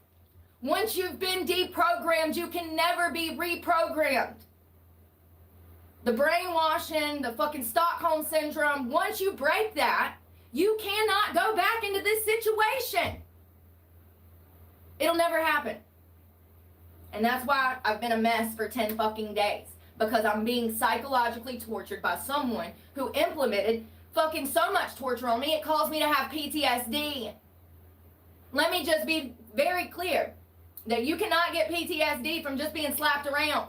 Once you've been deprogrammed, you can never be reprogrammed. The brainwashing, the fucking Stockholm syndrome, once you break that, you cannot go back into this situation. It'll never happen. And that's why I've been a mess for 10 fucking days. Because I'm being psychologically tortured by someone who implemented fucking so much torture on me, it caused me to have PTSD. Let me just be very clear that you cannot get PTSD from just being slapped around.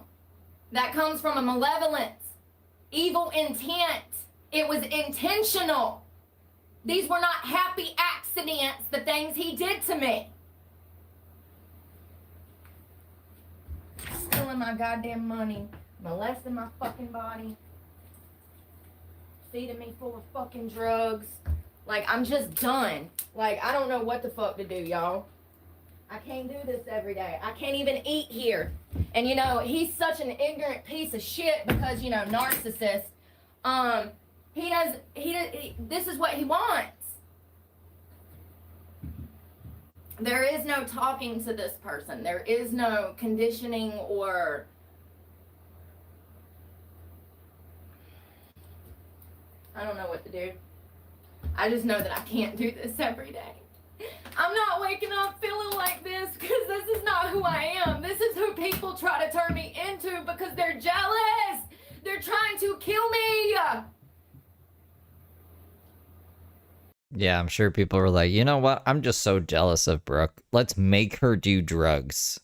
That comes from a malevolence, evil intent. It was intentional. These were not happy accidents, the things he did to me. Stealing my goddamn money, molesting my fucking body, feeding me full of fucking drugs. Like, I'm just done. Like, I don't know what the fuck to do, y'all. I can't do this every day. I can't even eat here. And, you know, he's such an ignorant piece of shit because, you know, narcissist. This is what he wants. There is no talking to this person. There is no conditioning or I don't know what to do. I just know that I can't do this every day. I'm not waking up feeling like this because this is not who I am. This is who people try to turn me into because they're jealous. They're trying to kill me. Yeah, I'm sure people were like, you know what? I'm just so jealous of Brooke. Let's make her do drugs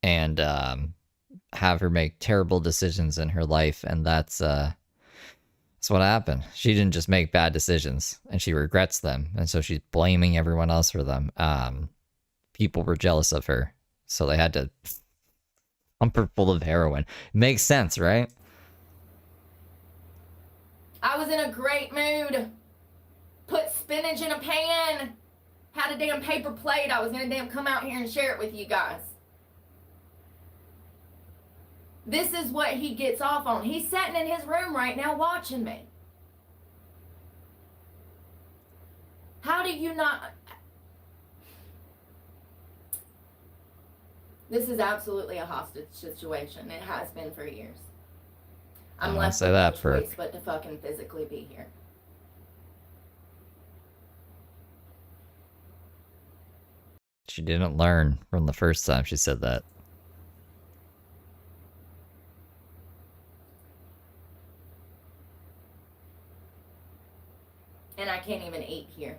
and have her make terrible decisions in her life. And that's what happened. She didn't just make bad decisions and she regrets them. And so she's blaming everyone else for them. People were jealous of her. So they had to pump her full of heroin. Makes sense, right? I was in a great mood. Put spinach in a pan. Had a damn paper plate. I was gonna damn come out here and share it with you guys. This is what he gets off on. He's sitting in his room right now watching me. How do you not... This is absolutely a hostage situation. It has been for years. I'm left with no choice but to fucking physically be here. She didn't learn from the first time she said that. And I can't even eat here.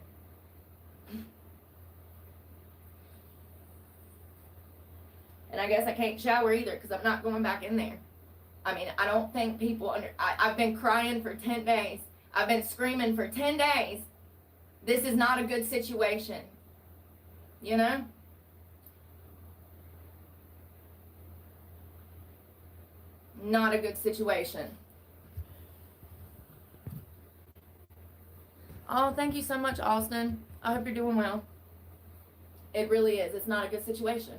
And I guess I can't shower either because I'm not going back in there. I mean, I don't think people I've been crying for 10 days. I've been screaming for 10 days. This is not a good situation. You know? Not a good situation. Oh, thank you so much, Austin. I hope you're doing well. It really is. It's not a good situation.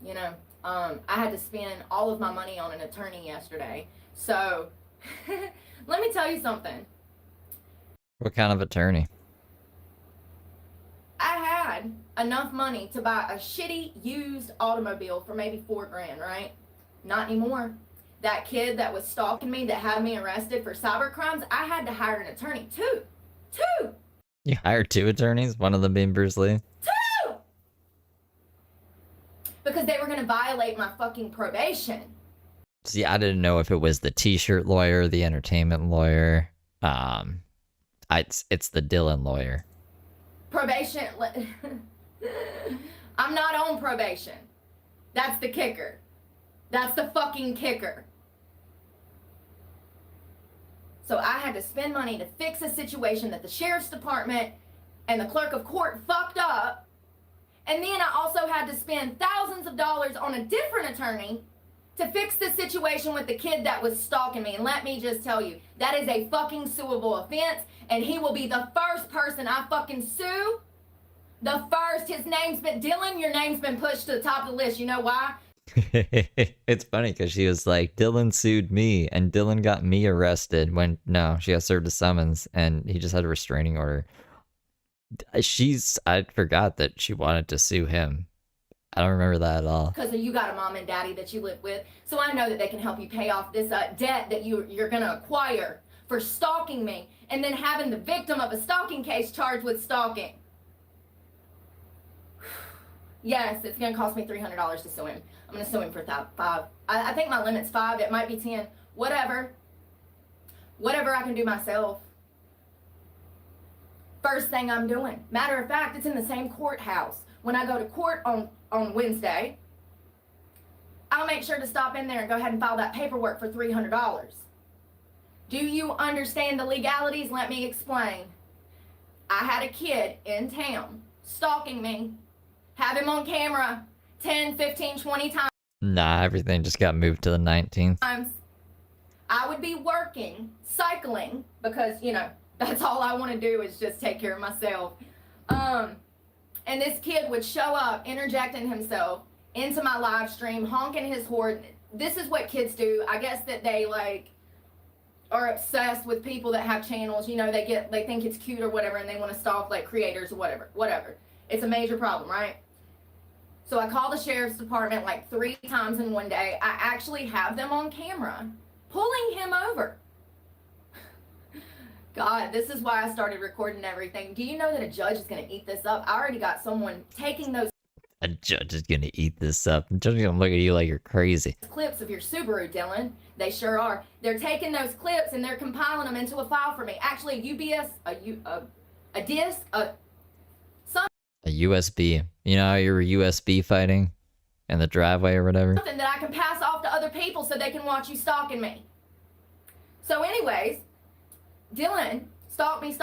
You know, I had to spend all of my money on an attorney yesterday. So, let me tell you something. What kind of attorney? I had enough money to buy a shitty used automobile for maybe $4,000, right? Not anymore. That kid that was stalking me, that had me arrested for cyber crimes, I had to hire an attorney. Two! You hired 2 attorneys, one of them being Bruce Lee? Because they were gonna violate my fucking probation. See, I didn't know if it was the t-shirt lawyer, the entertainment lawyer. It's the Dylan lawyer. Probation. I'm not on probation. That's the kicker. That's the fucking kicker. So I had to spend money to fix a situation that the sheriff's department and the clerk of court fucked up. And then I also had to spend thousands of dollars on a different attorney to fix the situation with the kid that was stalking me. And let me just tell you, that is a fucking suable offense, and he will be the first person I fucking sue. The first. His name's been Dylan. Your name's been pushed to the top of the list. You know why? It's funny because she was like, Dylan sued me, and Dylan got me arrested when, no, she got served a summons, and he just had a restraining order. I forgot that she wanted to sue him. I don't remember that at all. Because you got a mom and daddy that you live with, so I know that they can help you pay off this debt that you're gonna acquire for stalking me, and then having the victim of a stalking case charged with stalking. Yes, it's gonna cost me $300 to sue him. I'm gonna sue him for $5. I think my limit's $5. It might be $10. Whatever I can do myself. First thing I'm doing. Matter of fact, it's in the same courthouse. When I go to court on Wednesday, I'll make sure to stop in there and go ahead and file that paperwork for $300. Do you understand the legalities? Let me explain. I had a kid in town stalking me, have him on camera 10, 15, 20 times. Nah, everything just got moved to the 19th. I would be working, cycling, because, you know, that's all I want to do is just take care of myself. And this kid would show up, interjecting himself into my live stream, honking his horn. This is what kids do. I guess that they, like, are obsessed with people that have channels. You know, they think it's cute or whatever, and they want to stalk, like, creators or whatever. It's a major problem, right? So I called the sheriff's department like 3 times in one day. I actually have them on camera pulling him over. God, this is why I started recording everything. Do you know that a judge is going to eat this up? I already got someone taking those A judge is gonna eat this up. The judge is gonna look at you like you're crazy. clips of your Subaru, Dylan. They sure are. They're taking those clips and they're compiling them into a file for me. Actually, a disc, A USB. You know how you're USB fighting in the driveway or whatever? something that I can pass off to other people so they can watch you stalking me. So anyways, Dylan stalked me.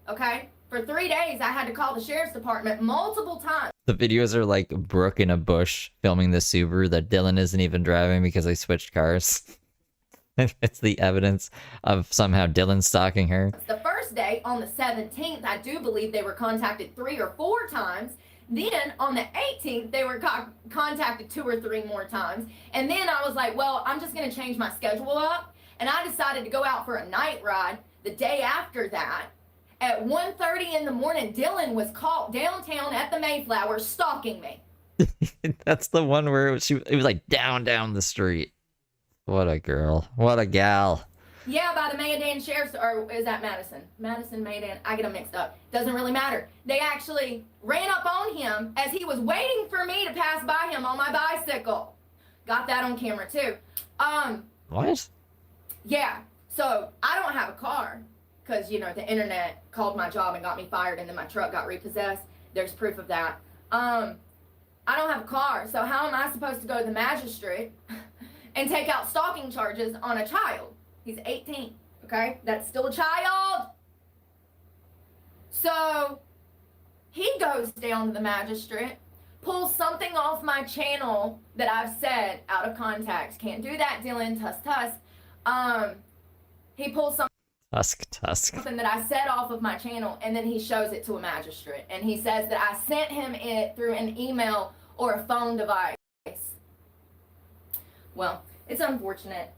Okay? For 3 days, I had to call the sheriff's department multiple times. The videos are like Brooke in a bush filming the Subaru that Dylan isn't even driving because they switched cars. It's the evidence of somehow Dylan stalking her. The first day, on the 17th, I do believe they were contacted 3 or 4 times. Then, on the 18th, they were contacted 2 or 3 more times. And then I was like, well, I'm just going to change my schedule up. And I decided to go out for a night ride the day after that. At 1:30 in the morning, Dylan was caught downtown at the Mayflower stalking me. That's the one where it was like down the street. What a girl. What a gal. Yeah, by the Mayadan Sheriff's, or is that Madison? Madison, Mayadan, I get them mixed up. Doesn't really matter. They actually ran up on him as he was waiting for me to pass by him on my bicycle. Got that on camera too. What? Yeah, so I don't have a car because, you know, the internet called my job and got me fired and then my truck got repossessed. There's proof of that. I don't have a car, so how am I supposed to go to the magistrate and take out stalking charges on a child? He's 18, okay? That's still a child. So he goes down to the magistrate, pulls something off my channel that I've said out of context. Can't do that, Dylan. Tusk. He pulls something that I said off of my channel, and then he shows it to a magistrate. And he says that I sent him it through an email or a phone device. Well, it's unfortunate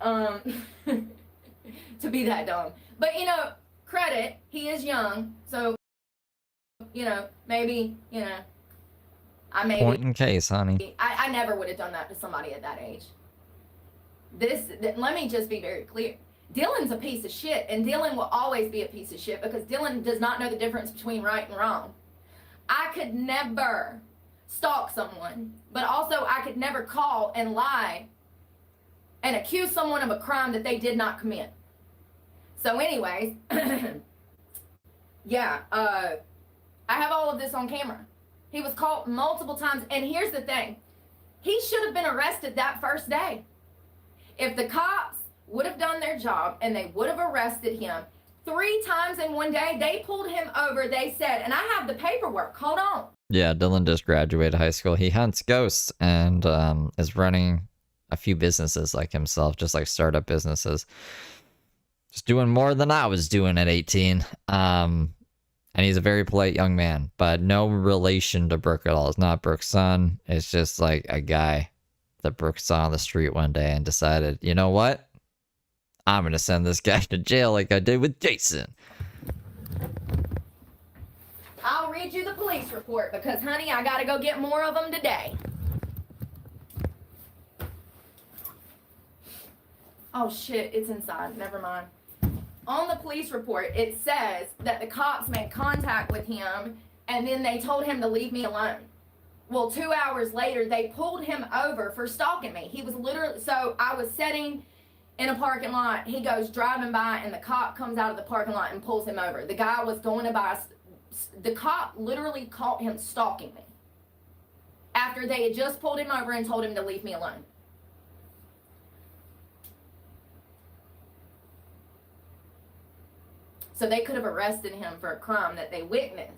to be that dumb. But, you know, credit, he is young. So, you know, maybe, you know, Point in case, honey. I never would have done that to somebody at that age. Let me just be very clear. Dylan's a piece of shit, and Dylan will always be a piece of shit because Dylan does not know the difference between right and wrong. I could never stalk someone, but also I could never call and lie and accuse someone of a crime that they did not commit. So anyways, yeah, I have all of this on camera. He was caught multiple times, and here's the thing. He should have been arrested that first day. If the cops would have done their job and they would have arrested him 3 times in one day, they pulled him over, they said, and I have the paperwork, hold on. Yeah, Dylan just graduated high school. He hunts ghosts and is running a few businesses like himself, just like startup businesses. Just doing more than I was doing at 18. And he's a very polite young man, but no relation to Brooke at all. It's not Brooke's son. It's just like a guy that Brooke saw on the street one day and decided, you know what? I'm going to send this guy to jail like I did with Jason. I'll read you the police report because, honey, I got to go get more of them today. Oh, shit, it's inside. Never mind. On the police report, it says that the cops made contact with him and then they told him to leave me alone. Well, 2 hours later, they pulled him over for stalking me. He was literally, so I was sitting in a parking lot. He goes driving by and the cop comes out of the parking lot and pulls him over. The guy was going to buy, the cop literally caught him stalking me after they had just pulled him over and told him to leave me alone. So they could have arrested him for a crime that they witnessed.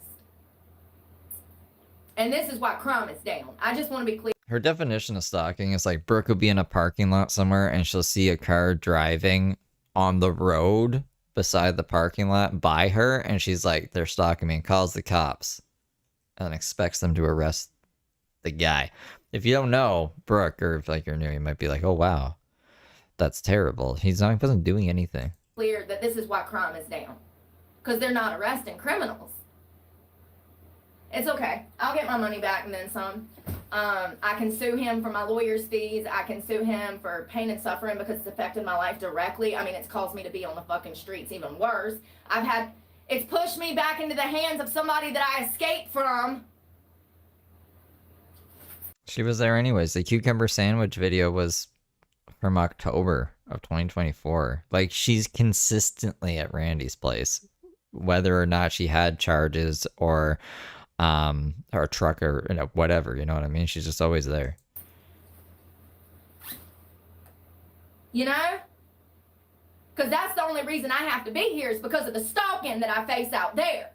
And this is why crime is down. I just want to be clear. Her definition of stalking is like Brooke will be in a parking lot somewhere and she'll see a car driving on the road beside the parking lot by her. And she's like, they're stalking me, and calls the cops and expects them to arrest the guy. If you don't know Brooke, or if like you're new, you might be like, oh, wow, that's terrible. He wasn't doing anything. Clear that this is why crime is down. Because they're not arresting criminals. It's okay. I'll get my money back and then some. I can sue him for my lawyer's fees. I can sue him for pain and suffering because it's affected my life directly. I mean, it's caused me to be on the fucking streets even worse. It's pushed me back into the hands of somebody that I escaped from. She was there anyways. The cucumber sandwich video was from October of 2024. Like, she's consistently at Randy's place, whether or not she had charges or a truck or whatever, you know what I mean? She's just always there. You know? Because that's the only reason I have to be here is because of the stalking that I face out there.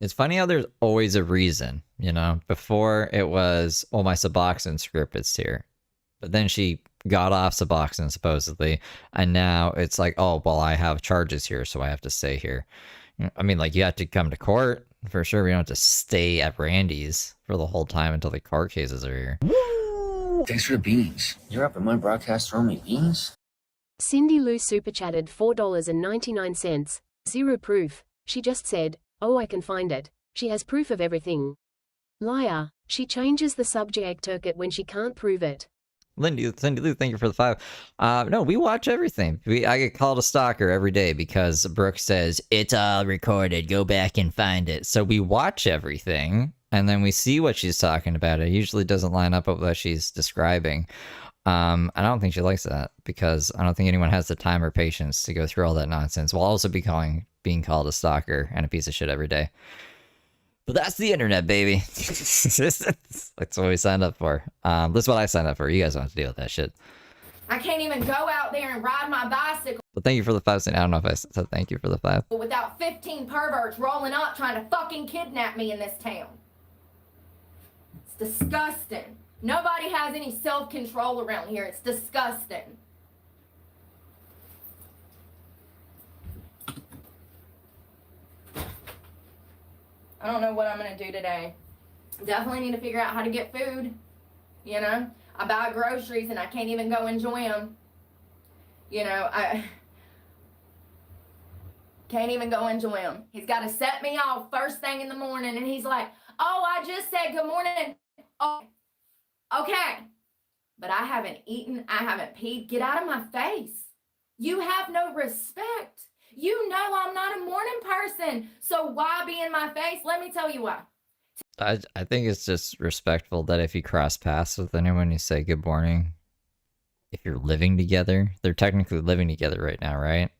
It's funny how there's always a reason, you know? Before it was, oh, my Suboxone script is here. But then she got off Suboxone supposedly, and now it's like, oh, well, I have charges here, so I have to stay here. I mean, like, you have to come to court for sure. We don't have to stay at Randy's for the whole time until the court cases are here. Thanks for the beans. You're up at my broadcast throwing me beans? Cindy Lou super chatted $4.99. Zero proof. She just said, oh, I can find it. She has proof of everything. Liar. She changes the subject circuit when she can't prove it. Cindy Lou, thank you for the 5. No, we watch everything. I get called a stalker every day because Brooke says, it's all recorded, go back and find it. So we watch everything, and then we see what she's talking about. It usually doesn't line up with what she's describing. I don't think she likes that, because I don't think anyone has the time or patience to go through all that nonsense, while also being called a stalker and a piece of shit every day. But that's the internet, baby. That's what we signed up for. This is what I signed up for. You guys don't have to deal with that shit. I can't even go out there and ride my bicycle But thank you for the 5. I don't know if I said thank you for the 5. without 15 perverts rolling up trying to fucking kidnap me in this town. It's disgusting. Nobody has any self-control around here. It's disgusting. I don't know what I'm going to do today. Definitely need to figure out how to get food. You know, I buy groceries and I can't even go enjoy them. You know, I can't even go enjoy them. He's got to set me off first thing in the morning, and he's like, "Oh, I just said good morning." Oh, okay. But I haven't eaten, I haven't peed. Get out of my face. You have no respect. You know I'm not a morning person, so why be in my face? Let me tell you why. I think it's just respectful that if you cross paths with anyone, you say good morning. If you're living together, they're technically living together right now, right?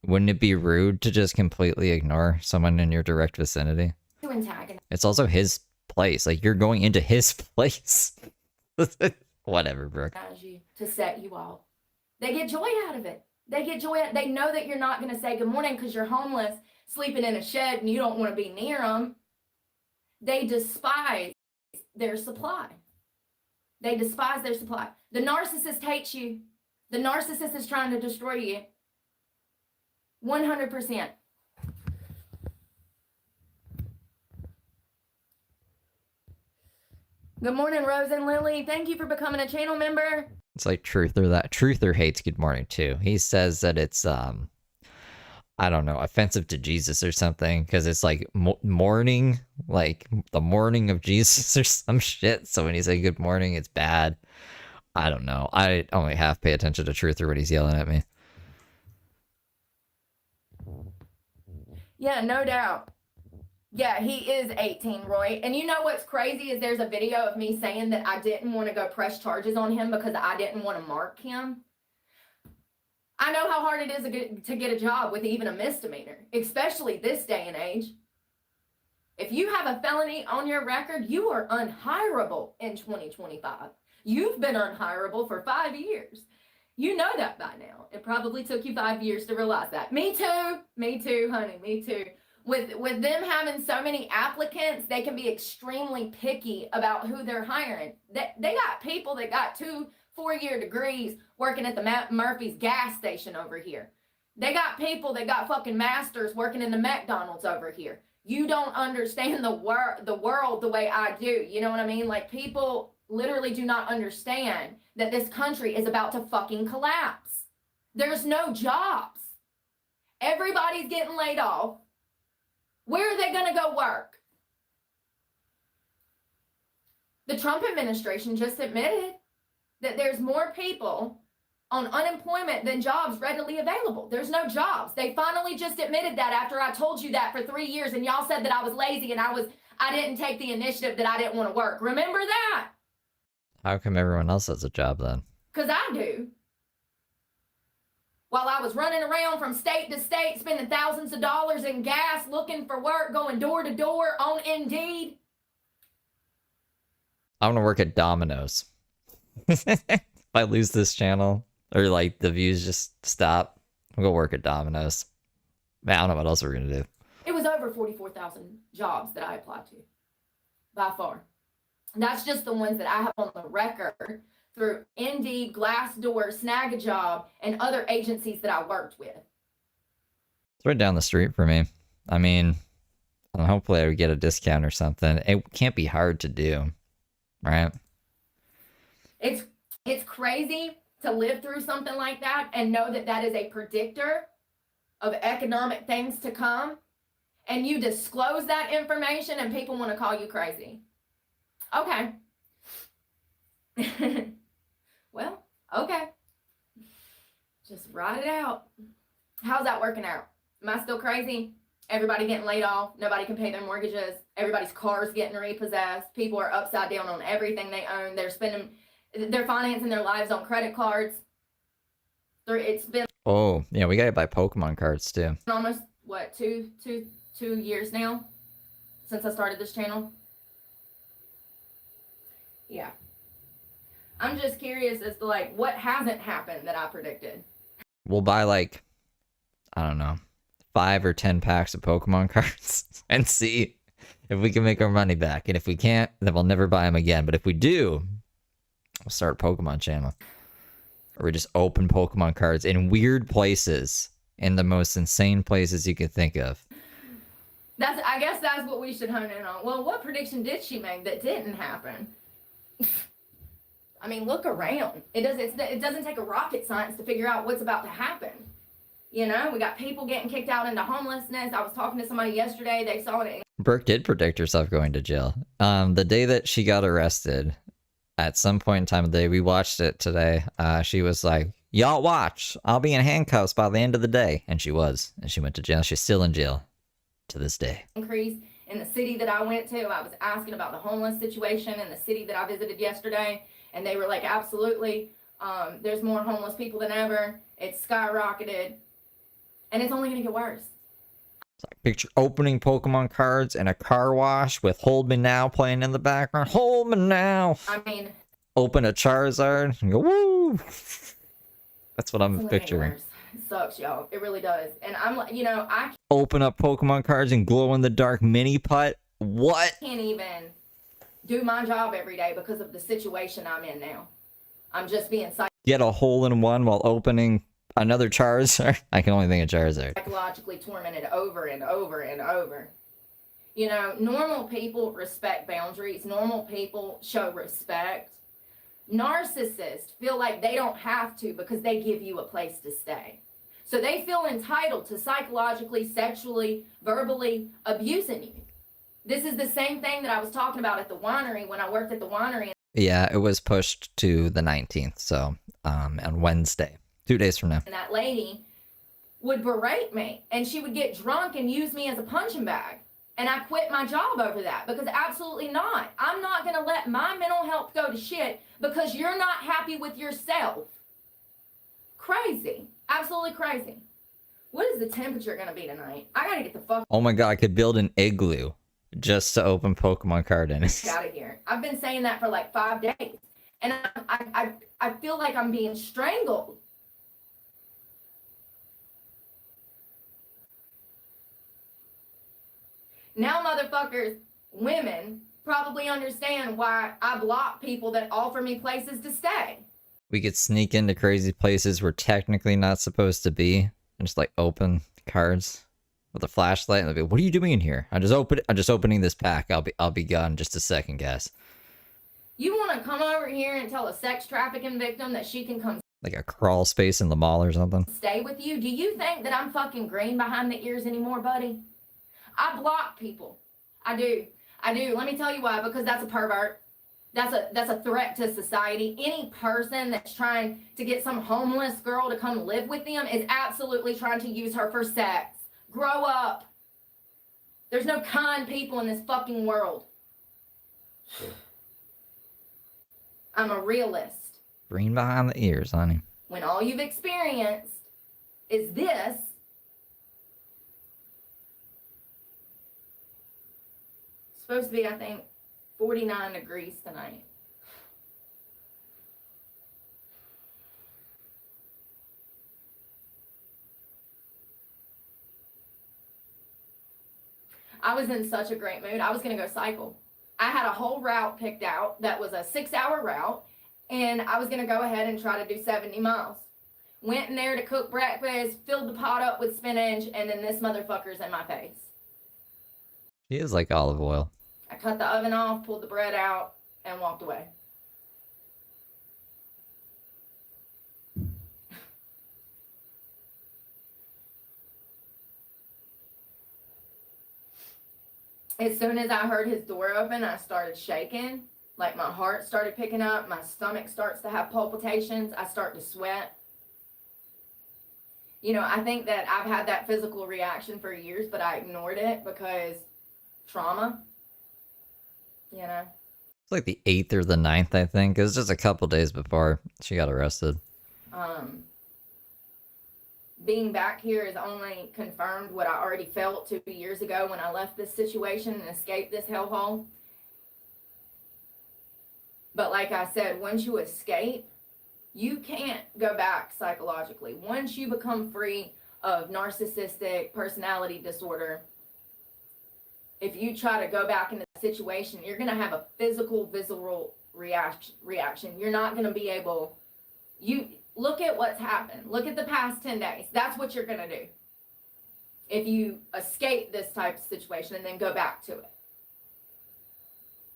Wouldn't it be rude to just completely ignore someone in your direct vicinity? To antagonize. It's also his place. Like, you're going into his place. Whatever, Brooke. You, to set you off. They get joy out of it. They get joy. They know that you're not going to say good morning because you're homeless, sleeping in a shed, and you don't want to be near them. They despise their supply. They despise their supply. The narcissist hates you. The narcissist is trying to destroy you. 100%. Good morning, Rose and Lily. Thank you for becoming a channel member. It's like Truther hates good morning too. He says that it's I don't know, offensive to Jesus or something, because it's like morning, like the morning of Jesus or some shit. So when you say good morning, it's bad. I don't know. I only half pay attention to Truther when he's yelling at me. Yeah, no doubt. Yeah, he is 18, Roy. And you know what's crazy is there's a video of me saying that I didn't want to go press charges on him because I didn't want to mark him. I know how hard it is to get a job with even a misdemeanor, especially this day and age. If you have a felony on your record, you are unhireable in 2025. You've been unhireable for 5 years. You know that by now. It probably took you 5 years to realize that. Me too. Me too, honey. Me too. With them having so many applicants, they can be extremely picky about who they're hiring. They got people that got 2 4-year degrees working at the Murphy's gas station over here. They got people that got fucking masters working in the McDonald's over here. You don't understand the world the way I do. You know what I mean? Like, people literally do not understand that this country is about to fucking collapse. There's no jobs. Everybody's getting laid off. Where are they going to go work? The Trump administration just admitted that there's more people on unemployment than jobs readily available. There's no jobs. They finally just admitted that after I told you that for 3 years and y'all said that I was lazy and I didn't take the initiative, that I didn't want to work. Remember that? How come everyone else has a job then? Because I do. While I was running around from state to state, spending thousands of dollars in gas, looking for work, going door to door on Indeed. I want to work at Domino's. If I lose this channel, or like the views just stop, I'll go work at Domino's. Man, I don't know what else we're going to do. It was over 44,000 jobs that I applied to. By far. That's just the ones that I have on the record through Indeed, Glassdoor, Snag a Job, and other agencies that I worked with. It's right down the street for me. I mean, hopefully I would get a discount or something. It can't be hard to do, right? It's crazy to live through something like that and know that that is a predictor of economic things to come, and you disclose that information and people want to call you crazy. Okay. Well, okay. Just write it out. How's that working out? Am I still crazy? Everybody getting laid off. Nobody can pay their mortgages. Everybody's cars getting repossessed. People are upside down on everything they own. They're financing their lives on credit cards. It's been Oh, yeah, we gotta buy Pokemon cards too. almost, what, two years now since I started this channel? Yeah. I'm just curious as to, like, what hasn't happened that I predicted. We'll buy, like, I don't know, 5 or 10 packs of Pokemon cards and see if we can make our money back. And if we can't, then we'll never buy them again. But if we do, we'll start a Pokemon channel. Or we just open Pokemon cards in weird places, in the most insane places you could think of. I guess that's what we should hone in on. Well, what prediction did she make that didn't happen? mean, look around. It doesn't take a rocket science to figure out what's about to happen. You know, we got people getting kicked out into homelessness. I was talking to somebody yesterday. They saw it. Brooke did predict herself going to jail. The day that she got arrested, at some point in time of the day, we watched it today. She was like, "Y'all watch. I'll be in handcuffs by the end of the day," and she was. And she went to jail. She's still in jail to this day. Increase in the city that I went to. I was asking about the homeless situation in the city that I visited yesterday, and they were like, "Absolutely. There's more homeless people than ever. It's skyrocketed, and it's only going to get worse." Picture opening Pokemon cards in a car wash with Hold Me Now playing in the background. Hold me now. I mean, open a Charizard and go, woo. That's what I'm picturing. It sucks, y'all. It really does. And I'm like, you know, I Open up Pokemon cards and glow in the dark mini putt. What? can't even do my job every day because of the situation I'm in now. I'm just being Get a hole in one while opening another Charizard. I can only think of Charizard. psychologically tormented over and over and over. You know, normal people respect boundaries. Normal people show respect. Narcissists feel like they don't have to because they give you a place to stay. So they feel entitled to psychologically, sexually, verbally abusing you. This is the same thing that I was talking about at the winery when I worked at the winery. Yeah, it was pushed to the 19th, so on Wednesday, 2 days from now. And that lady would berate me, and she would get drunk and use me as a punching bag. And I quit my job over that because absolutely not. I'm not going to let my mental health go to shit because you're not happy with yourself. Crazy. Absolutely crazy. What is the temperature going to be tonight? I got to get the fuck Oh my god, I could build an igloo just to open Pokemon card in it. out of here. I've been saying that for like 5 days. And I feel like I'm being strangled. Now, motherfuckers, women probably understand why I block people that offer me places to stay. We could sneak into crazy places we're technically not supposed to be and just like open cards with a flashlight and they'll be, what are you doing in here? I'm just opening this pack. I'll be gone in just a second, guys. You want to come over here and tell a sex trafficking victim that she can come Like a crawl space in the mall or something. stay with you? Do you think that I'm fucking green behind the ears anymore, buddy? I block people. I do. Let me tell you why. Because that's a pervert. That's a threat to society. Any person that's trying to get some homeless girl to come live with them is absolutely trying to use her for sex. Grow up. There's no kind people in this fucking world. I'm a realist. Green behind the ears, honey. When all you've experienced is this, it's supposed to be, I think, 49 degrees tonight. I was in such a great mood. I was going to go cycle. I had a whole route picked out that was a 6-hour route, and I was going to go ahead and try to do 70 miles. Went in there to cook breakfast, filled the pot up with spinach, and then this motherfucker's in my face. She is like olive oil. I cut the oven off, pulled the bread out, and walked away. As soon as I heard his door open, I started shaking. Like my heart started picking up. My stomach starts to have palpitations. I start to sweat. You know, I think that I've had that physical reaction for years, but I ignored it because trauma, you know. It's like the 8th or the 9th, I think. It was just a couple days before she got arrested. Being back here has only confirmed what I already felt 2 years ago when I left this situation and escaped this hellhole. But like I said, once you escape, you can't go back psychologically. Once you become free of narcissistic personality disorder, if you try to go back into the situation, you're going to have a physical, visceral reaction. You're not going to be able... Look at what's happened. Look at the past 10 days. That's what you're going to do. If you escape this type of situation and then go back to it.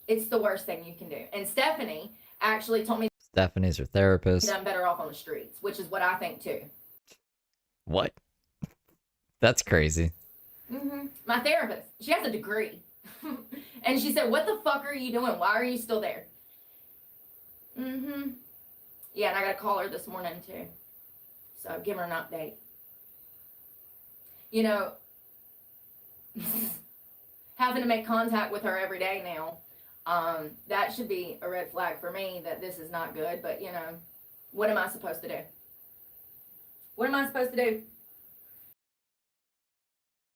It's the worst thing you can do. And Stephanie actually told me... Stephanie's her therapist. I'm better off on the streets, which is what I think too. What? That's crazy. My therapist, she has a degree. And she said, what the fuck are you doing? Why are you still there? Yeah, and I gotta call her this morning too. So give her an update. You know, having to make contact with her every day now, that should be a red flag for me that this is not good. But, you know, what am I supposed to do? What am I supposed to do?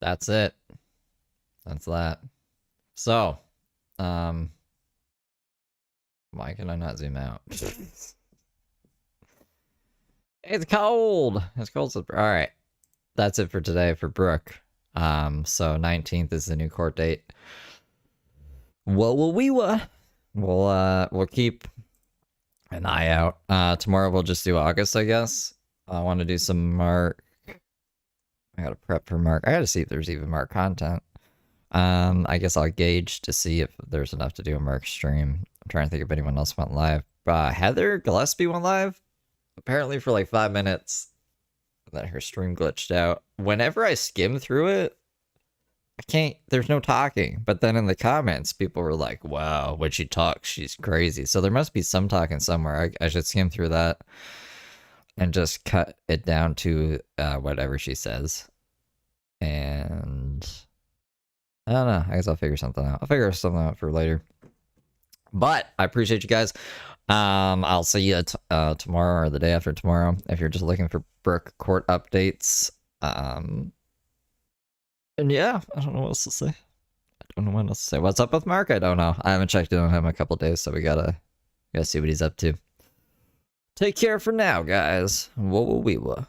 That's it. That's that. So, why can I not zoom out? It's cold. It's cold. All right. That's it for today for Brooke. So 19th is the new court date. We'll keep an eye out. Tomorrow we'll just do August, I guess. I want to do some Mark. I gotta prep for Mark. I gotta see if there's even Mark content. I guess I'll gauge to see if there's enough to do a Mark stream. I'm trying to think if anyone else went live. Heather Gillespie went live, apparently for like 5 minutes. Then her stream glitched out. Whenever I skim through it, I can't, there's no talking. But then in the comments, people were like, wow, when she talks, she's crazy. So there must be some talking somewhere. I should skim through that and just cut it down to whatever she says. And I don't know. I guess I'll figure something out. I'll figure something out for later. But I appreciate you guys. I'll see you tomorrow or the day after tomorrow if you're just looking for Brooke court updates. And yeah, I don't know what else to say. What's up with Mark? I don't know. I haven't checked in on him in a couple days, so we gotta see what he's up to. Take care for now, guys. Whoa.